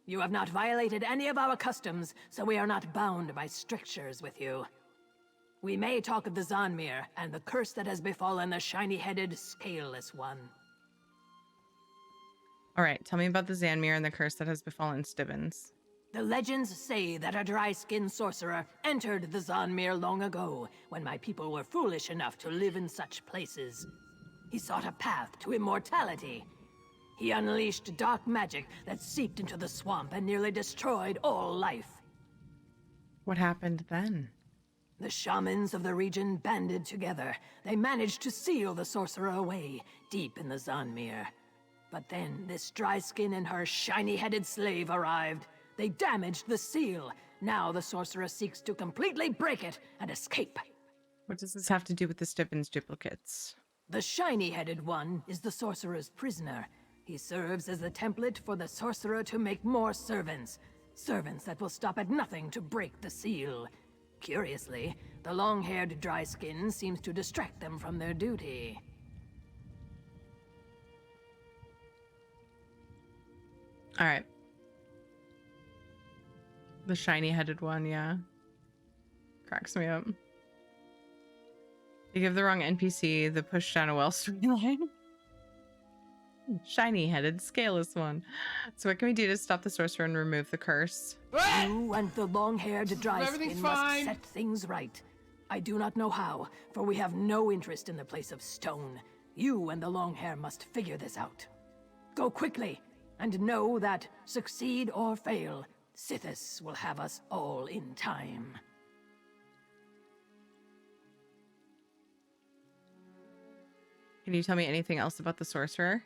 You have not violated any of our customs, so we are not bound by strictures with you. We may talk of the Zanmir and the curse that has befallen the shiny-headed, scaleless one. All right, tell me about the Zanmir and the curse that has befallen Stibbins. The legends say that a dry-skinned sorcerer entered the Zanmir long ago, when my people were foolish enough to live in such places. He sought a path to immortality. He unleashed dark magic that seeped into the swamp and nearly destroyed all life. What happened then? The shamans of the region banded together. They managed to seal the sorcerer away, deep in the Zanmir. But then this dry skin and her shiny-headed slave arrived. They damaged the seal. Now the sorcerer seeks to completely break it and escape. What does this have to do with the Stibbins duplicates? The shiny-headed one is the sorcerer's prisoner. He serves as the template for the sorcerer to make more servants. Servants that will stop at nothing to break the seal. Curiously, the long-haired dry skin seems to distract them from their duty. All right. The shiny-headed one, yeah. Cracks me up. You give the wrong NPC the push down a well storyline. Shiny-headed, scaleless one. So what can we do to stop the sorcerer and remove the curse? You and the long-haired dry skin must set things right. I do not know how, for we have no interest in the place of stone. You and the long hair must figure this out. Go quickly, and know that, succeed or fail, Sithis will have us all in time. Can you tell me anything else about the sorcerer?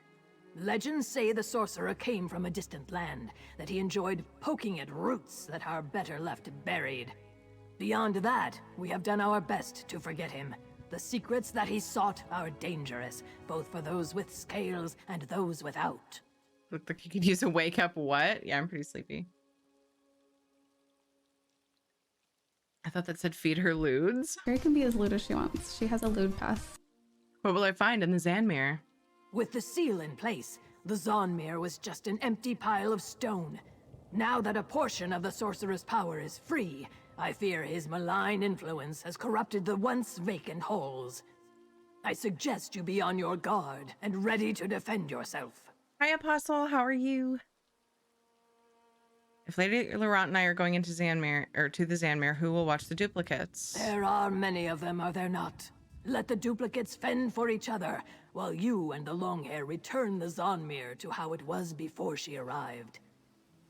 Legends say the sorcerer came from a distant land, that he enjoyed poking at roots that are better left buried. Beyond that, we have done our best to forget him. The secrets that he sought are dangerous, both for those with scales and those without. Looked like you could use a wake up what? Yeah, I'm pretty sleepy. I thought that said feed her lewds. She can be as lewd as she wants. She has a lewd pass. What will I find in the Zanmir? With the seal in place, the Zanmir was just an empty pile of stone. Now that a portion of the sorcerer's power is free, I fear his malign influence has corrupted the once vacant halls. I suggest you be on your guard and ready to defend yourself. Hi, Apostle. How are you? If Lady Laurent and I are going into Zanmir, or to the Zanmir, who will watch the duplicates? There are many of them, are there not? Let the duplicates fend for each other, while you and the Longhair return the Zanmir to how it was before she arrived.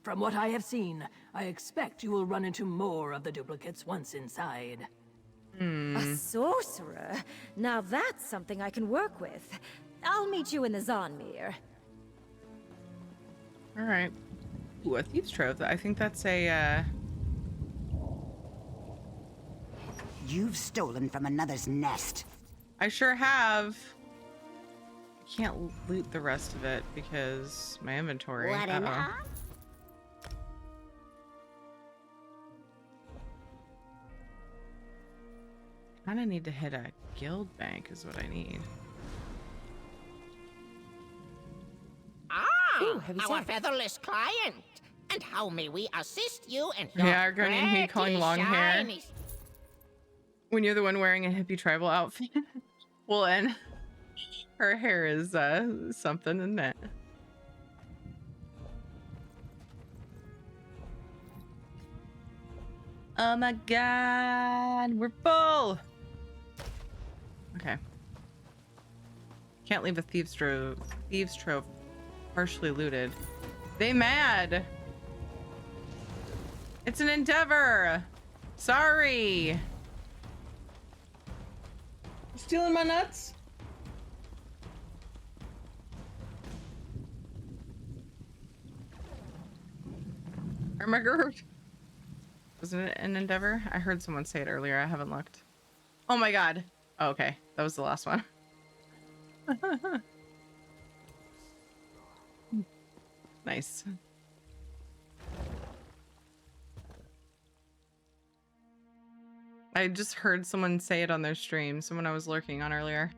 From what I have seen, I expect you will run into more of the duplicates once inside. A sorcerer? Now that's something I can work with. I'll meet you in the Zanmir. All right. Ooh, a thieves trove. I think that's a. You've stolen from another's nest. I sure have. I can't loot the rest of it because my inventory. What enough? Kind of need to hit a guild bank is what I need. Ah, our featherless client. And how may we assist you and your Yeah, Argonian hate calling long hair. shiny... When you're the one wearing a hippie tribal outfit. Well, and her hair is something, isn't it? Oh my god, we're full. Okay. Can't leave a thieves trove partially looted. They mad. It's an endeavor. Sorry. Stealing my nuts? Or my girl. Wasn't it an endeavor? I heard someone say it earlier. I haven't looked. Oh my god. Oh, okay. That was the last one. Nice. I just heard someone say it on their stream. Someone I was lurking on earlier.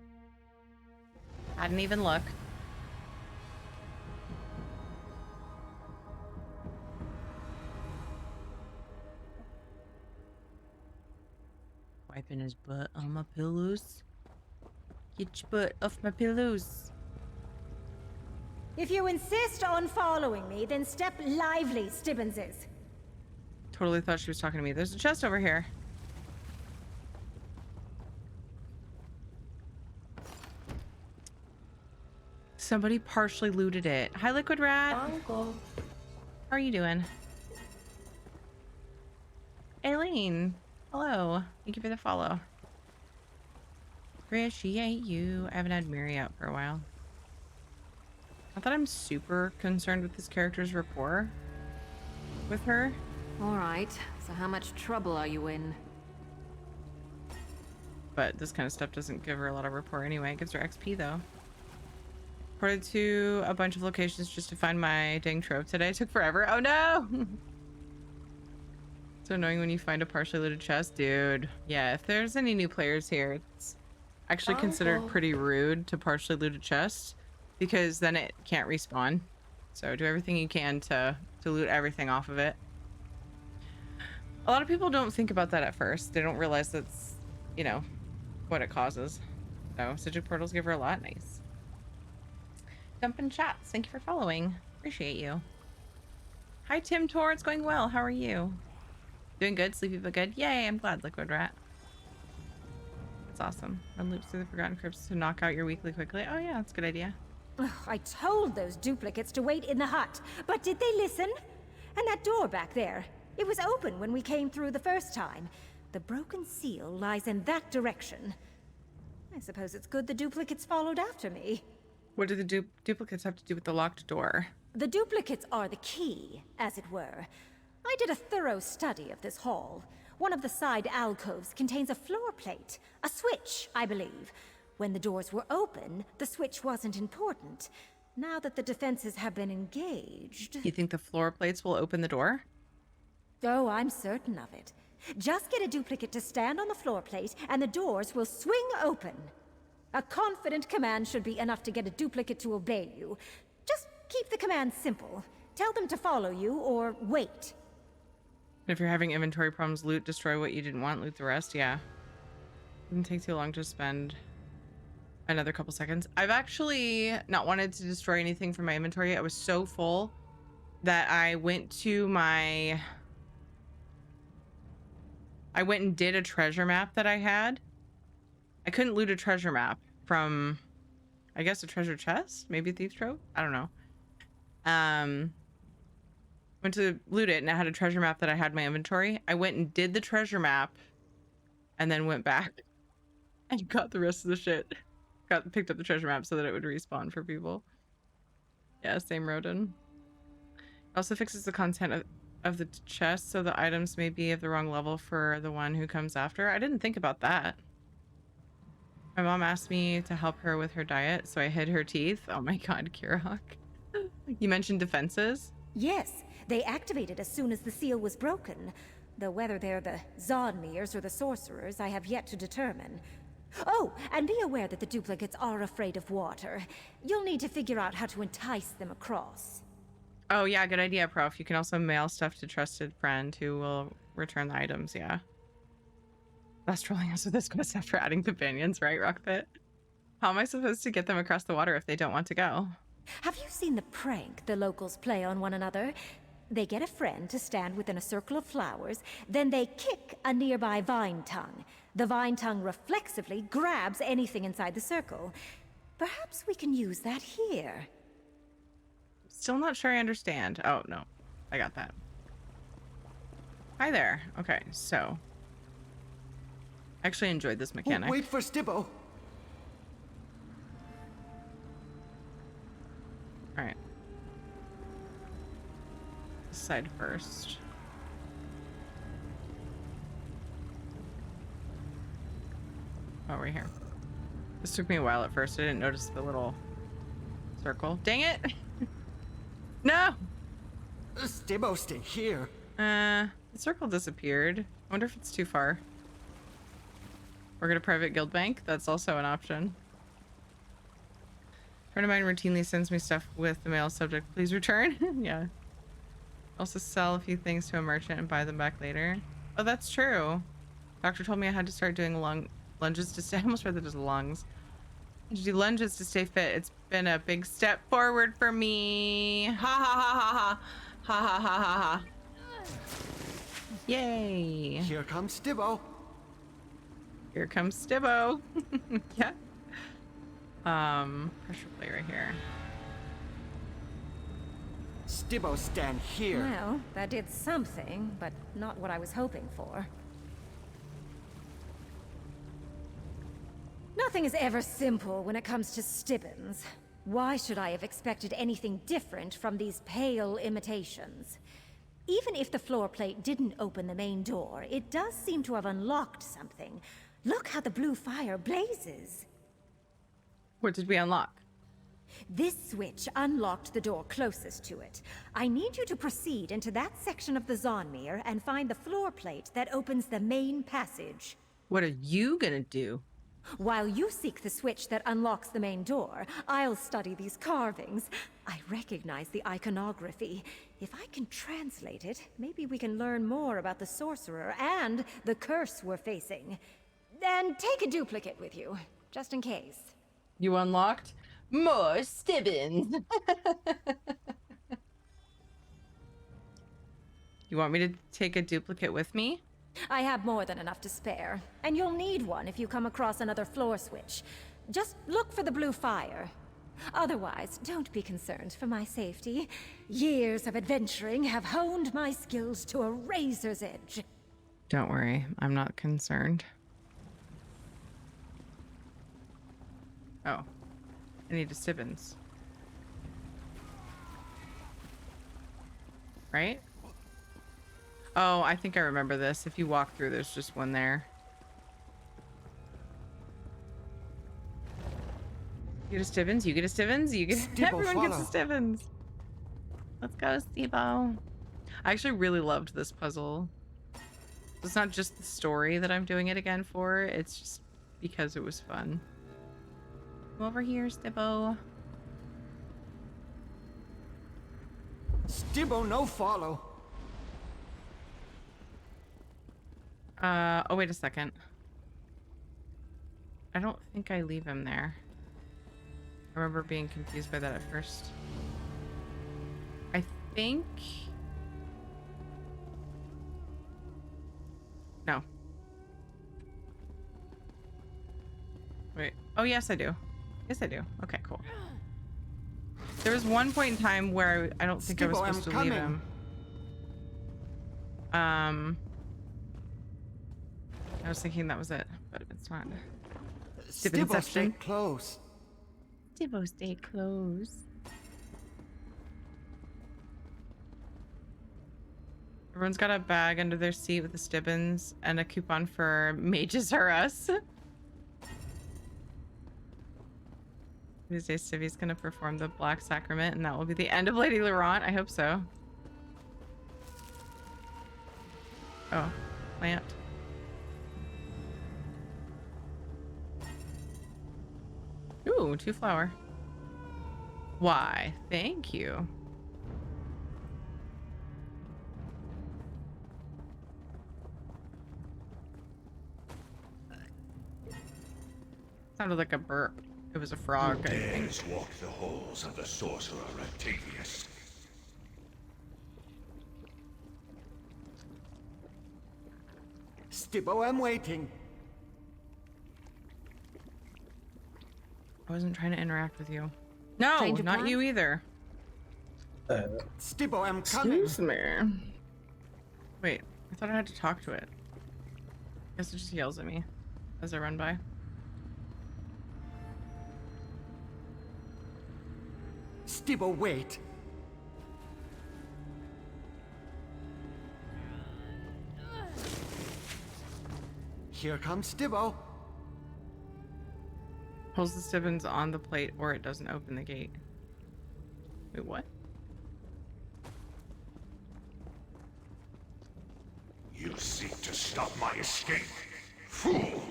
I didn't even look. Wiping his butt on my pillows. Get your butt off my pillows. If you insist on following me, then step lively, Stibbenses. Totally thought she was talking to me. There's a chest over here. Somebody partially looted it. Hi, Liquid Rat. Uncle. How are you doing? Aileen. Hello. Thank you for the follow. Appreciate you. I haven't had Miri out for a while. Not that I'm super concerned with this character's rapport with her. Alright, so how much trouble are you in? But this kind of stuff doesn't give her a lot of rapport anyway. It gives her XP though. Ported to a bunch of locations just to find my dang trove today. It took forever. Oh no! So annoying when you find a partially looted chest. Dude, yeah, if there's any new players here, it's actually considered pretty rude to partially loot a chest because then it can't respawn. So do everything you can to loot everything off of it. A lot of people don't think about that at first. They don't realize that's, you know, what it causes. So Sigil portals give her a lot. Nice. Dump in chats. Thank you for following. Appreciate you. Hi Tim Tor, it's going well. How are you? Doing good, sleepy but good. Yay, I'm glad, Liquid Rat. That's awesome. Run loops through the Forgotten Crypts to knock out your weekly quickly. Oh yeah, that's a good idea. Ugh, I told those duplicates to wait in the hut, but did they listen? And that door back there, it was open when we came through the first time. The broken seal lies in that direction. I suppose it's good the duplicates followed after me. What do the duplicates have to do with the locked door? The duplicates are the key, as it were. I did a thorough study of this hall. One of the side alcoves contains a floor plate, a switch, I believe. When the doors were open, the switch wasn't important. Now that the defenses have been engaged... You think the floor plates will open the door? Oh, I'm certain of it. Just get a duplicate to stand on the floor plate, and the doors will swing open. A confident command should be enough to get a duplicate to obey you. Just keep the command simple. Tell them to follow you, or wait. If you're having inventory problems, loot, destroy what you didn't want, loot the rest. Yeah. Didn't take too long to spend another couple seconds. I've actually not wanted to destroy anything from my inventory. I was so full that I went and did a treasure map that I had. I couldn't loot a treasure map from, I guess, a treasure chest, maybe a thief's trove. I don't know. Went to loot it and I had a treasure map that I had in my inventory. I went and did the treasure map and then went back and got the rest of the shit. Picked up the treasure map so that it would respawn for people. Yeah, same Rodin. Also fixes the content of the chest so the items may be of the wrong level for the one who comes after. I didn't think about that. My mom asked me to help her with her diet, so I hid her teeth. Oh my god, Kirok. You mentioned defenses? Yes, they activated as soon as the seal was broken. Though whether they're the Zodmeers or the sorcerers, I have yet to determine. Oh, and be aware that the duplicates are afraid of water. You'll need to figure out how to entice them across. Oh yeah, good idea, Prof. You can also mail stuff to trusted friend who will return the items, yeah. That's trolling us with this quest after adding companions, right, Rockpit? How am I supposed to get them across the water if they don't want to go? Have you seen the prank the locals play on one another? They get a friend to stand within a circle of flowers, then they kick a nearby vine tongue. The vine tongue reflexively grabs anything inside the circle. Perhaps we can use that here. Still not sure I understand. Oh, no. I got that. Hi there. Okay, so. I actually enjoyed this mechanic. Wait for Stibbo. Alright. This side first. Oh, right here. This took me a while at first. I didn't notice the little circle. Dang it! No! Stibbo, stay here. The circle disappeared. I wonder if it's too far. Work at a private guild bank? That's also an option. A friend of mine routinely sends me stuff with the mail subject, please return. Yeah. Also sell a few things to a merchant and buy them back later. Oh, that's true. Doctor told me I had to start doing lunges to stay. I almost read that as lungs. I had to do lunges to stay fit. It's been a big step forward for me. Ha ha ha ha ha. Ha ha ha ha ha. Yay. Here comes Stibbo. Here comes Stibbo. Yeah. Pressure plate right here. Stibbo, stand here. Well, that did something, but not what I was hoping for. Nothing is ever simple when it comes to Stibbons. Why should I have expected anything different from these pale imitations? Even if the floor plate didn't open the main door, it does seem to have unlocked something. Look how the blue fire blazes. What did we unlock? This switch unlocked the door closest to it. I need you to proceed into that section of the Zonmir and find the floor plate that opens the main passage. What are you gonna do? While you seek the switch that unlocks the main door, I'll study these carvings. I recognize the iconography. If I can translate it, maybe we can learn more about the sorcerer and the curse we're facing. And take a duplicate with you, just in case. You unlocked more Stibbins. You want me to take a duplicate with me? I have more than enough to spare, and you'll need one if you come across another floor switch. Just look for the blue fire. Otherwise, don't be concerned for my safety. Years of adventuring have honed my skills to a razor's edge. Don't worry, I'm not concerned. Oh, I need a Stibbins. Right? Oh, I think I remember this. If you walk through, there's just one there. You get a Stibbins, you get a Stibbins, you get everyone gets a Stibbins. Let's go, Stebo. I actually really loved this puzzle. It's not just the story that I'm doing it again for, it's just because it was fun. Come over here, Stibbo. Stibbo, no follow. Oh, wait a second. I don't think I leave him there. I remember being confused by that at first. I think... No. Wait. Oh, yes, I do. Yes, I do. Okay, cool. There was one point in time where I don't think I was supposed to leave him. I was thinking that was it, but it's not. Stibbo, stay close. Stibbo, stay close. Everyone's got a bag under their seat with the Stibbins and a coupon for Mages Are Us. These days, Civi's gonna perform the Black Sacrament, and that will be the end of Lady Laurent. I hope so. Oh, plant. Ooh, 2 flower. Why, thank you. Sounded like a burp. It was a frog. Who dares walk the halls of the sorcerer Octavius? Stibbo, I'm waiting. I wasn't trying to interact with you. No, not you either. Stibbo, I'm coming. Excuse me. Wait, I thought I had to talk to it. I guess it just yells at me as I run by. Stibbo, wait. Here comes Stibbo. Pulls the Stibbins on the plate or it doesn't open the gate. Wait, what? You seek to stop my escape? Fool!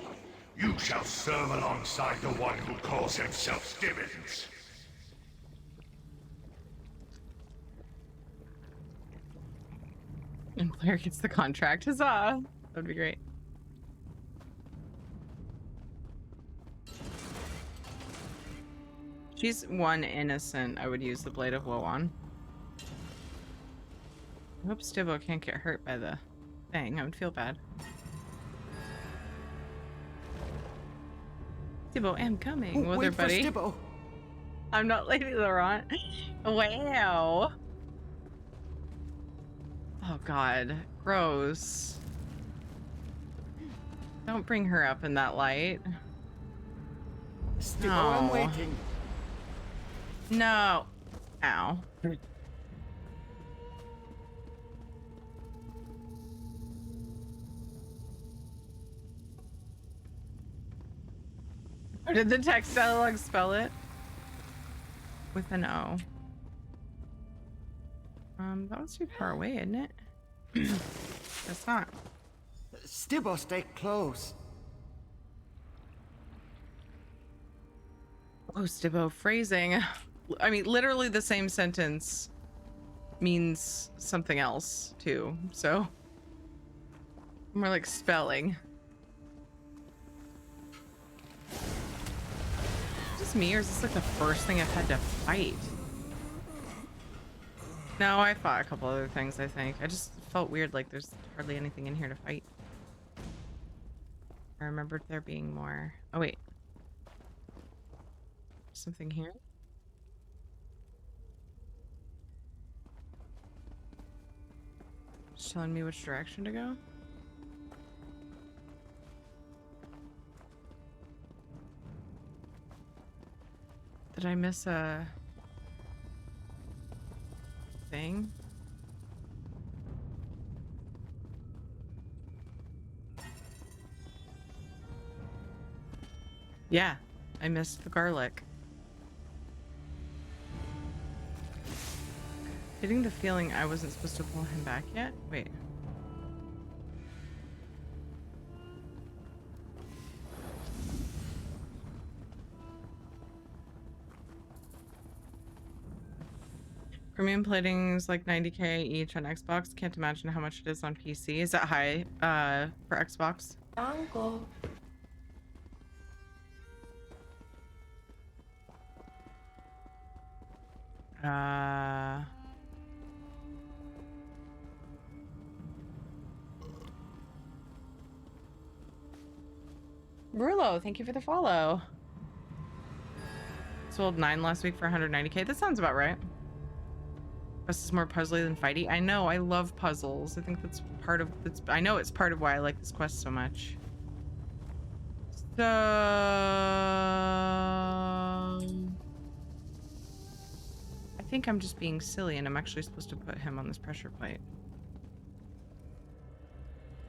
You shall serve alongside the one who calls himself Stibbins. And player gets the contract. Huzzah! That'd be great. She's one innocent. I would use the Blade of Woe on. I hope Stibbo can't get hurt by the thing. I would feel bad. Stibbo, I'm coming. With her buddy. Stibbo. I'm not Lady Laurent. Wow. Oh god. Gross. Don't bring her up in that light. Stibbo, I'm waiting. No. Ow. Or did the text dialogue spell it? With an O. That was too far away, isn't it? It's not. Stibbo, stay close. Oh, Stibbo, phrasing. I mean, literally the same sentence means something else, too. So, more like spelling. Is this me, or is this like the first thing I've had to fight? No, I fought a couple other things, I think. I just felt weird, like there's hardly anything in here to fight. I remembered there being more. Oh, wait. Something here? Just telling me which direction to go? Did I miss a thing? Yeah, I missed the garlic. Getting the feeling I wasn't supposed to pull him back yet? Wait. Premium plating is like 90k each on Xbox. Can't imagine how much it is on PC. Is that high for Xbox? Uncle. Rulo, thank you for the follow. Sold 9 last week for 190k. That sounds about right. Quest is more puzzly than fighty. I know, I love puzzles. I think that's part of I know it's part of why I like this quest so much. So I think I'm just being silly and I'm actually supposed to put him on this pressure plate.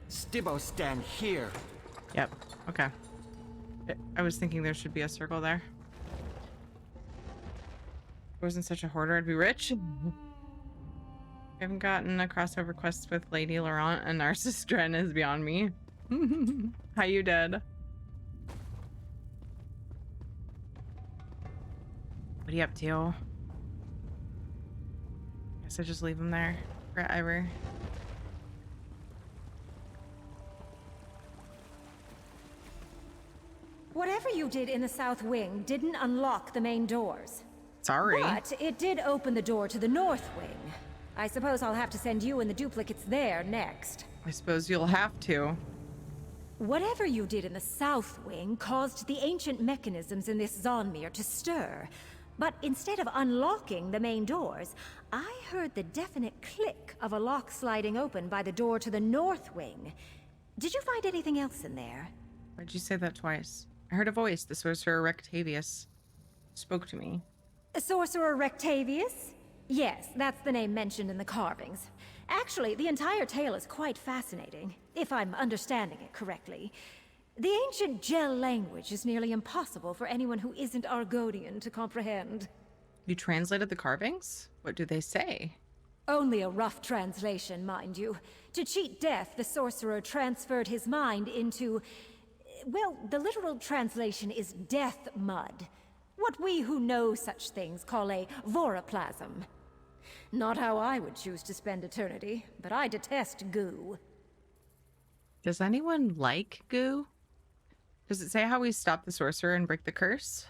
Stibbo, stand here. Yep. Okay. I was thinking there should be a circle there. If I wasn't such a hoarder, I'd be rich. I haven't gotten a crossover quest with Lady Laurent and Narcissus Dren is beyond me. How you dead? What are you up to? Guess I just leave him there forever. Whatever you did in the South Wing didn't unlock the main doors. Sorry. But it did open the door to the North Wing. I suppose I'll have to send you and the duplicates there next. I suppose you'll have to. Whatever you did in the South Wing caused the ancient mechanisms in this Zonmir to stir. But instead of unlocking the main doors, I heard the definite click of a lock sliding open by the door to the North Wing. Did you find anything else in there? Why'd you say that twice? I heard a voice. The sorcerer Rectavius spoke to me. Sorcerer Rectavius? Yes, that's the name mentioned in the carvings. Actually, the entire tale is quite fascinating, if I'm understanding it correctly. The ancient Gel language is nearly impossible for anyone who isn't Argonian to comprehend. You translated the carvings? What do they say? Only a rough translation, mind you. To cheat death, the sorcerer transferred his mind into... well, the literal translation is death mud. What we who know such things call a voroplasm. Not how I would choose to spend eternity, but I detest goo. Does anyone like goo? Does it say how we stop the sorcerer and break the curse?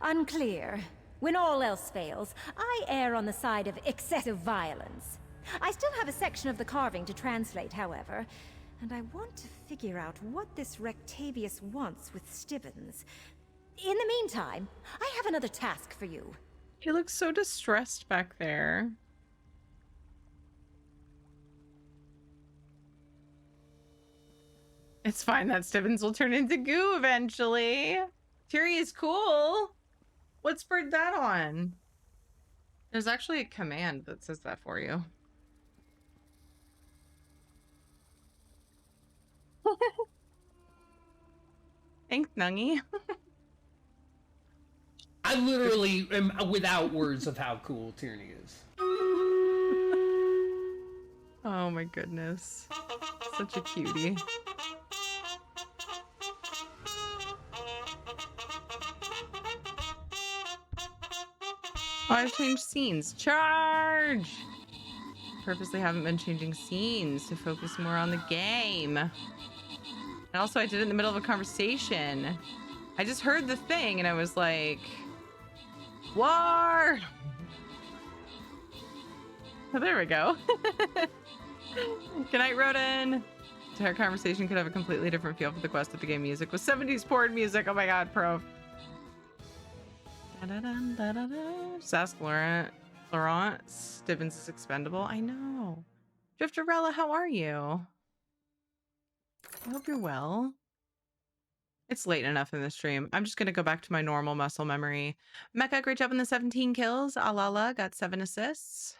Unclear. When all else fails, I err on the side of excessive violence. I still have a section of the carving to translate, however, and I want to figure out what this Rectavius wants with Stibbons. In the meantime, I have another task for you. He looks so distressed back there. It's fine that Stibbons will turn into goo eventually. Tiri is cool. What spurred that on? There's actually a command that says that for you. Thanks, Nungy. I literally am without words of how cool Tierney is. Oh my goodness. Such a cutie. Oh, I've changed scenes. Charge! Purposely haven't been changing scenes to focus more on the game. And also I did it in the middle of a conversation. I just heard the thing and I was like, war! Oh, there we go. Good night, Rodin. Our conversation could have a completely different feel for the quest if the game music was 70s porn music. Oh my god, pro. Just ask Laurent. Stibbons is expendable. I know. Drifterella, how are you? I hope you're well. It's late enough in the stream. I'm just gonna go back to my normal muscle memory. Mecca, great job on the 17 kills. Alala got 7 assists.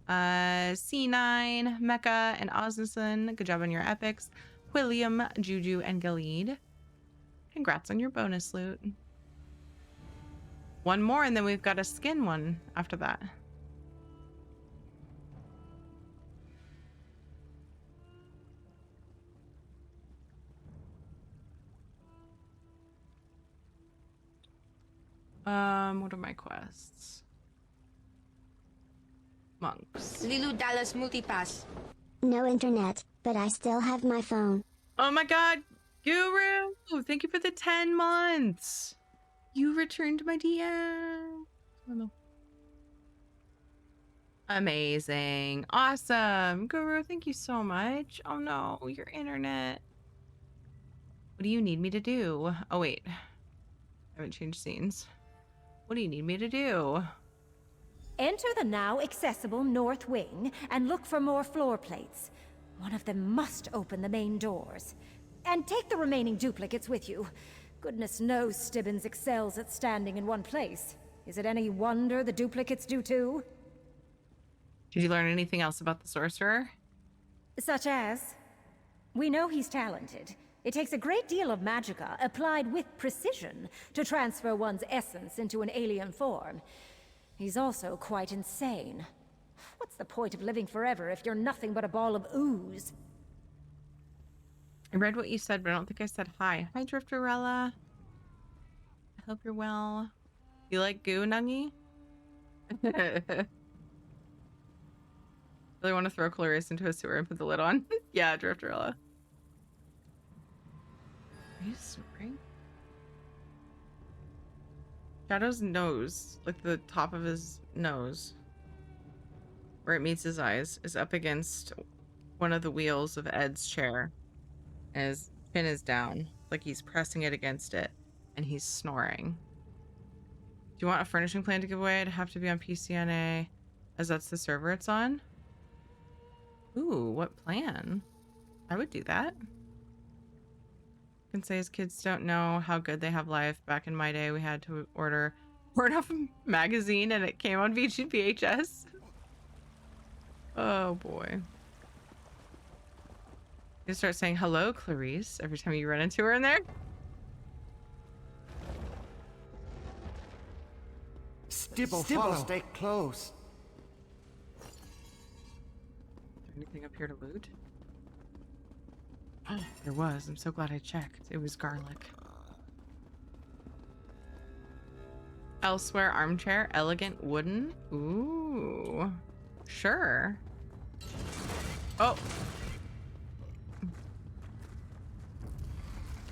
C9, Mecca, and Osnison, good job on your epics. William, Juju, and Galid. Congrats on your bonus loot. One more, and then we've got a skin one after that. What are my quests? Monks. Lilu Dallas Multipass. No internet, but I still have my phone. Oh my god, Guru! Thank you for the 10 months. You returned my DM. Amazing. Awesome. Guru, thank you so much. Oh no, your internet. What do you need me to do? Oh wait. I haven't changed scenes. What do you need me to do? Enter the now accessible north wing and look for more floor plates. One of them must open the main doors. And take the remaining duplicates with you. Goodness knows Stibbins excels at standing in one place. Is it any wonder the duplicates do too? Did you learn anything else about the sorcerer? Such as? We know he's talented. It takes a great deal of magicka, applied with precision, to transfer one's essence into an alien form. He's also quite insane. What's the point of living forever if you're nothing but a ball of ooze? I read what you said, but I don't think I said hi. Hi, Drifterella. I hope you're well. You like goo, Nungy? Really want to throw Clarice into a sewer and put the lid on? Yeah, Drifterella. Are you snoring? Shadow's nose, like the top of his nose, where it meets his eyes, is up against one of the wheels of Ed's chair. And his chin is down, like he's pressing it against it, and he's snoring. Do you want a furnishing plan to give away? It'd have to be on PCNA, as that's the server it's on. Ooh, what plan? I would do that. Can say his kids don't know how good they have life. Back in my day, we had to order off a magazine and it came on VHS. Oh boy. You start saying hello, Clarice, every time you run into her in there. Stibble, stay close. Is there anything up here to loot? Oh, there was. I'm so glad I checked. It was garlic. Elsewhere armchair, elegant wooden. Ooh, sure. Oh,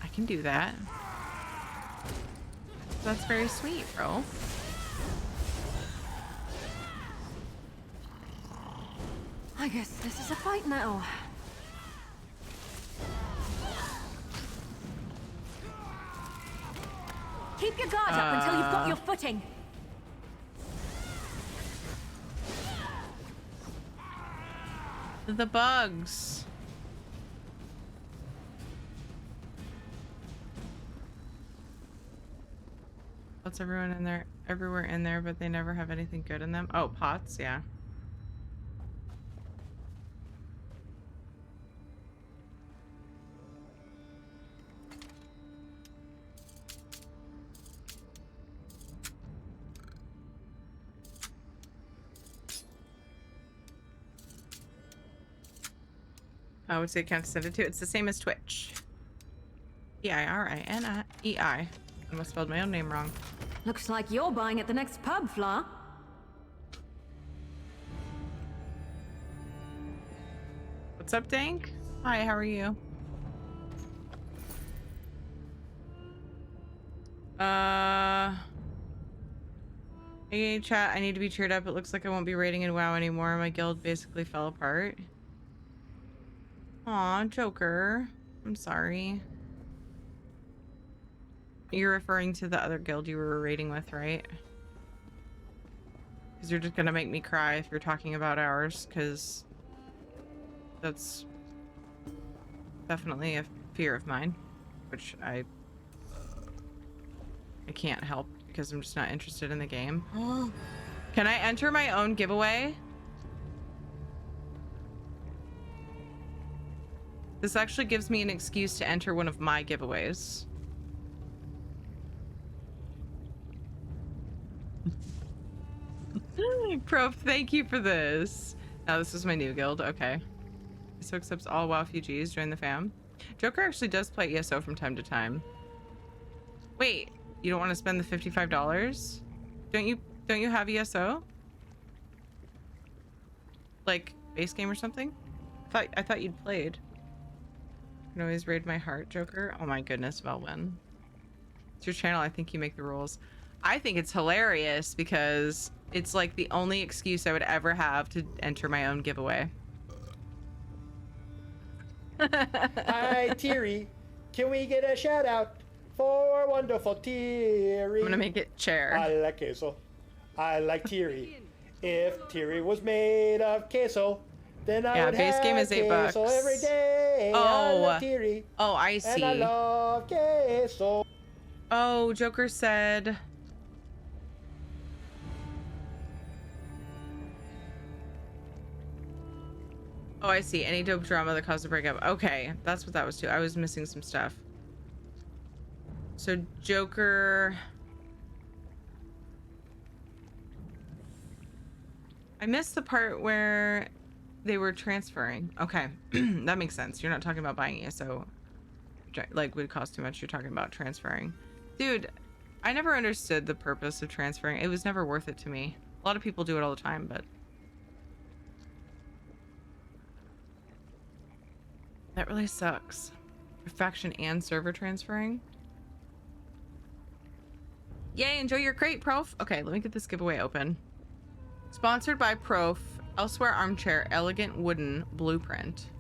I can do that. That's very sweet, bro. I guess this is a fight now. Keep your guard up until you've got your footing. The bugs. What's everyone in there? Everywhere in there, but they never have anything good in them. Oh, pots, yeah. I would say can't send it to. It's the same as Twitch. Tirine. I must have spelled my own name wrong. Looks like you're buying at the next pub, Fla. What's up, Dank? Hi, how are you? Hey, chat, I need to be cheered up. It looks like I won't be raiding in WoW anymore. My guild basically fell apart. Aw, Joker. I'm sorry. You're referring to the other guild you were raiding with, right? Because you're just gonna make me cry if you're talking about ours, because that's definitely a fear of mine, which I can't help because I'm just not interested in the game. Can I enter my own giveaway? This actually gives me an excuse to enter one of my giveaways. Prof, thank you for this. Now this is my new guild. Okay. ESO accepts all WoW FUGs. Join the fam. Joker actually does play ESO from time to time. Wait, you don't want to spend the $55? Don't you have ESO? Like base game or something? I thought you'd played. You can always raid my heart, Joker. Oh my goodness, Velwyn. It's your channel. I think you make the rules. I think it's hilarious because it's like the only excuse I would ever have to enter my own giveaway. Hi, Teary. Can we get a shout out for wonderful Teary? I'm gonna make it chair. I like queso. I like Teary. If Teary was made of queso, then I would base have game is $8. queso every day. Oh. I love Teary. Oh, I see. And I love queso. Oh, Joker said. Oh, I see. Any dope drama that caused a breakup. Okay, that's what that was too. I was missing some stuff. So Joker. I missed the part where they were transferring. Okay, that makes sense. You're not talking about buying ESO, like would cost too much. You're talking about transferring. Dude, I never understood the purpose of transferring. It was never worth it to me. A lot of people do it all the time, but that really sucks. Faction and server transferring. Yay, enjoy your crate, Prof. Okay, let me get this giveaway open. Sponsored by Prof. Elsewhere Armchair Elegant Wooden Blueprint.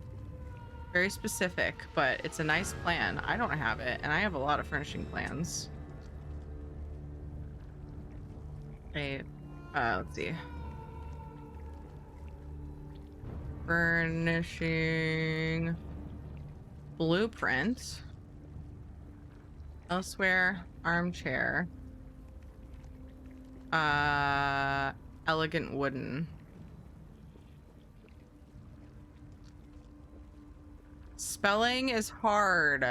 Very specific, but it's a nice plan. I don't have it, and I have a lot of furnishing plans. Okay, let's see. Furnishing blueprint. Elsewhere Armchair. Elegant Wooden. Spelling is hard.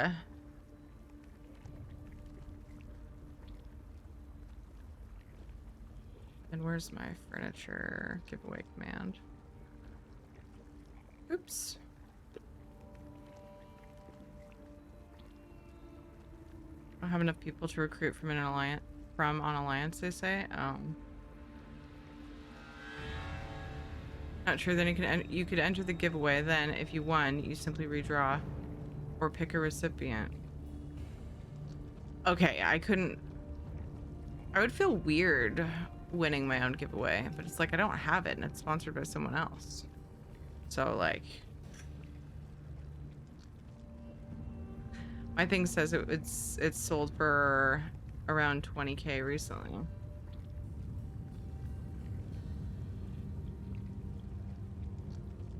And where's my furniture giveaway command? Oops. I don't have enough people to recruit from an alliance. On Alliance, they say. Not sure. Then you could enter the giveaway. Then, if you won, you simply redraw or pick a recipient. Okay, I couldn't. I would feel weird winning my own giveaway, but it's like I don't have it, and it's sponsored by someone else. So like, my thing says it's sold for around 20K recently.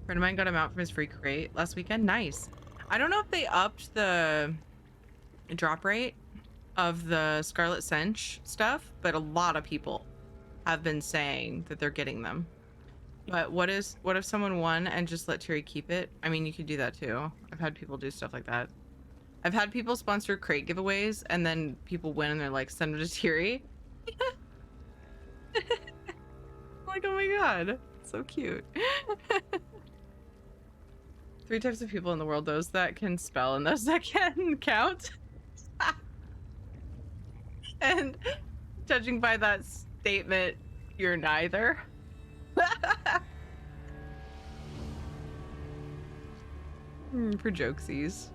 Friend of mine got him out from his free crate last weekend. Nice. I don't know if they upped the drop rate of the Scarlet Cinch stuff, but a lot of people have been saying that they're getting them. But what if someone won and just let Terry keep it? I mean, you could do that too. I've had people do stuff like that. I've had people sponsor crate giveaways and then people win and they're like, send them to Terry. Like, oh my god, so cute. 3 types of people in the world: those that can spell and those that can count. And judging by that statement, you're neither. For jokesies.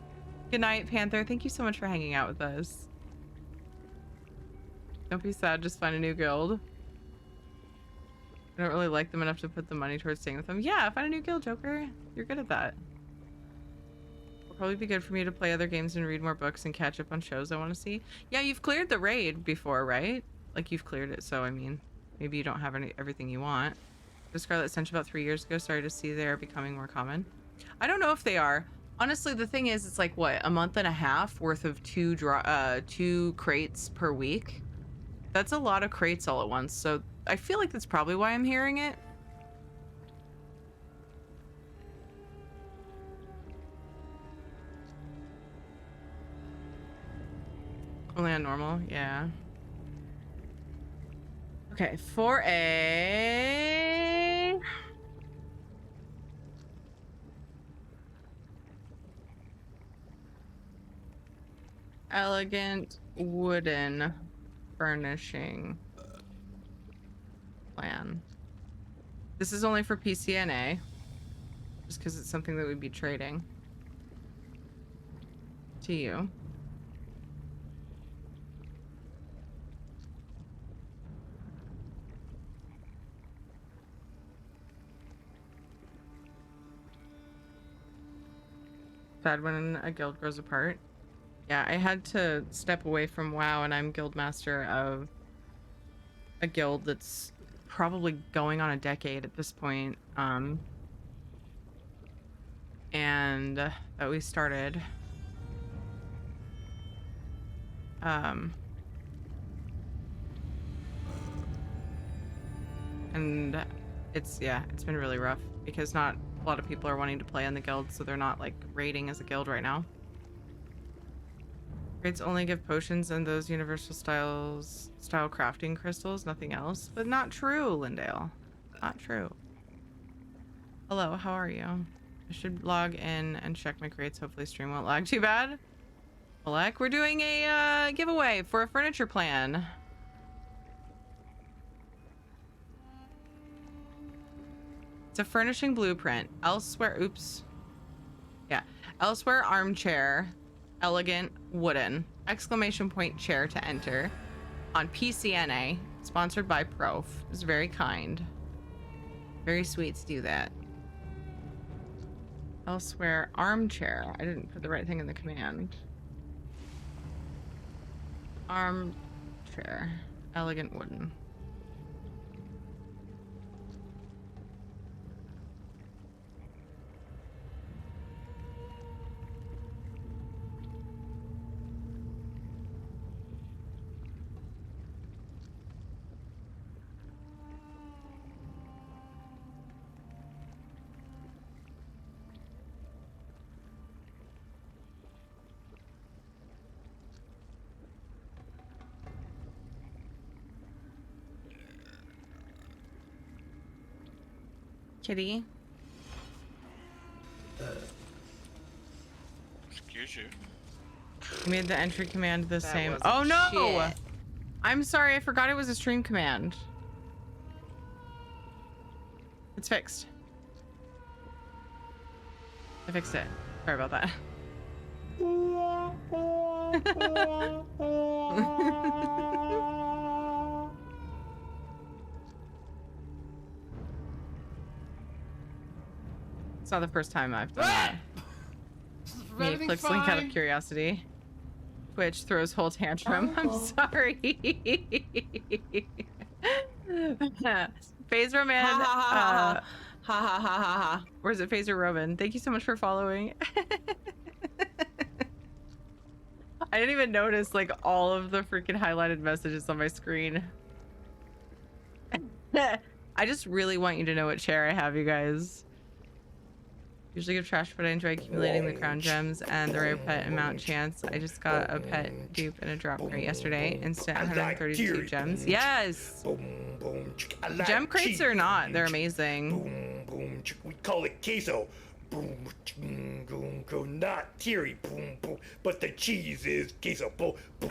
Good night, Panther. Thank you so much for hanging out with us. Don't be sad, just find a new guild. I don't really like them enough to put the money towards staying with them. Yeah, find a new guild, Joker. You're good at that. It'll probably be good for me to play other games and read more books and catch up on shows I want to see. Yeah, you've cleared the raid before, right? Like, you've cleared it, so I mean, maybe you don't have everything you want. The Scarlet Cinch about 3 years ago. Sorry to see they're becoming more common. I don't know if they are. Honestly, the thing is, it's like, what, a month and a half worth of two crates per week? That's a lot of crates all at once, so I feel like that's probably why I'm hearing it. Only on normal, yeah. Okay, for a... elegant wooden furnishing plan. This is only for PCNA, just because it's something that we'd be trading to you. Sad when a guild grows apart. Yeah, I had to step away from WoW, and I'm guild master of a guild that's probably going on a decade at this point. And that we started. And it's been really rough because not a lot of people are wanting to play on the guild, so they're not like raiding as a guild right now. Raids only give potions and those universal style crafting crystals, nothing else. But not true, Lindale. Not true. Hello, how are you? I should log in and check my crates. Hopefully stream won't lag too bad. Malek, we're doing a giveaway for a furniture plan. It's a furnishing blueprint. Elsewhere armchair, elegant wooden, exclamation point chair to enter on PCNA, sponsored by Prof. It's very kind. Very sweet to do that. Elsewhere armchair. I didn't put the right thing in the command. Armchair, elegant wooden. Kitty. Excuse you. You made the entry command the same. wasn't Oh no! shit. I'm sorry, I forgot it was a stream command. It's fixed. I fixed it. Sorry about that. It's not the first time I've done that. Me clicks link out of curiosity. Twitch throws whole tantrum. I'm sorry. Phaser Man. Ha ha ha ha. Or is it Phaser Robin? Thank you so much for following. I didn't even notice like all of the freaking highlighted messages on my screen. I just really want you to know what chair I have, you guys. Usually give trash, but I enjoy accumulating the crown gems and the rare pet amount chance. I just got a pet dupe in a drop crate yesterday. Instant 132 gems. Yes! Gem crates are not. They're amazing. We call it queso. Boom, boom, boom, boom. Not Tiri, boom, boom, but the cheese is queso. Boom, boom.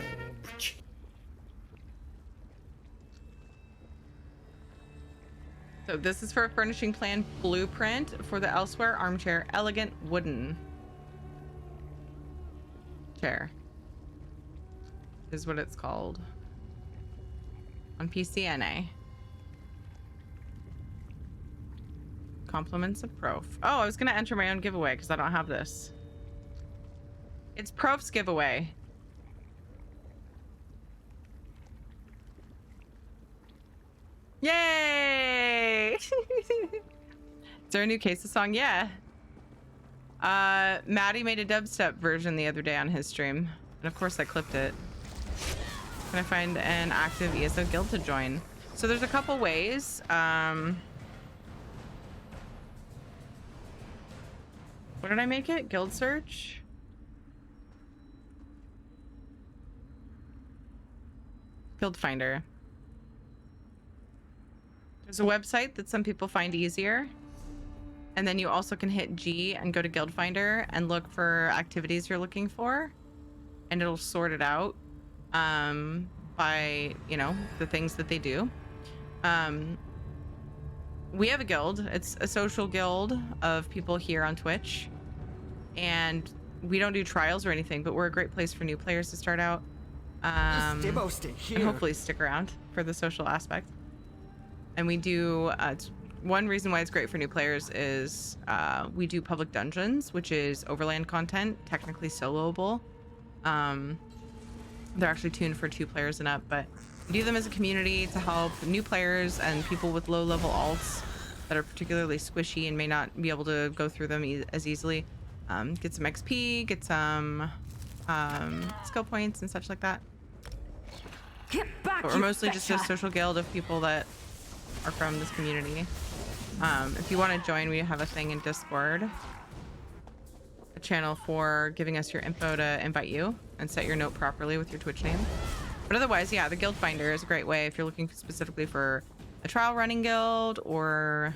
So this is for a furnishing plan blueprint for the Elsewhere armchair, elegant wooden chair. Is what it's called on PCNA. Compliments of Prof. Oh, I was gonna enter my own giveaway because I don't have this. It's Prof's giveaway. Yay! Is there a new Queso song? Yeah. Maddie made a dubstep version the other day on his stream. And of course I clipped it. Can I find an active ESO guild to join? So there's a couple ways. What did I make it? Guild search? Guild finder. There's a website that some people find easier. And then you also can hit G and go to Guild Finder and look for activities you're looking for. And it'll sort it out by, you know, the things that they do. We have a guild. It's a social guild of people here on Twitch. And we don't do trials or anything, but we're a great place for new players to start out. And hopefully stick around for the social aspect. And we do one reason why it's great for new players is we do public dungeons, which is overland content, technically soloable. They're actually tuned for 2 players and up, but we do them as a community to help new players and people with low level alts that are particularly squishy and may not be able to go through them as easily. Get some XP, get some skill points and such like that. Get back, But we're mostly just a social guild of people that are from this community. If you want to join, we have a thing in Discord, a channel for giving us your info to invite you and set your note properly with your Twitch name. But otherwise, yeah, the guild finder is a great way if you're looking specifically for a trial running guild or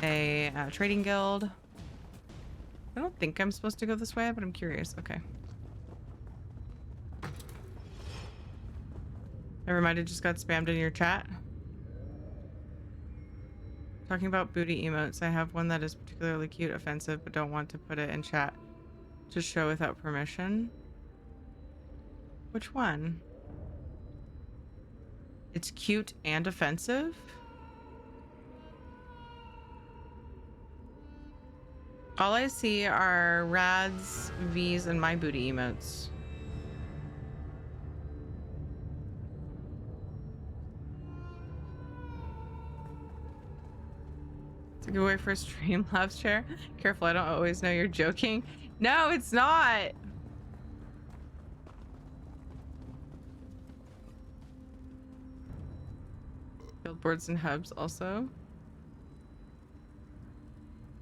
a trading guild. I don't think I'm supposed to go this way, but I'm curious. Okay. Never mind, it just got spammed in your chat. Talking about booty emotes, I have one that is particularly cute, offensive, but don't want to put it in chat to show without permission. Which one? It's cute and offensive? All I see are Rads, V's, and my booty emotes. It's a good way for a Streamlabs chair. Careful, I don't always know you're joking. No, it's not. Guild boards and hubs also.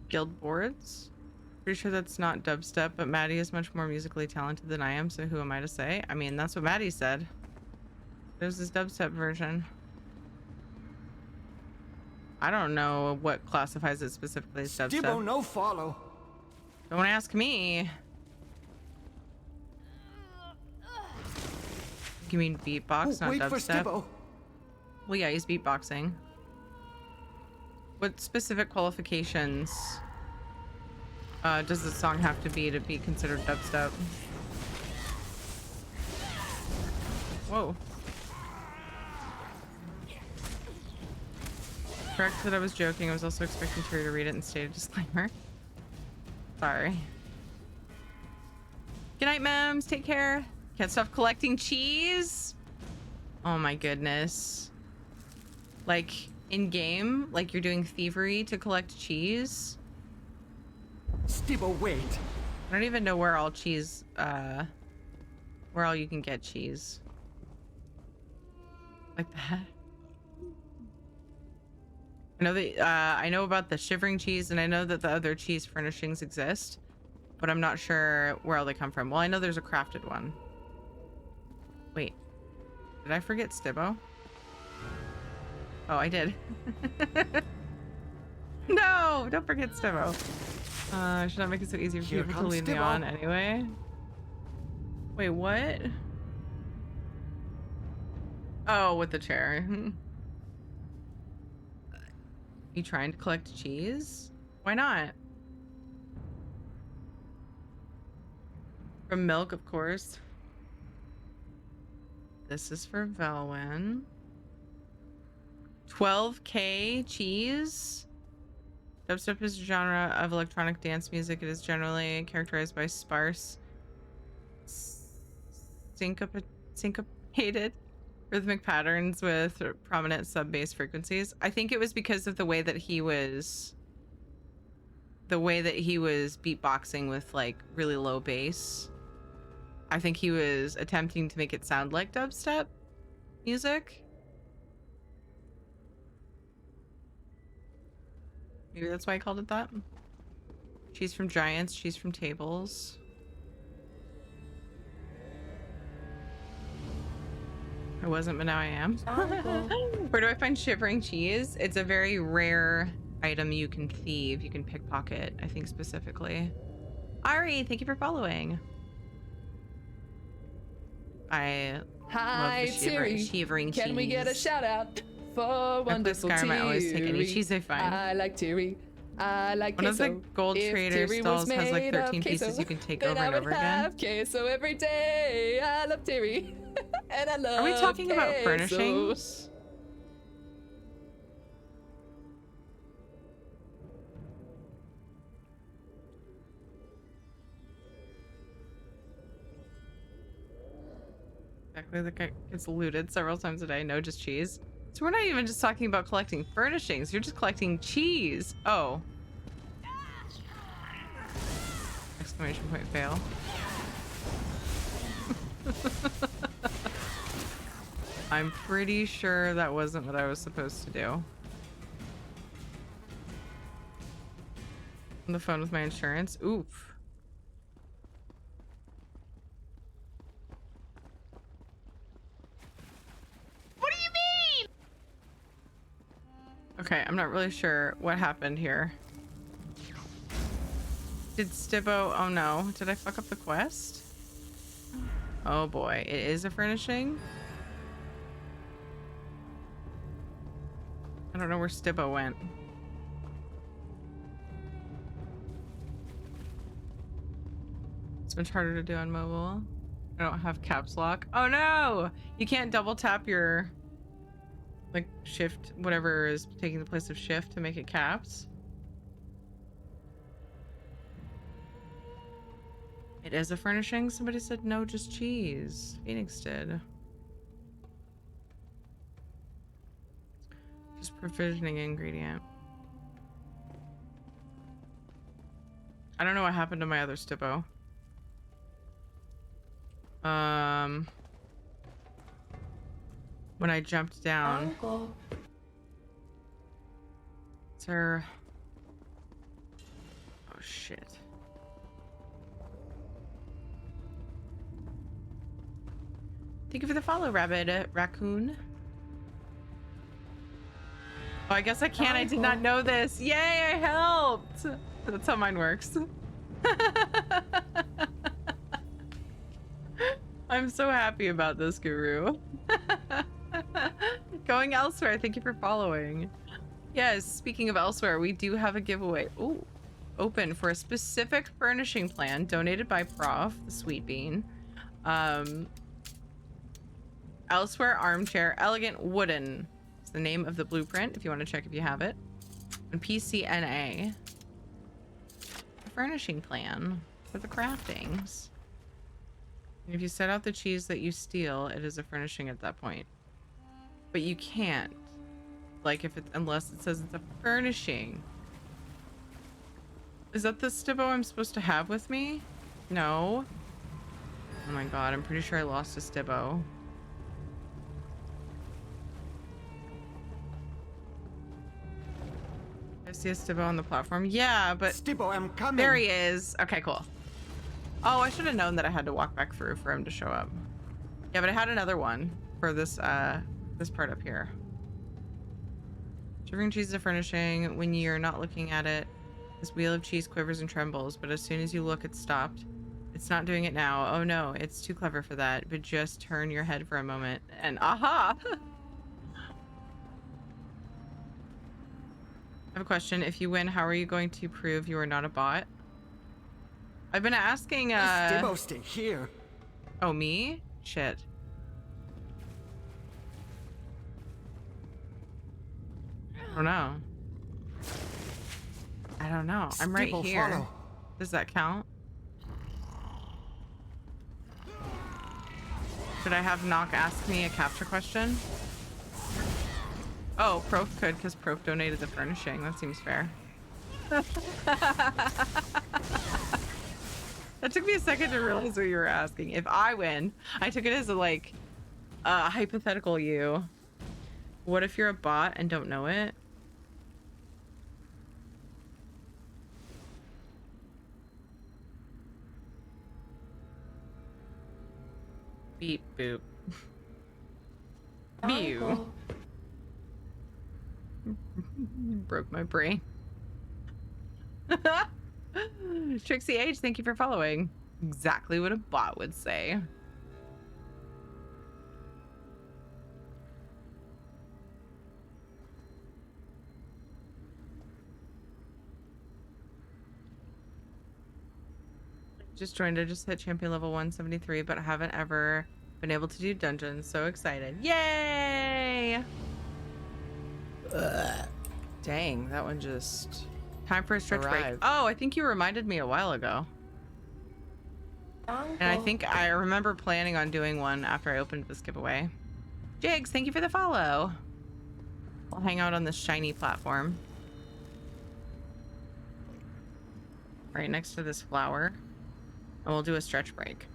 Guild boards. Pretty sure that's not dubstep, but Maddie is much more musically talented than I am, so who am I to say? I mean, that's what Maddie said. There's this dubstep version. I don't know what classifies it specifically as dubstep. Stibbo, no follow. Don't ask me. You mean beatbox, not wait dubstep? for Stibbo. Well, yeah, he's beatboxing. What specific qualifications does the song have to be considered dubstep? Whoa. Correct that I was joking. I was also expecting Terry to read it and state a disclaimer. Sorry. Good night, Mems. Take care. Can't stop collecting cheese. Oh my goodness. Like in game, like you're doing thievery to collect cheese. Stibbo, wait. I don't even know where all cheese, where all you can get cheese. Like that. I know that, I know about the shivering cheese, and I know that the other cheese furnishings exist, but I'm not sure where all they come from. Well, I know there's a crafted one. Wait, did I forget Stibbo? Oh, I did. No, don't forget Stibbo. Should not make it so easy for people to lead me on anyway. Wait, what? Oh, with the chair. You trying to collect cheese? Why not? From milk, of course. This is for Velwyn. 12K cheese? Dubstep is a genre of electronic dance music. It is generally characterized by sparse, syncopated rhythmic patterns with prominent sub-bass frequencies. I think it was because of the way that he was beatboxing with like really low bass. I think he was attempting to make it sound like dubstep music. Maybe that's why I called it that. Cheese from giants, cheese from tables. I wasn't, but now I am. Where do I find shivering cheese? It's a very rare item you can thieve. You can pickpocket, I think specifically. Ari, thank you for following. I Hi, love the Terry. shivering cheese. Can we get a shout out for wonderful Skyrim, Terry? I always take any cheese I find. I like Terry. I like One queso. of the gold If trader Terry stalls was has like made of 13 queso, pieces you can take then over I and would over again. have queso every day. I love Terry. And I love Are we talking about queso. furnishings? Exactly. The guy gets looted several times a day. No, just cheese. So we're not even just talking about collecting furnishings. You're just collecting cheese. Oh. Exclamation point fail. I'm pretty sure that wasn't what I was supposed to do. On the phone with my insurance. Oof. What do you mean? Okay, I'm not really sure what happened here. Did Stibbo... Oh no. Did I fuck up the quest? Oh boy. It is a furnishing? I don't know where Stibbo went. It's much harder to do on mobile. I don't have caps lock. Oh no! You can't double tap your... like shift, whatever is taking the place of shift to make it caps. It is a furnishing? Somebody said no, just cheese. Phoenix did. Just provisioning ingredient. I don't know what happened to my other Stibbo. When I jumped down. Uncle. Sir. Oh shit. Thank you for the follow, Rabbit Raccoon. Oh, I guess I can't. I did not know this. Yay, I helped. That's how mine works. I'm so happy about this, Guru. Going elsewhere. Thank you for following. Yes, speaking of elsewhere, we do have a giveaway. Ooh, open for a specific furnishing plan donated by Prof, the Sweet Bean. Elsewhere Armchair Elegant Wooden. It's the name of the blueprint if you want to check if you have it. And PCNA. A furnishing plan for the craftings. And if you set out the cheese that you steal, it is a furnishing at that point. But you can't. Like if it's, unless it says it's a furnishing. Is that the Stibbo I'm supposed to have with me? No. Oh my god, I'm pretty sure I lost a Stibbo. I see a Stibbo on the platform. Yeah, but Stibbo, I'm coming. There he is. Okay, cool. Oh, I should have known that I had to walk back through for him to show up. Yeah, but I had another one for this this part up here. Shivering cheese is a furnishing. When you're not looking at it, this wheel of cheese quivers and trembles, but as soon as you look, it's stopped. It's not doing it now. Oh no, it's too clever for that. But just turn your head for a moment and aha! I have a question. If you win, how are you going to prove you are not a bot? I've been asking Stibbo, stay here. Oh, me? Shit. I don't know. I don't know. I'm right Stibbo, here. follow. Does that count? Should I have Knock ask me a capture question? Oh, Prof could, because Prof donated the furnishing. That seems fair. That took me a second to realize what you were asking. If I win, I took it as a, like, hypothetical you. What if you're a bot and don't know it? Beep boop. Mew. Broke my brain. Trixie H, thank you for following. Exactly what a bot would say. Just joined. I just hit champion level 173, but I haven't ever been able to do dungeons. So excited. Yay! Ugh. Dang, that one just... Time for a stretch break. Oh, I think you reminded me a while ago. And I think I remember planning on doing one after I opened this giveaway. Jigs, thank you for the follow. I'll hang out on this shiny platform. Right next to this flower. And we'll do a stretch break.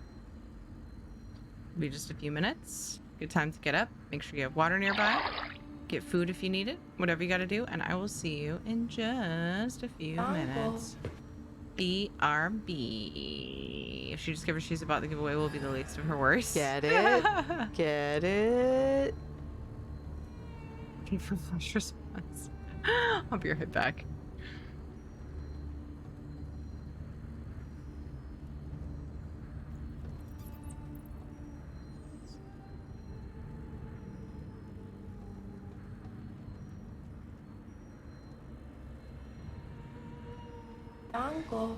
It'll be just a few minutes. Good time to get up. Make sure you have water nearby. Get food if you need it. Whatever you gotta do. And I will see you in just a few minutes. BRB. If she discovers she's about the giveaway, will be the least of her worries. Get it? Get it? Looking for flash response. I'll be right back. Uncle.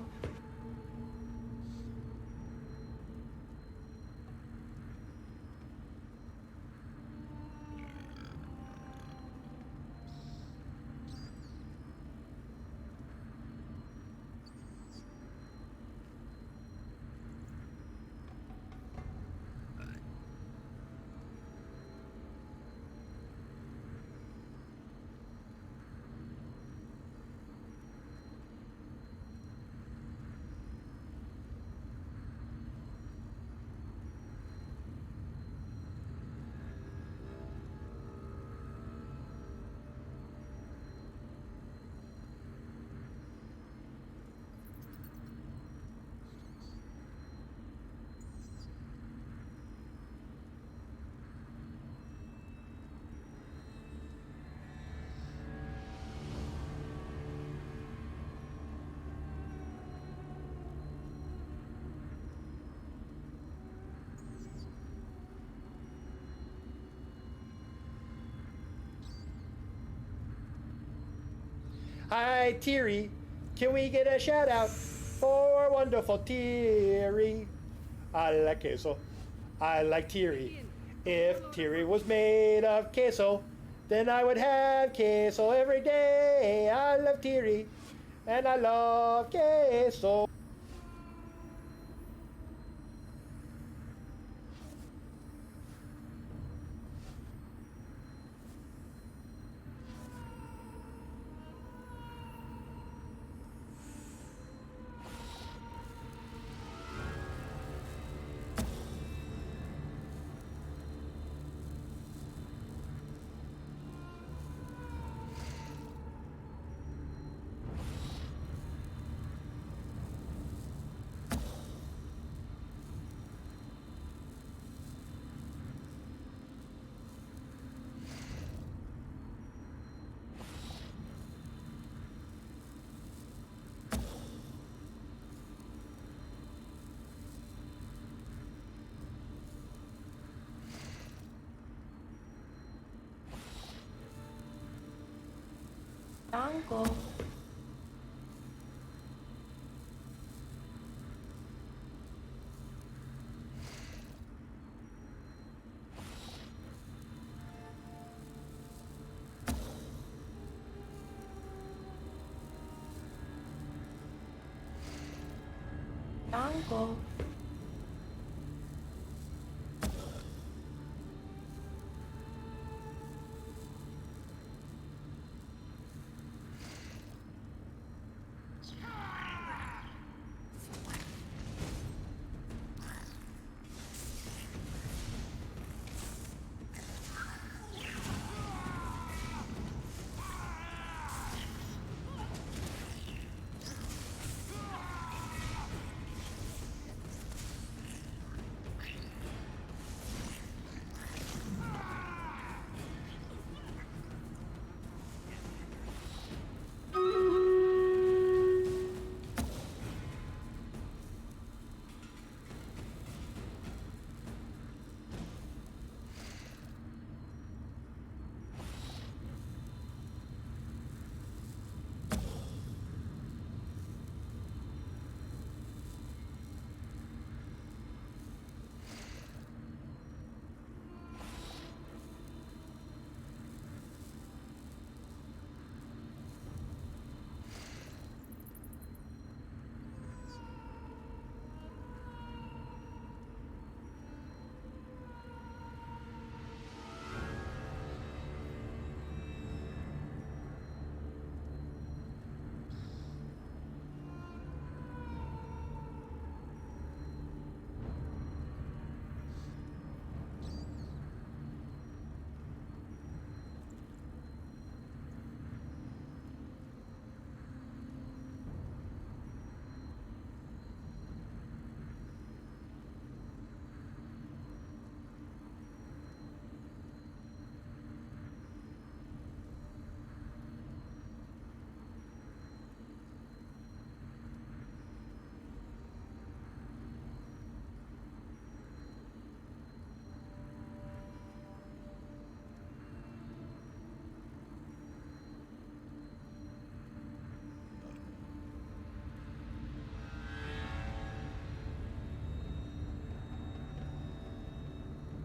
Hi, Teary. Can we get a shout out for wonderful Teary? I like queso. I like Teary. If Teary was made of queso, then I would have queso every day. I love Teary, and I love queso. Uncle. Uncle.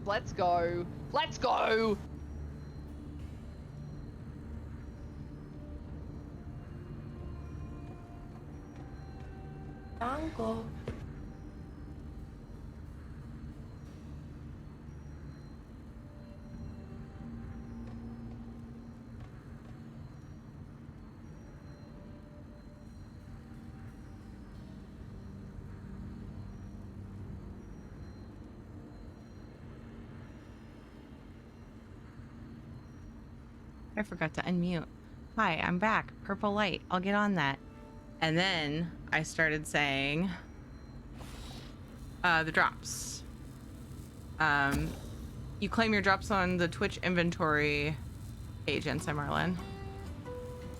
Let's go. Let's go. Dango. I forgot to unmute. Hi, I'm back. Purple light. I'll get on that. And then I started saying the drops. You claim your drops on the Twitch inventory page, Ensign Marlin.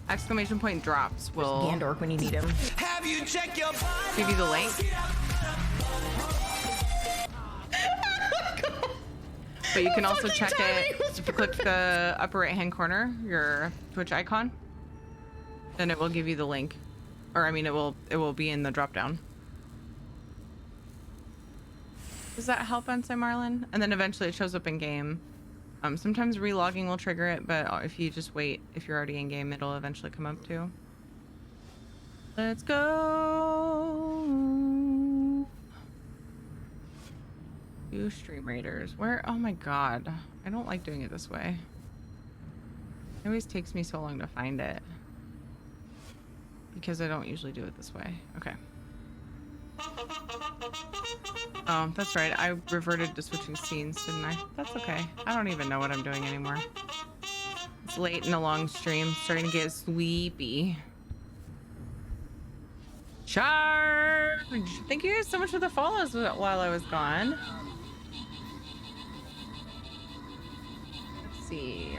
Exclamation point drops will Gandork when you need him. Have you checked your give you the link. But you can also check it if you click the upper right hand corner, your Twitch icon. Then it will give you the link. Or I mean it will be in the drop down. Does that help, Ensign Marlin? And then eventually it shows up in game. Sometimes relogging will trigger it, but if you just wait, if you're already in game, it'll eventually come up too. Let's go. You stream raiders. Where? Oh my god. I don't like doing it this way. It always takes me so long to find it. Because I don't usually do it this way. Okay. Oh, that's right. I reverted to switching scenes, didn't I? That's okay. I don't even know what I'm doing anymore. It's late in a long stream. Starting to get sleepy. Charge! Thank you guys so much for the follows while I was gone. Let's see.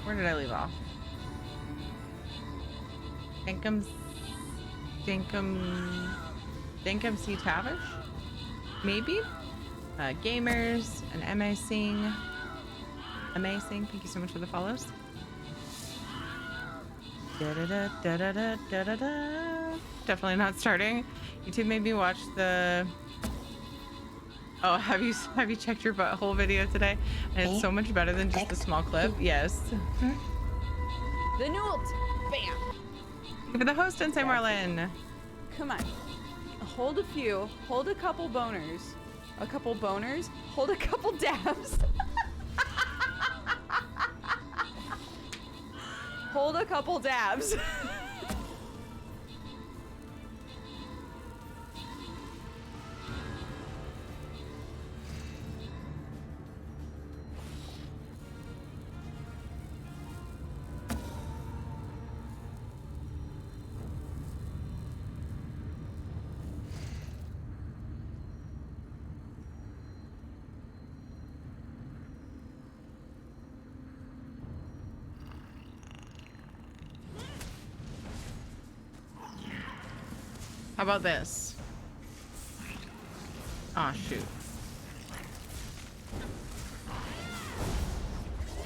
Where did I leave off? Dinkum C. Tavish? Maybe? Gamers and Amazing. Thank you so much for the follows. Definitely not starting. YouTube made me watch the... Oh, have you checked your butthole video today? And it's so much better than just a small clip. Yes. The Newt! Bam! For the host, Ensign Marlin. Come on. Hold a few. Hold a couple boners. A couple boners. Hold a couple dabs. Hold a couple dabs. How about this? Oh, shoot.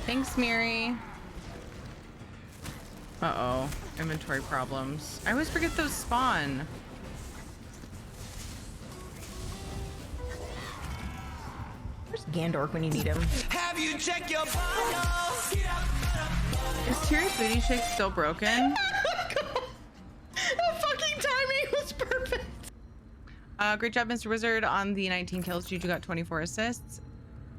Thanks, Miri. Uh-oh. Inventory problems. I always forget those spawn. Where's Gandork when you need him? Have you checked your bundles? Is Tiri's booty shake still broken? That fucking timing was perfect. Great job, Mr. Wizard, on the 19 kills. Juju got 24 assists.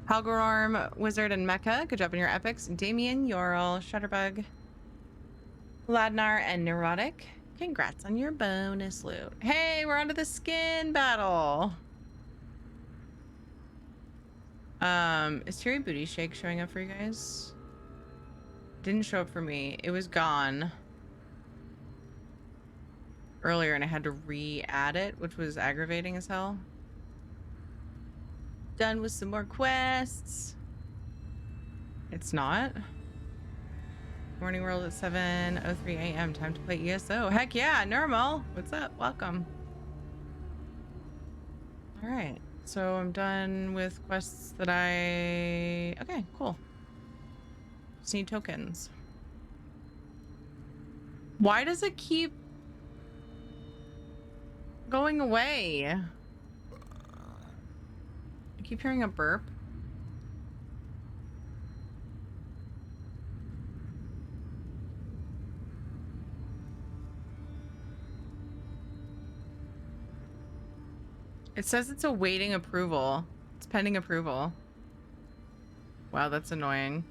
Halgorarm, Wizard, and Mecha. Good job on your epics. Damien, Yorl, Shutterbug, Ladnar, and Neurotic. Congrats on your bonus loot. Hey, we're on to the skin battle. Is Tiri Booty Shake showing up for you guys? Didn't show up for me. It was gone earlier and I had to re-add it, which was aggravating as hell. Done with some more quests. It's not. Morning world at 7:03 a.m. Time to play ESO. Heck yeah, normal. What's up? Welcome. All right. So I'm done with quests that okay, cool. Just need tokens. Why does it keep going away? I keep hearing a burp. It says it's awaiting approval. It's pending approval. Wow, that's annoying.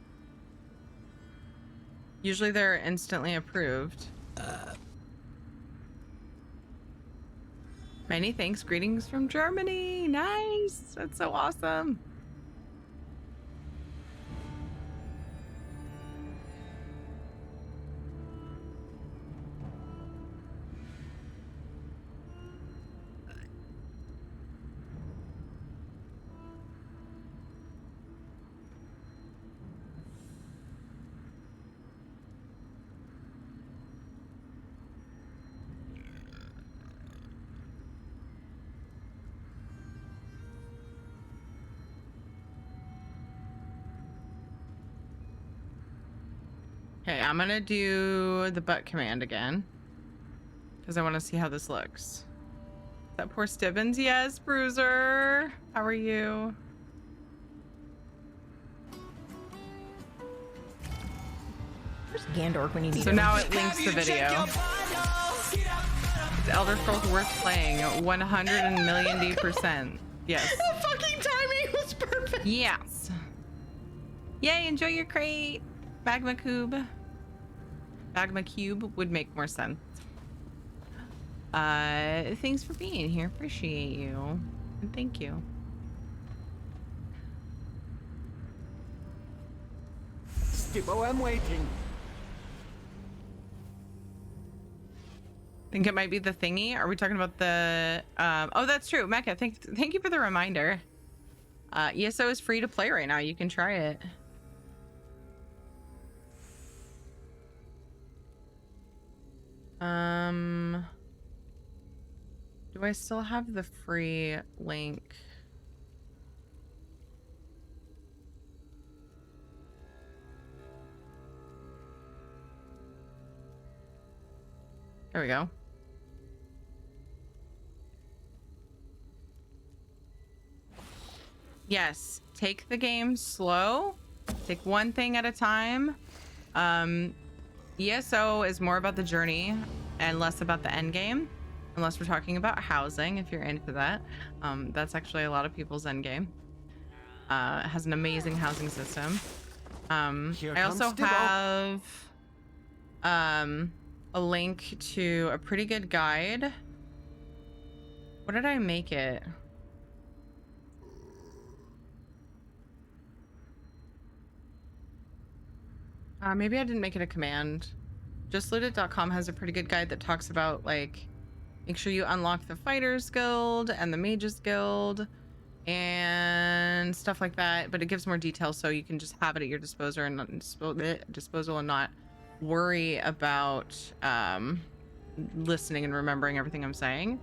Usually they're instantly approved. Many thanks. Greetings from Germany. Nice. That's so awesome. Okay, I'm gonna do the butt command again because I want to see how this looks. Is that poor Stibbins? Yes, Bruiser. How are you? Where's Gandorf when you need So him? now it links the video. Is Elder Scrolls worth playing? 100 million D%. Yes. The fucking timing was perfect. Yes. Yay, enjoy your crate. Magma Cube. Magma Cube would make more sense. Thanks for being here. Appreciate you. And thank you. Stibbo, I'm waiting. Think it might be the thingy. Are we talking about the oh, that's true. Mecca, thank you for the reminder. ESO is free to play right now. You can try it. Do I still have the free link? There we go. Yes, take the game slow. Take one thing at a time. ESO is more about the journey and less about the end game, unless we're talking about housing, if you're into that. That's actually a lot of people's end game. It has an amazing housing system. I also have a link to a pretty good guide. What did I make it? Maybe I didn't make it a command. JustLootIt.com has a pretty good guide that talks about, like, make sure you unlock the Fighters Guild and the Mages Guild and stuff like that. But it gives more details so you can just have it at your disposal and not worry about listening and remembering everything I'm saying.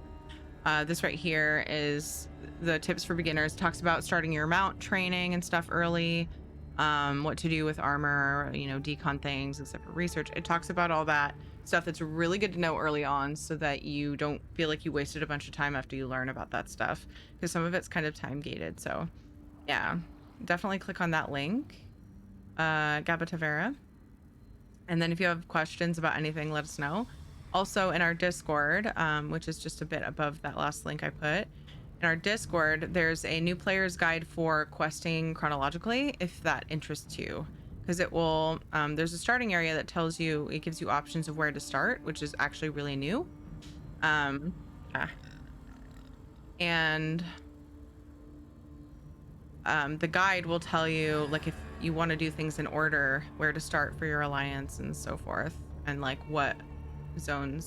This right here is the tips for beginners. It talks about starting your mount training and stuff early. What to do with armor, you know, decon things, except for research. It talks about all that stuff that's really good to know early on so that you don't feel like you wasted a bunch of time after you learn about that stuff, because some of it's kind of time gated. So yeah, definitely click on that link, Gabba Tavera. And then if you have questions about anything, let us know. Also in our Discord, which is just a bit above that last link I put, in our Discord, there's a new player's guide for questing chronologically, if that interests you. Because it will, there's a starting area that tells you, it gives you options of where to start, which is actually really new. And the guide will tell you, like, if you want to do things in order, where to start for your alliance and so forth, and like what zone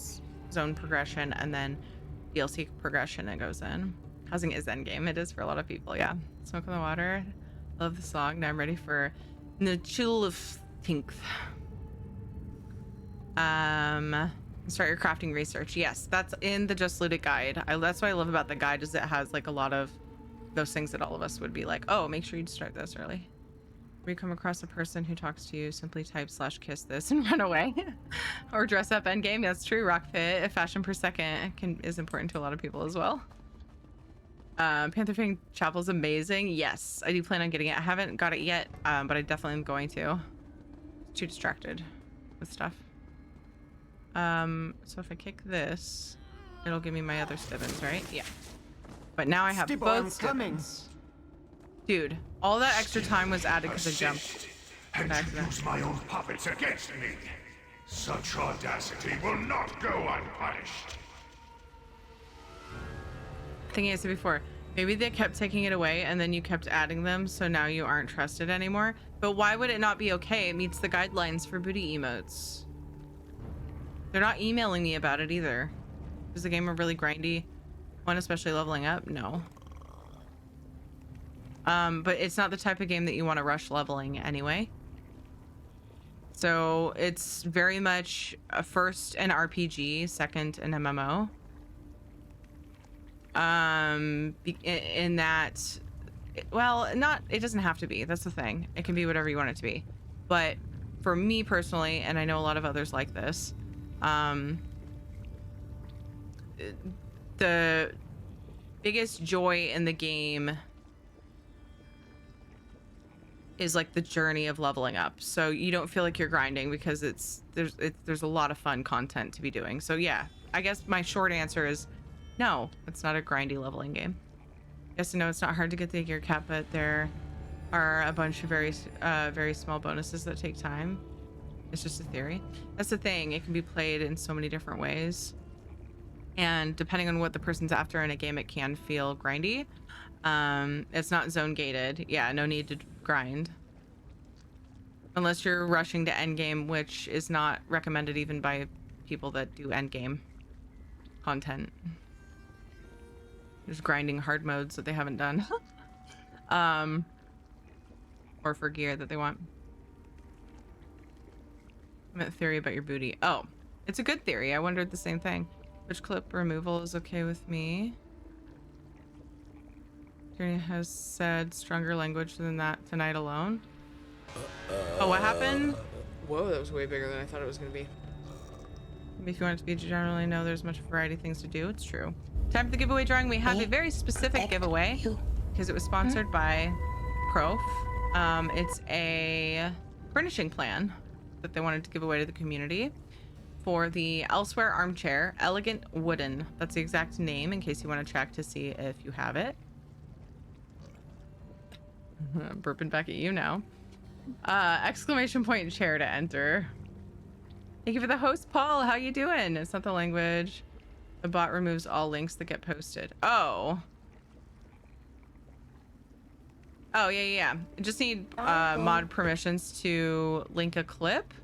progression and then DLC progression it goes in. Housing is endgame. It is for a lot of people, yeah. Smoke on the water. Love the song. Now I'm ready for the chill of Tinth. Start your crafting research. Yes, that's in the Just Looted guide. That's what I love about the guide, is it has like a lot of those things that all of us would be like, oh, make sure you start this early. If you come across a person who talks to you, simply type /kiss this and run away. Or dress up endgame. That's true. Rock Pit, fashion per second is important to a lot of people as well. Panther Fang Chapel is amazing. Yes, I do plan on getting it. I haven't got it yet, but I definitely am going to. Too distracted with stuff. So if I kick this, it'll give me my other Stibbins, right? Yeah. But now I have Stipple, both I'm coming. stipples. Dude, all that extra time was added because I jumped. Persist, and to use my own puppets against me. Such audacity will not go unpunished. I think I said before, maybe they kept taking it away and then you kept adding them, so now you aren't trusted anymore. But why would it not be okay? It meets the guidelines for booty emotes. They're not emailing me about it either. Is the game a really grindy one, especially leveling up? No. But it's not the type of game that you want to rush leveling anyway. So it's very much first an RPG, second an MMO. In that, well, it doesn't have to be. That's the thing. It can be whatever you want it to be. But for me personally, and I know a lot of others like this, the biggest joy in the game is like the journey of leveling up, so you don't feel like you're grinding because there's a lot of fun content to be doing. So yeah, I guess my short answer is no, it's not a grindy leveling game. Yes, I know it's not hard to get the gear cap, but there are a bunch of very small bonuses that take time. It's just a theory. That's the thing, it can be played in so many different ways, and depending on what the person's after in a game, it can feel grindy. It's not zone gated. Yeah, no need to grind unless you're rushing to end game, which is not recommended even by people that do end game content. There's grinding hard modes that they haven't done. Or for gear that they want. I meant theory about your booty. Oh, it's a good theory. I wondered the same thing. Which clip removal is okay with me? Tierney has said stronger language than that tonight alone. Oh, what happened? Whoa, that was way bigger than I thought it was going to be. If you want it to be generally know there's much variety of things to do, it's true. Time for the giveaway drawing. We have a very specific giveaway because it was sponsored by Prof. It's a furnishing plan that they wanted to give away to the community for the Elsewhere armchair, Elegant Wooden. That's the exact name in case you want to check to see if you have it. I'm burping back at you now. Exclamation point chair to enter. Thank you for the host, Paul. How you doing? It's not the language. The bot removes all links that get posted. Oh. Oh, yeah. I just need mod permissions to link a clip.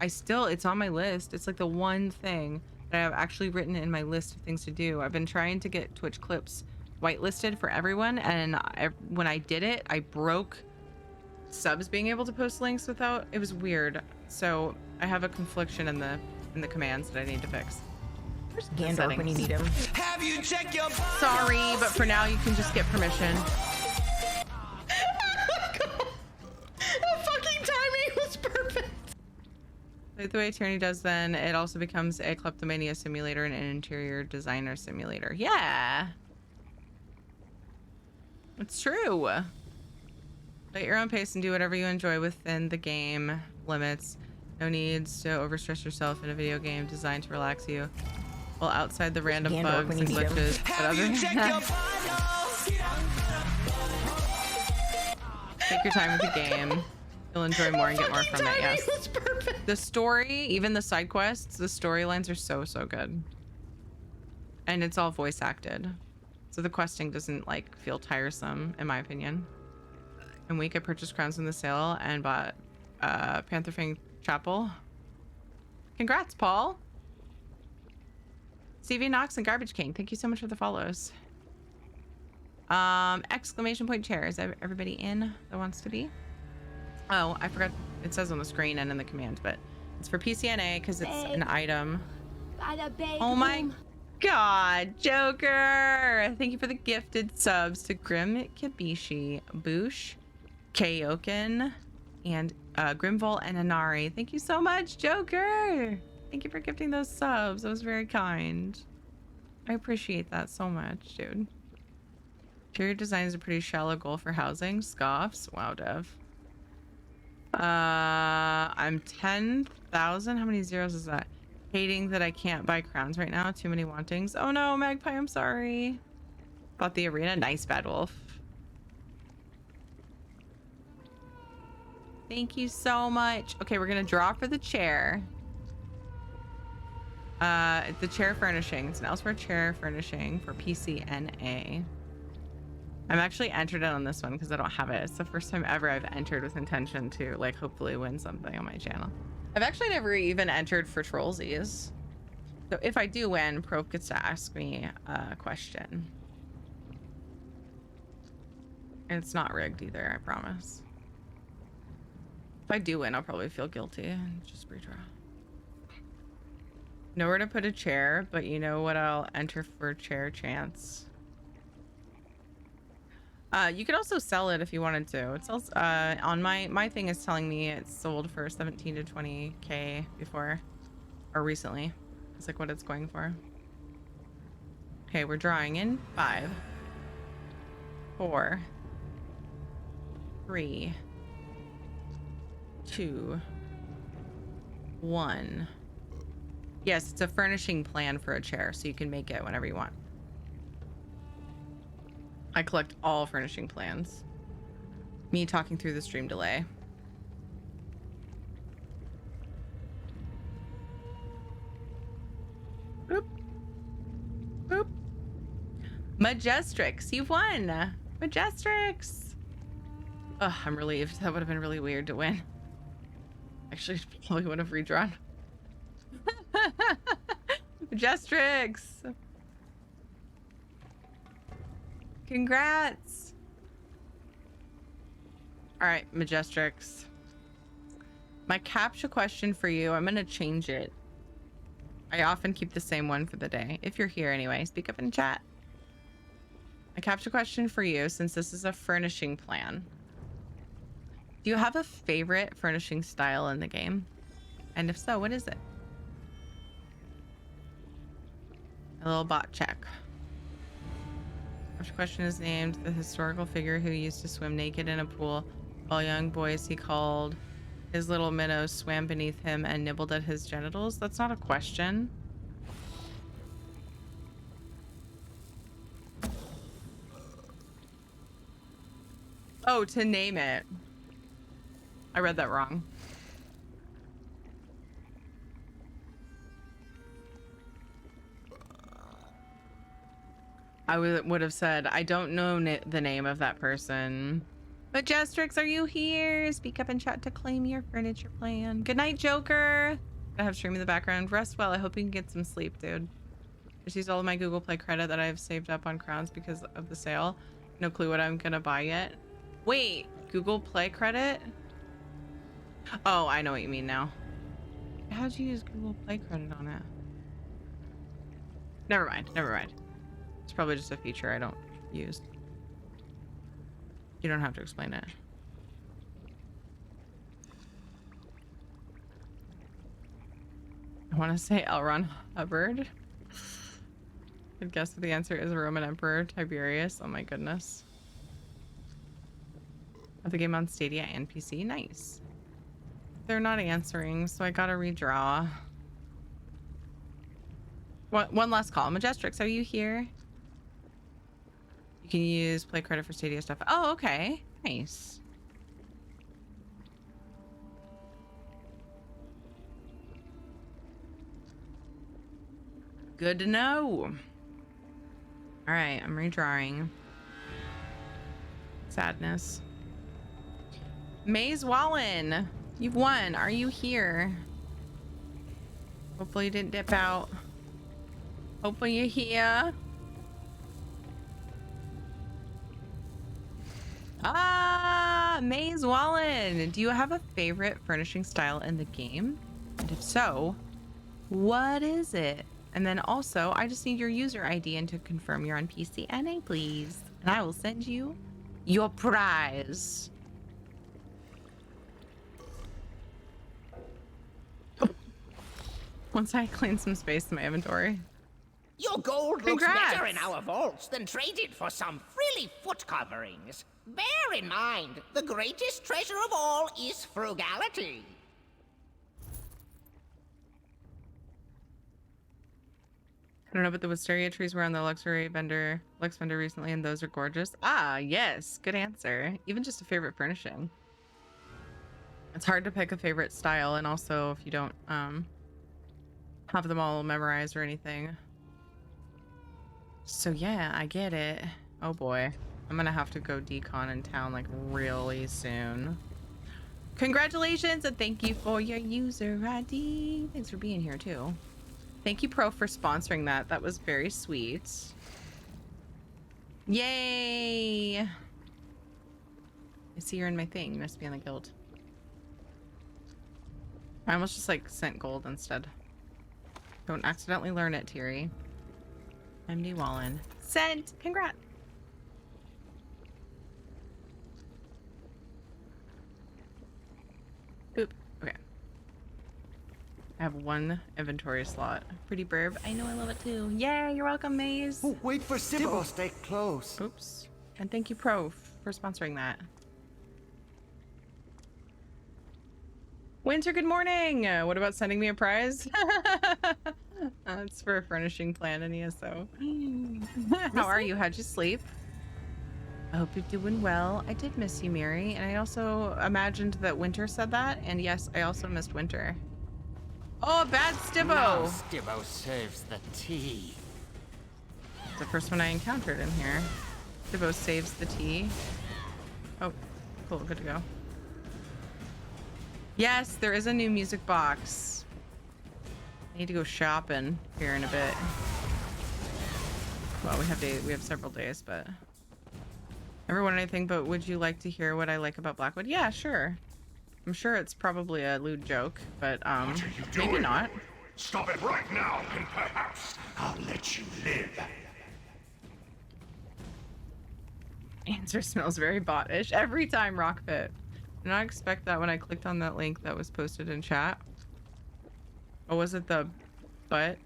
It's on my list. It's like the one thing that I've actually written in my list of things to do. I've been trying to get Twitch clips whitelisted for everyone, and when I did it, I broke subs being able to post links without. It was weird. So I have a confliction in the commands that I need to fix. Where's Gandalf when you need him? Have you checked your bundles? Sorry, but for now you can just get permission. The fucking timing was perfect. The way Tierney does, then it also becomes a kleptomania simulator and an interior designer simulator. Yeah. It's true. At your own pace and do whatever you enjoy within the game limits. No needs to overstress yourself in a video game designed to relax you. Well, outside the random Gandalf bugs when and you need him. glitches. But other than that, take your time with the game. You'll enjoy more and get more from it. Yes. Was perfect. The story, even the side quests, the storylines are so good. And it's all voice acted. So the questing doesn't like feel tiresome, in my opinion. And week I purchased Crowns in the sale and bought Pantherfang Chapel. Congrats, Paul. CV Knox and Garbage King, thank you so much for the follows. Exclamation point chair. Is everybody in that wants to be? Oh, I forgot. It says on the screen and in the command, but it's for PCNA because it's an item. Oh my God, Joker! Thank you for the gifted subs to Grim Kibishi, Boosh, Kayoken, and Grimvol and Anari. Thank you so much, Joker! Thank you for gifting those subs. That was very kind. I appreciate that so much, dude. Interior design is a pretty shallow goal for housing. Scoffs. Wow, Dev. I'm 10,000. How many zeros is that? Hating that I can't buy crowns right now. Too many wantings. Oh no, Magpie, I'm sorry. Bought the arena. Nice, Bad Wolf. Thank you so much. Okay, we're gonna draw for the chair. The chair furnishings. An elsewhere chair furnishing for PCNA. I'm actually entered in on this one because I don't have it. It's the first time ever I've entered with intention to like hopefully win something on my channel. I've actually never even entered for Trollsies. So if I do win, Probe gets to ask me a question. And it's not rigged either, I promise. If I do win, I'll probably feel guilty and just redraw. Nowhere to put a chair, but you know what I'll enter for chair chance. You could also sell it if you wanted to. It sells on my thing is telling me it's sold for 17 to 20k before or recently. It's like what it's going for. Okay, we're drawing in 5, 4, 3, 2, 1. Yes, it's a furnishing plan for a chair, so you can make it whenever you want. I collect all furnishing plans. Me talking through the stream delay. Boop. Boop. Majestrix, you've won. Majestrix. Ugh, I'm relieved. That would have been really weird to win. Actually, probably would have redrawn. Majestrix. Congrats. All right, Majestrix. My captcha question for you, I'm gonna change it. I often keep the same one for the day. If you're here anyway, speak up in chat. My captcha question for you, since this is a furnishing plan. Do you have a favorite furnishing style in the game? And if so, what is it? A little bot check. Which question is named the historical figure who used to swim naked in a pool while young boys he called his little minnows swam beneath him and nibbled at his genitals? That's not a question. Oh, to name it. I read that wrong. I would have said, I don't know the name of that person. Majestrix, are you here? Speak up and chat to claim your furniture plan. Good night, Joker. I have stream in the background. Rest well. I hope you can get some sleep, dude. Just used all of my Google Play credit that I have saved up on crowns because of the sale. No clue what I'm gonna buy yet. Wait, Google Play credit? Oh, I know what you mean now. How'd you use Google Play credit on it? Never mind, never mind. It's probably just a feature I don't use. You don't have to explain it. I want to say L. Ron Hubbard. I'd guess that the answer is Roman Emperor Tiberius. Oh my goodness. Have the game on Stadia and PC. Nice. They're not answering, so I gotta redraw. One last call. Majestrix, are you here? You can use Play credit for Stadia stuff. Oh, okay. Nice. Good to know. All right, I'm redrawing. Sadness. Maze Wallen, you've won. Are you here? Hopefully you didn't dip out. Hopefully you're here. Ah, Maze Wallen. Do you have a favorite furnishing style in the game? And if so, what is it? And then also, I just need your user ID and to confirm you're on PCNA, please. And I will send you your prize. Once I clean some space in my inventory. Your gold looks Congrats. better in our vaults than traded for some frilly foot coverings. Bear in mind, the greatest treasure of all is frugality. I don't know, but the wisteria trees were on the Lux vendor recently, and those are gorgeous. Ah, yes, good answer. Even just a favorite furnishing. It's hard to pick a favorite style, and also if you don't have them all memorized or anything. So yeah, I get it. Oh boy, I'm gonna have to go decon in town like really soon. Congratulations and thank you for your user ID. Thanks for being here too. Thank you, Pro, for sponsoring that. That was very sweet. Yay! I see you're in my thing. You must be in the guild. I almost just like sent gold instead. Don't accidentally learn it, Tiri. MD Wallen. Sent! Congrats! Oop. Okay. I have one inventory slot. Pretty burb. I know, I love it too. Yay, you're welcome, Maze. Oh, wait for Stibbo. Stay close. Oops. And thank you, Pro, for sponsoring that. Winter, good morning. What about sending me a prize? It's for a furnishing plan in ESO. How are you? How'd you sleep? I hope you're doing well. I did miss you, Mary, and I also imagined that Winter said that, and yes, I also missed Winter. Oh, bad Stibbo! Now Stibbo saves the tea. It's the first one I encountered in here. Stibbo saves the tea. Oh, cool, good to go. Yes, there is a new music box. I need to go shopping here in a bit. Well, we have several days, but never won anything. But would you like to hear what I like about Blackwood? Yeah, sure. I'm sure it's probably a lewd joke, but maybe not. Stop it right now, and perhaps I'll let you live. Answer smells very bot-ish every time, Rockfit. Did not expect that when I clicked on that link that was posted in chat. Oh, was it the butt?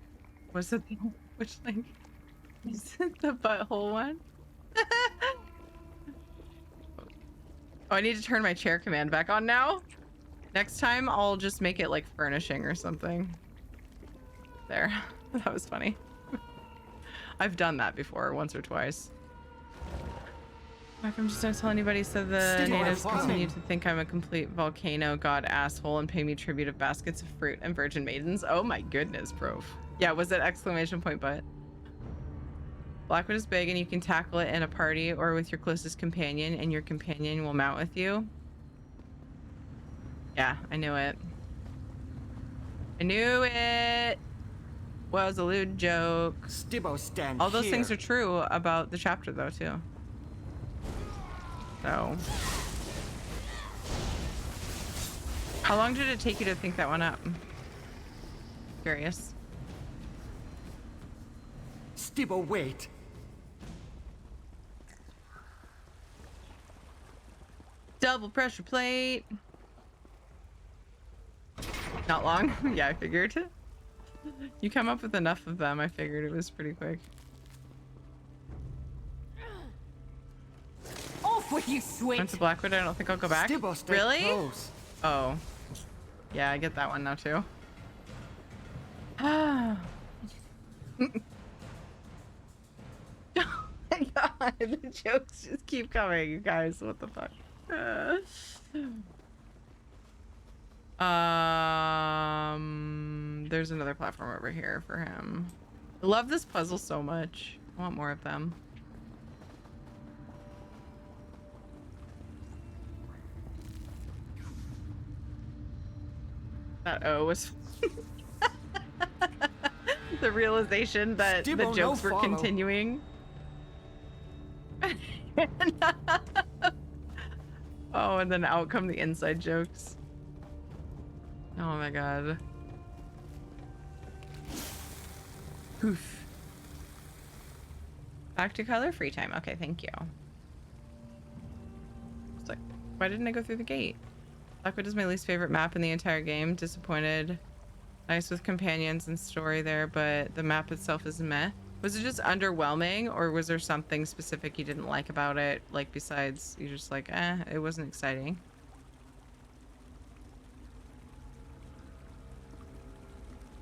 Was it which link? Is it the butthole one? Oh, I need to turn my chair command back on now. Next time I'll just make it like furnishing or something. There. That was funny. I've done that before once or twice. I'm just don't tell anybody, so the natives continue to think I'm a complete volcano god asshole and pay me tribute of baskets of fruit and virgin maidens. Oh my goodness, Prof. Yeah, was it exclamation point but? Blackwood is big and you can tackle it in a party or with your closest companion and your companion will mount with you. Yeah, I knew it. I knew it was a lewd joke. Stibbo, stand All those here. things are true about the chapter though too. So, how long did it take you to think that one up? Curious. Stibbo, wait. Double pressure plate. Not long. Yeah, I figured. You come up with enough of them. I figured it was pretty quick. Off with you, sweet. Went to Blackwood. I don't think I'll go back. Really? Close. Oh. Yeah, I get that one now too. Oh my god, the jokes just keep coming, you guys. What the fuck? There's another platform over here for him. I love this puzzle so much. I want more of them. That O was the realization that Stibbo, the jokes no were follow. continuing. Oh, and then out come the inside jokes. Oh my god. Oof. Back to color free time. Okay, thank you. It's like, why didn't I go through the gate? Blackwood is my least favorite map in the entire game. Disappointed. Nice with companions and story there, but the map itself is meh. Was it just underwhelming, or was there something specific you didn't like about it? Like, besides, you just like, it wasn't exciting.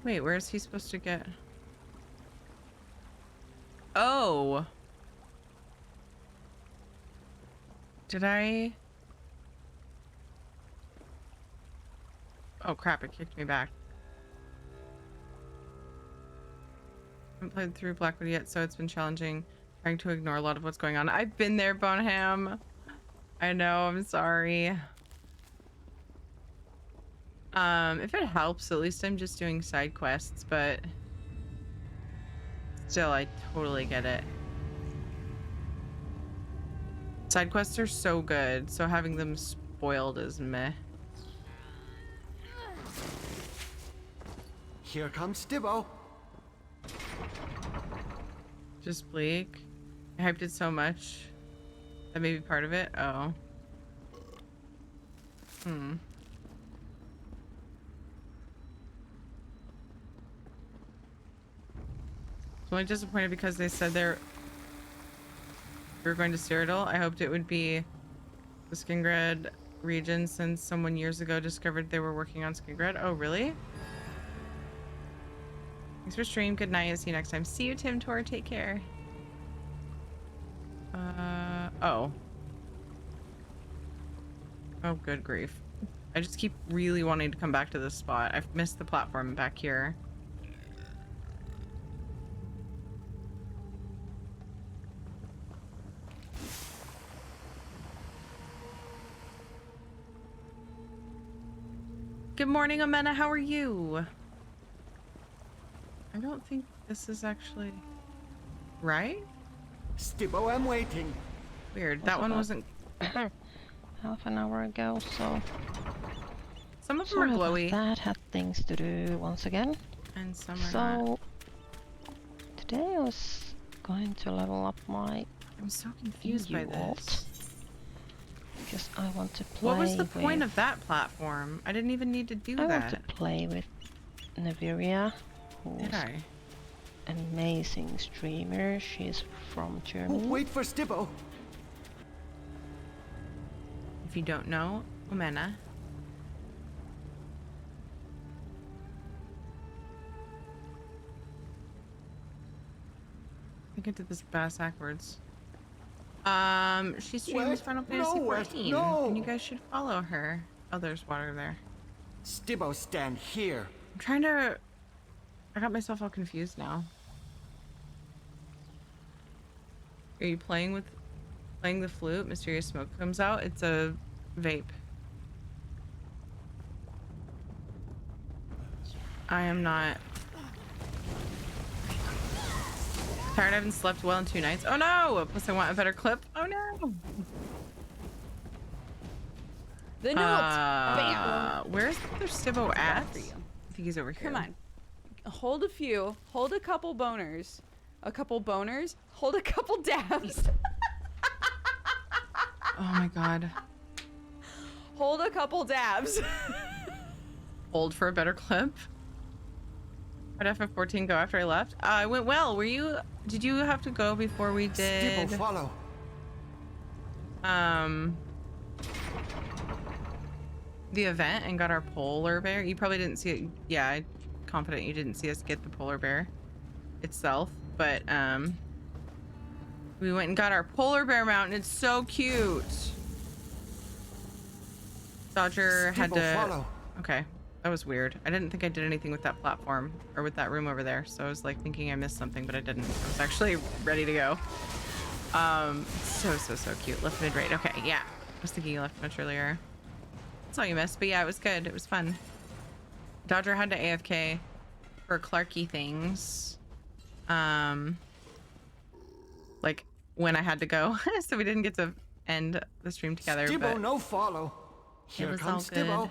Wait, where is he supposed to get? Oh. Did I? Oh crap, it kicked me back. I haven't played through Blackwood yet, so it's been challenging trying to ignore a lot of what's going on. I've been there, Boneham. I know, I'm sorry. If it helps, at least I'm just doing side quests, but still, I totally get it. Side quests are so good, so having them spoiled is meh. Here comes Stibbo. Just bleak. I hyped it so much. That may be part of it. Oh. Hmm. I'm only disappointed because they said we were going to Cyrodiil. I hoped it would be the Skingrad region since someone years ago discovered they were working on Skingrad. Oh, really? Thanks for stream. Good night. See you next time. See you, Tim Tor. Take care. Oh. Oh, good grief. I just keep really wanting to come back to this spot. I've missed the platform back here. Good morning, Amena. How are you? I don't think this is actually right. Stibbo, I'm waiting. Weird. That one wasn't half an hour ago, so some of them are glowy. That had things to do once again. And some are not. Today I was going to level up my I'm so confused by this. Because I want to play. What was the point of that platform? I didn't even need to do that. I want to play with Naviria, who's an amazing streamer. She's from Germany. Oh, wait for Stibbo. If you don't know, Omena. I think I did this backwards. She streams Final Fantasy 14, and you guys should follow her. Oh, there's water there. Stibbo, stand here. I'm trying to... I got myself all confused now. Are you playing the flute? Mysterious smoke comes out. It's a vape. I am not... Tired, I haven't slept well in 2 nights. Oh no! Plus I want a better clip. Oh no! The notes! Where's the Stibbo at? I think he's over here. Come on. Hold a few. Hold a couple boners. A couple boners. Hold a couple dabs. Oh my god. Hold a couple dabs. Hold for a better clip. How'd FF14 go after I left? It went well. Did you have to go before we did? Stibbo, follow. The event and got our polar bear. You probably didn't see it. Yeah, I'm confident you didn't see us get the polar bear itself, but we went and got our polar bear mount, and it's so cute. Dodger had to follow. Okay, that was weird. I didn't think I did anything with that platform or with that room over there, so I was like thinking I missed something, but I didn't. I was actually ready to go. So cute. Left mid right. Okay, yeah, I was thinking you left much earlier. That's all you missed, but yeah, it was good. It was fun. Dodger had to AFK for Clarky things. Like when I had to go, so we didn't get to end the stream together. Stibbo, but no follow. Here it was comes all good. Stibbo.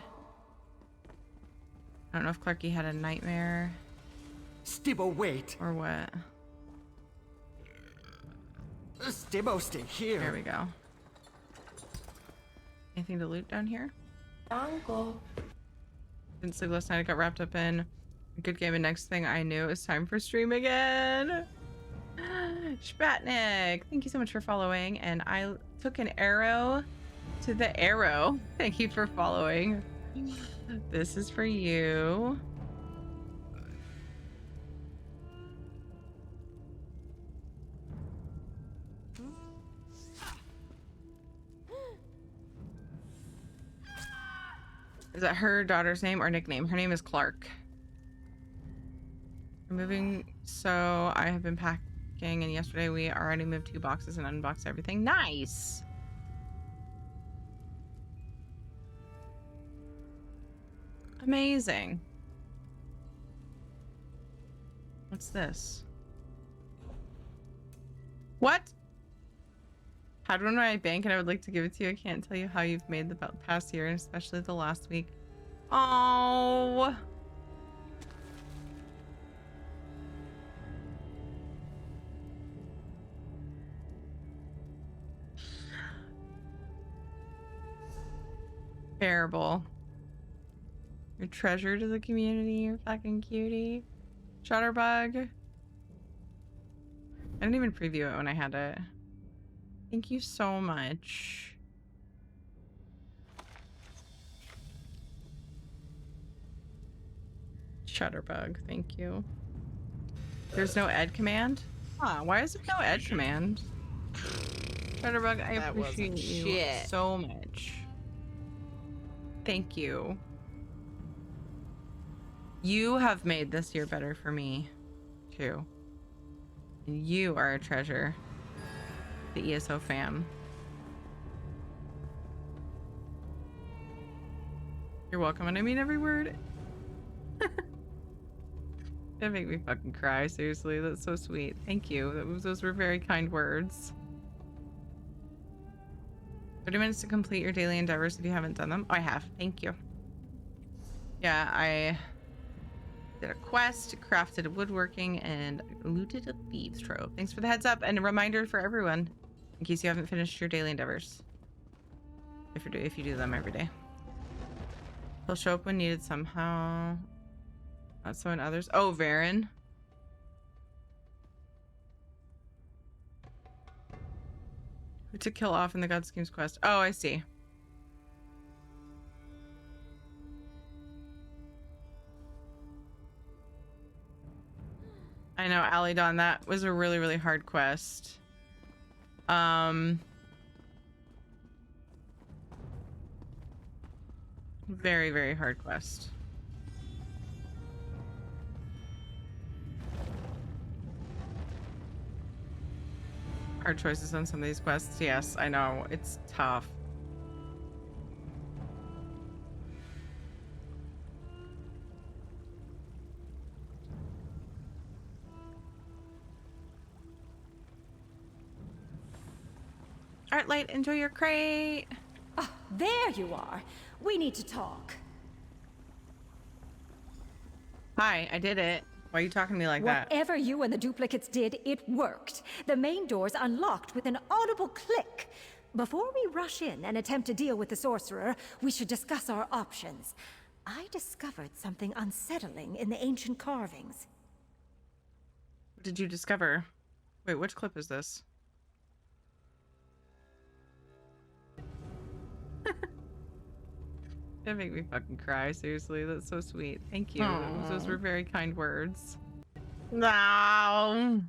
I don't know if Clarky had a nightmare. Stibbo, wait. Or what? Stibbo, stay here. There we go. Anything to loot down here? Uncle. Didn't sleep last night. I got wrapped up in a good game, and next thing I knew, it was time for stream again. Spratnik, thank you so much for following, and I took an arrow to the arrow. Thank you for following. This is for you. Is that her daughter's name or nickname? Her name is Clark. I'm moving, so I have been packing, and yesterday we already moved 2 boxes and unboxed everything. Nice! Amazing. What's this? What? Had one in my bank and I would like to give it to you. I can't tell you how you've made the past year, and especially the last week. Oh. Terrible. You're treasure to the community. You're fucking cutie. Shutterbug. I didn't even preview it when I had it. Thank you so much. Shutterbug, thank you. There's no ed command? Huh, why is there no ed command? Shutterbug, I appreciate you so much. Thank you. You have made this year better for me, too. And you are a treasure. The ESO fam. You're welcome, and I mean every word. That make me fucking cry, seriously. That's so sweet. Thank you. Those were very kind words. 30 minutes to complete your daily endeavors if you haven't done them. Oh, I have. Thank you. Yeah, I did a quest, crafted a woodworking, and looted a thieves trove. Thanks for the heads up, and a reminder for everyone in case you haven't finished your daily endeavors. If you do them every day. He'll show up when needed somehow. Not so in others. Oh, Varen. Who to kill off in the God Schemes quest? Oh, I see. I know, Alidon, that was a really, really hard quest. Very, very hard quest. Hard choices on some of these quests. Yes, I know. It's tough. Alright, Light, enjoy your crate. Oh, there you are. We need to talk. Hi, I did it. Why are you talking to me like that? Whatever you and the duplicates did, it worked. The main doors unlocked with an audible click. Before we rush in and attempt to deal with the sorcerer, we should discuss our options. I discovered something unsettling in the ancient carvings. What did you discover? Wait, which clip is this? That make me fucking cry, seriously. That's so sweet. Thank you. Those were very kind words. No.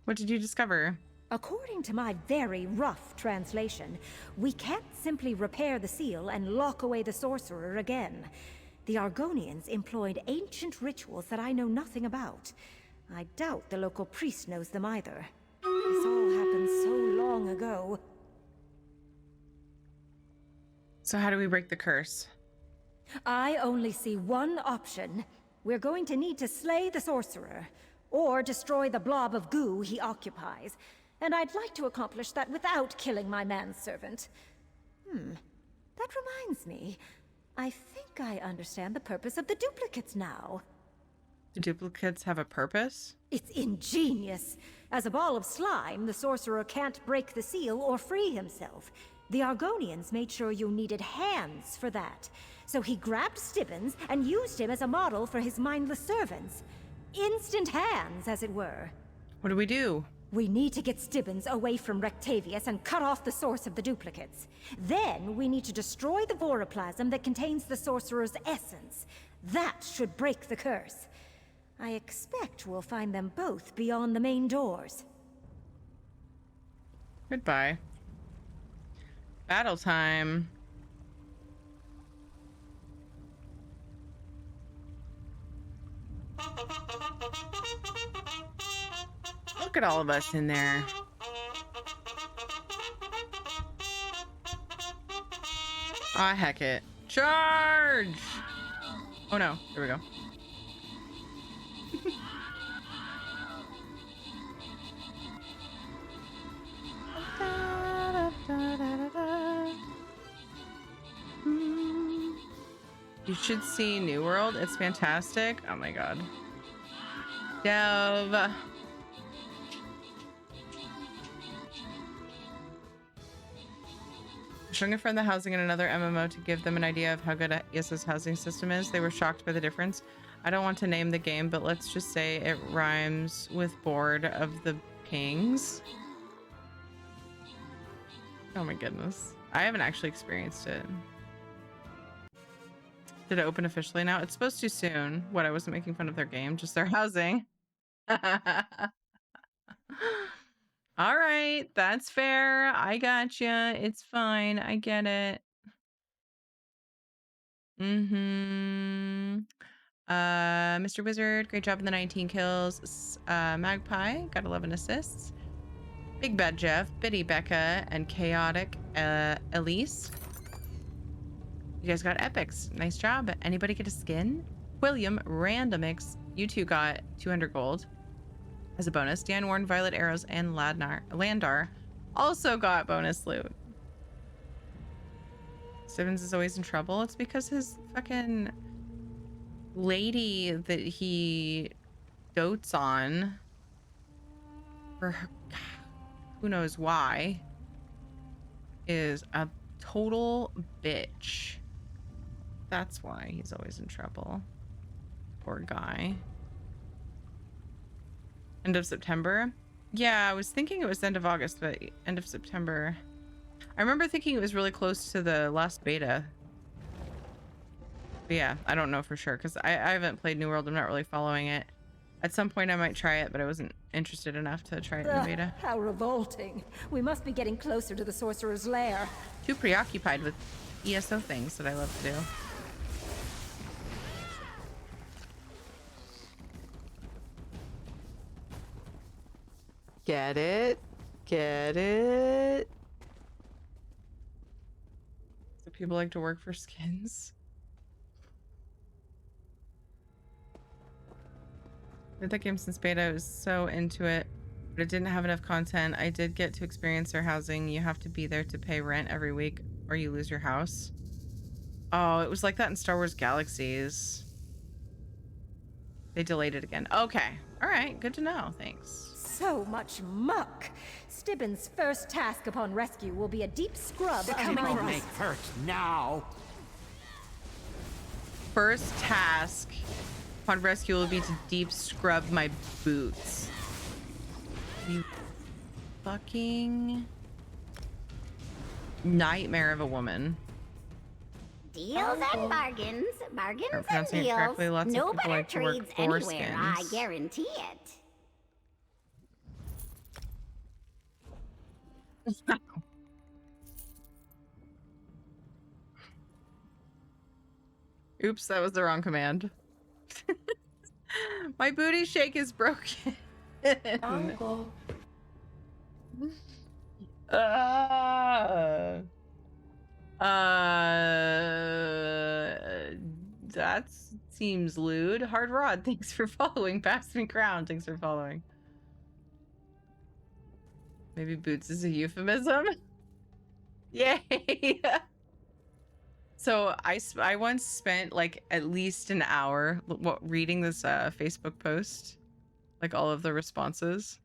What did you discover? According to my very rough translation, we can't simply repair the seal and lock away the sorcerer again. The Argonians employed ancient rituals that I know nothing about. I doubt the local priest knows them either. This all happened so long ago. So how do we break the curse? I only see one option. We're going to need to slay the sorcerer, or destroy the blob of goo he occupies. And I'd like to accomplish that without killing my manservant. That reminds me. I think I understand the purpose of the duplicates now. Do duplicates have a purpose? It's ingenious. As a ball of slime, the sorcerer can't break the seal or free himself. The Argonians made sure you needed hands for that. So he grabbed Stibbons and used him as a model for his mindless servants. Instant hands, as it were. What do we do? We need to get Stibbons away from Rectavius and cut off the source of the duplicates. Then we need to destroy the voroplasm that contains the sorcerer's essence. That should break the curse. I expect we'll find them both beyond the main doors. Goodbye. Battle time. Look at all of us in there. Ah, heck it. Charge! Oh no, here we go. You should see New World. It's fantastic. Oh my god. Dev. Showing a friend the housing in another MMO to give them an idea of how good ESO's housing system is. They were shocked by the difference. I don't want to name the game, but let's just say it rhymes with bored of the pings. Oh my goodness. I haven't actually experienced it. Did it open officially now? It's supposed to soon. What, I wasn't making fun of their game, just their housing. All right, that's fair. I gotcha. It's fine. I get it. Mr. Wizard, great job in the 19 kills. Magpie got 11 assists. Big Bad Jeff, Biddy Becca, and Chaotic Elise. You guys got epics. Nice job. Anybody get a skin? William, Randomix, you two got 200 gold as a bonus. Dan Warren, Violet Arrows, and Landar also got bonus loot. Stevens is always in trouble. It's because his fucking lady that he dotes on, for her, who knows why, is a total bitch. That's why he's always in trouble. Poor guy. End of September? Yeah, I was thinking it was end of August, but end of September. I remember thinking it was really close to the last beta. But yeah, I don't know for sure because I haven't played New World. I'm not really following it. At some point I might try it, but I wasn't interested enough to try it in the beta. How revolting. We must be getting closer to the sorcerer's lair. Too preoccupied with ESO things that I love to do. Get it? Get it? So people like to work for skins? I did that game since beta. I was so into it, but it didn't have enough content. I did get to experience their housing. You have to be there to pay rent every week or you lose your house. Oh, it was like that in Star Wars Galaxies. They delayed it again. Okay. All right. Good to know. Thanks. So much muck. Stibbin's first task upon rescue will be a deep scrub of Stibbo my make hurt now. First task upon rescue will be to deep scrub my boots. You fucking nightmare of a woman. Deals and bargains, bargains and Pronouncing it deals. correctly, lots of No people better like to work trades for anywhere, I skins. guarantee it. Oops, that was the wrong command. My booty shake is broken. Uncle. That seems lewd. Hard Rod, thanks for following. Pass me crown, thanks for following. Maybe boots is a euphemism. Yay! So I once spent like at least an hour reading this Facebook post, like all of the responses.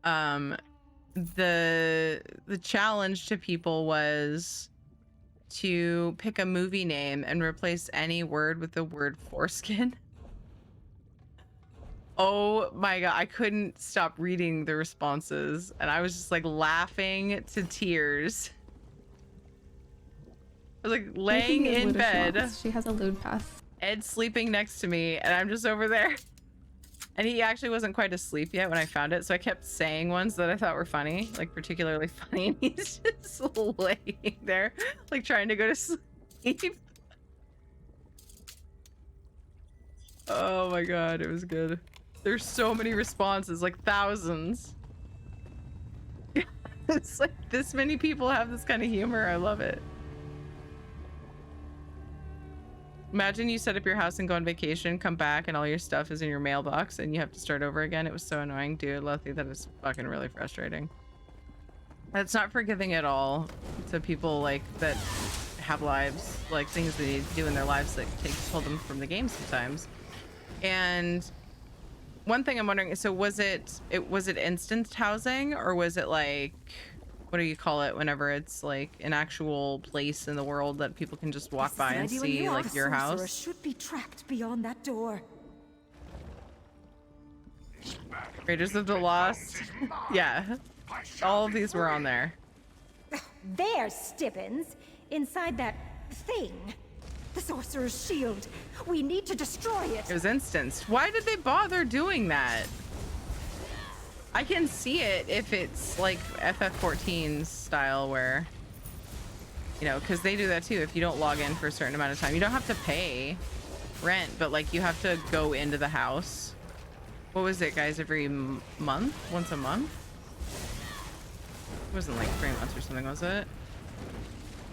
The challenge to people was to pick a movie name and replace any word with the word foreskin. Oh my god, I couldn't stop reading the responses and I was just like laughing to tears. I was like laying in bed. She has a lewd pass. Ed's sleeping next to me, and I'm just over there. And he actually wasn't quite asleep yet when I found it, so I kept saying ones that I thought were funny, like particularly funny, and he's just laying there, like trying to go to sleep. Oh my god, it was good. There's so many responses, like thousands. It's like this many people have this kind of humor. I love it. Imagine you set up your house and go on vacation, come back, and all your stuff is in your mailbox, and you have to start over again. It was so annoying, dude. Letty, that is fucking really frustrating. That's not forgiving at all to people like that have lives, like things they need to do in their lives that pull them from the game sometimes. And one thing I'm wondering is, so was it instanced housing, or was it like, what do you call it whenever it's like an actual place in the world that people can just walk by and see, like your house? Should be tracked beyond that door. Raiders of the Lost. Yeah, all of these were on there. There's Stibbins inside that thing. The Sorcerer's Shield. We need to destroy it. It was instanced. Why did they bother doing that? I can see it if it's like FF14's style where, you know, because they do that too. If you don't log in for a certain amount of time, you don't have to pay rent, but like you have to go into the house. What was it, guys? Every month? Once a month? It wasn't like 3 months or something, was it?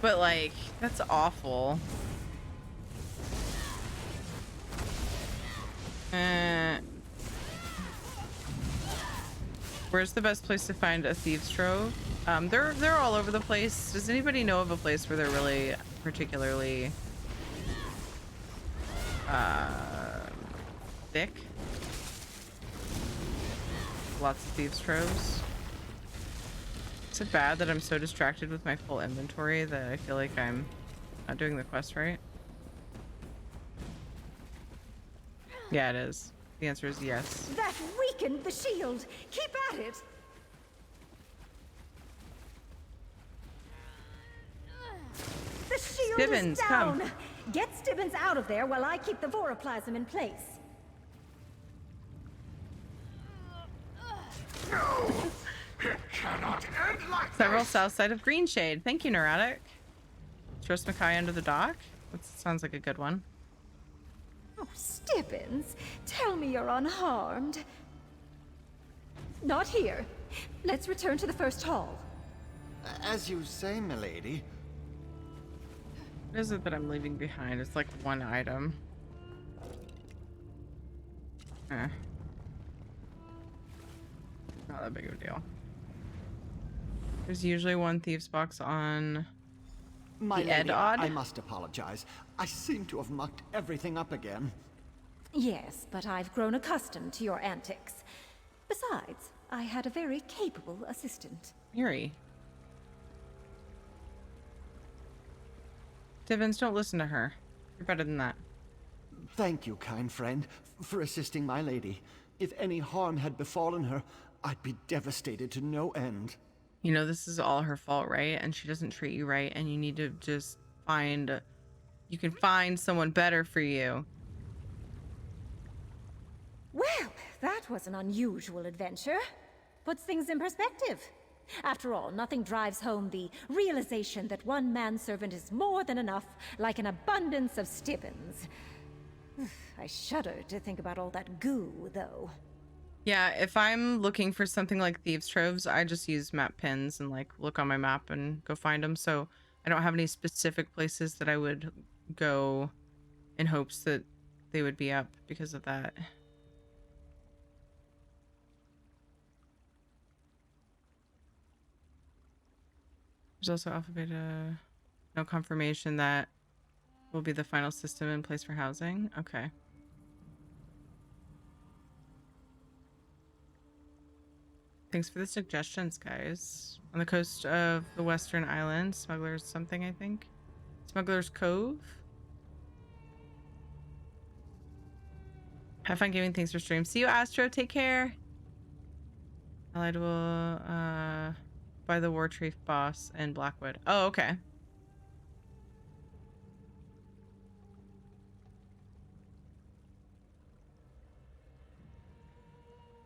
But like, that's awful. Where's the best place to find a thieves trove? They're all over the place. Does anybody know of a place where they're really particularly thick? Lots of thieves troves. Is it bad that I'm so distracted with my full inventory that I feel like I'm not doing the quest right? Yeah, it is. The answer is yes. That weakened the shield. Keep at it. The shield Stibbins, is down. come. Get Stibbins out of there while I keep the voroplasm in place. No! It cannot end like Several south side of Greenshade. Thank you, Neurotic. Trust Mackay under the dock? That sounds like a good one. Oh, Stibbins, tell me you're unharmed. Not here. Let's return to the first hall. As you say, milady. What is it that I'm leaving behind? It's like one item. Not that big of a deal. There's usually one thieves box on My the lady, Ed-Odd. I must apologize. I seem to have mucked everything up again. Yes, but I've grown accustomed to your antics. Besides, I had a very capable assistant. Yuri. Divins, don't listen to her. You're better than that. Thank you, kind friend, for assisting my lady. If any harm had befallen her, I'd be devastated to no end. You know, this is all her fault, right? And she doesn't treat you right, and you need to just find... You can find someone better for you. Well, that was an unusual adventure. Puts things in perspective. After all, nothing drives home the realization that one manservant is more than enough, like an abundance of Stibbins. I shudder to think about all that goo, though. Yeah, if I'm looking for something like thieves troves, I just use map pins and like look on my map and go find them. So I don't have any specific places that I would go in hopes that they would be up because of that. There's also Alpha Beta. No confirmation that will be the final system in place for housing. Okay. Thanks for the suggestions, guys. On the coast of the Western Island, Smuggler's something, I think. Smuggler's Cove. Have fun gaming. Thanks for stream. See you, Astro. Take care. Allied will by the War Chief boss in Blackwood. Oh, okay.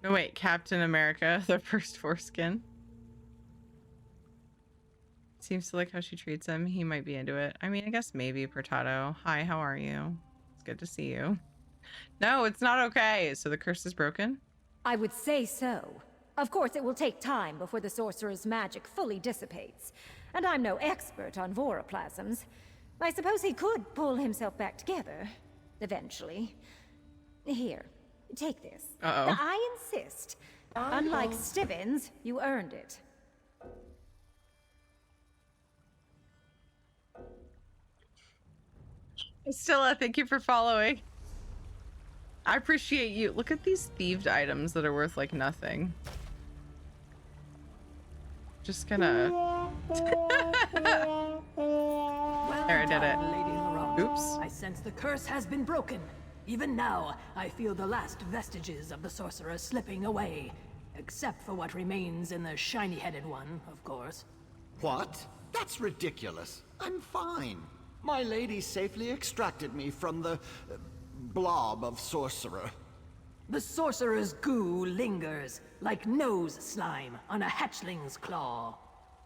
No, wait, Captain America, the first foreskin. Seems to like how she treats him. He might be into it. I mean, I guess maybe Portato. Hi, how are you? It's good to see you. No, it's not okay. So the curse is broken? I would say so. Of course, it will take time before the sorcerer's magic fully dissipates. And I'm no expert on voroplasms. I suppose he could pull himself back together. Eventually. Here, take this. Uh-oh. I insist. Unlike Stibbins, you earned it. Stella, thank you for following. I appreciate you. Look at these thieved items that are worth like nothing. Just gonna... There, I did it. Lady Laurent. Oops. I sense the curse has been broken. Even now, I feel the last vestiges of the sorcerer slipping away. Except for what remains in the shiny-headed one, of course. What? That's ridiculous. I'm fine. My lady safely extracted me from the blob of sorcerer. The sorcerer's goo lingers, like nose slime on a hatchling's claw.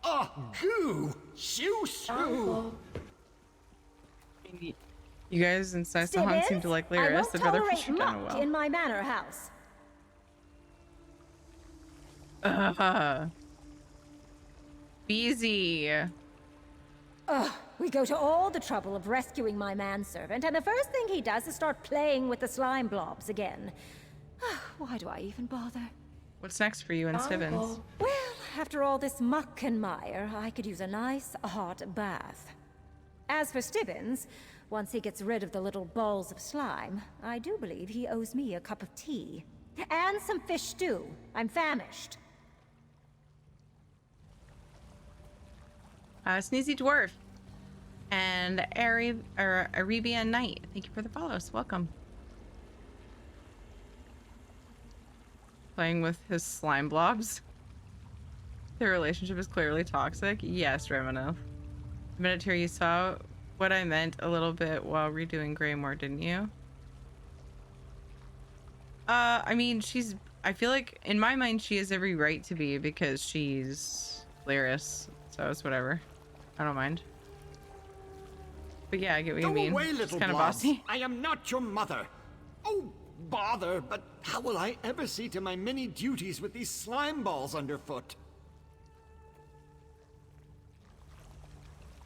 Ah, goo! Shoo-shoo! You guys in Size to Hunt seem to like Lyris. I'd rather push her down a well. In my manor house. Easy. Ugh, we go to all the trouble of rescuing my manservant, and the first thing he does is start playing with the slime blobs again. Why do I even bother? What's next for you and Stibbins? Well, after all this muck and mire, I could use a nice hot bath. As for Stibbins, once he gets rid of the little balls of slime, I do believe he owes me a cup of tea. And some fish stew. I'm famished. Sneezy Dwarf and Arabian Knight. Thank you for the follows. Welcome. Playing with his slime blobs. Their relationship is clearly toxic. Yes, Remanov. A minute here, you saw what I meant a little bit while redoing Greymoor, didn't you? I mean, I feel like in my mind she has every right to be because she's Lyris, so it's whatever. I don't mind. But yeah, I get what you mean. Go away, It's little kind of blobs. bossy. I am not your mother. Oh, bother, but how will I ever see to my many duties with these slime balls underfoot?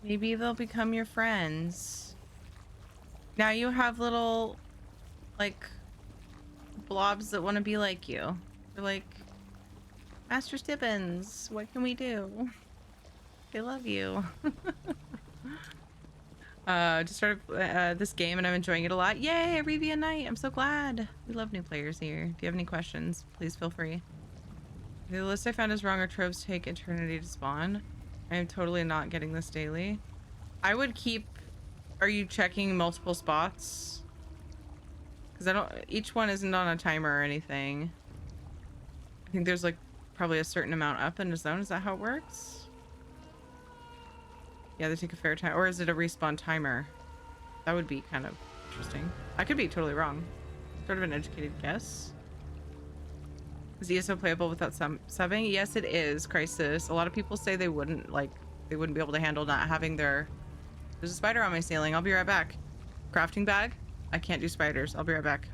Maybe they'll become your friends. Now you have little, like, blobs that want to be like you. They're like, Master Stibbins, what can we do? They love you. Just started this game and I'm enjoying it a lot. Yay, Arabian Night! I'm so glad. We love new players here. If you have any questions, please feel free. The list I found is wrong. Our troves take eternity to spawn. I am totally not getting this daily. I would keep... Are you checking multiple spots? Because each one isn't on a timer or anything. I think there's like probably a certain amount up in a zone. Is that how it works? Yeah, they take a fair time. Or is it a respawn timer? That would be kind of interesting. I could be totally wrong. Sort of an educated guess. Is ESO playable without subbing? Yes, it is, Crisis. A lot of people say they wouldn't be able to handle not having their... There's a spider on my ceiling. I'll be right back. Crafting bag? I can't do spiders. I'll be right back.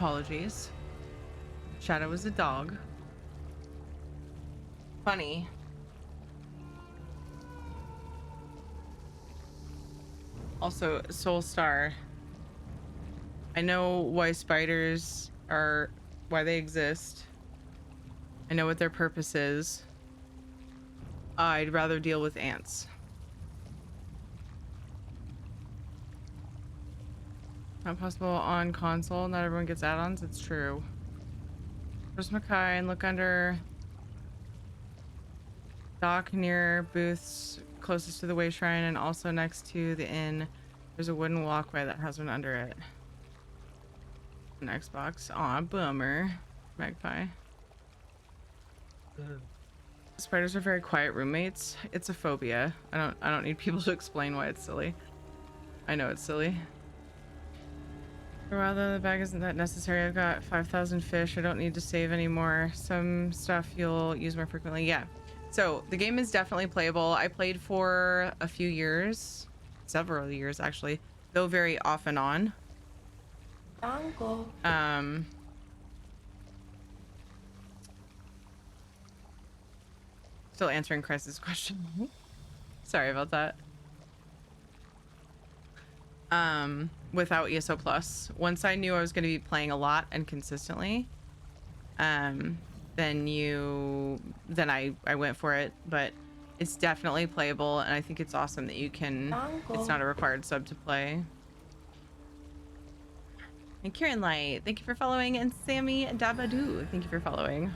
apologies. Shadow is a dog. Funny. Also, Soul Star. I know why spiders are, why they exist. I know what their purpose is. I'd rather deal with ants. Not possible on console. Not everyone gets add-ons. It's true. Where's Mackay? And look under dock near booths closest to the way shrine and also next to the inn. There's a wooden walkway that has one under it. An Xbox. Aw, bummer. Magpie. Spiders are very quiet roommates. It's a phobia. I don't need people to explain why it's silly. I know it's silly. Rather, the bag isn't that necessary. I've got 5,000 fish. I don't need to save anymore. Some stuff you'll use more frequently. Yeah. So the game is definitely playable. I played for a few years, several years actually, though very off and on. Uncle. Still answering Chris's question. Sorry about that. Without ESO Plus, once I knew I was going to be playing a lot and consistently, then I went for it. But it's definitely playable, and I think it's awesome that you can. Uncle. It's not a required sub to play. And Kieran Light, thank you for following, and Sammy Dabadoo, thank you for following.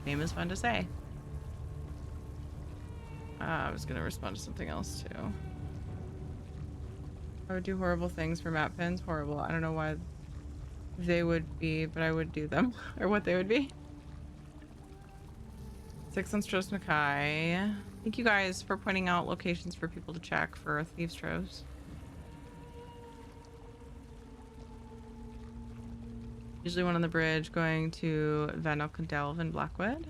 Name is fun to say. I was gonna respond to something else too. I would do horrible things for map pins. Horrible. I don't know why they would be, but I would do them. Or what they would be. 6 on Stroh's Mackay. Thank you guys for pointing out locations for people to check for Thieves' Troves. Usually one on the bridge going to Van Elk and Delve in Blackwood.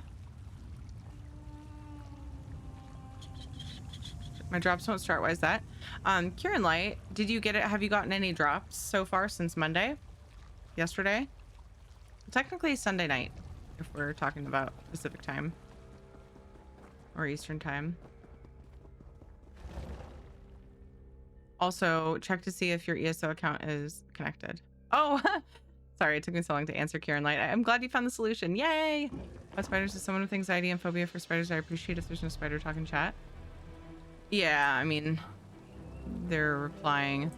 My drops don't start. Why is that? Kieran Light, did you get it? Have you gotten any drops so far since Monday? Yesterday? Technically Sunday night, if we're talking about Pacific time. Or Eastern time. Also, check to see if your ESO account is connected. Oh, sorry, it took me so long to answer Kieran Light. I'm glad you found the solution. Yay! What spiders is someone with anxiety and phobia for spiders? I appreciate if there's no spider talk in chat. Yeah, I mean, they're replying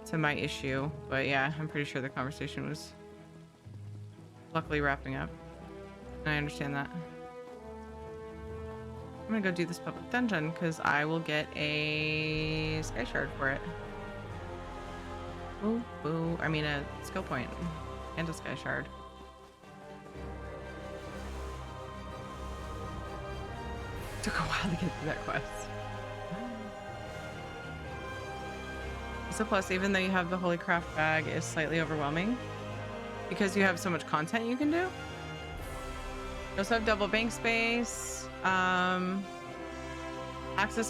to my issue, but yeah, I'm pretty sure the conversation was luckily wrapping up. And I understand that. I'm gonna go do this public dungeon because I will get a sky shard for it. Boo, boo. I mean, a skill point and a sky shard. Took a while to get through that quest. So plus, even though you have the Holy Craft bag, is slightly overwhelming because you have so much content you can do. You also have double bank space, access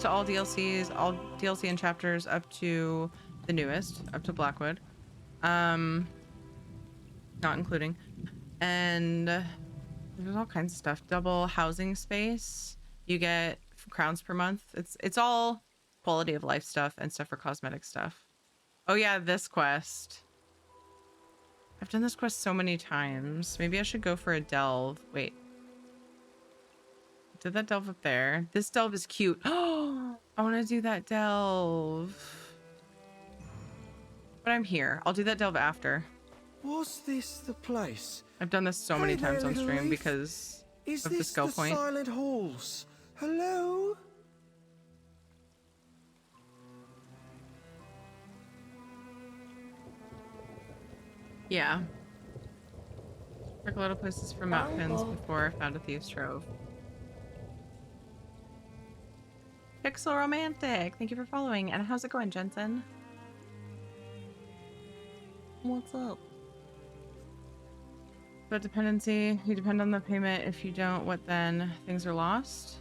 to all DLCs, all DLC and chapters up to the newest, up to Blackwood, not including, and there's all kinds of stuff. Double housing space. You get crowns per month. It's all quality of life stuff and stuff for cosmetic stuff. Oh yeah, this quest. I've done this quest so many times. Maybe I should go for a delve. Wait. Did that delve up there? This delve is cute. Oh, I want to do that delve. But I'm here. I'll do that delve after. Was this the place? I've done this so many times on stream Leaf. because Is of the this skill the point. silent halls? Hello? Yeah. Took a lot of places for map pins before I found a Thieves' Trove. Pixel Romantic, thank you for following. And how's it going, Jensen? What's up? But dependency, you depend on the payment. If you don't, what then? Things are lost?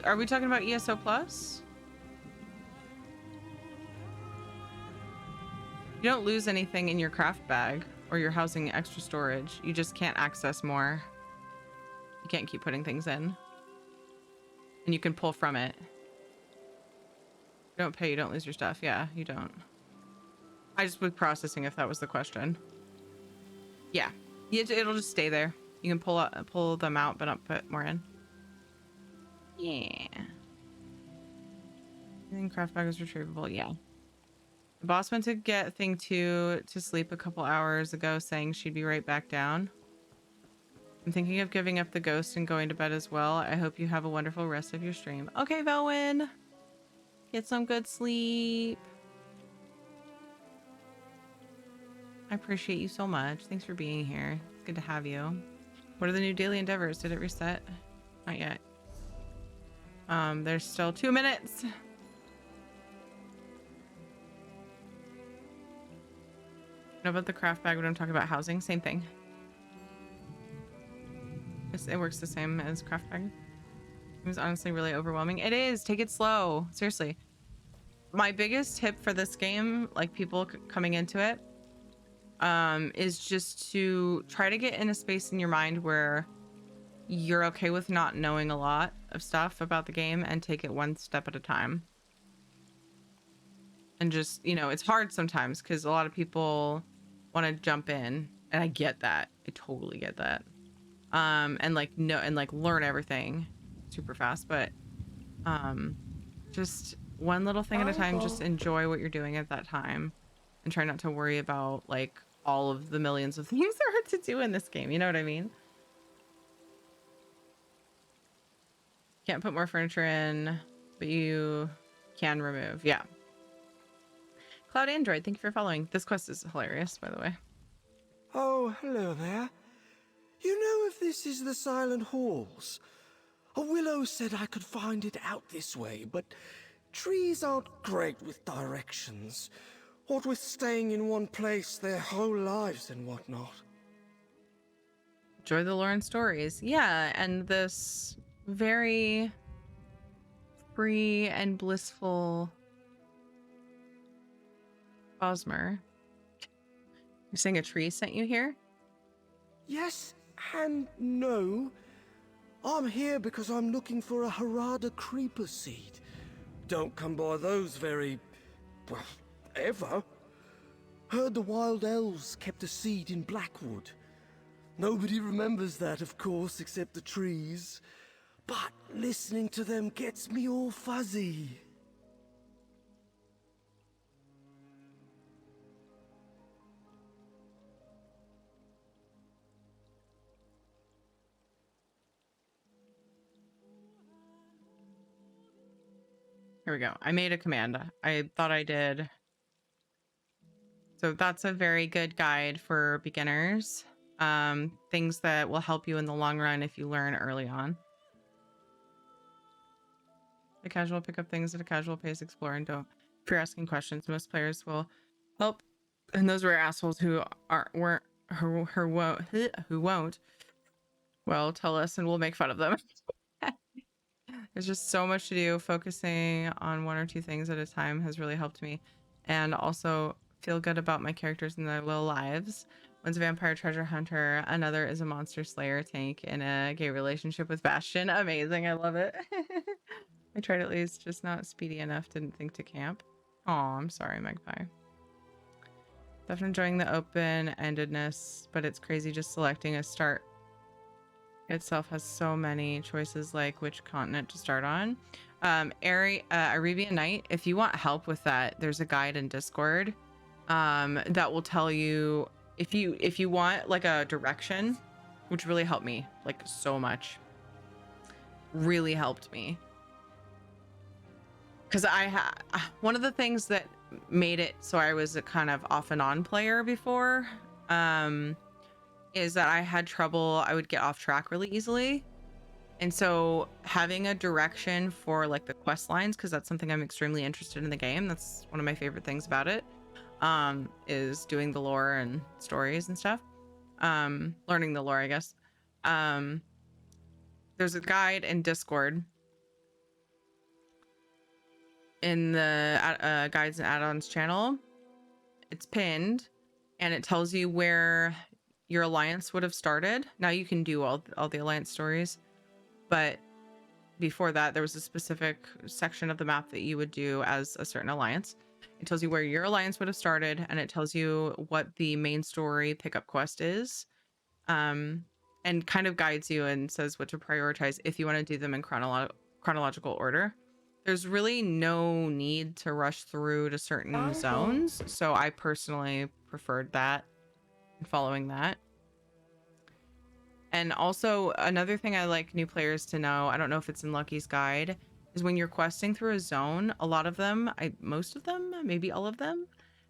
Are we talking about ESO Plus? You don't lose anything in your craft bag or your housing extra storage. You just can't access more. You can't keep putting things in. And you can pull from it. You don't pay, you don't lose your stuff. Yeah, you don't. I just was processing if that was the question. Yeah, it'll just stay there. You can pull them out, but not put more in. Yeah. I think craft bag is retrievable. Yeah. The boss went to get thing 2 to sleep a couple hours ago, saying she'd be right back down. I'm thinking of giving up the ghost and going to bed as well. I hope you have a wonderful rest of your stream. Okay, Velwyn. Get some good sleep. I appreciate you so much. Thanks for being here. It's good to have you. What are the new daily endeavors? Did it reset? Not yet. There's still 2 minutes. Know about the craft bag when I'm talking about housing? Same thing. It works the same as craft bag. It was honestly really overwhelming. It is. Take it slow. Seriously. My biggest tip for this game, like people coming into it, is just to try to get in a space in your mind where you're okay with not knowing a lot of stuff about the game and take it one step at a time. And just, you know, it's hard sometimes because a lot of people want to jump in, and I get that. I totally get that. And like know and like learn everything super fast, but just one little thing at a time. Just enjoy what you're doing at that time and try not to worry about like all of the millions of things there are to do in this game. You know what I mean? Can't put more furniture in, but you can remove. Yeah. Cloud Android, thank you for following. This quest is hilarious, by the way. Oh, hello there. You know if this is the Silent Halls? A willow said I could find it out this way, but trees aren't great with directions. What with staying in one place their whole lives and whatnot. Enjoy the lore and stories. Yeah, and this very free and blissful Cosmer. You're saying a tree sent you here? Yes and no. I'm here because I'm looking for a Harada creeper seed. Don't come by those very, well, ever. Heard the wild elves kept a seed in Blackwood. Nobody remembers that, of course, except the trees. But listening to them gets me all fuzzy. Here we go. I made a command. I thought I did. So that's a very good guide for beginners. Things that will help you in the long run if you learn early on. The casual pick up things at a casual pace, explore and don't. If you're asking questions, most players will help. And those rare assholes who won't, well, tell us and we'll make fun of them. There's just so much to do. Focusing on 1 or 2 things at a time has really helped me. And also feel good about my characters and their little lives. One's a vampire treasure hunter. Another is a monster slayer tank in a gay relationship with Bastion. Amazing. I love it. I tried at least, just not speedy enough. Didn't think to camp. Oh, I'm sorry, Magpie. Definitely enjoying the open-endedness, but it's crazy just selecting a start itself has so many choices, like which continent to start on. Arabian Night, if you want help with that, there's a guide in Discord that will tell you if you want like a direction, which really helped me like so much. Really helped me. Because one of the things that made it so I was a kind of off and on player before is that I had trouble. I would get off track really easily. And so having a direction for like the quest lines, because that's something I'm extremely interested in the game. That's one of my favorite things about it, is doing the lore and stories and stuff. Learning the lore, I guess. There's a guide in Discord in the guides and add-ons channel. It's pinned, and it tells you where your alliance would have started. Now you can do all the alliance stories, but before that, there was a specific section of the map that you would do as a certain alliance. It tells you where your alliance would have started, and it tells you what the main story pickup quest is, and kind of guides you and says what to prioritize if you want to do them in chronological order. There's really no need to rush through to certain zones, so I personally preferred that and following that. And also, another thing I like new players to know, I don't know if it's in Lucky's guide, is when you're questing through a zone, a lot of them, most of them, maybe all of them,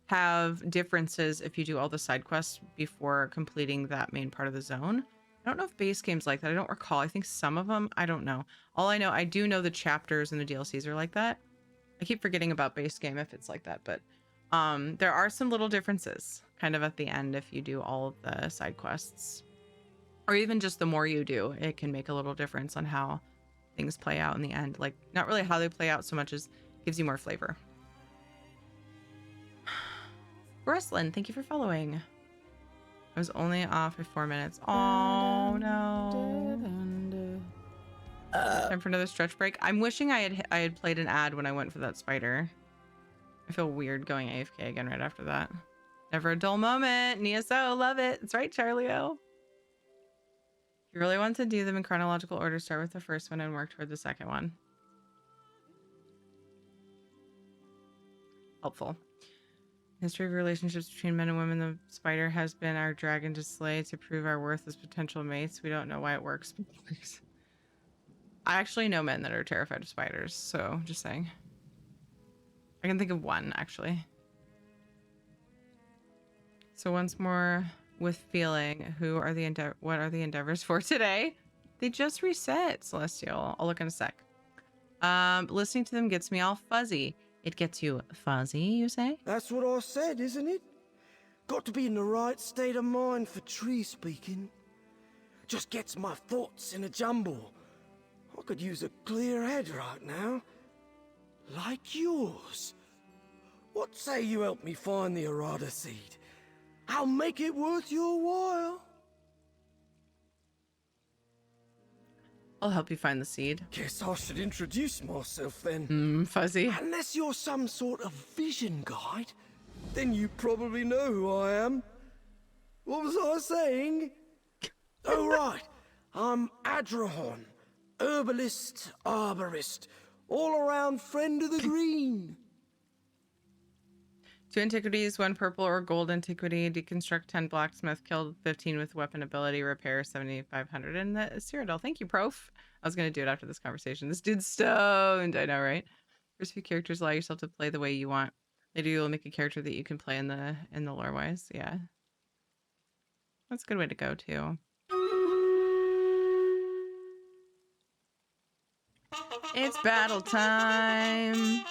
have differences if you do all the side quests before completing that main part of the zone. I don't know if base games like that. I don't recall. I think some of them, I don't know. All I know, I do know the chapters and the DLCs are like that. I keep forgetting about base game if it's like that, but there are some little differences kind of at the end if you do all of the side quests. Or even just the more you do, it can make a little difference on how things play out in the end. Like, not really how they play out so much as gives you more flavor. Breslin, thank you for following. I was only off for 4 minutes. Oh no. Time for another stretch break. I'm wishing I had played an ad when I went for that spider. I feel weird going AFK again right after that. Never a dull moment. NeoSo, love it. That's right, Charlie-O. If you really want to do them in chronological order, start with the first one and work toward the second one. Helpful. History of relationships between men and women. The spider has been our dragon to slay to prove our worth as potential mates. We don't know why it works. I actually know men that are terrified of spiders, so just saying. I can think of one, actually. So once more with feeling, what are the endeavors for today? They just reset, Celestial. I'll look in a sec. Listening to them gets me all fuzzy. It gets you fuzzy, you say? That's what I said, isn't it? Got to be in the right state of mind for tree speaking. Just gets my thoughts in a jumble. I could use a clear head right now. Like yours. What say you help me find the errata seed? I'll make it worth your while. I'll help you find the seed. Guess I should introduce myself then. Fuzzy. Unless you're some sort of vision guide, then you probably know who I am. What was I saying? Oh, right. I'm Adrahon, herbalist, arborist, all-around friend of the green. 2 antiquities, 1 purple or gold antiquity, deconstruct 10 blacksmith, killed 15 with weapon ability, repair 7,500 in the Cyrodiil. Thank you, Prof. I was going to do it after this conversation. This dude's stoned. I know, right? First few characters, allow yourself to play the way you want. Later, you'll make a character that you can play in the lore-wise. Yeah. That's a good way to go, too. It's battle time.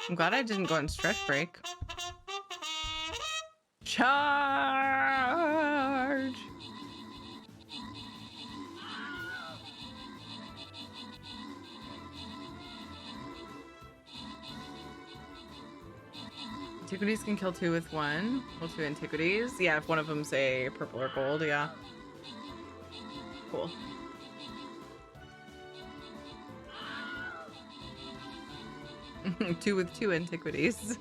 I'm glad I didn't go on stretch break. Charge! Antiquities can kill 2 with 1. Kill 2 antiquities. Yeah, if one of them's a purple or gold, yeah. Cool. Two with 2 antiquities.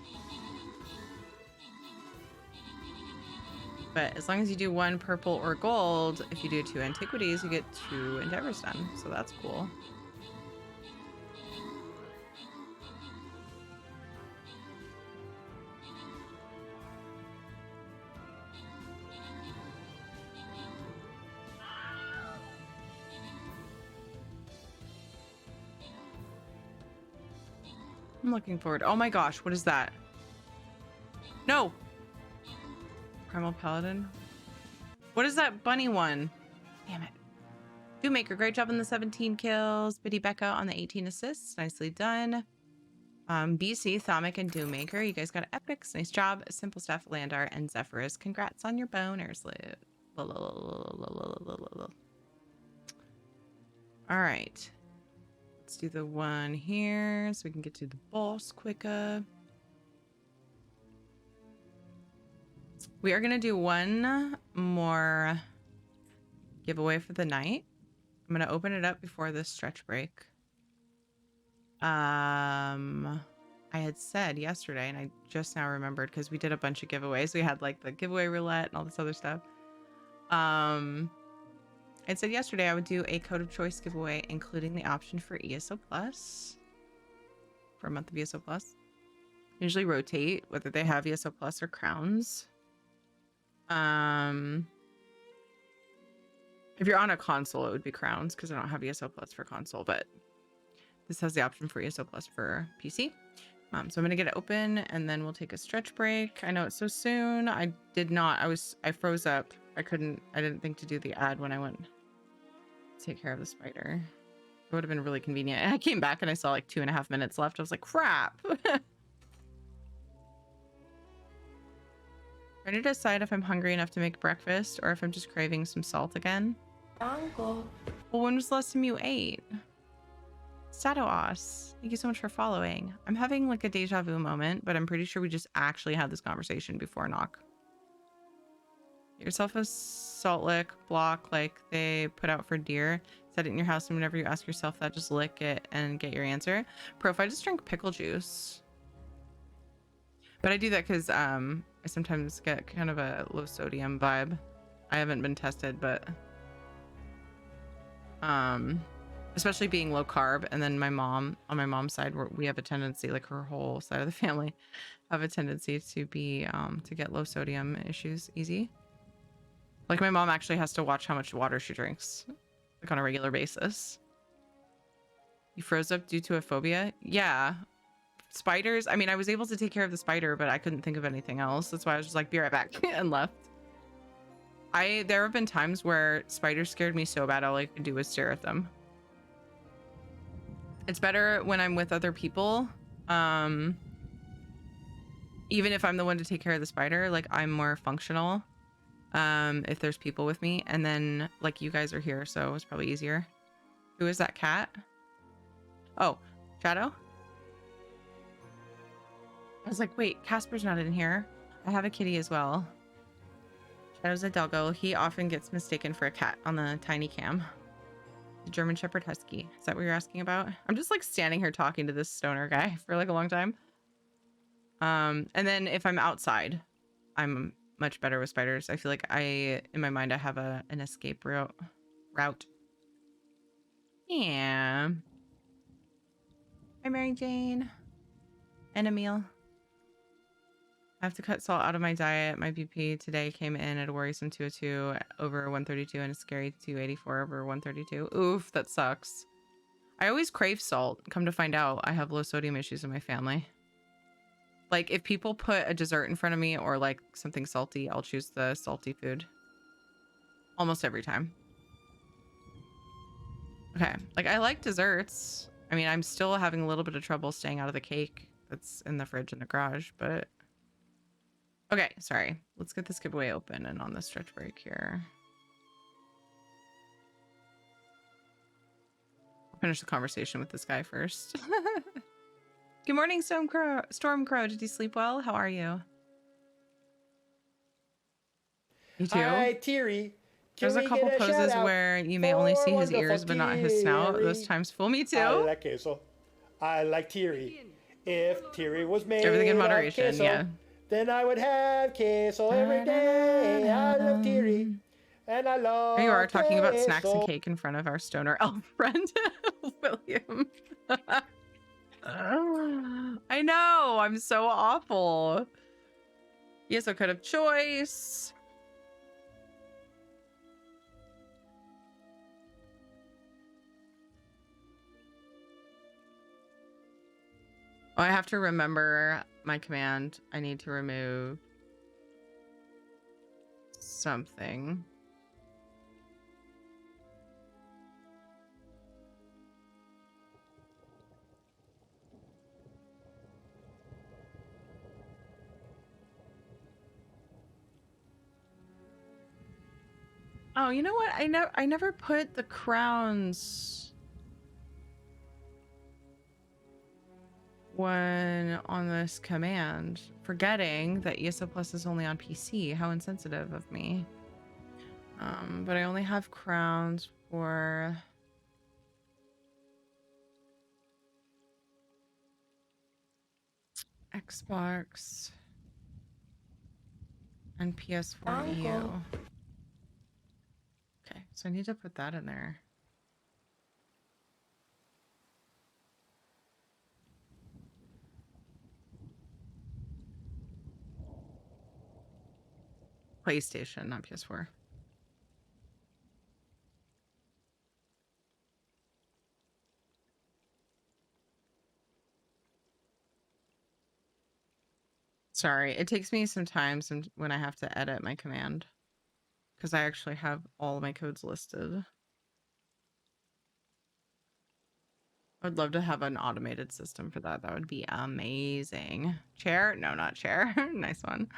But as long as you do 1 purple or gold, if you do 2 antiquities, you get 2 endeavors done. So that's cool. I'm looking forward. Oh my gosh, what is that? No! Primal Paladin. What is that bunny one? Damn it. Doommaker, great job on the 17 kills. Biddy Becca on the 18 assists. Nicely done. BC, Thamic, and Doommaker. You guys got epics. Nice job. Simple Stuff, Landar, and Zephyrus. Congrats on your boners, loot. All right. Let's do the one here so we can get to the boss quicker. We are going to do one more giveaway for the night. I'm going to open it up before this stretch break. I had said yesterday, and I just now remembered because we did a bunch of giveaways. We had like the giveaway roulette and all this other stuff. I said yesterday I would do a code of choice giveaway, including the option for ESO Plus. For a month of ESO Plus. Usually rotate whether they have ESO Plus or crowns. If you're on a console, it would be crowns because I don't have ESO Plus for console, but this has the option for ESO Plus for PC. So I'm gonna get it open and then we'll take a stretch break. I know it's so soon. I froze up. I didn't think to do the ad when I went to take care of the spider. It would have been really convenient. And I came back and I saw like 2.5 minutes left. I was like, crap. Trying to decide if I'm hungry enough to make breakfast or if I'm just craving some salt again. Uncle. Well, when was the last time you ate? Sadoos, thank you so much for following. I'm having like a deja vu moment, but I'm pretty sure we just actually had this conversation before knock. Get yourself a salt lick block like they put out for deer. Set it in your house, and whenever you ask yourself that, just lick it and get your answer. If I just drink pickle juice. But I do that because I sometimes get kind of a low sodium vibe. I haven't been tested, but especially being low carb, and then my mom, on my mom's side, we have a tendency, like her whole side of the family have a tendency to be to get low sodium issues easy. Like my mom actually has to watch how much water she drinks, like on a regular basis. You froze up due to a phobia? Yeah. Spiders. I mean, I was able to take care of the spider, but I couldn't think of anything else. That's why I was just like, be right back, and left. There have been times where spiders scared me so bad all I could do was stare at them. It's better when I'm with other people. Even if I'm the one to take care of the spider, like I'm more functional if there's people with me. And then like you guys are here, so it's probably easier. Who is that cat? Oh, Shadow? I was like, wait, Casper's not in here. I have a kitty as well. Shadow's a doggo. He often gets mistaken for a cat on the tiny cam. The German Shepherd Husky. Is that what you're asking about? I'm just like standing here talking to this stoner guy for like a long time. And then if I'm outside, I'm much better with spiders. I feel like in my mind, I have an escape route. Yeah. Hi, Mary Jane. And Emil. I have to cut salt out of my diet. My BP today came in at a worrisome 202 over 132 and a scary 284 over 132. Oof, that sucks. I always crave salt. Come to find out, I have low sodium issues in my family. Like, if people put a dessert in front of me or like something salty, I'll choose the salty food. Almost every time. Okay, like I like desserts. I mean, I'm still having a little bit of trouble staying out of the cake that's in the fridge in the garage, but... Okay, sorry. Let's get this giveaway open and on the stretch break here. I'll finish the conversation with this guy first. Good morning, Storm Crow. Did you sleep well? How are you? You too? Hi, Teary. There's a couple poses where you may only see his ears but not his snout. Those times fool me too. I like queso. I like Teary. If Teary was made everything in moderation, of queso, yeah. then I would have queso every day. I love Teary. And I love Here you are talking about queso. snacks and cake in front of our stoner elf friend, William. I know, I'm so awful. Yes, I could have choice. Oh, I have to remember my command. I need to remove something. Oh, you know what? I never put the crowns. one on this command, forgetting that ESO Plus is only on PC. How insensitive of me. But I only have crowns for Xbox and PS4 EU. Okay, so I need to put that in there. PlayStation, not PS4. Sorry, it takes me some time when I have to edit my command, because I actually have all of my codes listed. I would love to have an automated system for that. That would be amazing. Chair? No, not chair. Nice one.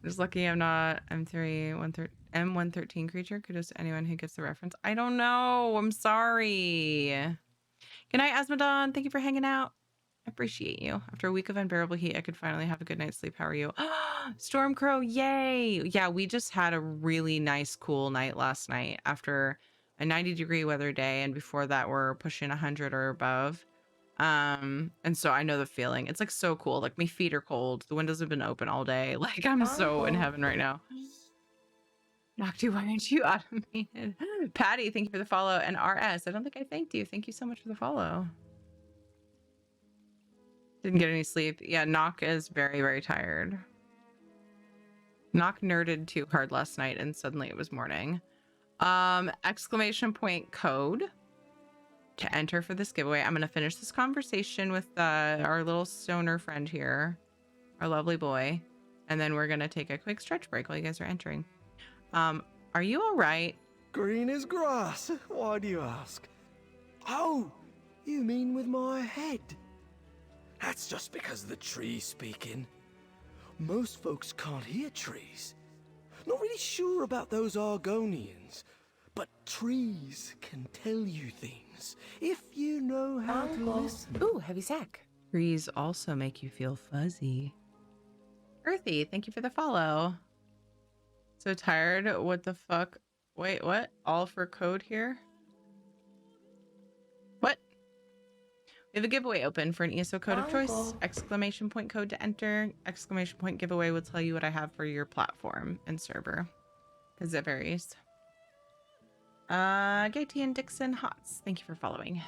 I'm just lucky I'm not M113 creature. Kudos to anyone who gets the reference. I don't know. I'm sorry. Good night, Asmodon. Thank you for hanging out. I appreciate you. After a week of unbearable heat, I could finally have a good night's sleep. How are you? Stormcrow, yay! Yeah, we just had a really nice, cool night last night after a 90-degree weather day, and before that we're pushing 100 or above. And so I know the feeling. It's like so cool. Like my feet are cold. The windows have been open all day. Like I'm so in heaven right now. Noctu, why aren't you automated? Patty, thank you for the follow. And RS, I don't think I thanked you. Thank you so much for the follow. Didn't get any sleep. Yeah, Nock is very, very tired. Nock nerded too hard last night and suddenly it was morning. Exclamation point code to enter for this giveaway. I'm going to finish this conversation with our little stoner friend here, our lovely boy, and then we're going to take a quick stretch break while you guys are entering. Are you all right? Green as grass. Why do you ask? Oh, you mean with my head? That's just because the tree's speaking. Most folks can't hear trees. Not really sure about those Argonians, but trees can tell you things if you know how to listen. Ooh, heavy sack. Trees also make you feel fuzzy. Earthy, thank you for the follow. So tired. What the fuck? Wait, what? All for code here? What? We have a giveaway open for an ESO code of choice. Exclamation point code to enter. Exclamation point giveaway will tell you what I have for your platform and server, because it varies. Gaty and Dixon Hots, thank you for following.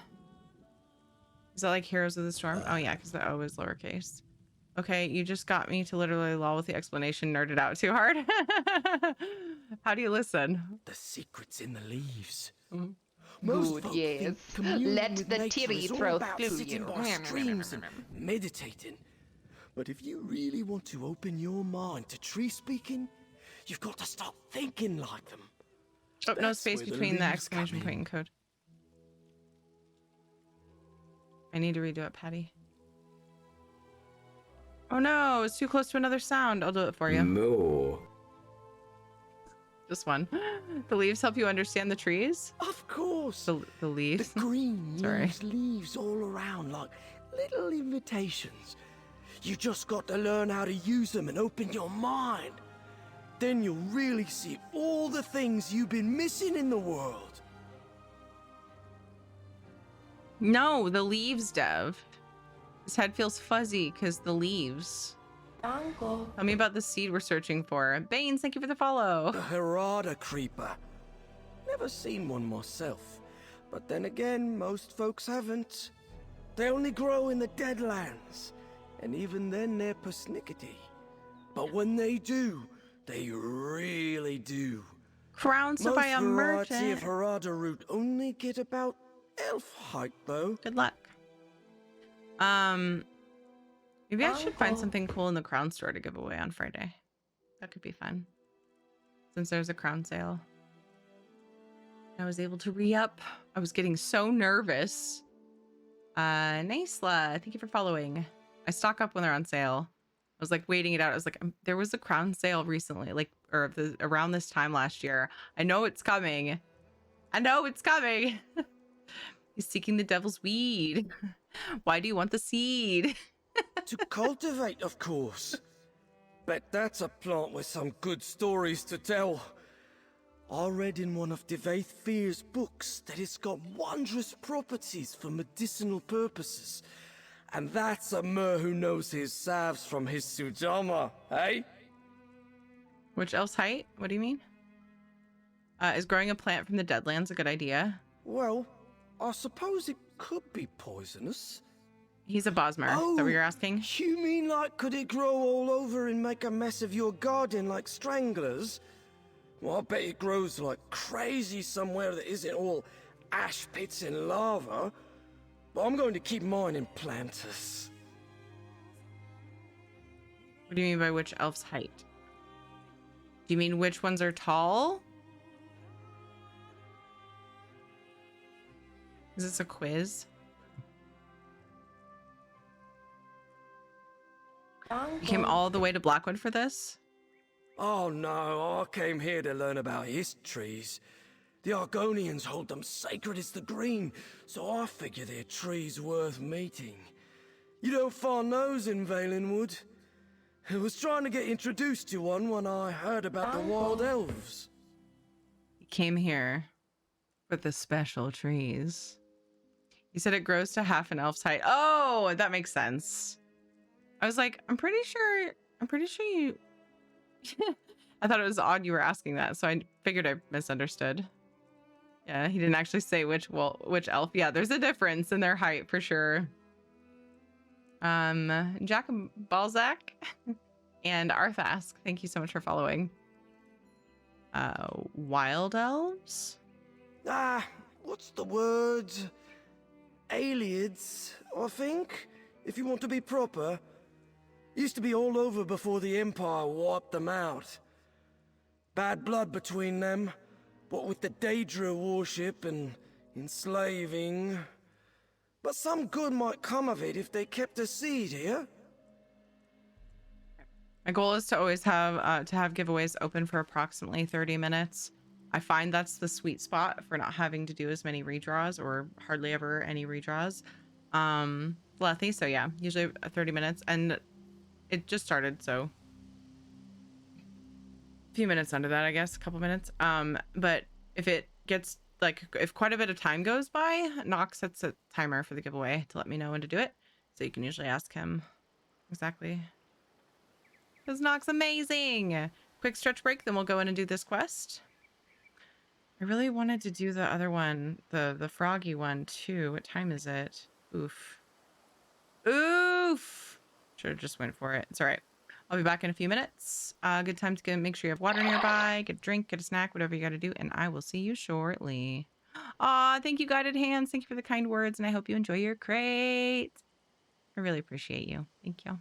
Is that like Heroes of the Storm? Oh yeah, because the O is lowercase. Okay, you just got me to literally lol with the explanation, nerded out too hard. How do you listen? The secret's in the leaves. Mm-hmm. Most Good, yes. Let the Tiri throw through you. By streams and meditating. But if you really want to open your mind to tree speaking, you've got to start thinking like them. Oh, no space between the exclamation point and code. I need to redo it, Patty. Oh no, it's too close to another sound. I'll do it for you. Moo. Just one. The leaves help you understand the trees? Of course. The leaves. The green Sorry. leaves leaves all around like little invitations. You just got to learn how to use them and open your mind. Then you'll really see all the things you've been missing in the world. No, the leaves, Dev. His head feels fuzzy because the leaves. Uncle. Tell me about the seed we're searching for. Baines, thank you for the follow. The Harada creeper. Never seen one myself. But then again, most folks haven't. They only grow in the Deadlands. And even then they're persnickety. But when they do, they really do. Crowns to buy a variety merchant. of Harada root only get about elf height though. Good luck. Maybe I should find something cool in the crown store to give away on Friday. That could be fun. Since there's a crown sale. I was able to re-up. I was getting so nervous. Naisla, thank you for following. I stock up when they're on sale. I was like waiting it out. I was like, there was a crown sale recently, like, or around this time last year. I know it's coming. I know it's coming. He's seeking the devil's weed. Why do you want the seed? To cultivate, of course. Bet that's a plant with some good stories to tell. I read in one of Devaith Fear's books that it's got wondrous properties for medicinal purposes. And that's a mer who knows his salves from his Sujama, eh? Which elf's height? What do you mean? Is growing a plant from the Deadlands a good idea? Well, I suppose it could be poisonous. He's a Bosmer. Oh, is that what you're asking? You mean like could it grow all over and make a mess of your garden like stranglers? Well, I bet it grows like crazy somewhere that isn't all ash pits and lava. But I'm going to keep mine in planters. What do you mean by which elf's height? Do you mean which ones are tall? Is this a quiz? You came all the way to Blackwood for this? Oh no, I came here to learn about his trees. The Argonians hold them sacred as the green, so I figure they're trees worth meeting. You don't find those in Valenwood. I was trying to get introduced to one when I heard about the wild elves. You came here for the special trees. You said it grows to half an elf's height. Oh, that makes sense. I was like, I'm pretty sure you... I thought it was odd you were asking that, so I figured I misunderstood. Yeah, he didn't actually say which elf. Yeah, there's a difference in their height for sure. Jack Balzac and Arthask, thank you so much for following. Wild elves? What's the word? Aliens, I think, if you want to be proper. Used to be all over before the Empire wiped them out. Bad blood between them, what with the Daedra worship and enslaving. But some good might come of it if they kept a seed here. My goal is to always have giveaways open for approximately 30 minutes. I find that's the sweet spot for not having to do as many redraws or hardly ever any redraws. Lethy, so yeah, usually 30 minutes, and it just started, so a few minutes under that, I guess, a couple minutes. But if it gets like, if quite a bit of time goes by, Nox sets a timer for the giveaway to let me know when to do it, so you can usually ask him exactly. Because Nox amazing. Quick stretch break, then we'll go in and do this quest. I really wanted to do the other one, the froggy one too. What time is it? Oof. Should have just went for it. It's all right. I'll be back in a few minutes. Good time to make sure you have water nearby, get a drink, get a snack, whatever you got to do, and I will see you shortly. Aw, thank you, Guided Hands. Thank you for the kind words, and I hope you enjoy your crate. I really appreciate you. Thank you.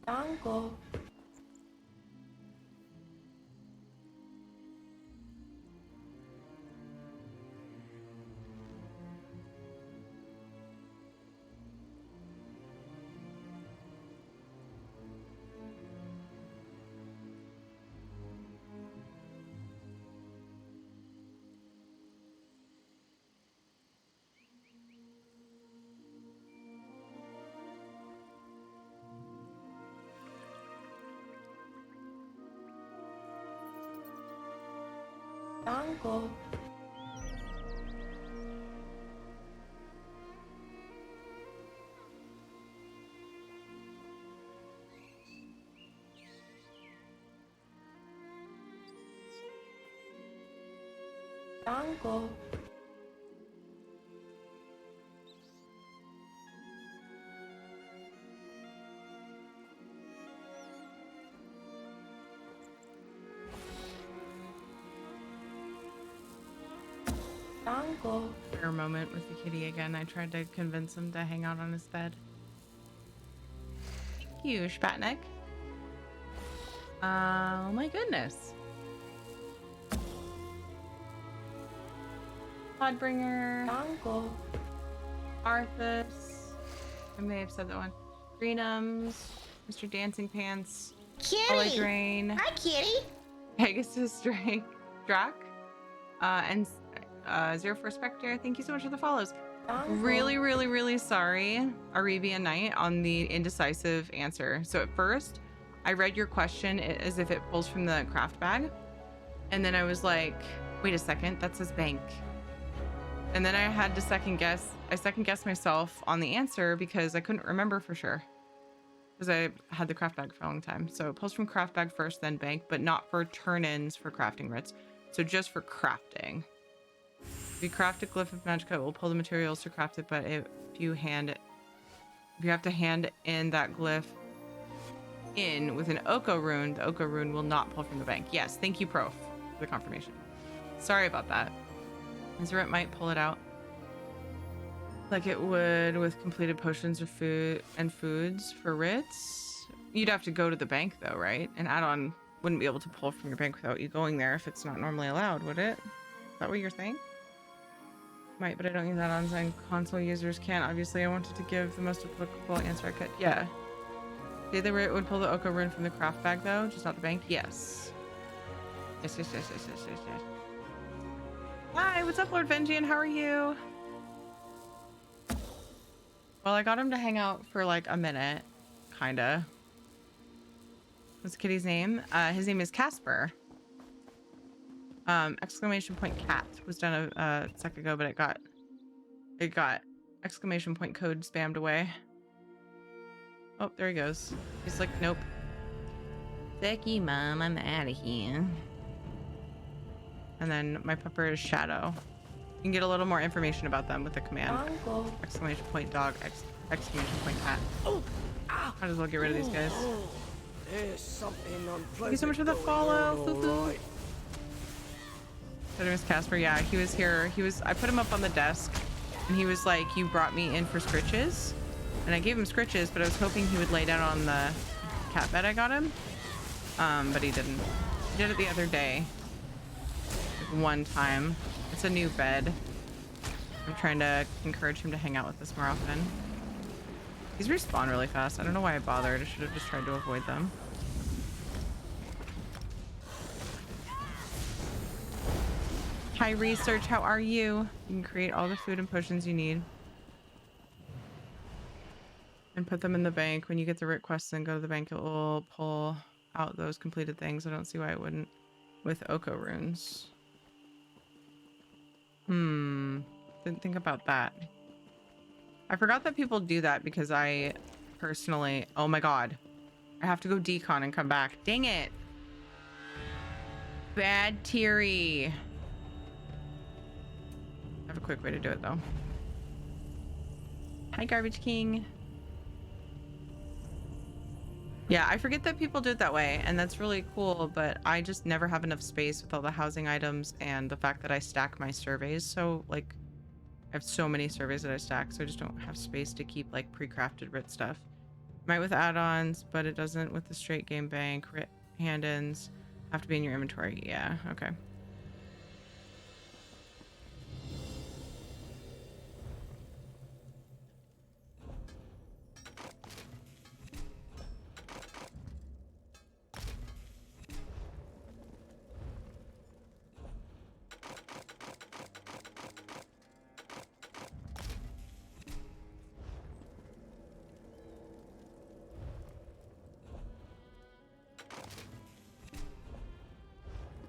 Dango. Dango. Dango. Dango. Rare moment with the kitty again. I tried to convince him to hang out on his bed. Thank you, Spatnik. Oh my goodness. Podbringer. Dango. Arthas. I may have said that one. Greenums. Mr. Dancing Pants. Kitty. Drain. Hi, Kitty. Pegasus Drake. Drac. And 04 Spectre. Thank you so much for the follows. Really, really, really sorry, Arabian Night, on the indecisive answer. So at first, I read your question as if it pulls from the craft bag. And then I was like, wait a second, that says bank. And then I had to second guess myself on the answer because I couldn't remember for sure. Because I had the craft bag for a long time. So it pulls from craft bag first, then bank, but not for turn-ins for crafting writs. So just for crafting. If you craft a glyph of Magicka, it will pull the materials to craft it, but if you have to hand in that glyph in with an Oko rune, the Oko rune will not pull from the bank. Yes, thank you, Prof, for the confirmation. Sorry about that. Azeret might pull it out like it would with completed potions or foods for writs. You'd have to go to the bank though, right? An add-on wouldn't be able to pull from your bank without you going there if it's not normally allowed, would it? Is that what you're saying? Might, but I don't use add-ons and console users can't. Obviously, I wanted to give the most applicable answer I could. Yeah. Say the writ would pull the Oko rune from the craft bag though, just not the bank? Yes. Yes. Hi, what's up, Lord Vengean? How are you? Well, I got him to hang out for like a minute, kinda. What's the kitty's name? His name is Casper. Exclamation point cat was done a sec ago, but it got exclamation point code spammed away. Oh, there he goes. He's like, nope. Thank you, Mom. I'm out of here. And then my pupper is Shadow. You can get a little more information about them with the command. Exclamation point dog, exclamation point cat. Might as well get rid of these guys. There's something unpleasant. Thank you so much for the follow. Right. His name is Casper. Yeah, he was here. I put him up on the desk and he was like, you brought me in for scritches. And I gave him scritches, but I was hoping he would lay down on the cat bed I got him. But he didn't. He did it the other day. Like one time. It's a new bed. I'm trying to encourage him to hang out with us more often. These respawn really fast. I don't know why I bothered. I should have just tried to avoid them. Hi, Research. How are you? You can create all the food and potions you need. And put them in the bank. When you get the writ quests and go to the bank, it will pull out those completed things. I don't see why it wouldn't with Oko runes. Didn't think about that. I forgot that people do that because I personally... Oh my god. I have to go decon and come back. Dang it. Bad Teary. I have a quick way to do it though. Hi, Garbage King. Yeah, I forget that people do it that way, and that's really cool, but I just never have enough space with all the housing items and the fact that I stack my surveys. So, like, I have so many surveys that I stack, so I just don't have space to keep, like, pre-crafted writ stuff. Might with add-ons, but it doesn't with the straight game bank. Hand-ins have to be in your inventory. Yeah, okay.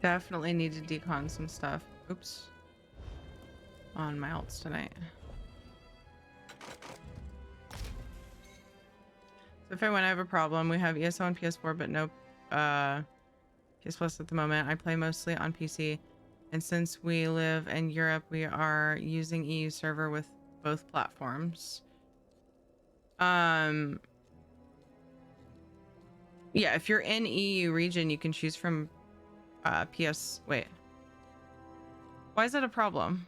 Definitely need to decon some stuff. Oops. On my alts tonight. So if I win, I have a problem. We have ESO on PS4, but no PS Plus at the moment. I play mostly on PC. And since we live in Europe, we are using EU server with both platforms. Yeah, if you're in EU region, you can choose from PS. Wait. Why is that a problem?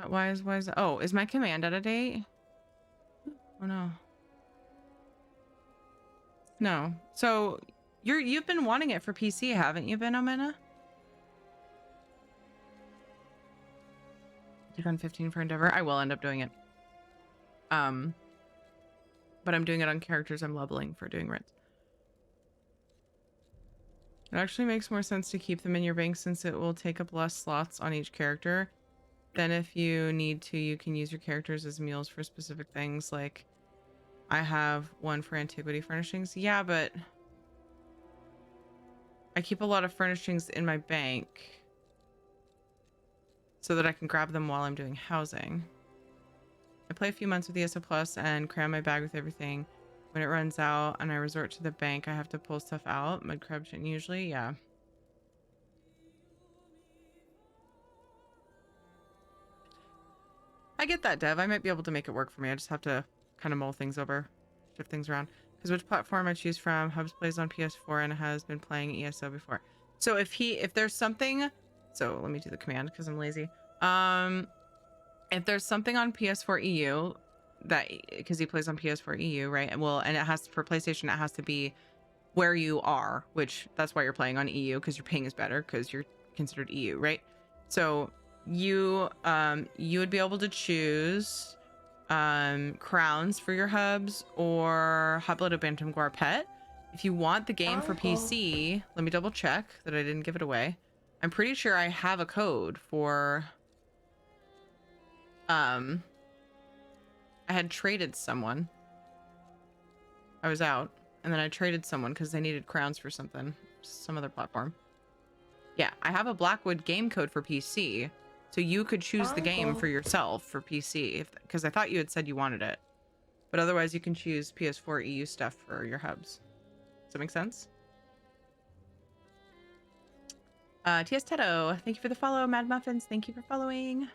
Why is oh, is my command out of date? Oh no. No. So you've been wanting it for PC, haven't you been, Omena? You've done 15 for Endeavor. I will end up doing it. But I'm doing it on characters I'm leveling for doing Ritz. It actually makes more sense to keep them in your bank since it will take up less slots on each character. Then if you need to, you can use your characters as meals for specific things. Like I have one for antiquity furnishings. Yeah, but I keep a lot of furnishings in my bank so that I can grab them while I'm doing housing. I play a few months with ESO Plus and cram my bag with everything. When it runs out and I resort to the bank, I have to pull stuff out. Mudcrab shouldn't usually, yeah. I get that, Dev. I might be able to make it work for me. I just have to kind of mull things over, shift things around. Because which platform I choose from, Hubs plays on PS4 and has been playing ESO before. So if there's something, so let me do the command because I'm lazy. If there's something on PS4 EU that, because he plays on PS4 EU, right? And well, and it has to, for PlayStation, it has to be where you are, which that's why you're playing on EU, because your ping is better because you're considered EU, right? So you would be able to choose crowns for your hubs or Hublet of Bantam Guar Pet. If you want the game for PC, let me double check that I didn't give it away. I'm pretty sure I have a code for I had traded someone. I was out and then I traded someone because they needed crowns for something, some other platform. Yeah, I have a Blackwood game code for PC, so you could choose the game for yourself for PC, because I thought you had said you wanted it. But otherwise, you can choose PS4 EU stuff for your hubs. Does that make sense? TS Teto, thank you for the follow. Mad Muffins, thank you for following.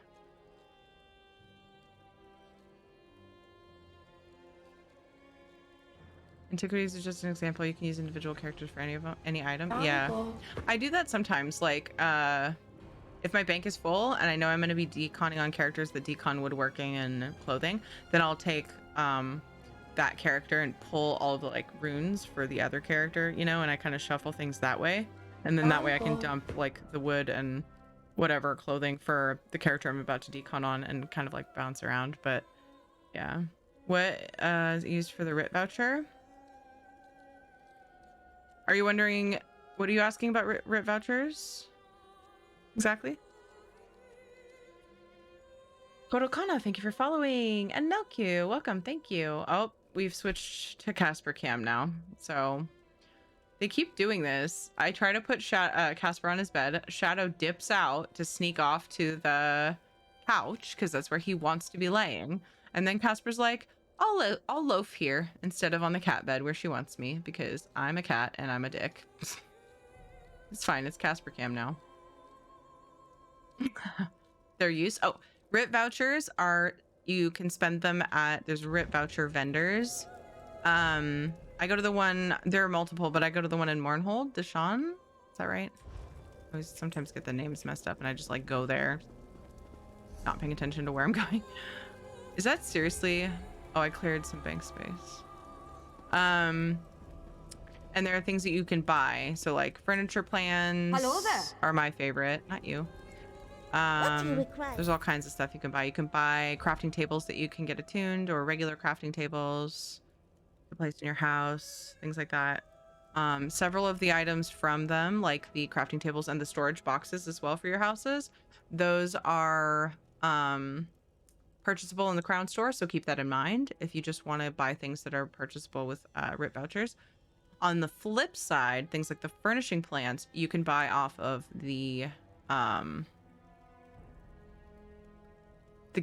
Antiquities is just an example. You can use individual characters for any item. Yeah, I do that sometimes. Like, if my bank is full and I know I'm going to be deconning on characters that decon woodworking and clothing, then I'll take that character and pull all the like runes for the other character, you know, and I kind of shuffle things that way. And then that way I can dump like the wood and whatever clothing for the character I'm about to decon on and kind of like bounce around. But yeah, what is used for the RIT voucher? Are you wondering, what are you asking about RIT vouchers? Exactly. Kodokana, thank you for following. And Nelq, welcome, thank you. Oh, we've switched to Casper Cam now. So they keep doing this. I try to put Casper on his bed. Shadow dips out to sneak off to the couch because that's where he wants to be laying. And then Casper's like, I'll loaf here instead of on the cat bed where she wants me because I'm a cat and I'm a dick. It's fine. It's Casper Cam now. Their use. Oh, RIT vouchers are, you can spend them at, there's RIT voucher vendors. I go to the one, there are multiple, but I go to the one in Mournhold, Deshawn. Is that right? I always sometimes get the names messed up and I just like go there, not paying attention to where I'm going. Is that seriously? Oh, I cleared some bank space. And there are things that you can buy. So like furniture plans Hello there. are my favorite. Not you. What do you request? There's all kinds of stuff you can buy. You can buy crafting tables that you can get attuned, or regular crafting tables to place in your house, things like that. Several of the items from them, like the crafting tables and the storage boxes as well for your houses, those are purchasable in the Crown store, so keep that in mind if you just want to buy things that are purchasable with RIP vouchers. On the flip side, things like the furnishing plans you can buy off of the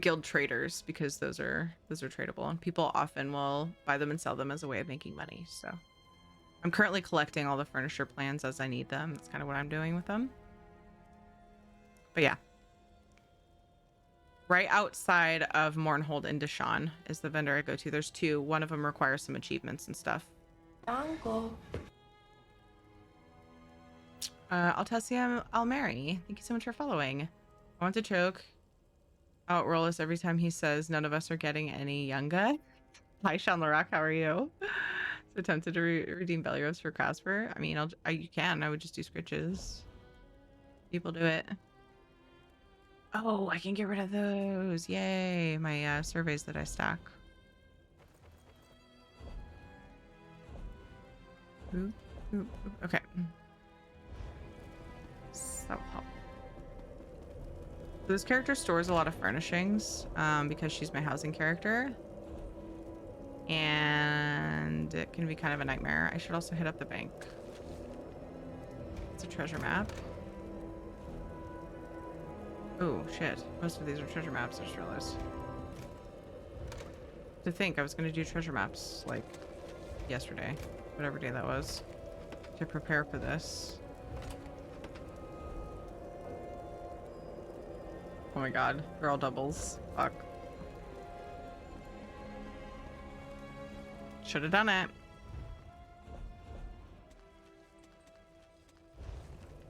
guild traders, because those are tradable, and people often will buy them and sell them as a way of making money. So I'm currently collecting all the furniture plans as I need them. That's kind of what I'm doing with them. But yeah, right outside of Mournhold in Deshawn is the vendor I go to. There's two. One of them requires some achievements and stuff. Uncle. Altessia Almeri, thank you so much for following. I want to choke out Rollis every time he says none of us are getting any younger. Hi, Sean Larock, how are you? So tempted to redeem belly rubs for Casper. I mean, you can. I would just do scritches. People do it. Oh, I can get rid of those. Yay. My surveys that I stack. Ooh, ooh, ooh. Okay. That will help. This character stores a lot of furnishings because she's my housing character. And it can be kind of a nightmare. I should also hit up the bank. It's a treasure map. Oh, shit. Most of these are treasure maps, I just realized. To think I was going to do treasure maps, like, yesterday. Whatever day that was. To prepare for this. Oh my god. They're all doubles. Fuck. Should have done it.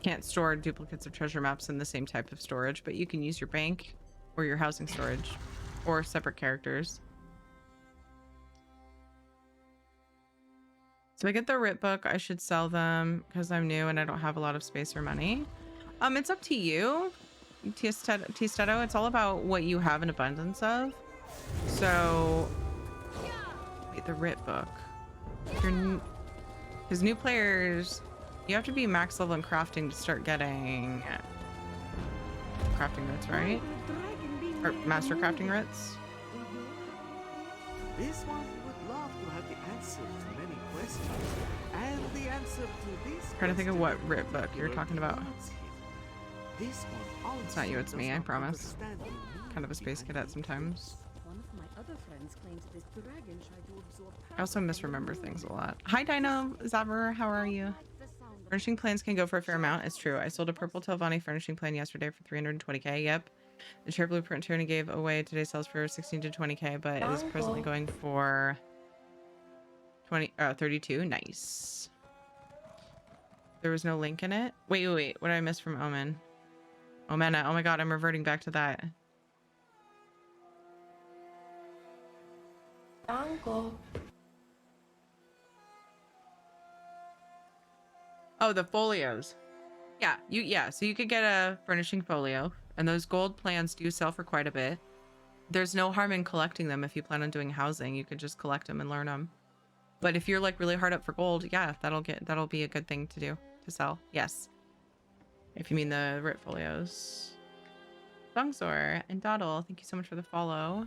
Can't store duplicates of treasure maps in the same type of storage, but you can use your bank or your housing storage or separate characters. So I get the RIP book. I should sell them because I'm new and I don't have a lot of space or money. It's up to you, T-Stedo. It's all about what you have an abundance of. So, wait, the RIP book. Because new players, you have to be max level in crafting to start getting crafting writs, right? Or master crafting writs. This one would love to have the answer to many questions, and the answer to this. Trying to think of what RIP book you're talking about. This one It's not you, it's me, I promise. Kind of a space cadet sometimes. One of my other friends claims this dragon tried to absorb I also misremember things a lot. Hi Dino Zabber, how are you? Furnishing plans can go for a fair amount. It's true. I sold a purple Telvanni furnishing plan yesterday for 320k. Yep. The chair blueprint Tony gave away today sells for 16 to 20k, but it is presently going for 32. Nice. There was no link in it. Wait. What did I miss from Omen? Omena. Oh my god, I'm reverting back to that. Uncle. Oh, the folios. Yeah, so you could get a furnishing folio, and those gold plans do sell for quite a bit. There's no harm in collecting them if you plan on doing housing. You could just collect them and learn them. But if you're like really hard up for gold, yeah, that'll be a good thing to do, to sell. Yes. If you mean the RIP folios. Songzor and Doddle, thank you so much for the follow.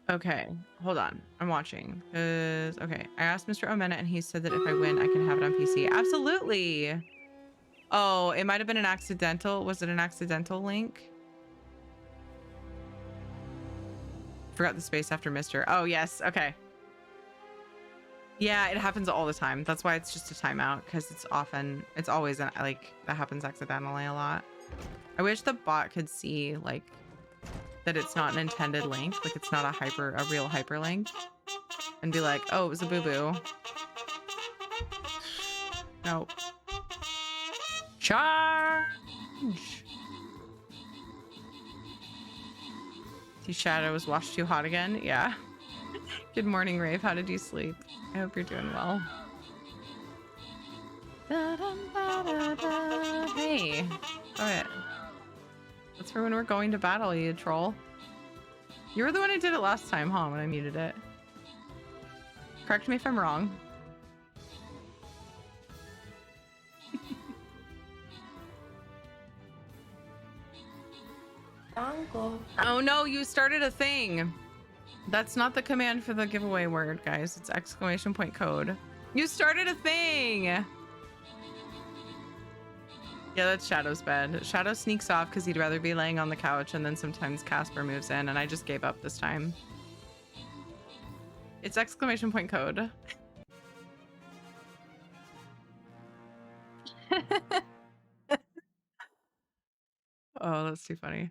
Okay, hold on. I'm watching. Okay, I asked Mr. Omena and he said that if I win, I can have it on PC. Absolutely. Oh, it might have been an accidental. Was it an accidental link? Forgot the space after Mr. Oh, yes. Okay. Yeah, it happens all the time. That's why it's just a timeout, because it's always like that happens accidentally a lot. I wish the bot could see like that it's not an intended link, like it's not a real hyperlink, and be like, oh, it was a boo-boo. Nope. Charge! See, Shadow was washed too hot again. Yeah. Good morning, Rave. How did you sleep? I hope you're doing well. Hey. Alright. That's for when we're going to battle, you troll. You were the one who did it last time, huh? When I muted it. Correct me if I'm wrong. Oh no, you started a thing. That's not the command for the giveaway word, guys. It's exclamation point code. You started a thing. Yeah, that's Shadow's bed. Shadow sneaks off because he'd rather be laying on the couch, and then sometimes Casper moves in, and I just gave up this time. It's exclamation point code. Oh, that's too funny.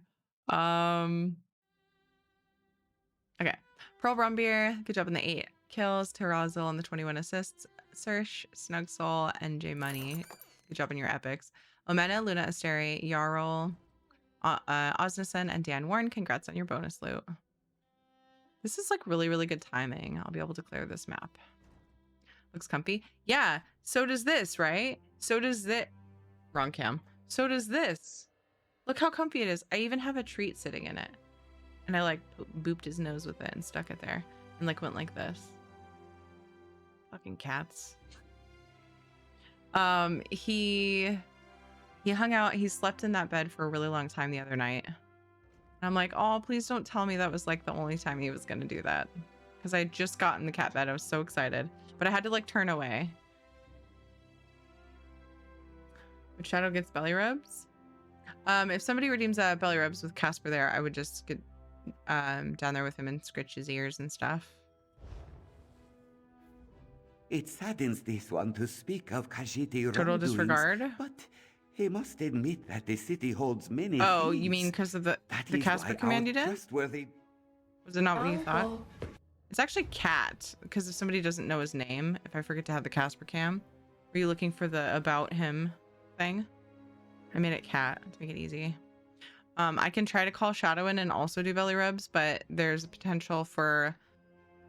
Okay. Pearl Brumbeer, good job on the 8 kills. Terrazil on the 21 assists. Sersh, Snug Soul, and J Money, good job on your epics. Omena, Luna Asteri, Jarl, Osnison, and Dan Warren, congrats on your bonus loot. This is like really, really good timing. I'll be able to clear this map. Looks comfy. Yeah, so does this, right? So does this. Wrong cam. So does this. Look how comfy it is. I even have a treat sitting in it. And I like booped his nose with it and stuck it there. And like went like this. Fucking cats. He hung out, he slept in that bed for a really long time the other night. And I'm like, oh, please don't tell me that was like the only time he was gonna do that. Because I had just gotten the cat bed. I was so excited. But I had to like turn away. But Shadow gets belly rubs. If somebody redeems belly rubs with Casper there, I would just get down there with him and scratch his ears and stuff. It saddens this one to speak of Khajiit Total disregard. But he must admit that the city holds many Oh, thieves. you mean because of the Casper command you did? Trustworthy... Was it not what you thought? It's actually Cat, because if somebody doesn't know his name, if I forget to have the Casper cam, are you looking for the about him thing? I made it Cat to make it easy. I can try to call Shadow in and also do belly rubs, but there's a potential for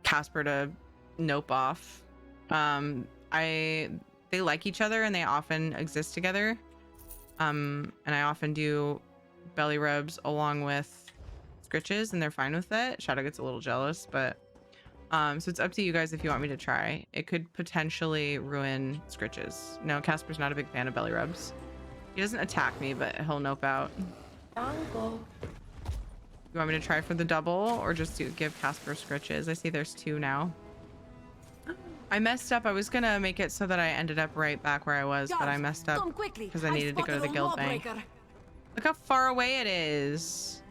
Casper to nope off. They like each other and they often exist together. And I often do belly rubs along with scritches and they're fine with it. Shadow gets a little jealous, but so it's up to you guys if you want me to try. It could potentially ruin scritches. No, Casper's not a big fan of belly rubs. He doesn't attack me, but he'll nope out. You want me to try for the double or just give Casper scritches? I see there's 2 now. I messed up. I was gonna make it so that I ended up right back where I was, but I messed up because I needed to go to the guild bank. Look how far away it is.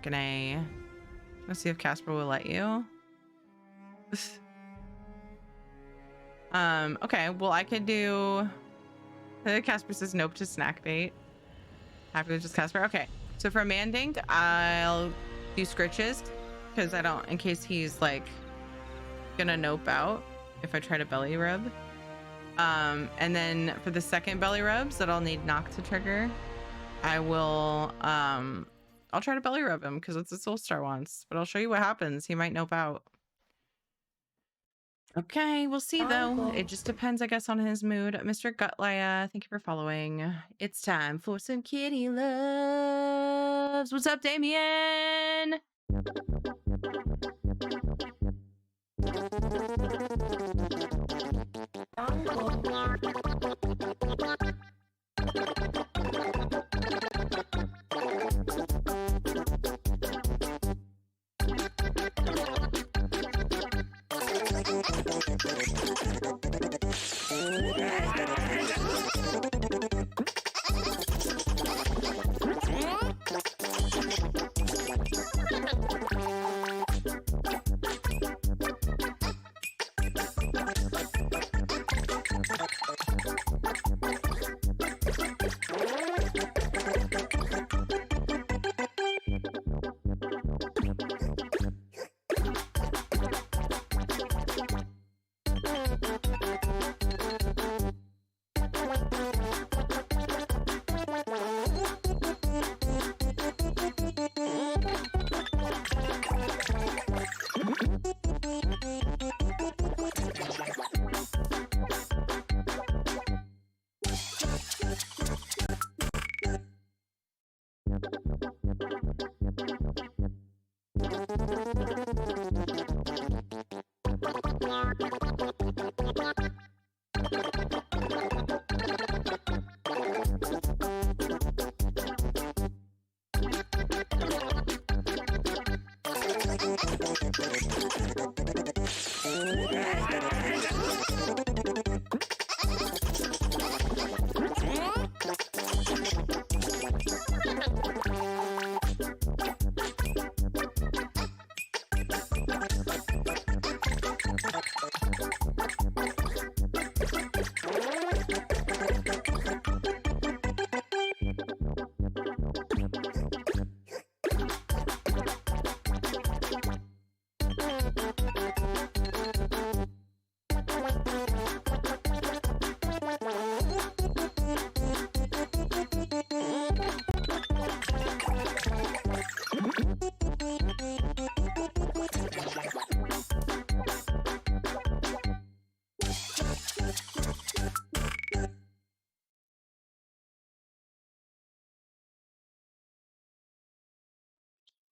Let's see if Casper will let you. Okay, well I could do... Casper says nope to snack bait. Happy with just Casper. Okay, so for Mandinged, I'll do scritches because I don't, in case he's like gonna nope out if I try to belly rub. And then for the second belly rubs that I'll need knock to trigger, I will I'll try to belly rub him because it's a Soul Star once, but I'll show you what happens. He might nope out. Okay, we'll see though. It just depends, I guess, on his mood. Mr. Gutlaya, thank you for following. It's time for some kitty loves. What's up, Damien?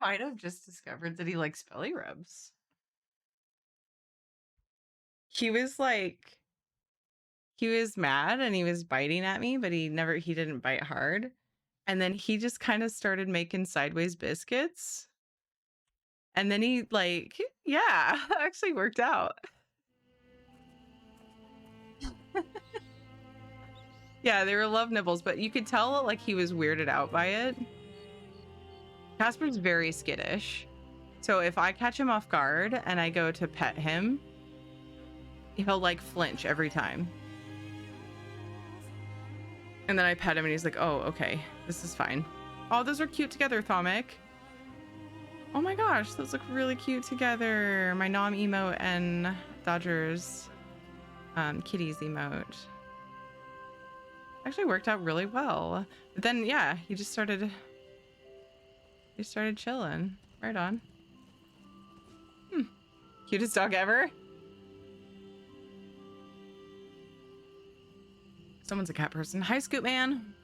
Might have just discovered that he likes belly rubs. He was like, he was mad and he was biting at me, but he didn't bite hard. And then he just kind of started making sideways biscuits. And then he like, yeah, actually worked out. Yeah, they were love nibbles, but you could tell like he was weirded out by it. Casper's very skittish. So if I catch him off guard and I go to pet him, he'll like flinch every time. And then I pet him and he's like, oh, okay, this is fine. Oh, those are cute together, Thomic. Oh my gosh, those look really cute together. My Nom emote and Dodger's kitties emote. Actually worked out really well. But then, yeah, he started chilling. Right on. Cutest dog ever. Someone's a cat person. Hi, Scoot Man.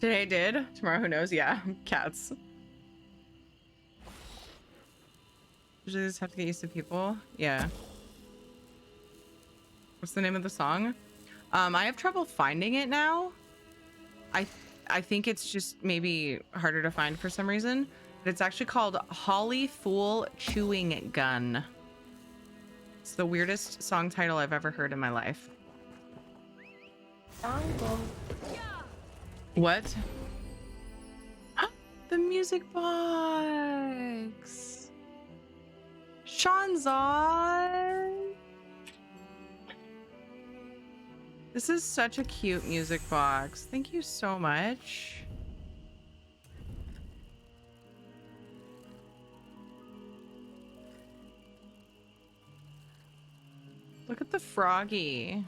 Today I did. Tomorrow, who knows? Yeah, cats. Usually just have to get used to people. Yeah. What's the name of the song? I have trouble finding it now. I think it's just maybe harder to find for some reason. But it's actually called Holly Fool Chewing Gun. It's the weirdest song title I've ever heard in my life. Dango. What? The music box. Sean's on. This is such a cute music box. Thank you so much. Look at the froggy.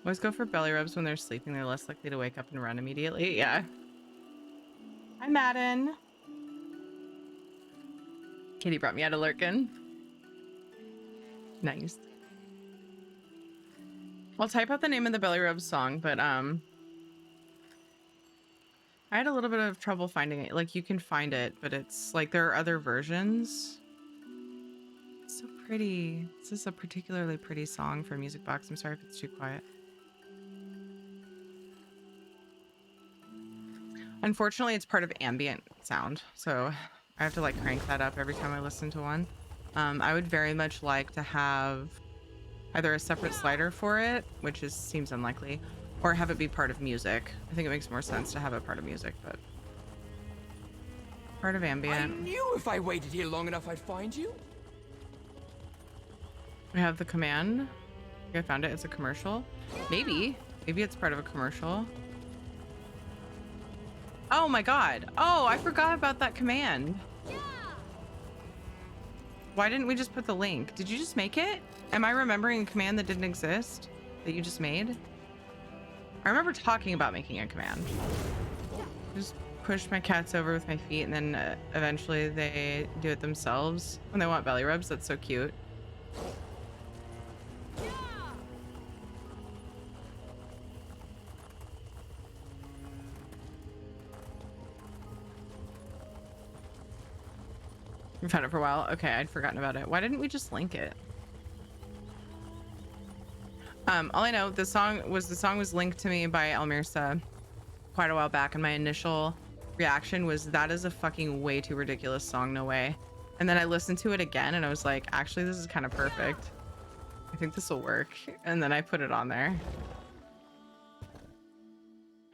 Always go for belly rubs when they're sleeping. They're less likely to wake up and run immediately. Yeah. Hi, Madden. Kitty brought me out of Lurkin. Nice. I'll type out the name of the belly rubs song, but I had a little bit of trouble finding it. Like, you can find it, but it's like there are other versions. It's so pretty. This is a particularly pretty song for Music Box. I'm sorry if it's too quiet. Unfortunately, it's part of ambient sound, so I have to like crank that up every time I listen to one. I would very much like to have either a separate slider for it, which seems unlikely, or have it be part of music. I think it makes more sense to have it part of music, but part of ambient. I knew if I waited here long enough I'd find you. We have the command. I think I found it. It's a commercial. Maybe it's part of a commercial. Oh my god. Oh, I forgot about that command. Why didn't we just put the link? Did you just make it? Am I remembering a command that didn't exist that you just made? I remember talking about making a command. Just push my cats over with my feet and then eventually they do it themselves when they want belly rubs. That's so cute. We've had it for a while. Okay, I'd forgotten about it. Why didn't we just link it? All I know, the song was linked to me by Elmirsa quite a while back, and my initial reaction was, that is a fucking way too ridiculous song, no way. And then I listened to it again and I was like, actually, this is kind of perfect. I think this will work. And then I put it on there.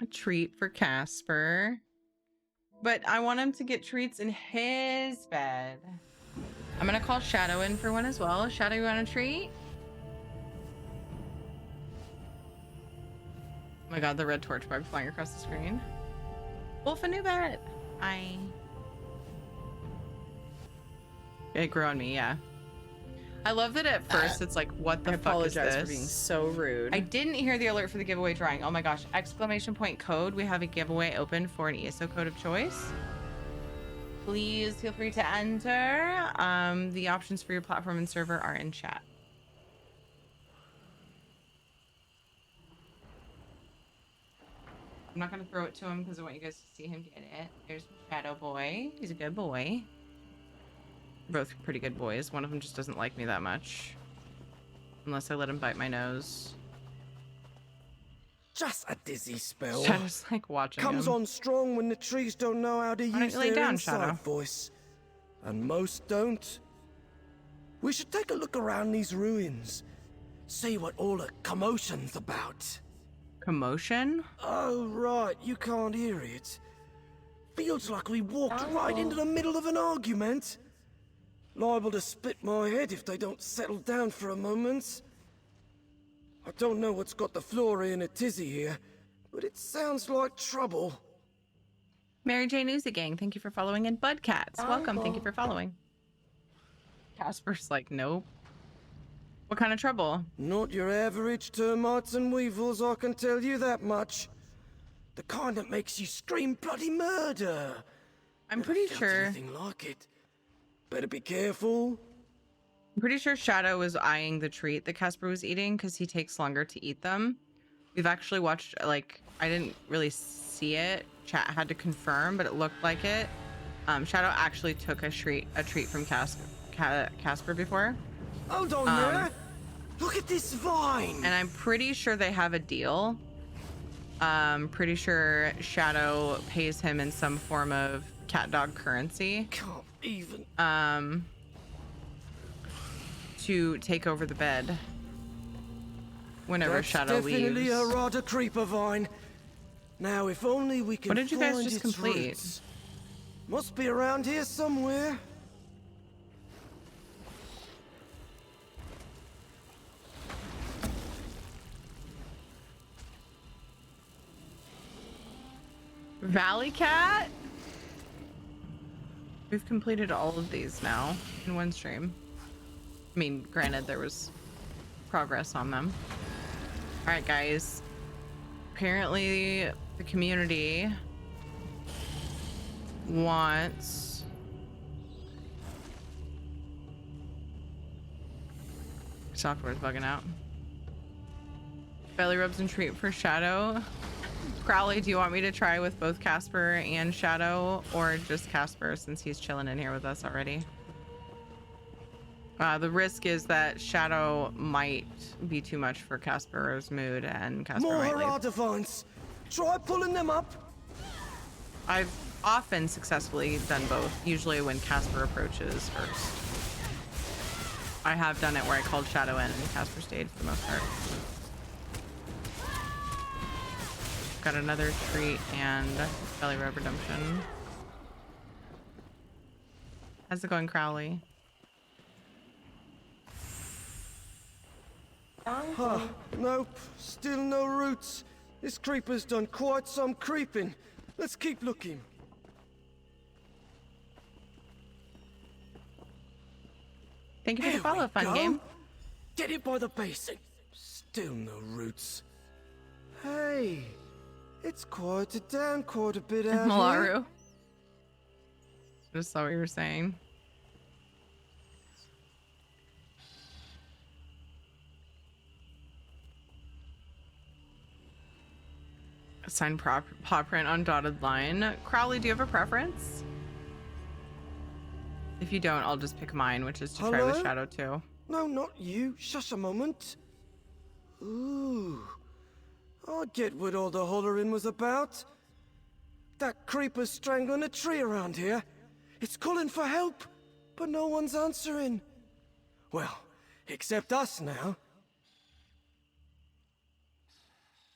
A treat for Casper. But I want him to get treats in his bed. I'm gonna call Shadow in for one as well. Shadow, you want a treat? Oh my god, the red torch bug flying across the screen. Wolf, a new bed. It grew on me, yeah. I love that at first it's like, what the fuck is this? I apologize for being so rude. I didn't hear the alert for the giveaway drawing. Oh my gosh, exclamation point code. We have a giveaway open for an ESO code of choice. Please feel free to enter. The options for your platform and server are in chat. I'm not going to throw it to him because I want you guys to see him get it. There's Shadow Boy. He's a good boy. Both pretty good boys. One of them just doesn't like me that much. Unless I let him bite my nose. Just a dizzy spell. Shadow's like watching Comes him. on strong when the trees don't know how to use lay their down, inside Shadow? voice. And most don't. We should take a look around these ruins. See what all the commotion's about. Commotion? Oh, right. You can't hear it. Feels like we walked right into the middle of an argument. Liable to split my head if they don't settle down for a moment. I don't know what's got the Flora in a tizzy here, but it sounds like trouble. Mary Jane Oozy Gang, thank you for following. And Budcats, welcome. Thank you for following. Casper's like, nope. What kind of trouble? Not your average termites and weevils, I can tell you that much. The kind that makes you scream bloody murder. I'm pretty sure. Anything like it. Better be careful. I'm pretty sure Shadow was eyeing the treat that Casper was eating because he takes longer to eat them. We've actually watched, like, I didn't really see it. Chat had to confirm, but it looked like it. Shadow actually took a treat from Casper before. Hold on there. Look at this vine. And I'm pretty sure they have a deal. Pretty sure Shadow pays him in some form of cat dog currency. Can't even. To take over the bed whenever That's Shadow definitely leaves. a Harada creeper vine. Now, if only we can. What did you guys find just its complete? roots. Must be around here somewhere. Valley Cat? We've completed all of these now in one stream. I mean, granted, there was progress on them. All right, guys. Apparently, the community wants software's bugging out. Belly rubs and treat for Shadow. Crowley, do you want me to try with both Casper and Shadow, or just Casper since he's chilling in here with us already? The risk is that Shadow might be too much for Casper's mood, and Casper More might leave. Harada vines. Try pulling them up. I've often successfully done both, usually when Casper approaches first. I have done it where I called Shadow in and Casper stayed for the most part. Got another treat and belly rub redemption. How's it going, Crowley? Huh, nope, still no roots. This creeper's done quite some creeping. Let's keep looking. Thank you for the follow, fun game. Get it by the basin. Still no roots. Hey, it's quieted down quite a bit out Malaru. here. Just saw what you were saying. Assign paw print on dotted line. Crowley, do you have a preference? If you don't, I'll just pick mine, which is to try with Shadow too. No, not you. Shush a moment. Ooh. I get what all the hollering was about. That creeper's strangling a tree around here. It's calling for help, but no one's answering. Well, except us now.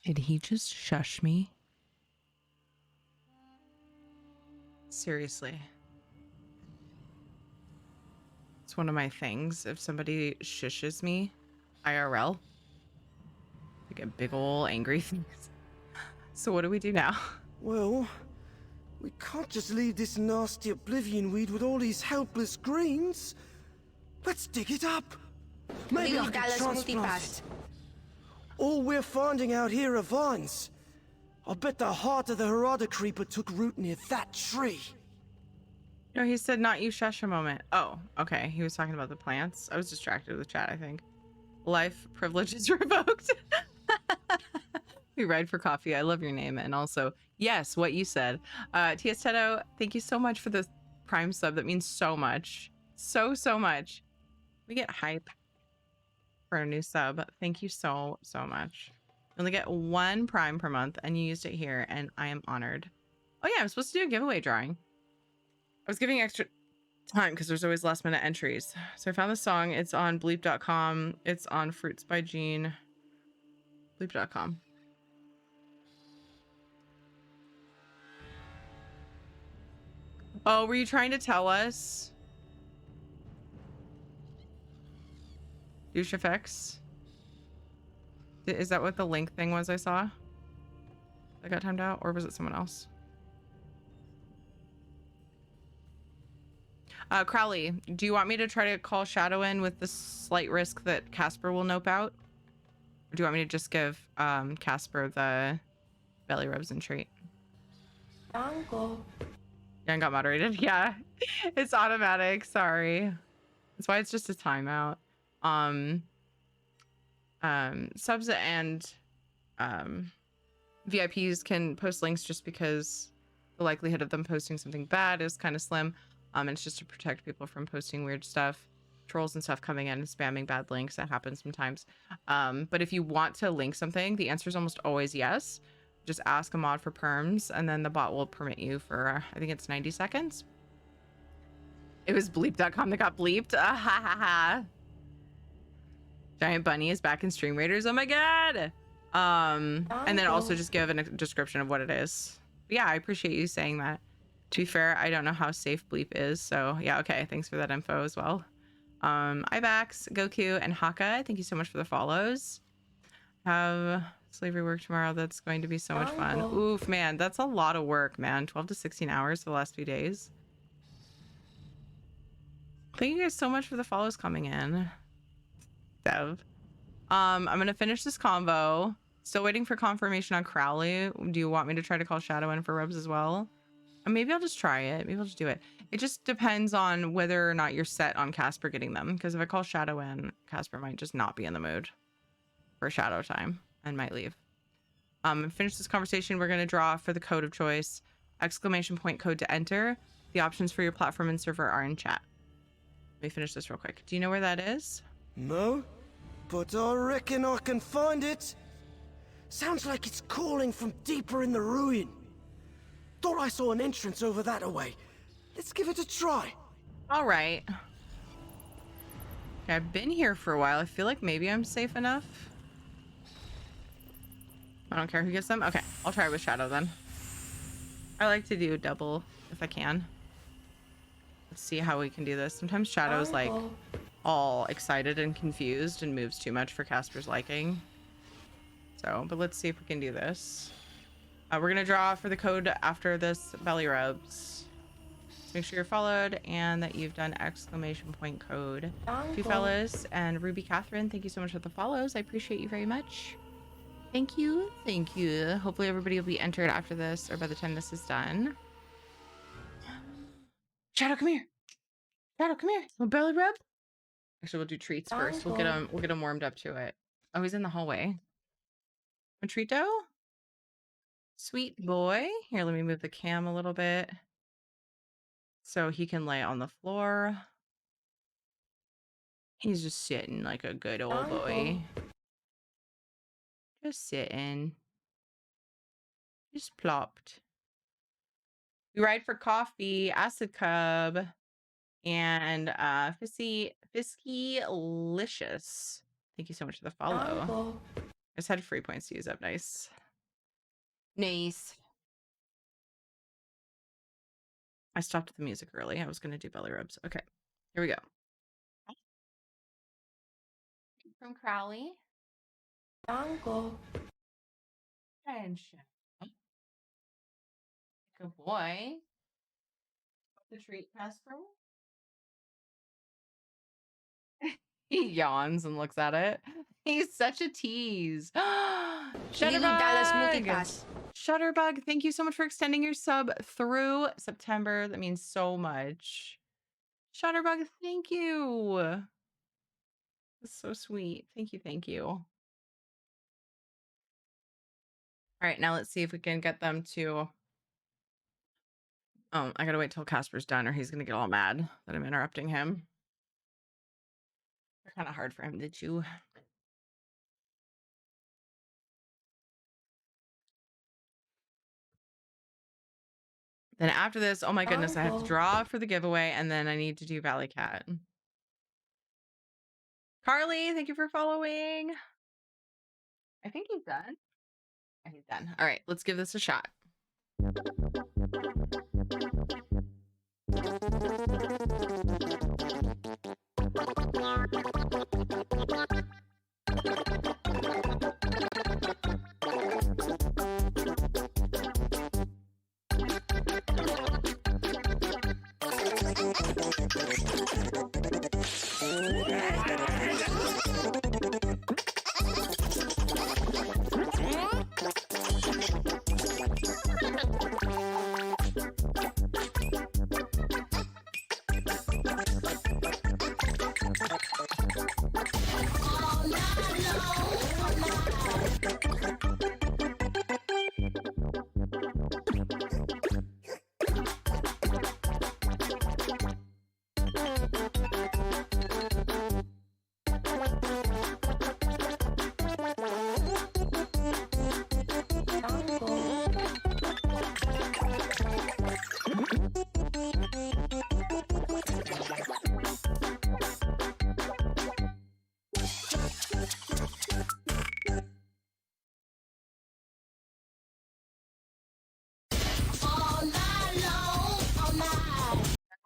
Did he just shush me? Seriously. It's one of my things. If somebody shushes me, IRL, I get big ol' angry things. So what do we do now? Well, we can't just leave this nasty oblivion weed with all these helpless greens. Let's dig it up. Maybe I can transplant it. All we're finding out here are vines. I'll bet the heart of the Harada creeper took root near that tree. No, he said not you shush a moment. Oh, okay. He was talking about the plants. I was distracted with chat, I think. Life privilege is revoked. We ride for coffee. I love your name. And also, yes, what you said. T.S. Tedo, thank you so much for the Prime sub. That means so much. So much. We get hype for a new sub. Thank you so much. You only get 1 Prime per month, and you used it here, and I am honored. Oh yeah, I'm supposed to do a giveaway drawing. I was giving extra time because there's always last minute entries. So I found the song. It's on bleep.com. It's on Fruits by Jean. Bleep.com. Oh, were you trying to tell us? Douche effects? Is that what the link thing was I saw? I got timed out, or was it someone else? Crowley, do you want me to try to call Shadow in with the slight risk that Casper will nope out? Or do you want me to just give Casper the belly rubs and treat? Uncle. Yeah, got moderated. Yeah, it's automatic. Sorry. That's why it's just a timeout. Subs and VIPs can post links just because the likelihood of them posting something bad is kind of slim. And it's just to protect people from posting weird stuff, trolls and stuff coming in and spamming bad links. That happens sometimes. But if you want to link something, the answer is almost always yes. Just ask a mod for perms, and then the bot will permit you for, I think it's 90 seconds. It was bleep.com that got bleeped. Ah, ha, ha, ha. Giant Bunny is back in Stream Raiders. Oh my god. And then also just give a description of what it is. But yeah, I appreciate you saying that. To be fair, I don't know how safe bleep is, so yeah, okay, thanks for that info as well. Ibax, Goku, and Haka, thank you so much for the follows. Have slavery work tomorrow. That's going to be so much fun. Oof, man, that's a lot of work, man. 12 to 16 hours for the last few days. Thank you guys so much for the follows coming in. Dev. I'm gonna finish this combo. Still waiting for confirmation on Crowley. Do you want me to try to call Shadow in for rubs as well? Or maybe I'll just try it. Maybe I'll just do it. It just depends on whether or not you're set on Casper getting them. Because if I call Shadow in, Casper might just not be in the mood for Shadow time and might leave. Finish this conversation. We're gonna draw for the code of choice. Exclamation point code to enter. The options for your platform and server are in chat. Let me finish this real quick. Do you know where that is? No, but I reckon I can find it. Sounds like it's calling from deeper in the ruin. Thought I saw an entrance over that way. Let's give it a try. All right. Okay, I've been here for a while. I feel like maybe I'm safe enough. I don't care who gets them. Okay, I'll try with Shadow then. I like to do a double if I can. Let's see how we can do this. Sometimes Shadow's like all excited and confused and moves too much for Casper's liking. So, but let's see if we can do this. We're gonna draw for the code after this belly rubs. So make sure you're followed and that you've done exclamation point code. Two fellas and Ruby Catherine, thank you so much for the follows. I appreciate you very much. Thank you. Thank you. Hopefully everybody will be entered after this or by the time this is done. Shadow, come here. Shadow, come here. A belly rub? Actually, we'll do treats first. We'll get him warmed up to it. Oh, he's in the hallway. A treato? Sweet boy. Here, let me move the cam a little bit. so he can lay on the floor. He's just sitting like a good old boy. Just sitting. Just plopped. We ride for coffee, acid cub, and Fisky-licious. Thank you so much for the follow. I just had free points to use up. Nice. Nice. I stopped the music early. I was going to do belly rubs. Okay, here we go. From Crowley. Uncle. And good boy. The treat, Casper. He yawns and looks at it. He's such a tease. Shutterbug. Shutterbug, thank you so much for extending your sub through September. That means so much. Shutterbug, thank you. That's so sweet. Thank you. Thank you. All right, now let's see if we can get them to... Oh, I gotta wait till Casper's done or he's gonna get all mad that I'm interrupting him. They're kind of hard for him to chew. Then after this, oh my goodness, I have to draw for the giveaway and then I need to do Valley Cat. Carly, thank you for following. I think he's done. Yeah, he's done. All right, let's give this a shot.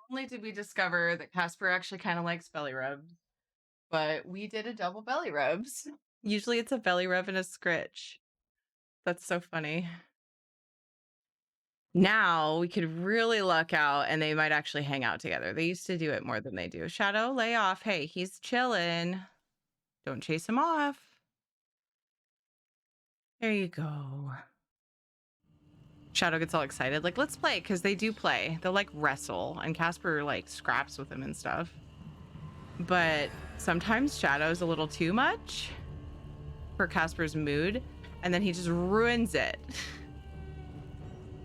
Only did we discover that Casper actually kind of likes belly rubs, but we did a double belly rubs. Usually it's a belly rub and a scritch. That's so funny. Now we could really luck out and they might actually hang out together. They used to do it more than they do. Shadow, lay off. Hey, he's chilling. Don't chase him off. There you go. Shadow gets all excited. Like, let's play, because they do play. They'll, like, wrestle, and Casper, like, scraps with him and stuff. But sometimes Shadow's a little too much for Casper's mood, and then he just ruins it.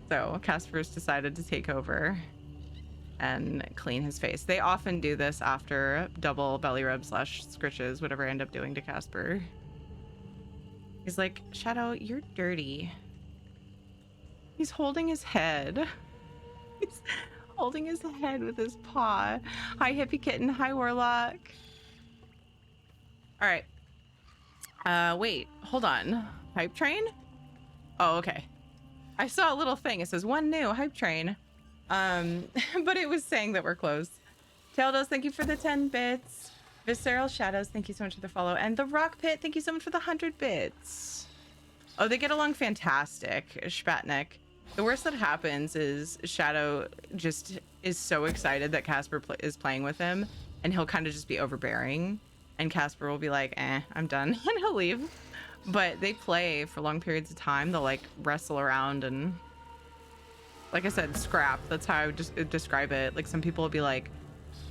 So Casper's decided to take over and clean his face. They often do this after double belly rub / scritches, whatever I end up doing to Casper. He's like, Shadow, you're dirty. He's holding his head. He's holding his head with his paw. Hi, Hippie Kitten. Hi, Warlock. All right. Wait, hold on. Hype train? Oh, okay. I saw a little thing. It says one new hype train. But it was saying that we're closed. Teldos, thank you for the 10 bits. Visceral Shadows, thank you so much for the follow. And the Rock Pit, thank you so much for the 100 bits. Oh, they get along fantastic. Spatnik. The worst that happens is Shadow just is so excited that Casper is playing with him, and he'll kind of just be overbearing, and Casper will be like, I'm done, and he'll leave. But they play for long periods of time. They'll like wrestle around and, like I said, scrap. That's how I would just describe it. Like, some people will be like,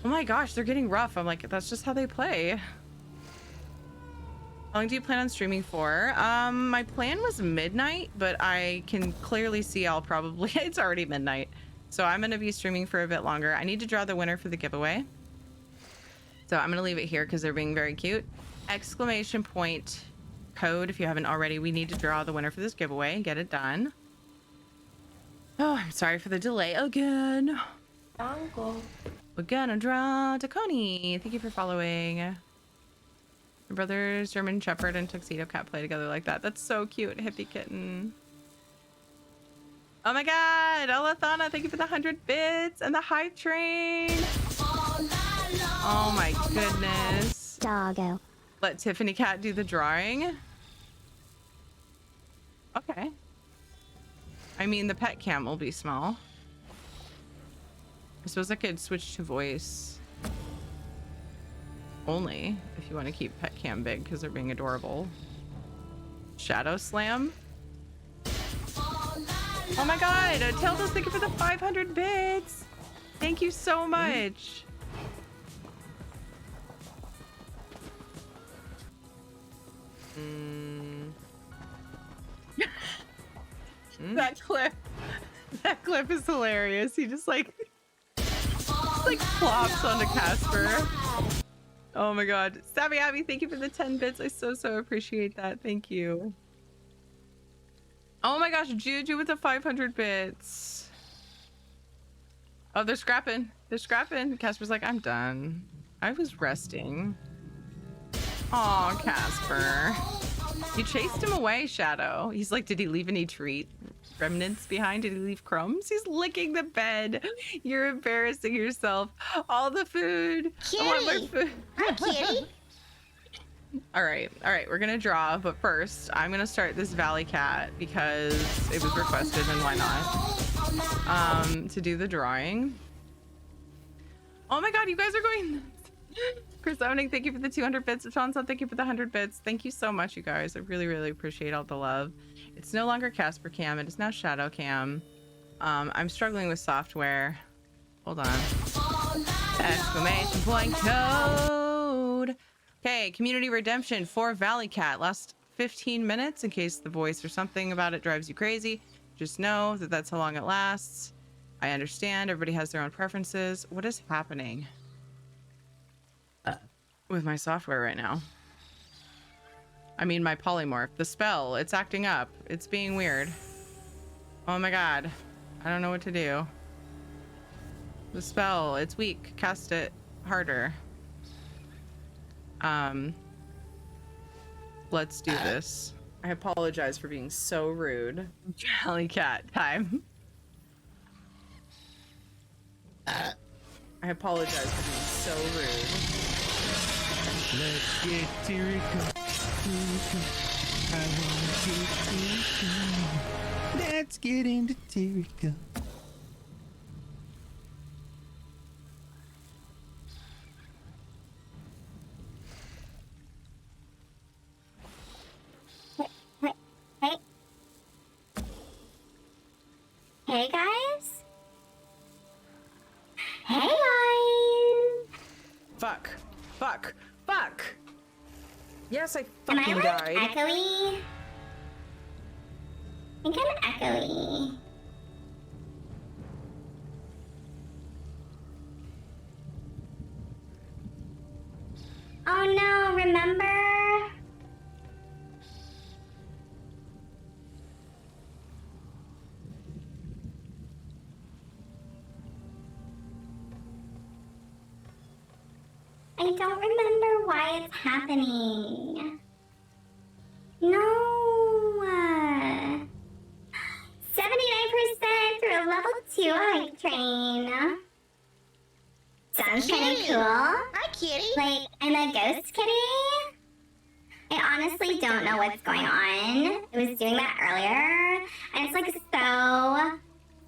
oh my gosh, they're getting rough. I'm like, that's just how they play. How long do you plan on streaming for? My plan was midnight, but I can clearly see I'll probably, it's already midnight. So I'm going to be streaming for a bit longer. I need to draw the winner for the giveaway. So I'm going to leave it here because they're being very cute. Exclamation point code if you haven't already. We need to draw the winner for this giveaway and get it done. Oh, I'm sorry for the delay again. We're gonna draw Taconi. Thank you for following. My brothers, German Shepherd and Tuxedo Cat play together like that. That's so cute. Hippie kitten. Oh my god, Olathana, thank you for the 100 bits and the hype train. Oh my goodness. Doggo. Let Tiffany Cat do the drawing. Okay. I mean, the pet cam will be small. I suppose I could switch to voice only if you want to keep pet cam big because they're being adorable. Shadow Slam. Oh my god, Tildos, thank you for the 500 bits. Thank you so much. That clip is hilarious. He just like plops onto Casper. Oh my god. Savvy Abby, thank you for the 10 bits. I so appreciate that. Thank you. Oh my gosh, Juju with the 500 bits. Oh, they're scrapping. They're scrapping. Casper's like, I'm done. I was resting. Aw, Casper. You chased him away, Shadow. He's like, did he leave any treat remnants behind? Did he leave crumbs? He's licking the bed. You're embarrassing yourself. All the food. Kitty. I want my food. Hi, kitty. All right, we're gonna draw, but first I'm gonna start this Valley Cat because it was requested and why not? To do the drawing. Oh my god, you guys are going. Chris Owning, thank you for the 200 bits. Seanson, thank you for the 100 bits. Thank you so much, you guys. I really appreciate all the love. It's no longer Casper Cam, it is now Shadow Cam. I'm struggling with software. Hold on. Exclamation point code. Okay, community redemption for Valley Cat. Last 15 minutes in case the voice or something about it drives you crazy. Just know that that's how long it lasts. I understand. Everybody has their own preferences. What is happening with my software right now? I mean, my polymorph. The spell. It's acting up. It's being weird. Oh my god. I don't know what to do. The spell. It's weak. Cast it harder. Let's do this. I apologize for being so rude. Valley Cat time. I apologize for being so rude. Let's get Tirica. I wanna get Tirica. Let's get into Tirica. Hey guys. Hey guys. Fuck. Yes, I Am I fucking like died. echoey? I think I'm echoey. Oh no, remember? I don't remember why it's happening. No. 79% through a level 2 hype train. Sounds kind of cool. Hi, kitty. Like, I'm a ghost kitty. I honestly don't know what's going on. It was doing that earlier. And it's like so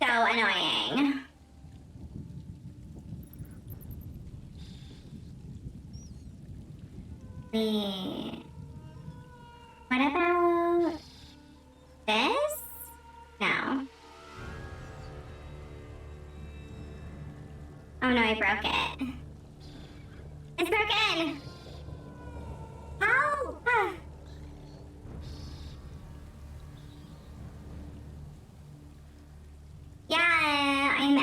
annoying. Wait. What about this? No. Oh no, I broke it. It's broken! Ow! Ah. Yeah, I'm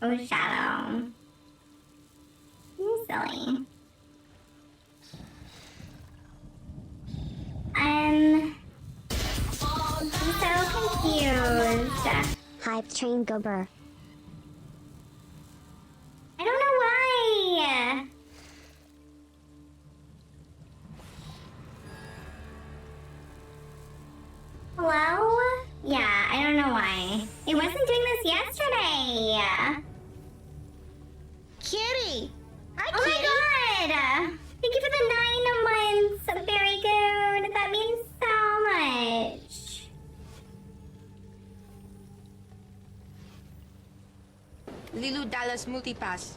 Oh, Shadow. You're silly. I'm so confused. Hype train gober. I don't know why. Hello? Yeah, I don't know why. It wasn't doing this yesterday. Kitty! Hi, Oh Kitty! my god! Thank you for the 9 months! Very good! That means so much! Lilu Dallas Multipass.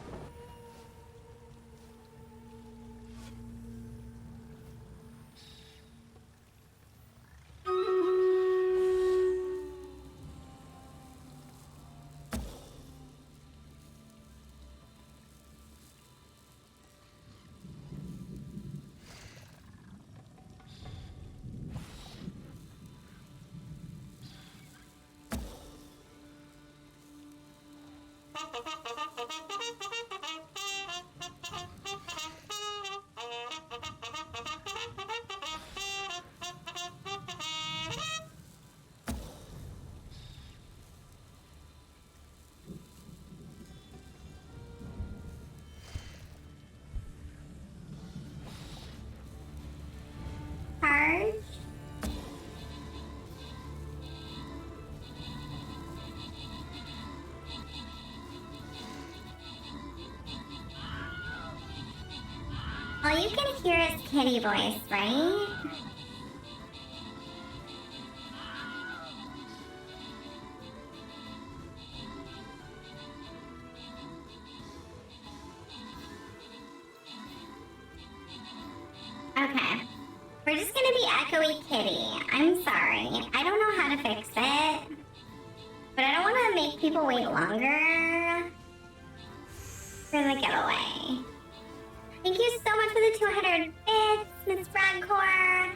Charge? All you can hear is kitty voice, right? Okay. We're just gonna be echoey kitty. I'm sorry. I don't know how to fix it. But I don't want to make people wait longer for the getaway. Thank you so much for the 200 bits, Miss Bradcore.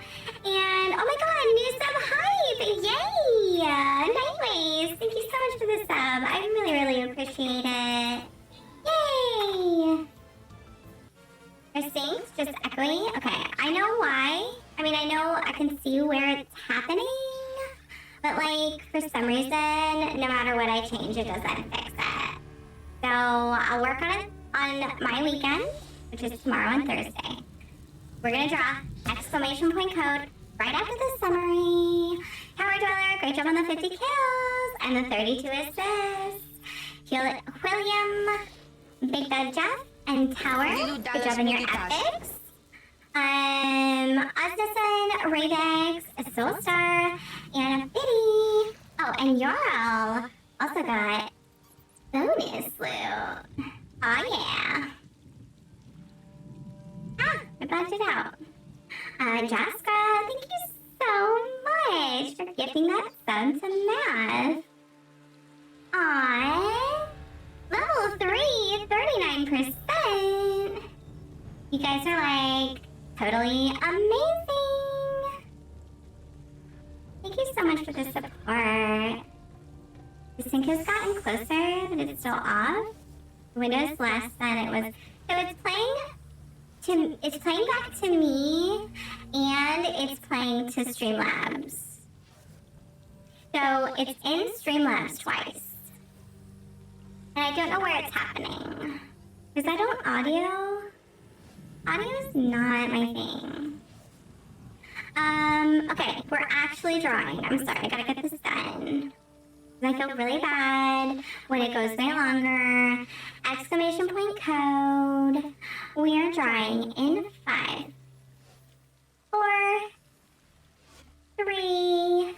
And oh my god, new sub hype! Yay! Nightways, thank you so much for the sub. I really, really appreciate it. Yay! Are syncs just echoey? Okay, I know why. I mean, I know I can see where it's happening. But like, for some reason, no matter what I change, it doesn't fix it. So I'll work on it on my weekend, which is tomorrow and Thursday. We're gonna draw exclamation point code right after the summary. Howard Dweller, great job on the 50 kills and the 32 assists. William, Big Bad Jeff, and Tower, good job on your epics. Osdison, Ravex, Soulstar, and a Biddy. Oh, and Yarl also got bonus loot. Oh yeah. Ah, I blacked it out. Jaska, thank you so much for gifting that sub to Math. Aww. Level 3, 39%. You guys are like totally amazing. Thank you so much for the support. The sync has gotten closer, but it's still off. Windows less than it was. So it's playing back to me, and it's playing to Streamlabs. So it's in Streamlabs twice. And I don't know where it's happening. Because I don't audio. Audio is not my thing. Okay, we're actually drawing. I'm sorry, I gotta get this done. I feel really bad when it goes way longer. Exclamation point code. We are drawing in 5, 4, 3,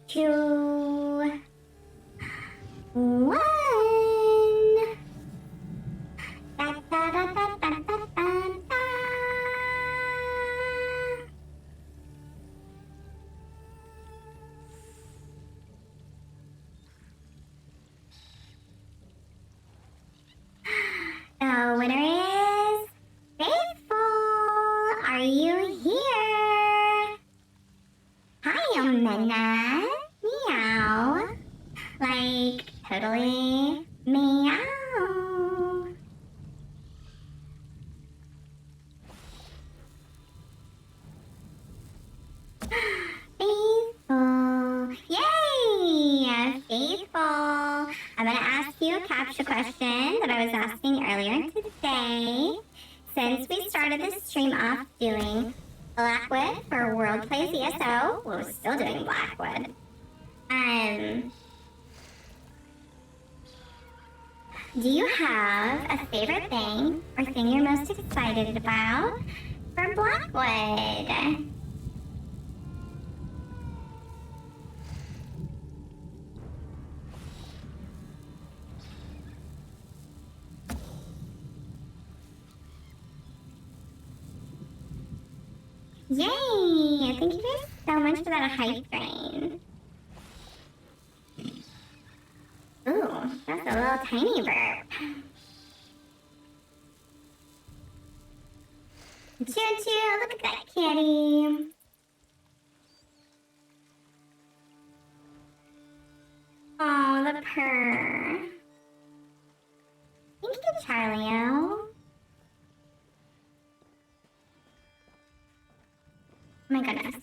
2, 1. Da, da, da, da, da, da, da, da. The winner is Faithful. Are you here? Hi, Omena. Meow. Like, totally meow. I'm gonna ask you a captcha question that I was asking earlier today. Since we started this stream off doing Blackwood for World Plays ESO, well, we're still doing Blackwood. Do you have a favorite thing or thing you're most excited about for Blackwood? Yay! Thank you guys so much for that hype train. Ooh, that's a little tiny burp. Choo-choo, look at that kitty. Oh, the purr. Thank you, Charlie-o. Oh my goodness.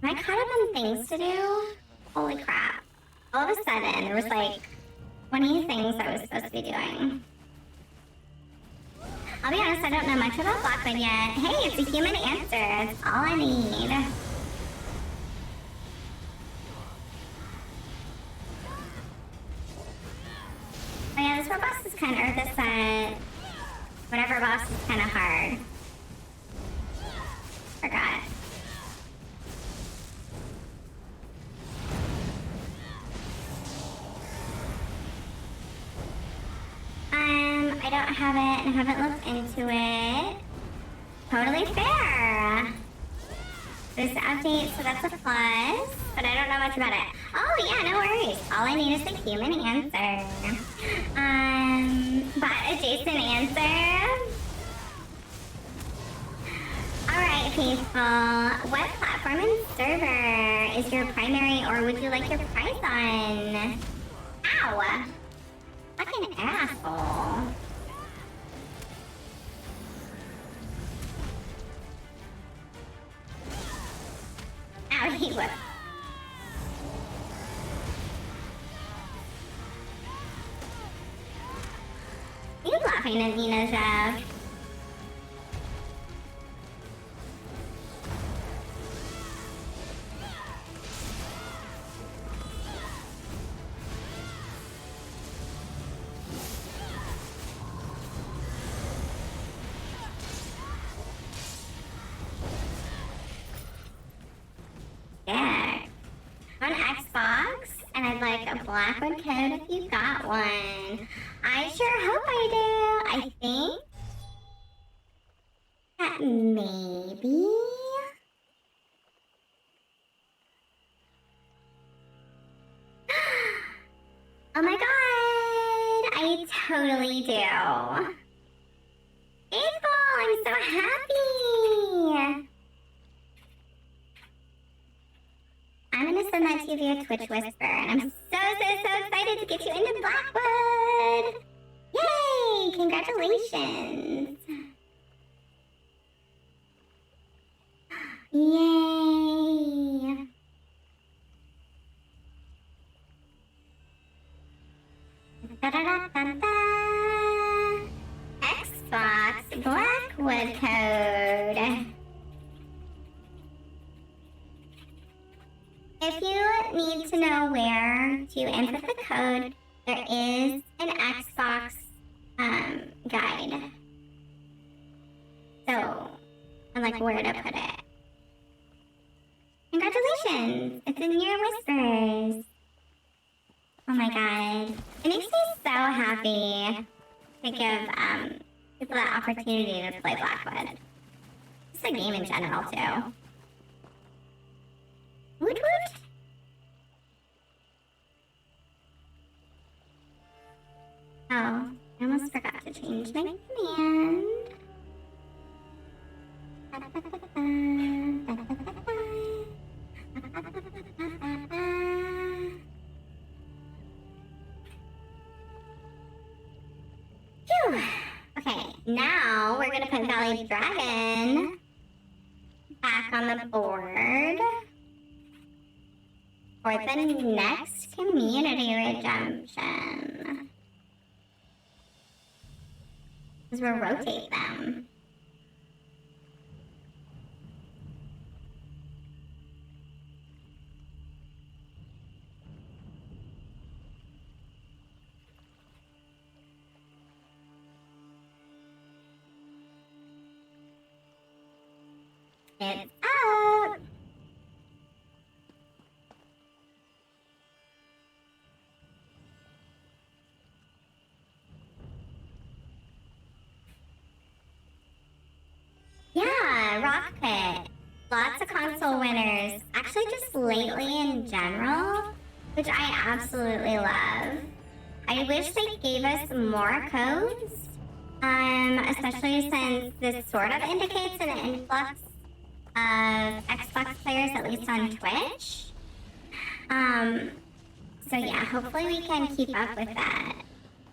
Am I caught up on things to do? Holy crap. All of a sudden, there was like 20 things I was supposed to be doing. I'll be honest, I don't know much about Blackwood yet. Hey, it's a human answer. That's all I need. Oh yeah, this boss is kind of, or this, whatever boss is kind of hard. Forgot. I don't have it and haven't looked into it. Totally fair. There's the update, so that's a plus, but I don't know much about it. Oh yeah, no worries. All I need is a human answer. But a Jason answer. Alright, people. What platform and server is your primary or would you like your prize on? Ow! Fucking asshole. Ow, he whipped. He's laughing at Nina's job. Yeah. On Xbox, and I'd like a Blackwood code if you got one. I sure hope I do. I think that maybe. Oh my god! I totally do. April, I'm so happy! I'm gonna send that to you via Twitch Whisper, and I'm so excited to get you into Blackwood! Yay! Congratulations! Yay! Da-da-da-da-da! Xbox Blackwood code! If you need to know where to input the code, there is an Xbox guide. So, and like where to put it. Congratulations! It's in your whispers. Oh my god. It makes me so happy to give people that opportunity to play Blackwood. Just the game in general too. Woot woot! Oh, I almost forgot to change my command. Phew. Okay, now we're gonna put Valley Dragon back on the board. for the next community redemption. Because we'll rotate them. It's up! Yeah, Rock Pit. Lots of console winners. Actually, just lately in general, which I absolutely love. I wish they gave us more codes, especially since this sort of indicates an influx of Xbox players, at least on Twitch. So yeah, hopefully we can keep up with that.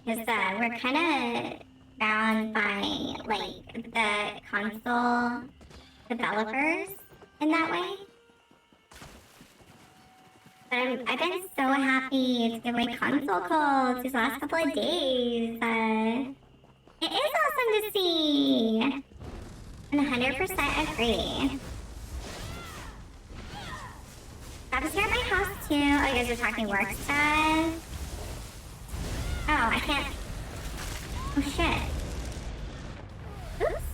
Because we're kind of bound by, like, the console developers in that way. But I've been so happy to give away console codes these last couple of days. It is awesome to see! 100% agree. That was here at my house too. Oh, you guys are talking work stuff? Oh, I can't. Oh shit. Oops.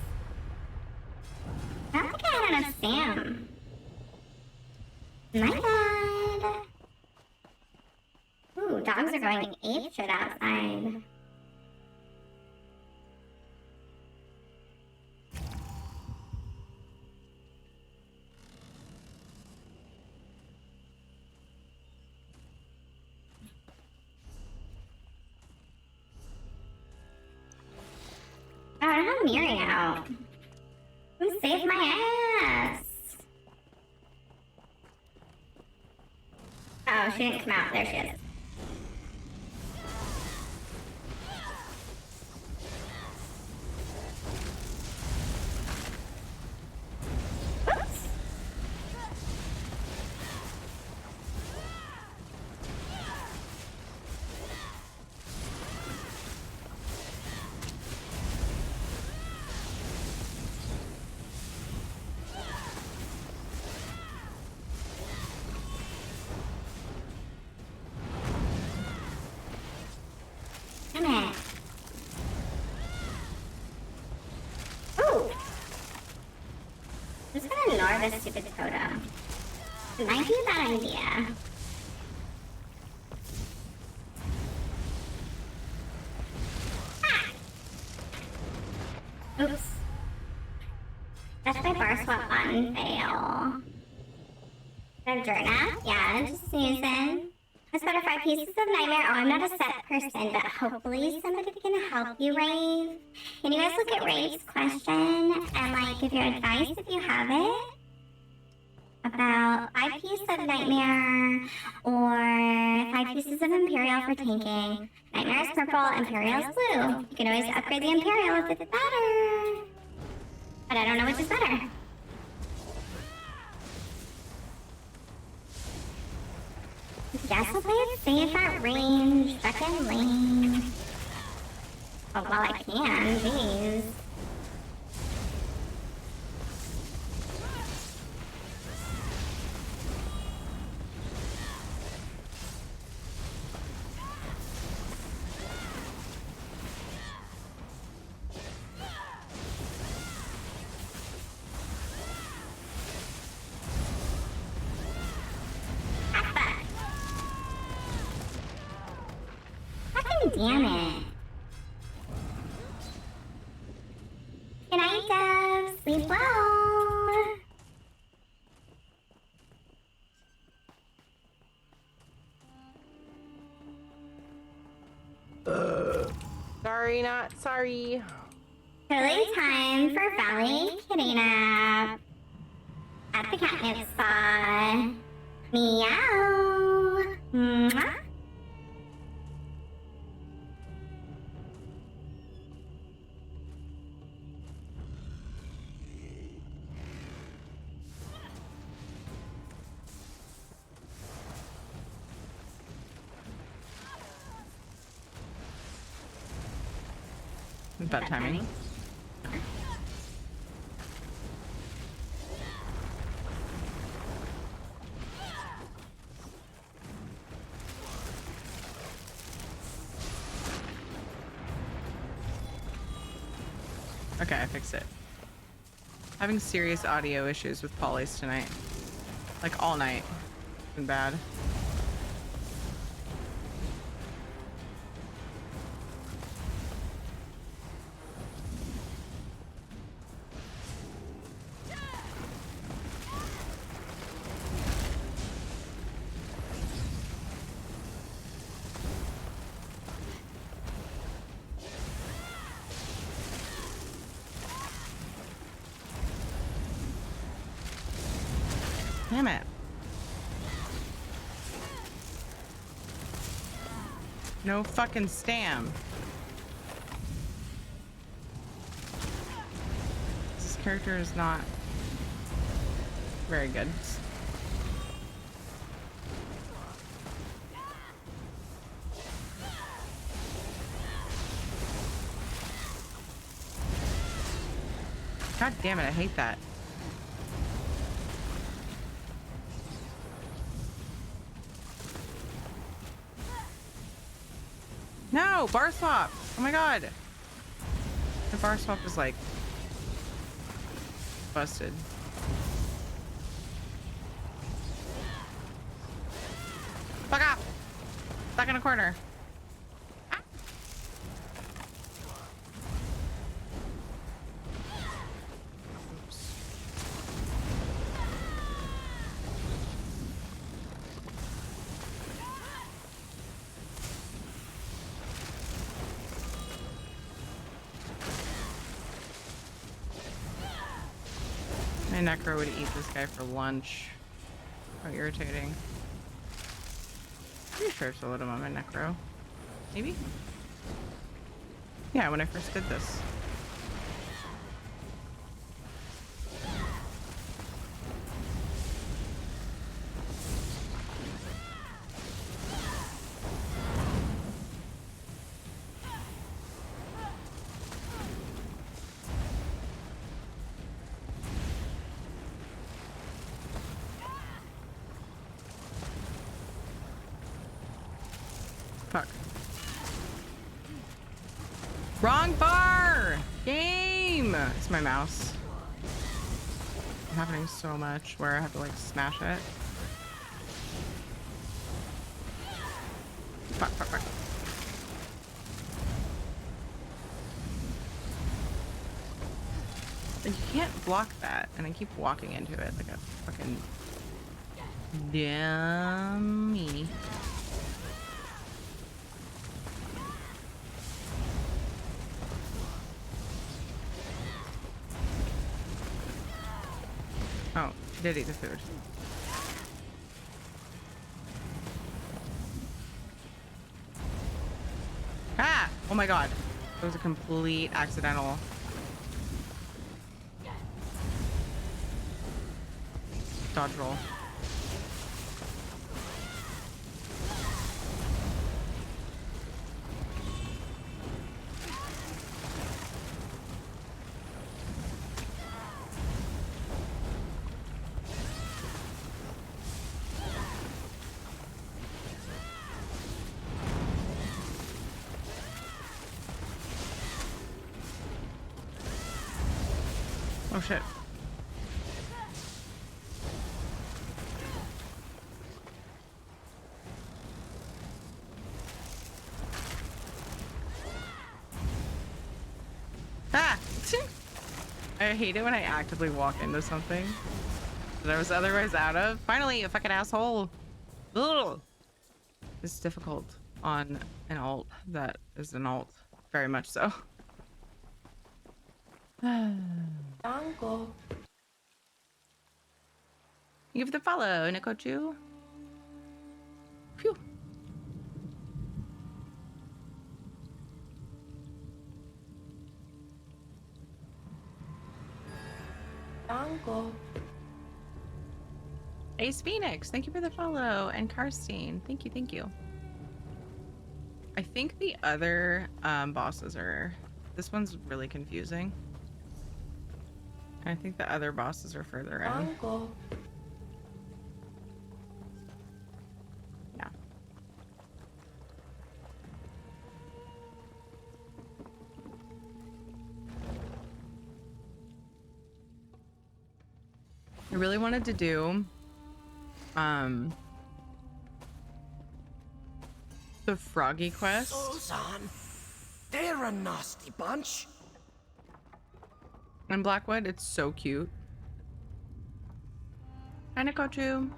I don't think I had enough Sam. My bad. Ooh, dogs are going apeshit outside. Oh, I don't have Miri out. Who saved my ass? Oh, she didn't come out. There she is. Oops. Come here. Ooh! I'm just gonna ignore this stupid totem. It might be a bad idea. Ah! Oops. That's my bar swap button fail. Have Jorna? Yeah, just snoozing. I spent 5 pieces of Nightmare. Oh, I'm not a set person, but hopefully somebody can help you, Rave. Can you guys look at Rave's question and, like, give your advice if you have it? About 5 pieces of Nightmare or 5 pieces of Imperial for tanking. Nightmare is purple, Imperial is blue. You can always upgrade the Imperial if it's better. But I don't know which is better. Guess I'll play it safe at range, second lane. Oh, well I can, jeez. Damn it. Good night, Dove. Sleep well. Sorry, not sorry. Totally time for Valley Kitty Nap. At the catnip spa. Meow. Mwah. Bad timing. Okay, I fixed it. Having serious audio issues with polys tonight. Like all night. It's been bad. Damn it. No fucking stam. This character is not very good. God damn it, I hate that. No, bar swap. Oh my god. The bar swap is like busted. Fuck off. Stuck in a corner. Ah. Oops. My necro would eat this guy for lunch. How irritating. Pretty sure I sold him on my necro. Maybe? Yeah, when I first did this. Fuck. Wrong bar! Game! It's my mouse. It's happening so much where I have to like smash it. Fuck, fuck, fuck. And you can't block that, and I keep walking into it like a fucking dummy. Oh, she did eat the food. Ah! Oh my god. It was a complete accidental. Dodge roll. Oh shit. Ah! I hate it when I actively walk into something that I was otherwise out of. Finally, a fucking asshole. Ugh. It's difficult on an alt that is an alt. Very much so. Uncle. You have the follow, Nikochu. Phew. Uncle. Ace Phoenix, thank you for the follow. And Karstein, thank you, thank you. I think the other bosses are This one's really confusing. I think the other bosses are further in. Uncle. Yeah. I really wanted to do the Froggy quest. Susan, they're a nasty bunch. In Blackwood, it's so cute. Hi, Nikochu.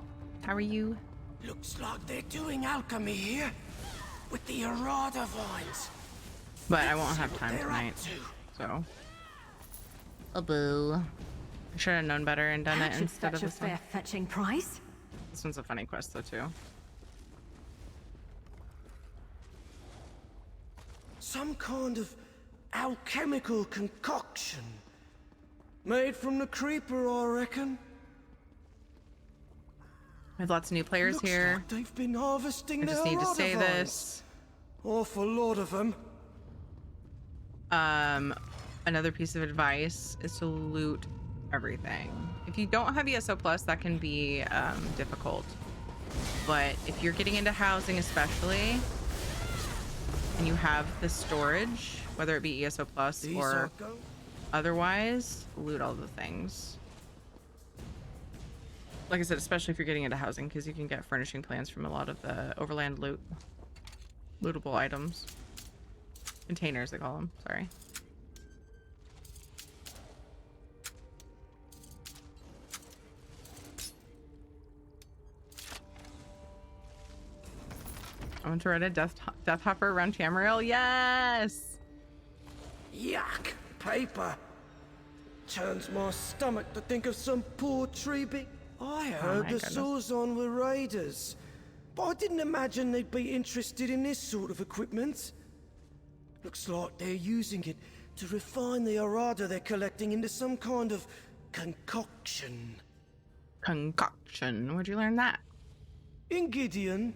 How are you? Looks like they're doing alchemy here with the Arada vines. But I won't have time tonight, so. Oh boo. I should have known better and done it instead of this one. Fetching price. This one's a funny quest though too. Some kind of alchemical concoction. Made from the creeper, I reckon. We have lots of new players Looks here. like they've been harvesting I just need to Arada say vines. this. Awful lot of them. Another piece of advice is to loot everything. If you don't have ESO Plus, that can be difficult. But if you're getting into housing especially, and you have the storage, whether it be ESO Plus or otherwise, loot all the things. Like I said, especially if you're getting into housing, because you can get furnishing plans from a lot of the overland lootable items. Containers, they call them. Sorry. I want to ride a death hopper around Tamriel. Yes! Yuck! Paper! Turns my stomach to think of some poor tree bit. I heard the Sawzon were raiders, but I didn't imagine they'd be interested in this sort of equipment. Looks like they're using it to refine the Arada they're collecting into some kind of concoction. Concoction? Where'd you learn that? In Gideon,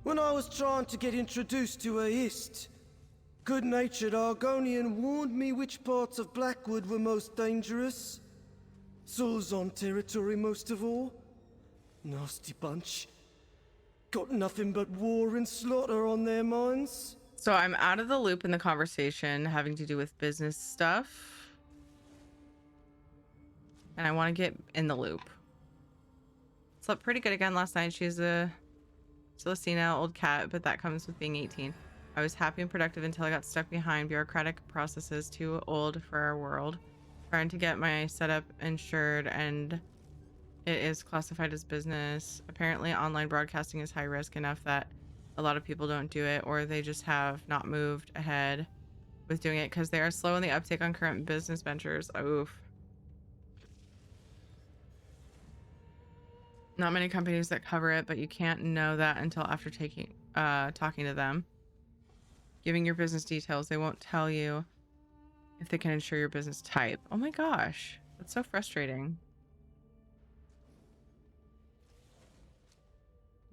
when I was trying to get introduced to a Hist. Good-natured Argonian warned me which parts of Blackwood were most dangerous. Sawzon territory most of all. Nasty bunch. Got nothing but war and slaughter on their minds. So I'm out of the loop in the conversation having to do with business stuff. And I want to get in the loop. Slept pretty good again last night. She's a Celestina, old cat, but that comes with being 18. I was happy and productive until I got stuck behind bureaucratic processes too old for our world. Trying to get my setup insured, and it is classified as business. Apparently online broadcasting is high risk enough that a lot of people don't do it, or they just have not moved ahead with doing it because they are slow in the uptake on current business ventures. Oof. Not many companies that cover it, but you can't know that until after talking to them. Giving your business details, they won't tell you if they can insure your business type. Oh my gosh, that's so frustrating.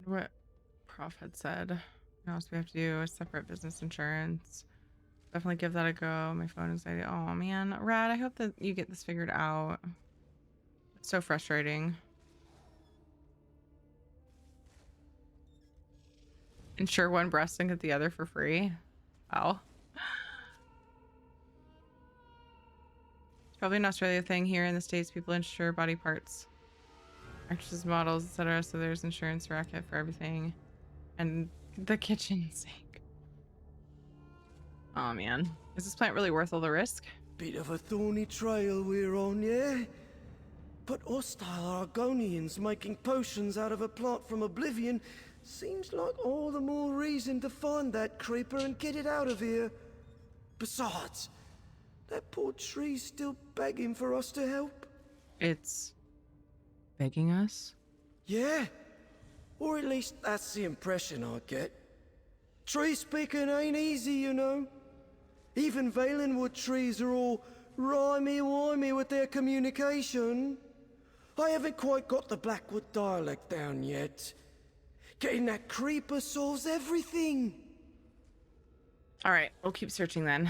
What Prof had said. What else do we have to do? A separate business insurance. Definitely give that a go. My phone anxiety. Oh man, Rad, I hope that you get this figured out. It's so frustrating. Insure one breast and get the other for free. Wow. It's probably an Australia thing. Here in the States, people insure body parts, actresses, models, etc. So there's insurance racket for everything. And the kitchen sink. Oh man. Is this plant really worth all the risk? Bit of a thorny trail we're on, yeah? But hostile Argonians making potions out of a plant from Oblivion seems like all the more reason to find that creeper and get it out of here. Besides, that poor tree's still begging for us to help. It's begging us? Yeah. Or at least that's the impression I get. Tree speaking ain't easy, you know. Even Valenwood trees are all rhymey-wimey with their communication. I haven't quite got the Blackwood dialect down yet. Getting that creeper solves everything. All right, we'll keep searching then.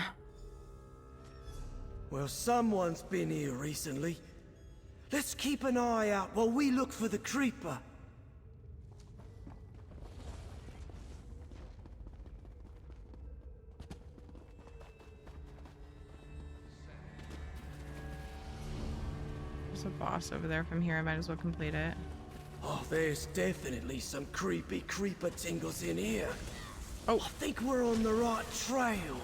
Well, someone's been here recently. Let's keep an eye out while we look for the creeper. There's a boss over there from here. I might as well complete it. Oh, there's definitely some creepy creeper tingles in here. Oh, I think we're on the right trail.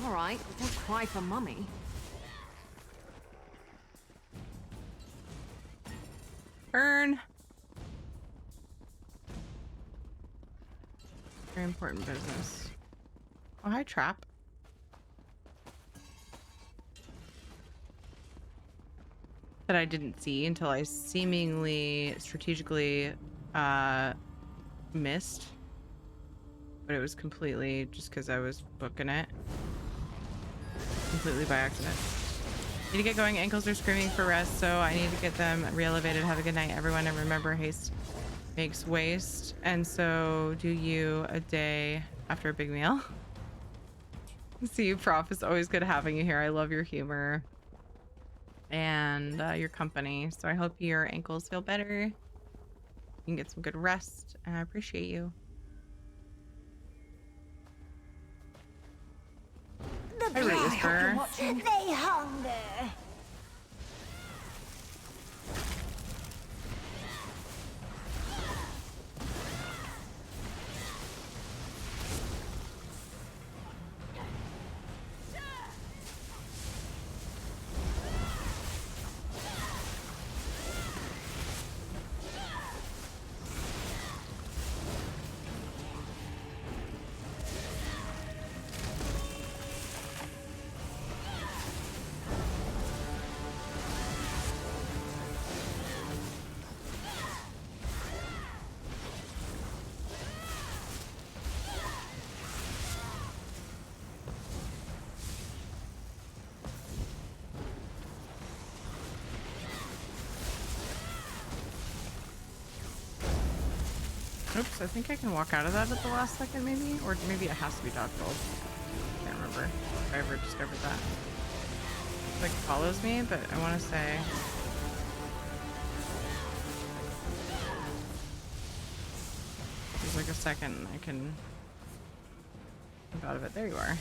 All right, don't cry for Mummy. Burn. Very important business. Oh, hi, Trap. That I didn't see until I seemingly strategically missed. But it was completely just because I was booking it. Completely by accident. Need to get going. Ankles are screaming for rest, so I need to get them re-elevated. Have a good night, everyone, and remember, haste makes waste, and so do you a day after a big meal. See you, Prof. It's always good having you here. I love your humor and your company, so I hope your ankles feel better. You can get some good rest, and I appreciate you. The Hi, Root Whisperer. They hunger. Oops, I think I can walk out of that at the last second, maybe? Or maybe it has to be dodgeball. Can't remember if I ever discovered that. It, like, follows me, but I want to say... There's like a second I can... move out of it. There you are.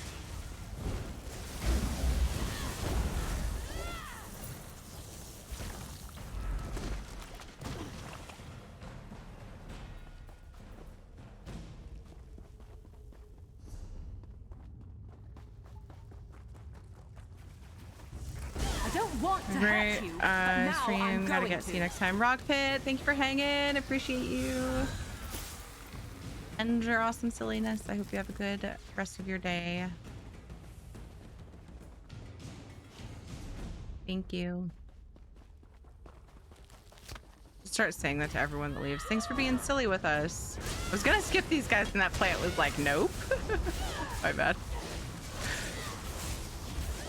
Great stream. Gotta get see you next time. Rock Pit, thank you for hanging. Appreciate you and your awesome silliness. I hope you have a good rest of your day. Thank you. Start saying that to everyone that leaves. Thanks for being silly with us. I was gonna skip these guys and that plant was like, nope. My bad.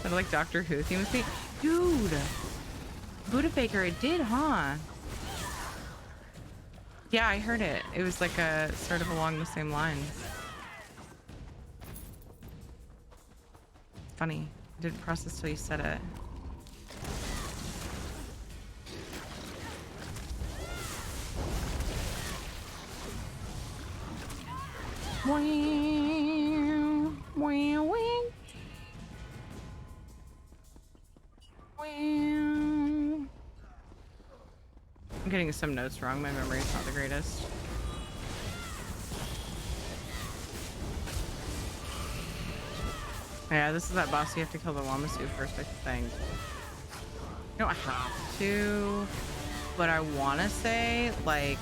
Kind of like Doctor Who theme with me. Dude, Buddha Baker, it did, huh? Yeah, I heard it. It was like a sort of along the same lines. Funny. I didn't process till you said it. Wow, wow, wow. I'm getting some notes wrong. My memory's not the greatest. Yeah, this is that boss. You have to kill the Wamasu first, I think. You don't have to, but I want to say, like,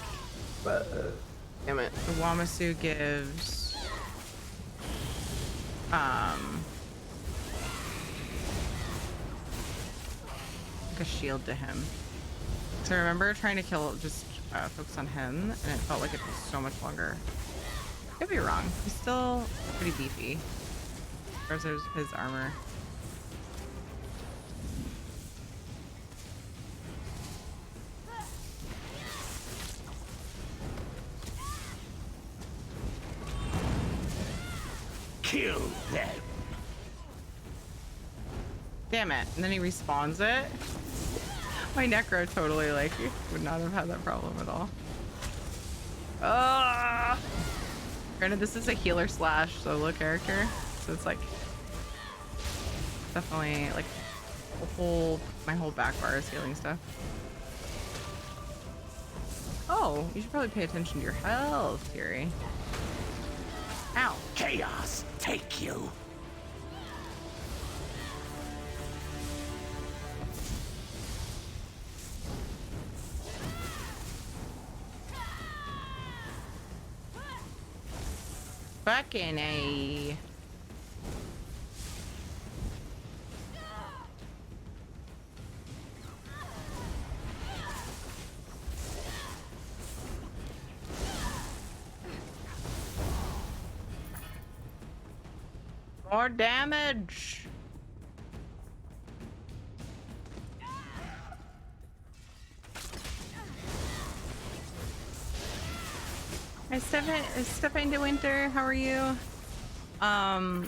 damn it, the Wamasu gives, a shield to him. So I remember trying to kill, just focus on him, and it felt like it was so much longer. Could be wrong. He's still pretty beefy. Or is his armor? Kill them. Damn it. And then he respawns it. My Necro totally, like, would not have had that problem at all. Granted, this is a healer slash solo character, so it's like definitely like my whole back bar is healing stuff. Oh, you should probably pay attention to your health, Kiri. Ow. Chaos, take you. Fucking A. More damage. Hi, Stefan De Winter. How are you?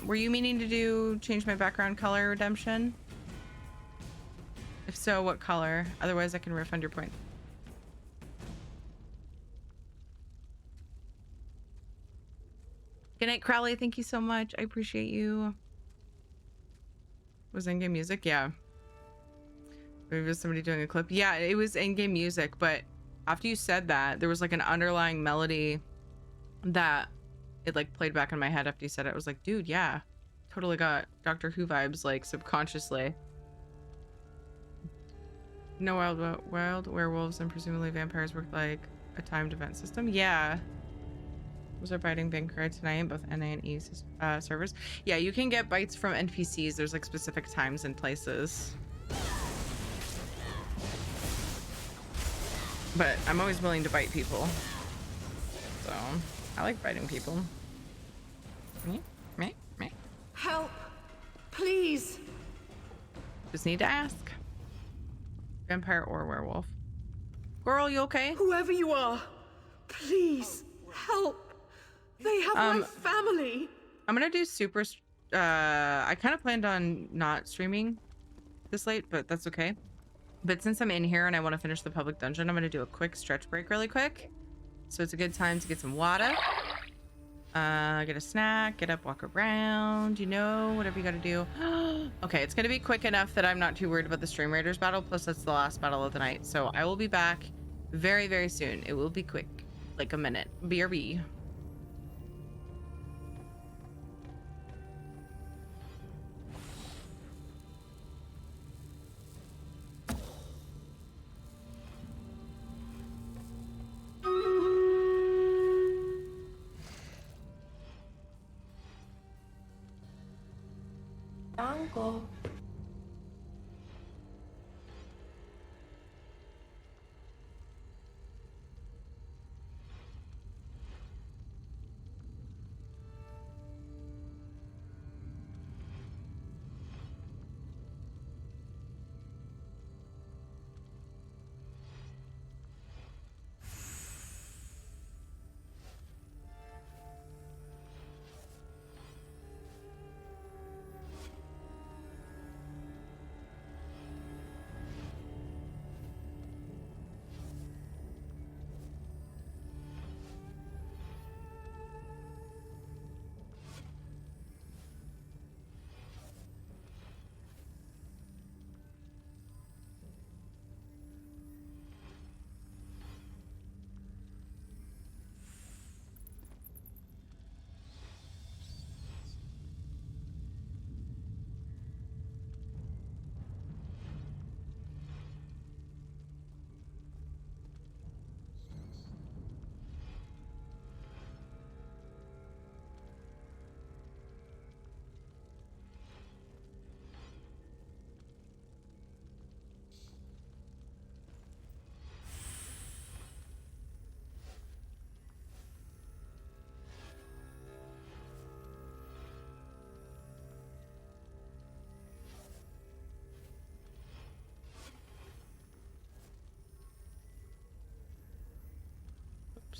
Were you meaning to change my background color redemption? If so, what color? Otherwise, I can refund your point. Good night, Crowley. Thank you so much. I appreciate you. Was in-game music? Yeah. Maybe it was somebody doing a clip. Yeah, it was in-game music, but after you said that, there was like an underlying melody that it like played back in my head after you said it. I was like, dude, yeah. Totally got Doctor Who vibes, like, subconsciously. No wild werewolves and presumably vampires work like a timed event system. Yeah. Was our biting being cried tonight in both NA and E servers? Yeah, you can get bites from NPCs. There's like specific times and places. But I'm always willing to bite people. So, I like biting people. Me? Help! Please! Just need to ask. Vampire or werewolf. Girl, you okay? Whoever you are, please help! They have my family! I'm gonna do super... I kind of planned on not streaming this late, but that's okay. But since I'm in here and I want to finish the public dungeon, I'm gonna do a quick stretch break really quick. So it's a good time to get some water. Get a snack, get up, walk around, you know, whatever you gotta do. Okay, it's gonna be quick enough that I'm not too worried about the Stream Raiders battle, plus that's the last battle of the night. So I will be back very, very soon. It will be quick, like a minute. BRB. Uncle.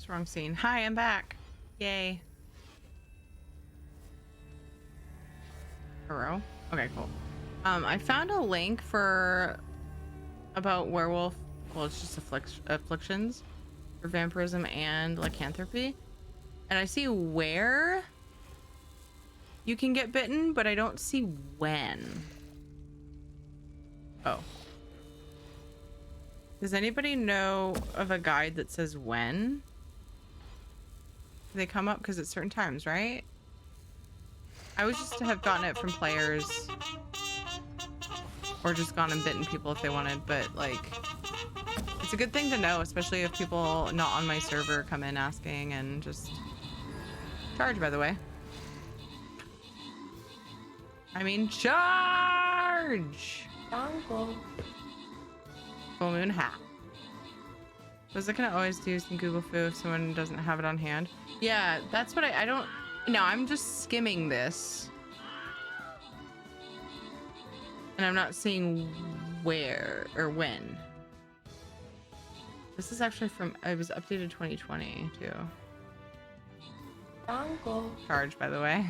Oops, wrong scene. Hi, I'm back. Yay. Hero. Okay, cool. I found a link about werewolf. Well, it's just afflictions for vampirism and lycanthropy, and I see where you can get bitten, but I don't see when. Oh. Does anybody know of a guide that says when they come up? Because it's certain times, right? I was just to have gotten it from players or just gone and bitten people if they wanted, but like, it's a good thing to know, especially if people not on my server come in asking. And just charge, by the way. I mean, charge! Uncle. Full moon hat. Was I gonna always do some Google foo if someone doesn't have it on hand? Yeah, that's what I don't. No, I'm just skimming this. And I'm not seeing where or when. This is actually from, it was updated 2020 too. Uncle. Charge, by the way.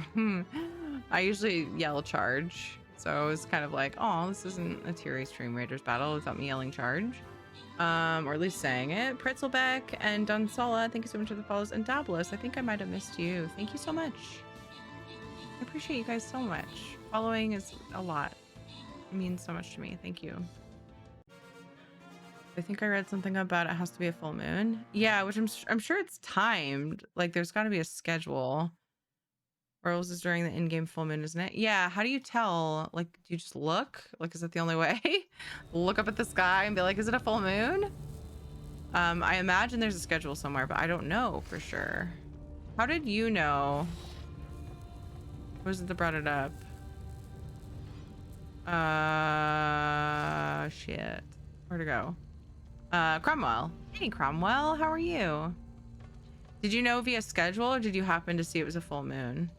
I usually yell charge. So it was kind of like, oh, this isn't a Tiri Stream Raiders battle without me yelling charge. Or at least saying it. Pretzelbeck and Dunsala, thank you so much for the follows. And Dablis, I think I might have missed you. Thank you so much. I appreciate you guys so much. Following is a lot. It means so much to me. Thank you. I think I read something about it has to be a full moon. Yeah, which I'm sure it's timed. Like there's got to be a schedule. Rose is during the in-game full moon, isn't it? Yeah, how do you tell? Like, do you just look? Like, is that the only way? Look up at the sky and be like, is it a full moon? I imagine there's a schedule somewhere, but I don't know for sure. How did you know? Who was it that brought it up? Shit. Where'd it go? Cromwell. Hey, Cromwell, how are you? Did you know via schedule, or did you happen to see it was a full moon?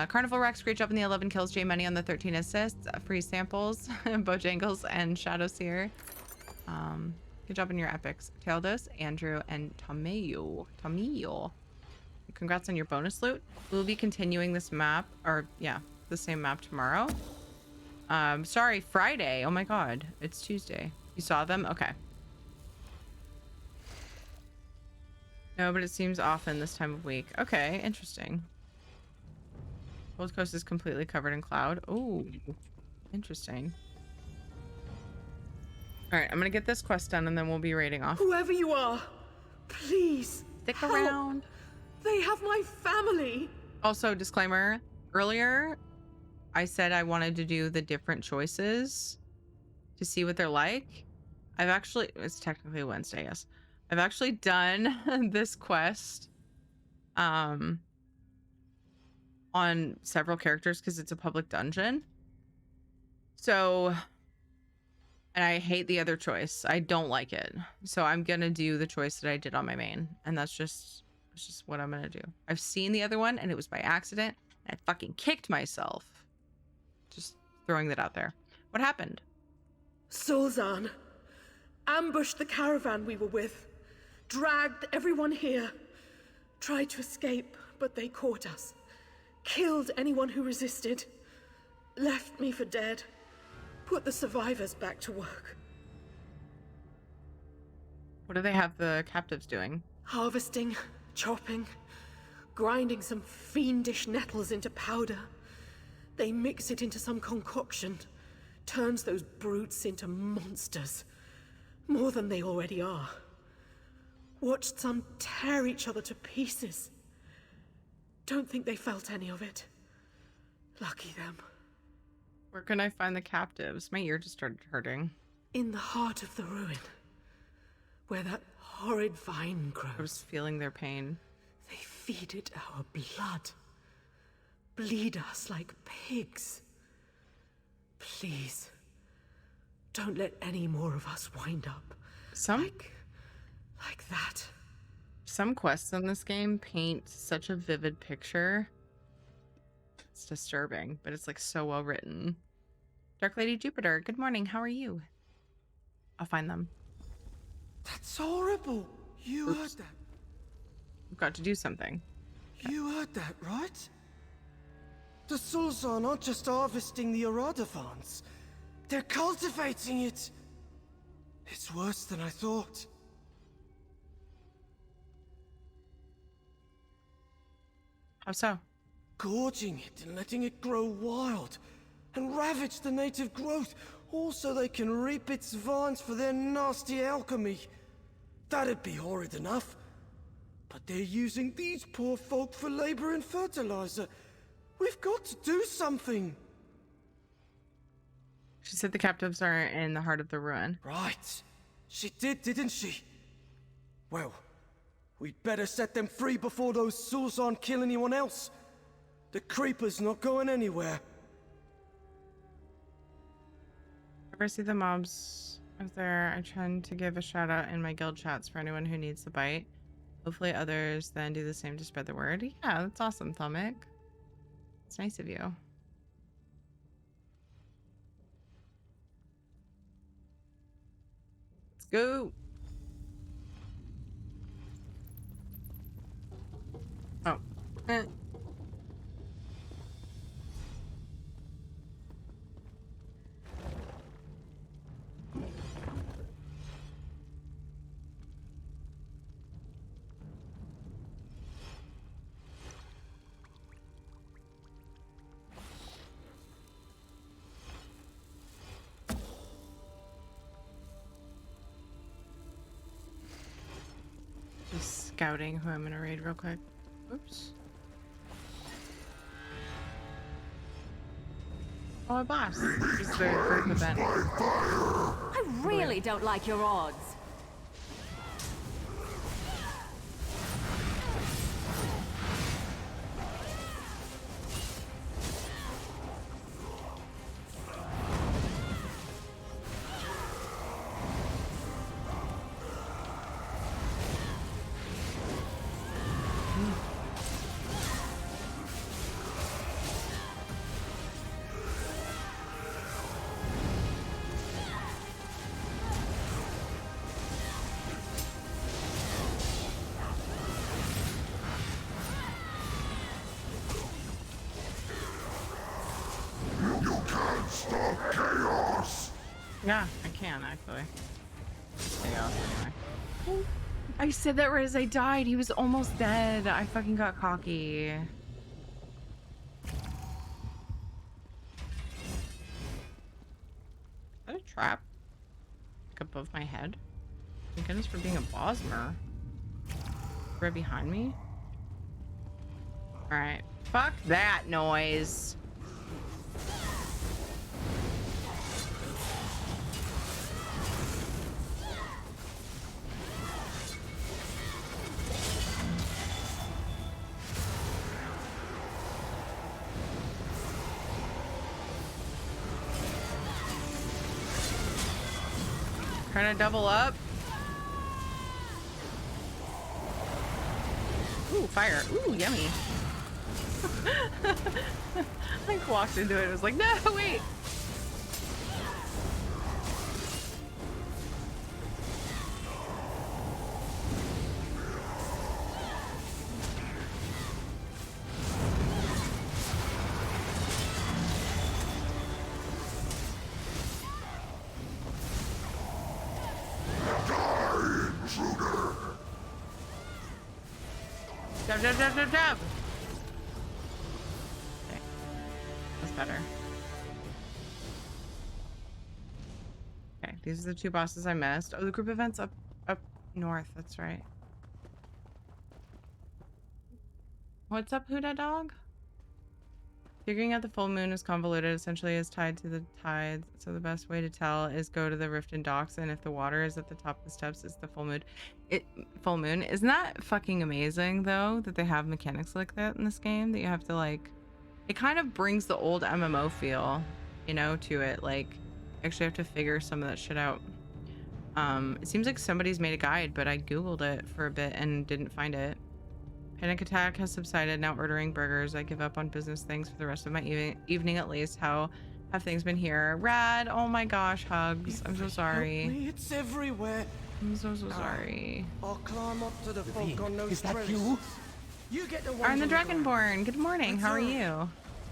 Carnival Rex, great job on the 11 kills. J Money on the 13 assists. Free samples. Bojangles and Shadow Seer. Good job on your epics. Tealdos, Andrew, and Tomeo. Congrats on your bonus loot. We'll be continuing this map, or yeah, the same map tomorrow. Sorry, Friday. Oh my god, it's Tuesday. You saw them? Okay. No, but it seems often this time of week. Okay, interesting. Gold Coast is completely covered in cloud. Oh, interesting. All right, I'm gonna get this quest done and then we'll be raiding off. Whoever you are, please stick help. around. They have my family. Also, disclaimer, earlier I said I wanted to do the different choices to see what they're like. I've actually, it's technically Wednesday, yes. I've actually done this quest on several characters because it's a public dungeon. So, and I hate the other choice. I don't like it. So I'm going to do the choice that I did on my main. And that's just what I'm going to do. I've seen the other one and it was by accident. And I fucking kicked myself. Just throwing that out there. What happened? Solzan ambushed the caravan we were with. Dragged everyone here. Tried to escape, but they caught us. Killed anyone who resisted. Left me for dead. Put the survivors back to work. What do they have the captives doing? Harvesting, chopping, grinding some fiendish nettles into powder. They mix it into some concoction. Turns those brutes into monsters. More than they already are. Watched some tear each other to pieces. Don't think they felt any of it. Lucky them. Where can I find the captives? My ear just started hurting. In the heart of the ruin. Where that horrid vine grows. I was feeling their pain. They feed it our blood. Bleed us like pigs. Please. Don't let any more of us wind up. Like that. Some quests in this game paint such a vivid picture. It's disturbing, but it's like so well written. Dark Lady Jupiter, good morning. How are you? I'll find them. That's horrible. You heard that. We've got to do something. You heard that, right? The Sulzan aren't just harvesting the Aradavans. They're cultivating it. It's worse than I thought. How so? Gorging it and letting it grow wild and ravage the native growth, all so they can reap its vines for their nasty alchemy. That'd be horrid enough. But they're using these poor folk for labor and fertilizer. We've got to do something. She said the captives are in the heart of the ruin. Right. She did, didn't she? Well, we'd better set them free before those Sulzan kill anyone else. The creeper's not going anywhere. If I see the mobs out there, I tend to give a shout out in my guild chats for anyone who needs the bite. Hopefully others then do the same to spread the word. Yeah, that's awesome, Thomik. It's nice of you. Let's go. Oh. Just scouting who I'm gonna raid real quick. Oops. Oh, a boss. This is the group event. I really don't like your odds. Stop chaos! Yeah, I can actually. Chaos anyway. I said that right as I died. He was almost dead. I fucking got cocky. Is that a trap? Like above my head? Thank goodness for being a Bosmer. Right behind me? Alright. Fuck that noise. Trying to double up. Ooh, fire. Ooh, yummy. I like walked into it and was like, no, wait. Jab, jab, jab, jab, jab. Okay. That's better. Okay, these are the two bosses I missed. Oh, the group event's up north, that's right. What's up, Huda Dog? Figuring out the full moon is convoluted, essentially is tied to the tides, so the best way to tell is go to the Riften docks, and if the water is at the top of the steps, it's the full moon. Full moon. Isn't that fucking amazing, though, that they have mechanics like that in this game, that you have to, like, it kind of brings the old MMO feel, you know, to it. Like, you actually have to figure some of that shit out. It seems like somebody's made a guide, but I googled it for a bit and didn't find it. Panic attack has subsided, now ordering burgers. I give up on business things for the rest of my evening at least. How have things been here? Rad. Oh my gosh, hugs. I'm so sorry. It's everywhere. I'm so sorry. I'll climb up to the folk on those Is that trellises. you? You get the Arn the ones on ground. Dragonborn. Good morning. That's How are all right. you?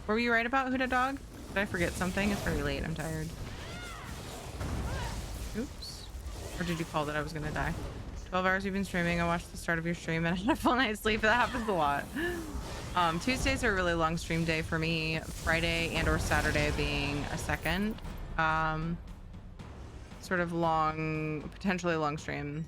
What were you right about, Huda Dog? Did I forget something? It's very late. I'm tired. Oops. Or did you call that I was gonna die? 12 hours you've been streaming. I watched the start of your stream and I had a full night's sleep. That happens a lot. Tuesdays are a really long stream day for me. Friday and or Saturday being a second. Sort of long, potentially long stream,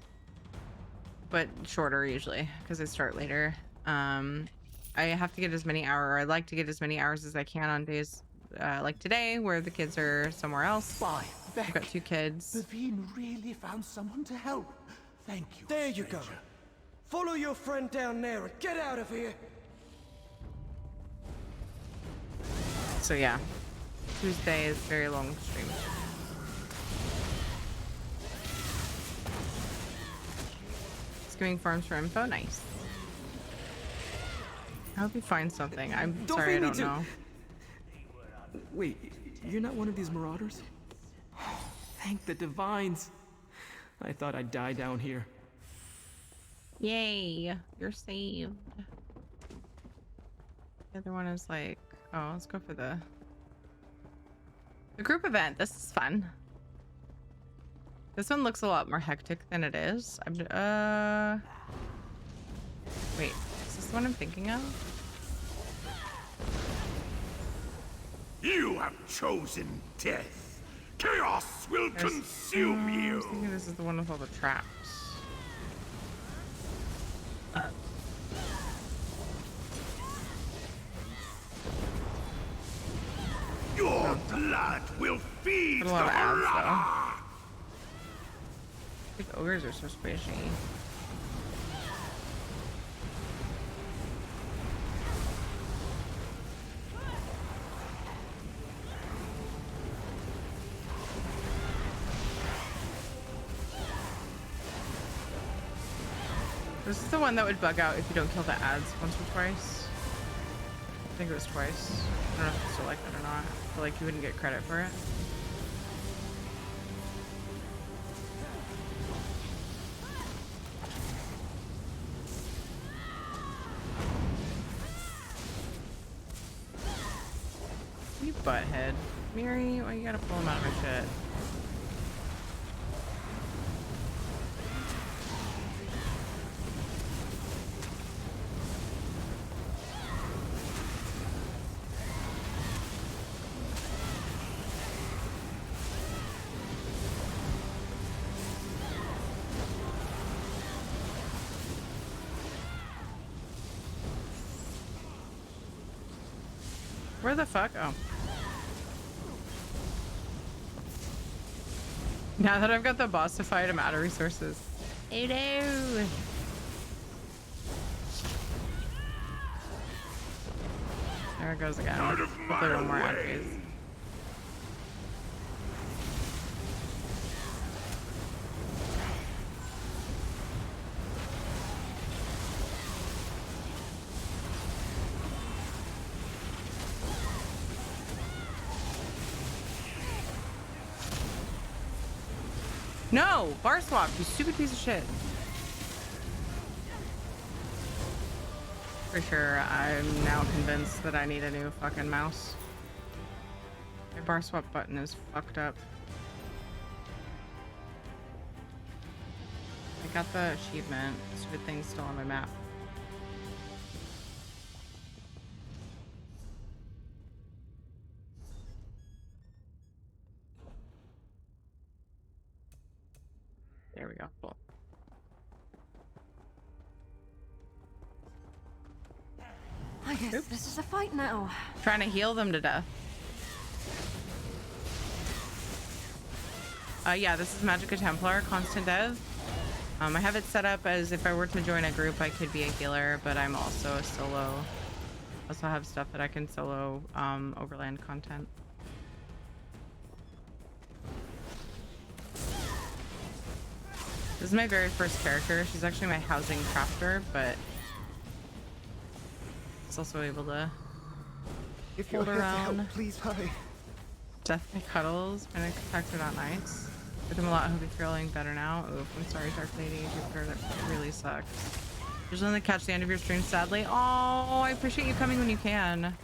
but shorter usually because I start later. I have to get as many hours, or I like to get as many hours as I can on days like today where the kids are somewhere else. Why, I've got 2 kids. Bavine really found someone to help. Thank you. There you go. Follow your friend down there and get out of here. So yeah, Tuesday is very long stream. Skimming farms for info, nice. I hope you find something. I'm sorry, I don't know. Wait, you're not one of these marauders? Oh, thank the divines. I thought I'd die down here. Yay, you're saved. The other one is like, oh, let's go for the group event. This is fun. This one looks a lot more hectic than it is. Wait, is this the one I'm thinking of? You have chosen death. Chaos will consume you. I was thinking this is the one with all the traps. Your blood will feed A the lot of ads, Marauder. These ogres are so squishy. This is the one that would bug out if you don't kill the ads once or twice. I think it was twice. I don't know if it's still like that or not. I feel like you wouldn't get credit for it. You butthead. Miri, why you gotta pull him out of my shit? Where the fuck? Oh. Now that I've got the boss to fight, I'm out of resources. Oh no! There it goes again. Hopefully one more ad phase. No! Bar swap, you stupid piece of shit. For sure, I'm now convinced that I need a new fucking mouse. My bar swap button is fucked up. I got the achievement. Stupid thing's still on my map. There we go. Cool. I guess this is a fight now. Trying to heal them to death. Yeah, this is Magica Templar, Constant Dev. I have it set up as if I were to join a group, I could be a healer, but I'm also a solo. Also have stuff that I can solo overland content. This is my very first character. She's actually my housing crafter, but it's also able to If you're hold here to around. help, please hurry. Death by cuddles. Panic attacks are not nice. With him a lot, I hope you're feeling better now. Oof, I'm sorry, Dark Lady. Jupiter, that really sucks. Usually only catch the end of your stream, sadly. Oh, I appreciate you coming when you can.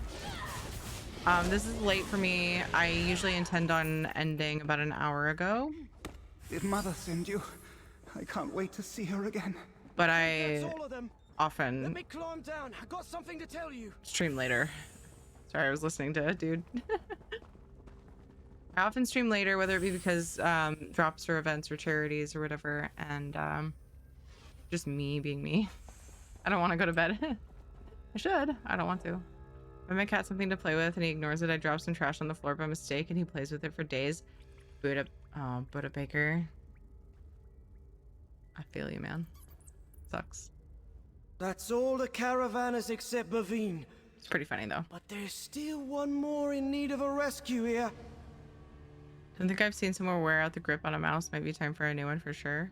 This is late for me. I usually intend on ending about an hour ago. Did Mother send you? I can't wait to see her again. But That's I all of them. often Let me climb down. I got something to tell you. stream later. Sorry, I was listening to it, dude. I often stream later, whether it be because drops or events or charities or whatever, and just me being me. I don't want to go to bed. I should. I don't want to. When my cat something to play with and he ignores it, I drop some trash on the floor by mistake and he plays with it for days. Buddha Baker. I feel you, man. Sucks. That's all the caravanners except Bavine. It's pretty funny though. But there's still one more in need of a rescue here. Don't think I've seen someone wear out the grip on a mouse. Might be time for a new one for sure.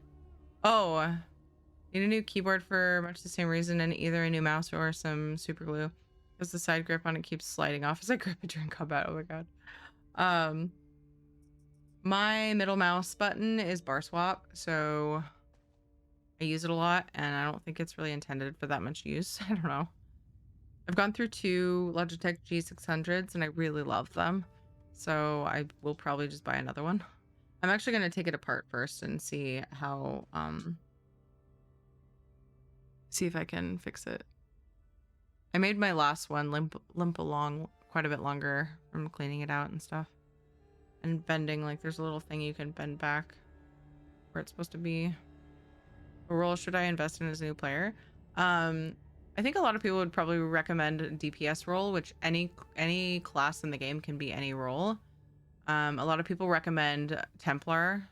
Oh, need a new keyboard for much the same reason, and either a new mouse or some super glue. Because the side grip on it keeps sliding off as I grip it during combat. Oh my god. My middle mouse button is bar swap, so I use it a lot, and I don't think it's really intended for that much use. I don't know. I've gone through 2 Logitech G600s, and I really love them. So I will probably just buy another one. I'm actually going to take it apart first and see how, see if I can fix it. I made my last one limp along quite a bit longer from cleaning it out and stuff. And bending, like there's a little thing you can bend back where it's supposed to be. What role should I invest in as a new player? I think a lot of people would probably recommend a DPS role, which any class in the game can be any role. A lot of people recommend Templar,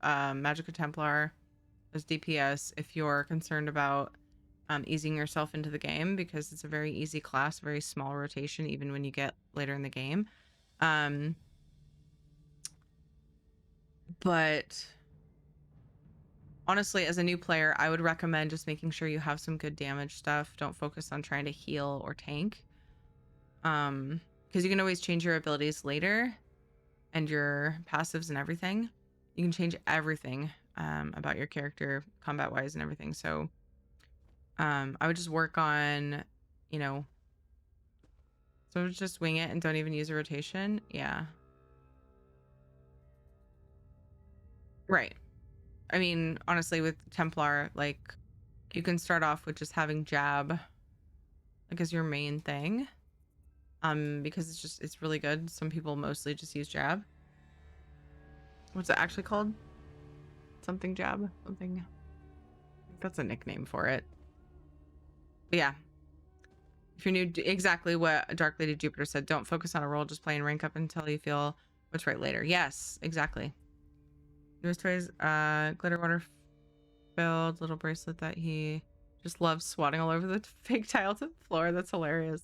Magica Templar as DPS if you're concerned about easing yourself into the game, because it's a very easy class, very small rotation even when you get later in the game. But honestly, as a new player, I would recommend just making sure you have some good damage stuff. Don't focus on trying to heal or tank. Because you can always change your abilities later and your passives and everything. You can change everything about your character combat-wise and everything. So I would just work on, you know, so just wing it and don't even use a rotation. Yeah. Right. I mean, honestly, with Templar, like, you can start off with just having jab, like, as your main thing. Because it's really good. Some people mostly just use jab. What's it actually called? Something jab? Something. That's a nickname for it. But yeah. If you're new, exactly what Dark Lady Jupiter said. Don't focus on a role, just play and rank up until you feel what's right later. Yes, exactly. Newest toys, glitter water filled little bracelet that he just loves swatting all over the fake tile to the floor. That's hilarious.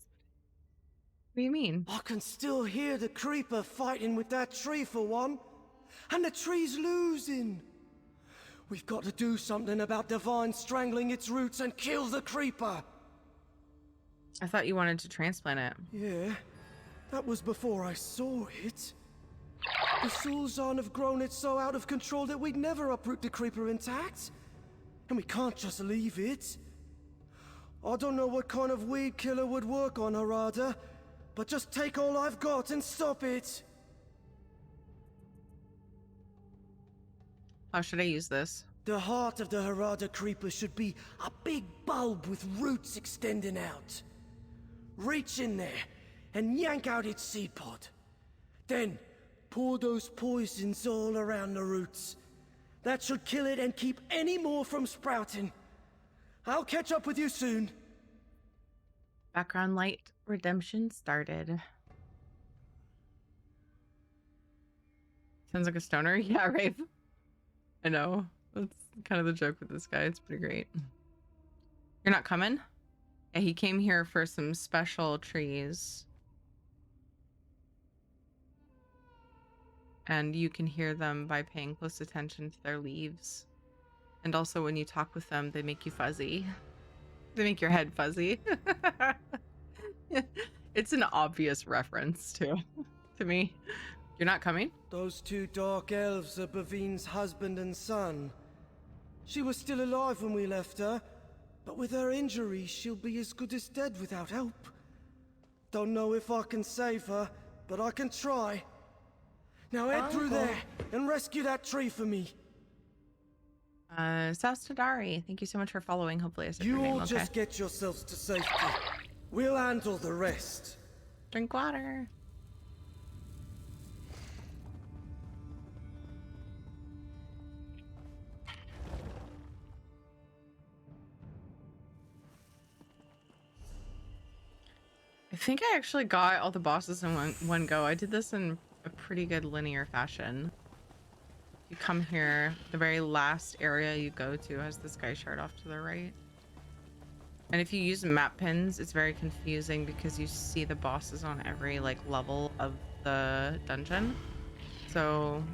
What do you mean? I can still hear the creeper fighting with that tree for one. And the tree's losing. We've got to do something about Divine strangling its roots and kill the creeper. I thought you wanted to transplant it. Yeah, that was before I saw it. The Sulzan have grown it so out of control that we'd never uproot the creeper intact. And we can't just leave it. I don't know what kind of weed killer would work on Harada, but just take all I've got and stop it. How should I use this? The heart of the Harada creeper should be a big bulb with roots extending out. Reach in there and yank out its seed pod. Then pour those poisons all around the roots. That should kill it and keep any more from sprouting. I'll catch up with you soon. Background light redemption started. Sounds like a stoner. Yeah, Rafe. I know. That's kind of the joke with this guy. It's pretty great. You're not coming? Yeah, he came here for some special trees. And you can hear them by paying close attention to their leaves. And also when you talk with them, they make you fuzzy. They make your head fuzzy. It's an obvious reference to me. You're not coming? Those 2 dark elves are Bavine's husband and son. She was still alive when we left her, but with her injuries, she'll be as good as dead without help. Don't know if I can save her, but I can try. Now head through there and rescue that tree for me. Sastadari, thank you so much for following. Hopefully I said your You name all okay. just get yourselves to safety. We'll handle the rest. Drink water. I think I actually got all the bosses in one go. I did this in a pretty good linear fashion. You come here, the very last area you go to has the sky shard off to the right. And if you use map pins, it's very confusing because you see the bosses on every like level of the dungeon. So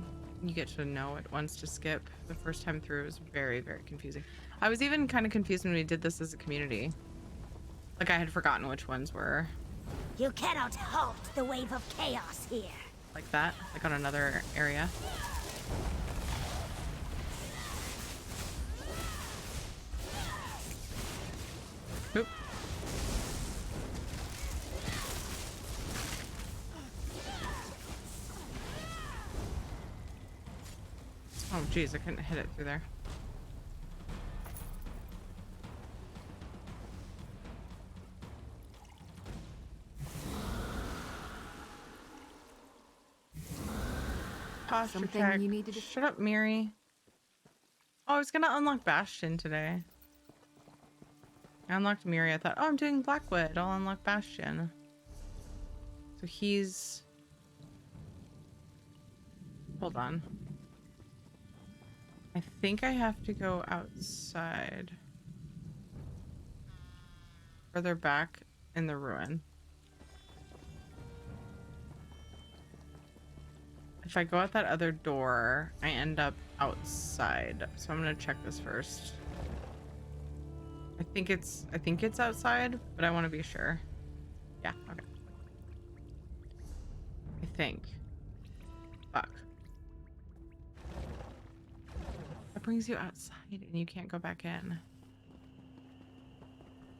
you get to know which ones to skip. The first time through was very, very confusing. I was even kind of confused when we did this as a community. Like I had forgotten which ones were. You cannot halt the wave of chaos here. Like that, like on another area. Oop. Oh geez, I couldn't hit it through there. Posture check. You need to shut up, Miri. Oh, I was gonna unlock Bastion today. I unlocked Miri. I thought, oh, I'm doing Blackwood. I'll unlock Bastion. So he's... Hold on. I think I have to go outside. Further back in the ruin. If I go out that other door, I end up outside. So I'm gonna check this first. I think it's outside, but I want to be sure. Yeah, okay. I think. Fuck. That brings you outside and you can't go back in.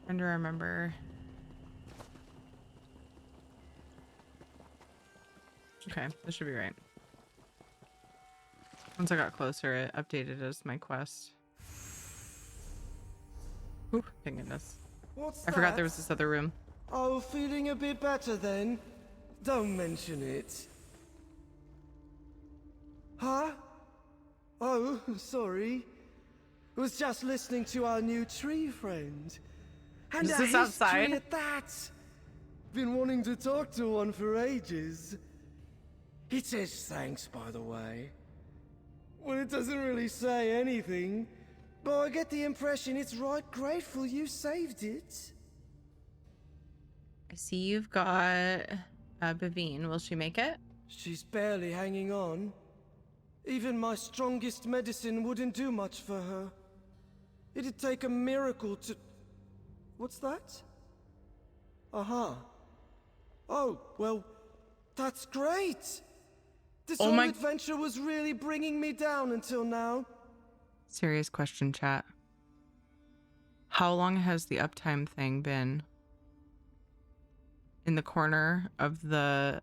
Trying to remember. Okay, this should be right. Once I got closer, it updated as my quest. Oop, thank goodness. What's I forgot that? there was this other room. Oh, feeling a bit better then? Don't mention it. Huh? Oh, sorry. Was just listening to our new tree friend. And Is a this history outside? at that. Been wanting to talk to one for ages. It says thanks, by the way. Well, it doesn't really say anything, but I get the impression it's right grateful you saved it. I see you've got Bavine. Will she make it? She's barely hanging on. Even my strongest medicine wouldn't do much for her. It'd take a miracle to... What's that? Aha. Oh, well, that's great. This whole adventure was really bringing me down until now. Serious question, chat. How long has the uptime thing been in the corner of the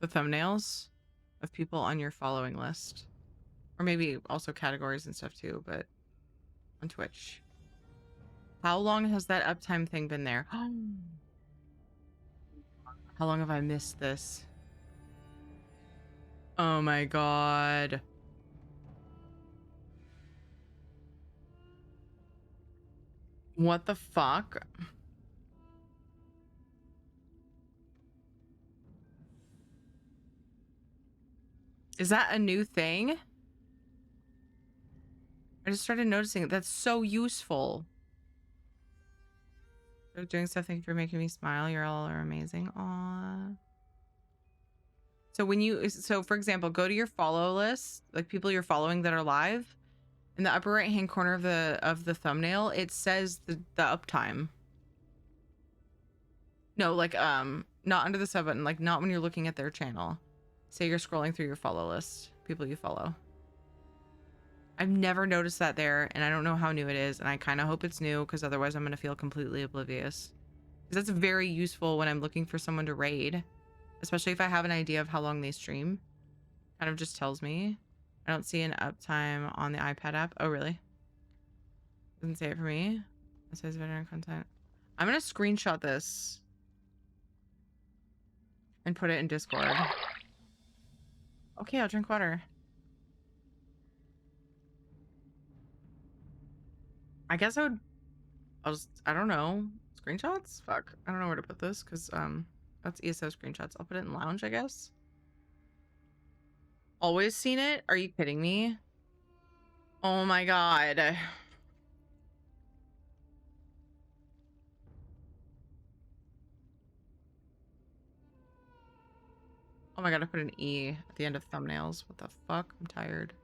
thumbnails of people on your following list? Or maybe also categories and stuff too, but on Twitch. How long has that uptime thing been there? How long have I missed this? Oh my god. What the fuck? Is that a new thing? I just started noticing it. That's so useful. They're doing stuff. Thank you for making me smile. You're all are amazing. Aww. So when you, so for example, go to your follow list, like people you're following that are live. In the upper right hand corner of the thumbnail, it says the uptime. No, like not under the sub button, like not when you're looking at their channel. Say you're scrolling through your follow list, people you follow. I've never noticed that there, and I don't know how new it is, and I kind of hope it's new, because otherwise I'm going to feel completely oblivious. Because that's very useful when I'm looking for someone to raid, especially if I have an idea of how long they stream. Kind of just tells me. I don't see an uptime on the iPad app. Oh, really? Doesn't say it for me. It says veteran content. I'm going to screenshot this and put it in Discord. Okay, I'll drink water. I guess I don't know. Screenshots? Fuck. I don't know where to put this because that's ESO screenshots. I'll put it in lounge, I guess. Always seen it? Are you kidding me? Oh my god. Oh my god, I put an E at the end of thumbnails. What the fuck? I'm tired.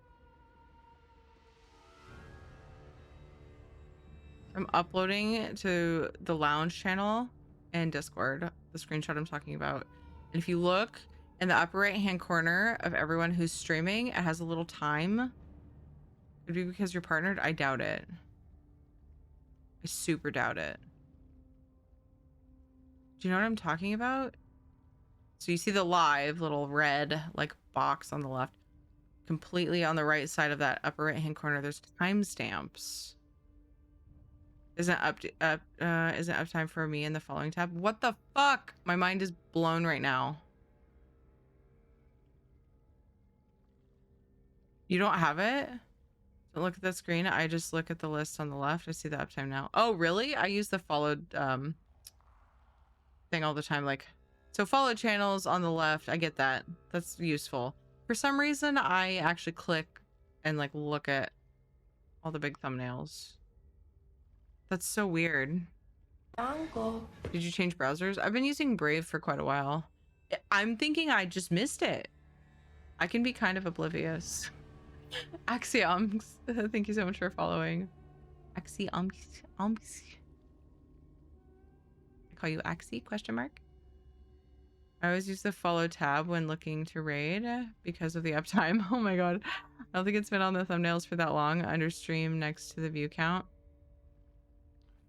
I'm uploading to the lounge channel and Discord, the screenshot I'm talking about. And if you look in the upper right hand corner of everyone who's streaming, it has a little time. Could be because you're partnered. I doubt it. I super doubt it. Do you know what I'm talking about? So you see the live little red like box on the left. Completely on the right side of that upper right hand corner, there's timestamps. Isn't uptime for me in the following tab? What the fuck? My mind is blown right now. You don't have it? Don't look at the screen. I just look at the list on the left. I see the uptime now. Oh, really? I use the followed thing all the time. Like, so followed channels on the left. I get that. That's useful. For some reason, I actually click and like look at all the big thumbnails. That's so weird. Uncle. Did you change browsers? I've been using Brave for quite a while. I'm thinking I just missed it. I can be kind of oblivious. Axioms. Thank you so much for following. Axioms. I call you Axie? Question mark. I always use the follow tab when looking to raid because of the uptime. Oh my god. I don't think it's been on the thumbnails for that long. Under stream next to the view count.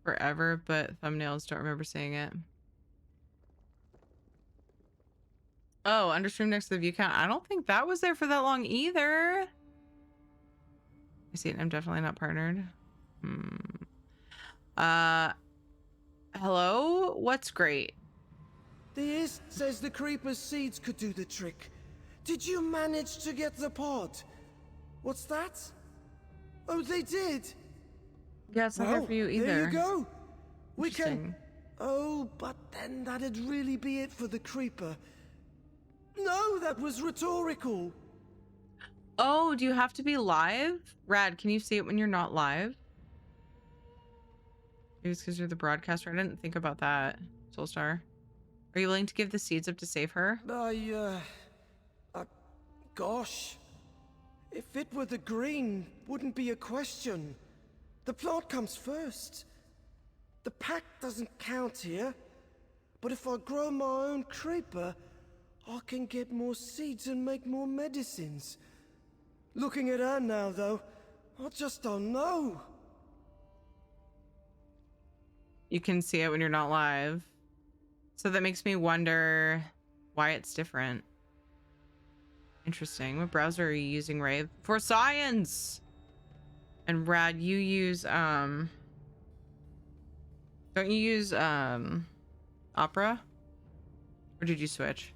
Forever, but thumbnails don't remember seeing it. Oh, under stream next to the view count. I don't think that was there for that long either. I see it. I'm definitely not partnered. Hello? What's great? The Ist says the Creeper's seeds could do the trick. Did you manage to get the pod? What's that? Oh, they did. Yeah, it's not there for you either. There you go. We can. Oh, but then that'd really be it for the Creeper. No, that was rhetorical. Oh, do you have to be live? Rad, can you see it when you're not live? Maybe it's because you're the broadcaster. I didn't think about that, Soulstar. Are you willing to give the seeds up to save her? Gosh. If it were the green, wouldn't be a question. The plant comes first. The pack doesn't count here. But if I grow my own creeper, I can get more seeds and make more medicines. Looking at her now, though, I just don't know. You can see it when you're not live. So that makes me wonder why it's different. Interesting. What browser are you using, Rave? For science! And Rad, you use, don't you use, Opera? Or did you switch?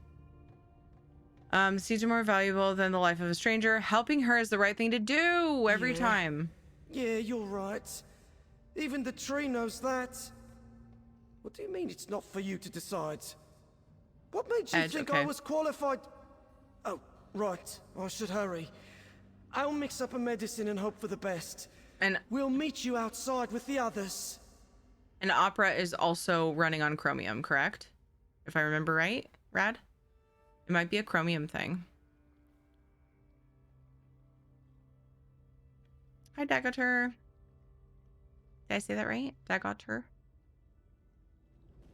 Seeds are more valuable than the life of a stranger. Helping her is the right thing to do every time. Yeah, you're right. Even the tree knows that. What do you mean it's not for you to decide? What made you think I was qualified? Oh, right. I should hurry. I'll mix up a medicine and hope for the best. And we'll meet you outside with the others. And Opera is also running on Chromium, correct? If I remember right, Rad? It might be a Chromium thing. Hi, Dagoter. Did I say that right? Dagoter?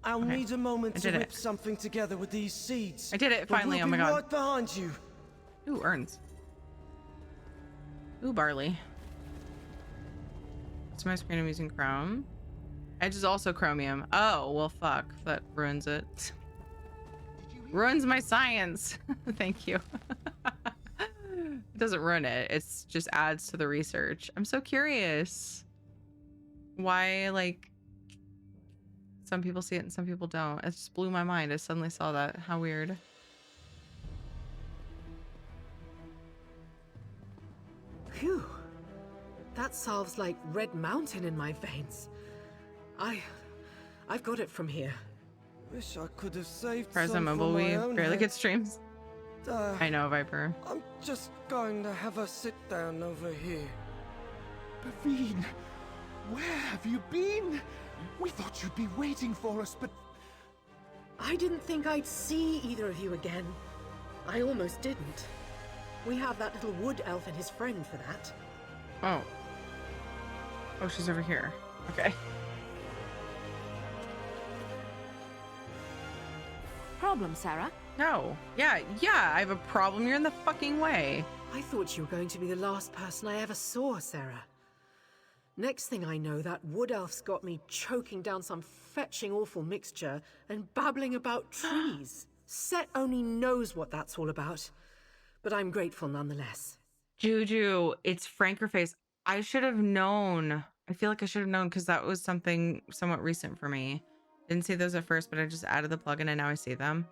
I'll need a moment to whip something together with these seeds. I did it finally. We'll oh my god. Right behind you. Ooh, urns. Ooh, barley. It's my screen. I'm using Chrome. Edge is also Chromium. Oh, well, fuck. That ruins it. Ruins my science. Thank you. It doesn't ruin it. It's just adds to the research. I'm so curious why, like, some people see it and some people don't. It just blew my mind. I suddenly saw that. How weird. Phew. That salve's like Red Mountain in my veins. I've got it from here. Wish I could have saved Present some for mobile, my we own barely head. get streams. I know, Viper. I'm just going to have a sit down over here. Bavine, where have you been? We thought you'd be waiting for us, but... I didn't think I'd see either of you again. I almost didn't. We have that little wood elf and his friend for that. Oh. Oh, she's over here. Okay. Problem, Sarah? No. Yeah, I have a problem. You're in the fucking way. I thought you were going to be the last person I ever saw, Sarah. Next thing I know, that wood elf's got me choking down some fetching awful mixture and babbling about trees. Set only knows what that's all about, but I'm grateful nonetheless. Juju, it's Frankerface. I should have known. I feel like I should have known because that was something somewhat recent for me. Didn't see those at first, but I just added the plugin and now I see them.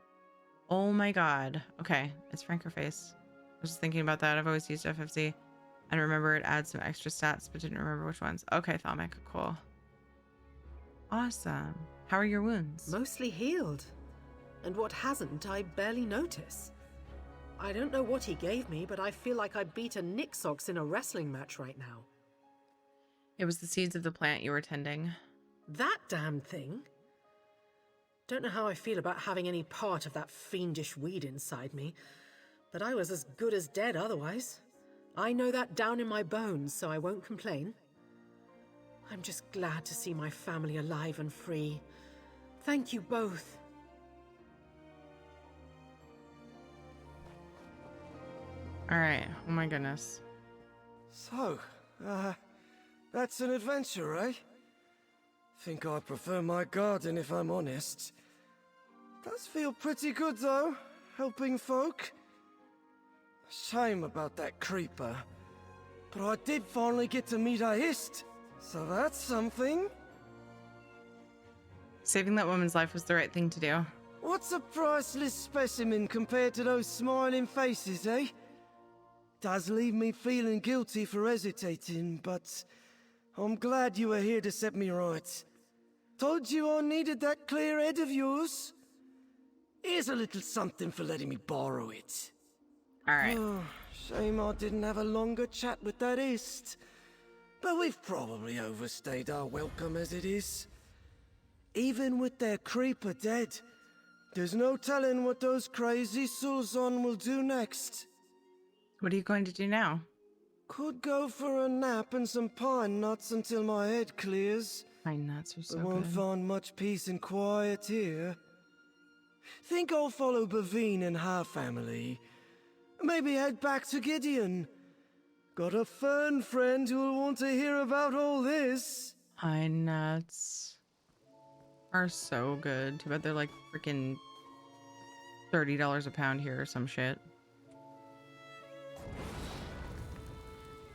Oh my god. Okay, it's Frankerface. I was just thinking about that. I've always used FFC and remember it adds some extra stats, but didn't remember which ones. Okay, Thaumic, cool. Awesome. How are your wounds? Mostly healed. And what hasn't, I barely notice. I don't know what he gave me, but I feel like I beat a Nixox in a wrestling match right now. It was the seeds of the plant you were tending. That damn thing? Don't know how I feel about having any part of that fiendish weed inside me, but I was as good as dead otherwise. I know that down in my bones, so I won't complain. I'm just glad to see my family alive and free. Thank you both. All right. Oh my goodness. So, that's an adventure, eh? Think I prefer my garden if I'm honest. Does feel pretty good though, helping folk. Shame about that creeper. But I did finally get to meet a hist, so that's something. Saving that woman's life was the right thing to do. What's a priceless specimen compared to those smiling faces, eh? Does leave me feeling guilty for hesitating, but I'm glad you were here to set me right. Told you I needed that clear head of yours. Here's a little something for letting me borrow it. All right. Oh, shame I didn't have a longer chat with that ist. But we've probably overstayed our welcome as it is. Even with their creeper dead, there's no telling what those crazy Sulzon will do next. What are you going to do now? Could go for a nap and some pine nuts until my head clears. Pine nuts are so I won't good. find much peace and quiet here. Think I'll follow Bavine and her family. Maybe head back to Gideon. Got a fern friend who'll want to hear about all this. Pine nuts are so good. Too bad they're like freaking $30 a pound here or some shit.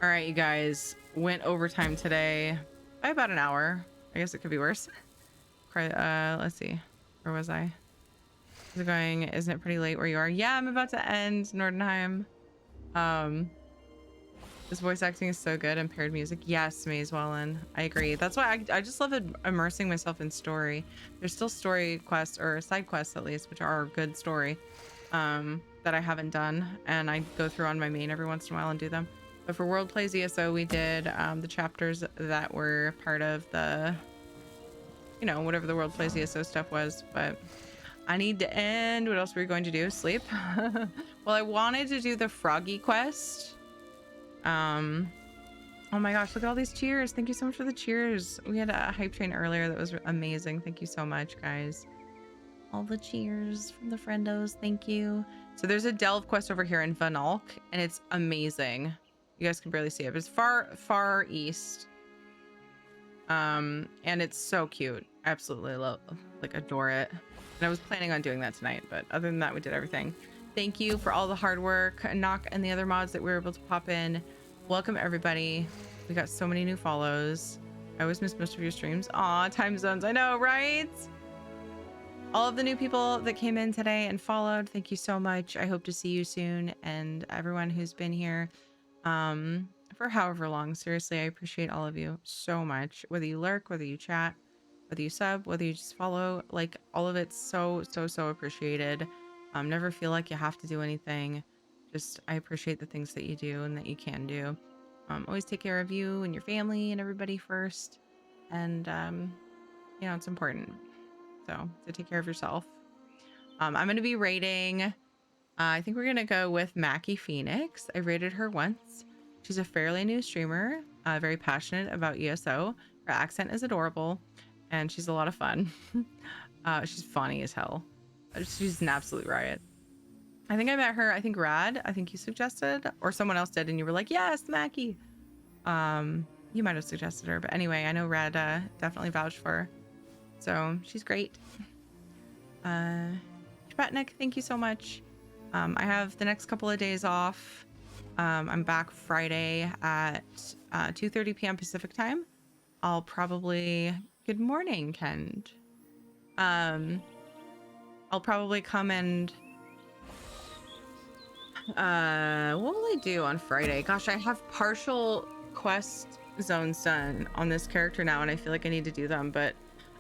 All right, you guys, went overtime today by about an hour. I guess it could be worse. Let's see. Where was I? Is it going? Isn't it pretty late where you are? Yeah, I'm about to end Nordenheim. This voice acting is so good. And paired music. Yes, Maze Wallen. I agree. That's why I just love immersing myself in story. There's still story quests, or side quests at least, which are a good story, that I haven't done. And I go through on my main every once in a while and do them. But for World Plays ESO, we did the chapters that were part of the, you know, whatever the World Plays ESO stuff was. But I need to end. What else were we going to do? Sleep? Well, I wanted to do the Froggy quest. Oh my gosh, look at all these cheers. Thank you so much for the cheers. We had a hype train earlier that was amazing. Thank you so much, guys. All the cheers from the friendos. Thank you. So there's a delve quest over here in Vanalk, and it's amazing. You guys can barely see it, but it's far east. And it's so cute. I absolutely love, like, adore it. And I was planning on doing that tonight, but other than that, we did everything. Thank you for all the hard work, Knock and the other mods that we were able to pop in. Welcome everybody. We got so many new follows. I always miss most of your streams. Aw, time zones. I know, right? All of the new people that came in today and followed, thank you so much. I hope to see you soon. And everyone who's been here for however long, seriously, I appreciate all of you so much. Whether you lurk, whether you chat, whether you sub, whether you just follow, like, all of it's so appreciated. Never feel like you have to do anything. Just, I appreciate the things that you do and that you can do. Always take care of you and your family and everybody first. And, you know, it's important. So take care of yourself. I'm going to be rating, I think we're going to go with Mackie Phoenix. I rated her once. She's a fairly new streamer, very passionate about ESO. Her accent is adorable, and she's a lot of fun. She's funny as hell. She's an absolute riot. I think I met her, I think Rad, I think you suggested, or someone else did, and you were like, yes, Mackie. You might have suggested her, but anyway, I know Rad definitely vouched for her. So she's great. Chapatnik, thank you so much. I have the next couple of days off. I'm back Friday at 2:30 p.m. Pacific time. I'll probably... Good morning, Kend. I'll probably come and... what will I do on Friday? Gosh, I have partial quest zones done on this character now, and I feel like I need to do them, but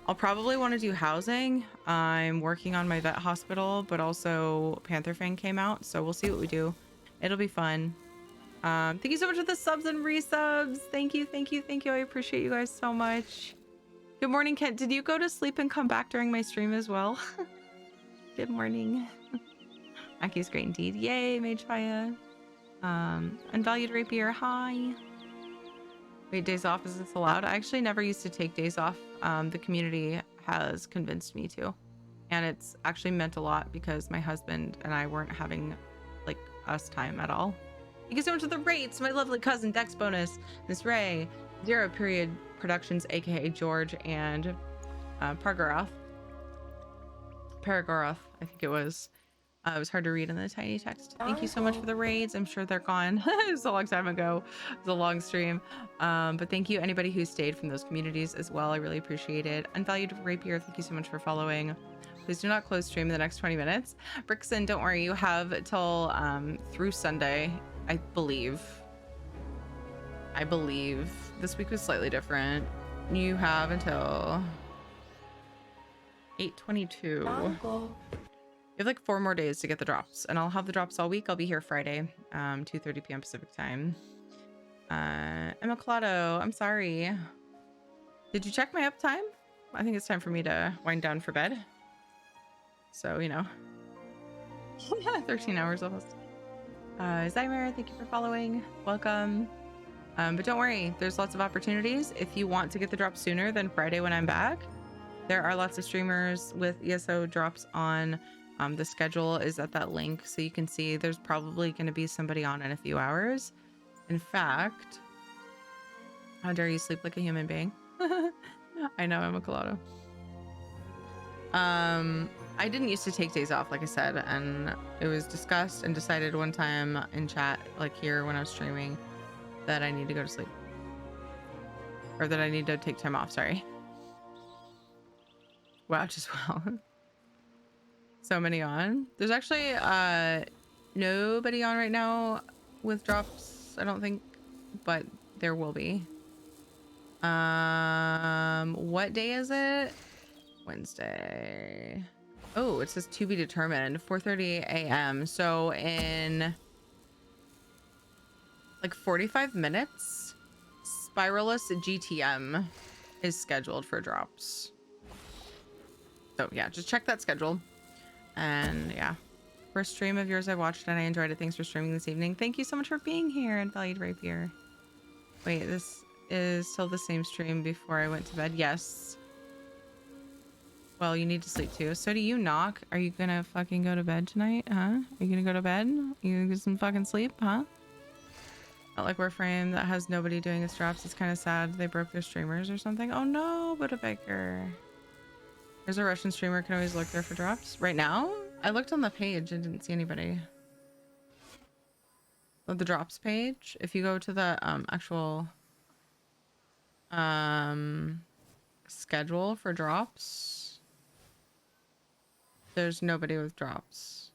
I'll probably want to do housing. I'm working on my vet hospital, but also Panther Fang came out, so we'll see what we do. It'll be fun. Thank you so much for the subs and resubs. Thank you. I appreciate you guys so much. Good morning, Kent. Did you go to sleep and come back during my stream as well? Good morning. Mackie's great indeed. Yay, Mage Fire. Unvalued Rapier, hi. Wait, days off, is this allowed? I actually never used to take days off. The community has convinced me to. And it's actually meant a lot because my husband and I weren't having, like, us time at all. Thank you so much for the rates, my lovely cousin Dex Bonus, Miss Ray, Zero Period Productions, aka George, and Pargoroth, I think it was. It was hard to read in the tiny text. Thank you so much for the raids. I'm sure they're gone. It was a long time ago. It was a long stream. But thank you anybody who stayed from those communities as well. I really appreciate it. Unvalued Rapier, thank you so much for following. Please do not close stream in the next 20 minutes. Brixton, don't worry. You have till through Sunday, I believe. This week was slightly different. You have until 8:22. You have like 4 more days to get the drops, and I'll have the drops all week. I'll be here Friday, 2:30 p.m. Pacific time. Emma Clado, I'm sorry. Did you check my uptime? I think it's time for me to wind down for bed. So, you know. 13 hours almost. Zymer, thank you for following. Welcome. But don't worry, there's lots of opportunities. If you want to get the drops sooner than Friday when I'm back, there are lots of streamers with ESO drops on. The schedule is at that link, so you can see there's probably going to be somebody on in a few hours. In fact, how dare you sleep like a human being? I know, I'm a Colado. I didn't used to take days off, like I said, and it was discussed and decided one time in chat, like here when I was streaming, that I need to go to sleep. Or that I need to take time off, sorry. Wow, just well. So many on. There's actually nobody on right now with drops, I don't think, but there will be. What day is it? Wednesday. Oh, it says to be determined. 4:30 a.m. So in like 45 minutes, Spiralus GTM is scheduled for drops. So yeah, just check that schedule. And yeah, first stream of yours I watched and I enjoyed it. Thanks for streaming this evening. Thank you so much for being here and Valued Rapier. Wait, this is still the same stream before I went to bed? Yes. Well, you need to sleep too. So do you, Knock. Are you gonna fucking go to bed tonight, huh? Are you gonna go to bed? You gonna get some fucking sleep, huh? Not like Warframe that has nobody doing its drops. It's kind of sad. They broke their streamers or something. Oh no, but a baker. There's a Russian streamer. Can always look there for drops. Right now, I looked on the page and didn't see anybody. Oh, the drops page. If you go to the actual schedule for drops, there's nobody with drops.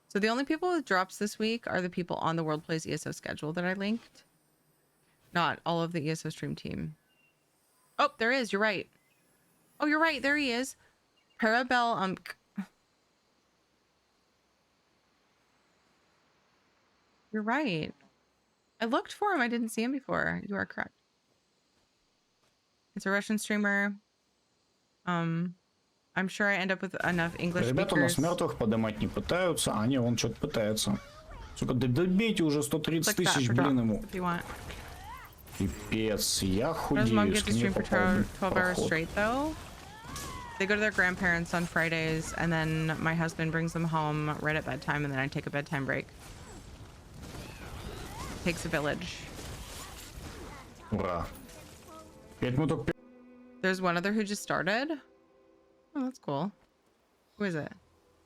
So the only people with drops this week are the people on the World Plays ESO schedule that I linked. Not all of the ESO stream team. Oh, there is. You're right. Oh, you're right. There he is. Parabel You're right. I looked for him. I didn't see him before. You are correct. It's a Russian streamer. I'm sure I end up with enough English Ребята у нас speakers. мертвых поднимать не пытаются, а они вон что-то пытаются. Сука, да добейте уже 130 тысяч, блин, ему. Пипец, я Does mom худею, get to stream for 12 hours straight though? They go to their grandparents on Fridays, and then my husband brings them home right at bedtime, and then I take a bedtime break. Takes a village. Ура. 5 минут. There's one other who just started. Oh, that's cool. Who is it?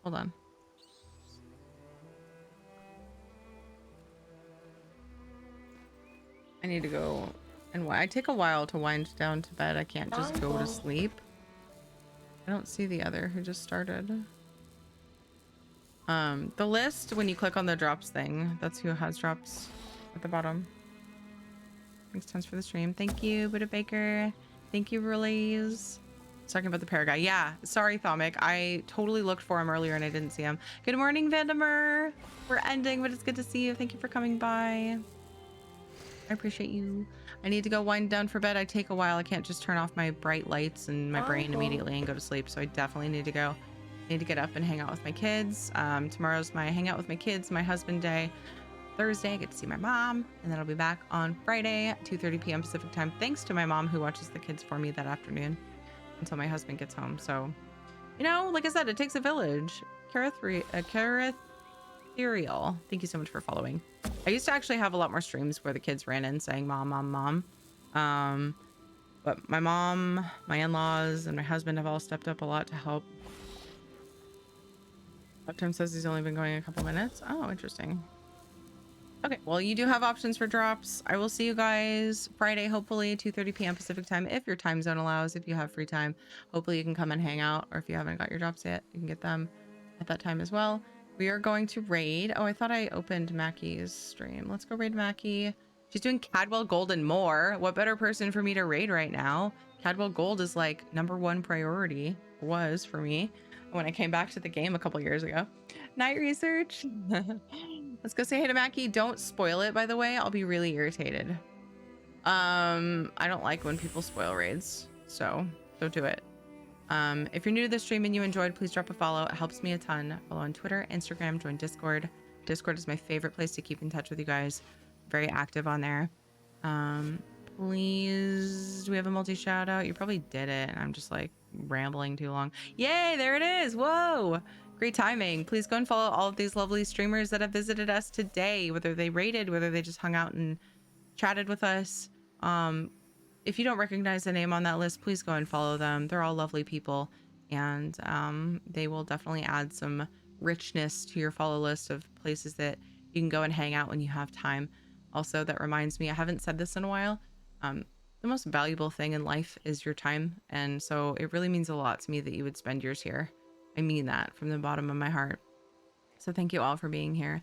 Hold on. I need to go and I take a while to wind down to bed. I can't just go to sleep. I don't see the other who just started. The list, when you click on the drops thing, that's who has drops at the bottom. Thanks tons for the stream. Thank you, Buddha Baker. Thank you, Relays. Talking about the para guy. Yeah, sorry, Thomic. I totally looked for him earlier and I didn't see him. Good morning, Vandemer. We're ending, but it's good to see you. Thank you for coming by. I appreciate you. I need to go wind down for bed. I take a while. I can't just turn off my bright lights and my brain immediately and go to sleep. So I definitely need to go. I need to get up and hang out with my kids. Tomorrow's my hang out with my kids, my husband day. Thursday, I get to see my mom, and then I'll be back on Friday at 2:30 p.m. Pacific time. Thanks to my mom who watches the kids for me that afternoon until my husband gets home. So, you know, like I said, it takes a village. Ethereal. Thank you so much for following. I used to actually have a lot more streams where the kids ran in saying mom, mom, mom. But my mom, my in-laws, and my husband have all stepped up a lot to help. Uptime says he's only been going a couple minutes. Oh, interesting. Okay, well, you do have options for drops. I will see you guys Friday, hopefully 2:30 p.m. Pacific time, if your time zone allows, if you have free time. Hopefully you can come and hang out, or if you haven't got your drops yet, you can get them at that time as well. We are going to raid. Oh, I thought I opened Mackie's stream. Let's go raid Mackie. She's doing Cadwell Gold and more. What better person for me to raid right now? Cadwell Gold is like #1 priority, was for me when I came back to the game a couple years ago. Night research. Let's go say hey to Mackie. Don't spoil it, by the way. I'll be really irritated. I don't like when people spoil raids, so don't do it. If you're new to the stream and you enjoyed, please drop a follow. It helps me a ton. Follow on Twitter, Instagram, join Discord. Discord is my favorite place to keep in touch with you guys. Very active on there. Please, do we have a multi shout out? You probably did it, and I'm just like rambling too long. Yay, there it is. Whoa. Great timing. Please go and follow all of these lovely streamers that have visited us today, whether they raided, whether they just hung out and chatted with us. If you don't recognize the name on that list, please go and follow them. They're all lovely people, and they will definitely add some richness to your follow list of places that you can go and hang out when you have time. Also, that reminds me, I haven't said this in a while. The most valuable thing in life is your time, and so it really means a lot to me that you would spend yours here. I mean that from the bottom of my heart. So thank you all for being here.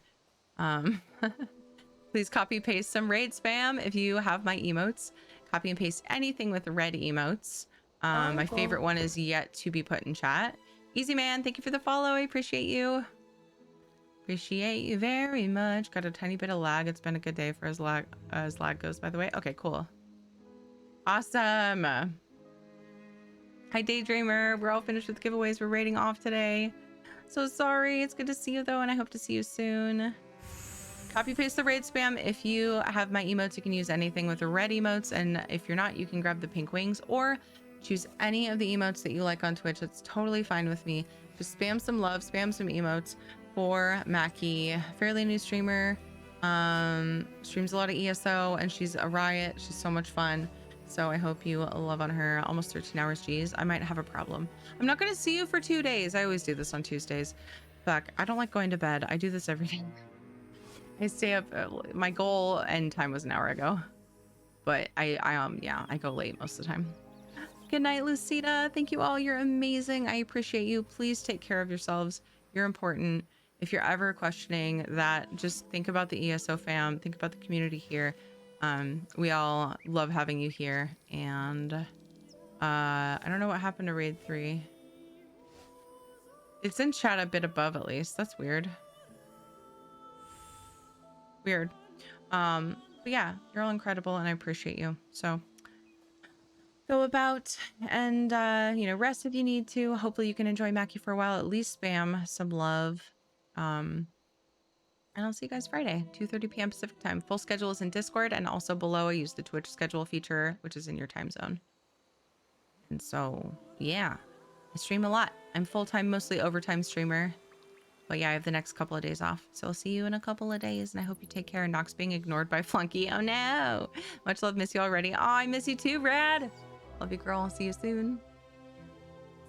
Please copy paste some raid spam if you have my emotes. Copy and paste anything with red emotes. My favorite one is yet to be put in chat. Easy man, thank you for the follow. I appreciate you. Appreciate you very much. Got a tiny bit of lag. It's been a good day for as lag goes, by the way. Okay, cool. Awesome. Hi, Daydreamer. We're all finished with giveaways. We're rating off today. So sorry. It's good to see you, though, and I hope to see you soon. Copy paste the raid spam. If you have my emotes, you can use anything with the red emotes, and if you're not, you can grab the pink wings or choose any of the emotes that you like on Twitch. It's totally fine with me. Just spam some love, spam some emotes for Mackie, fairly new streamer. Streams a lot of ESO, and she's a riot. She's so much fun. So I hope you love on her. Almost 13 hours. Geez, I might have a problem. I'm not going to see you for 2 days. I always do this on Tuesdays. Fuck, I don't like going to bed. I do this every day. I stay up. My goal end time was an hour ago, but I go late most of the time. Good night, Lucita. Thank you all. You're amazing. I appreciate you. Please take care of yourselves. You're important. If you're ever questioning that, just think about the ESO fam. Think about the community here. We all love having you here. And I don't know what happened to Raid 3. It's in chat a bit above, at least. That's weird. Weird. But yeah, you're all incredible, and I appreciate you. So go about and rest if you need to. Hopefully you can enjoy Mackie for a while. At least spam some love. And I'll see you guys Friday, 2:30 p.m. Pacific time. Full schedule is in Discord, and also below I use the Twitch schedule feature, which is in your time zone. And so yeah, I stream a lot. I'm full-time, mostly overtime streamer. But yeah, I have the next couple of days off. So I'll see you in a couple of days, and I hope you take care. Nox being ignored by Flunky. Oh no. Much love. Miss you already. Oh, I miss you too, Brad. Love you, girl. See you soon.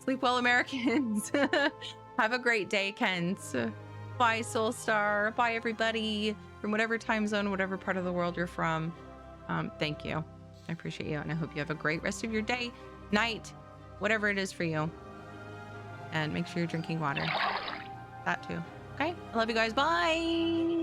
Sleep well, Americans. Have a great day, Kent. Bye, Soulstar. Bye, everybody. From whatever time zone, whatever part of the world you're from. Thank you. I appreciate you, and I hope you have a great rest of your day, night, whatever it is for you. And make sure you're drinking water. That too. Okay? I love you guys. Bye.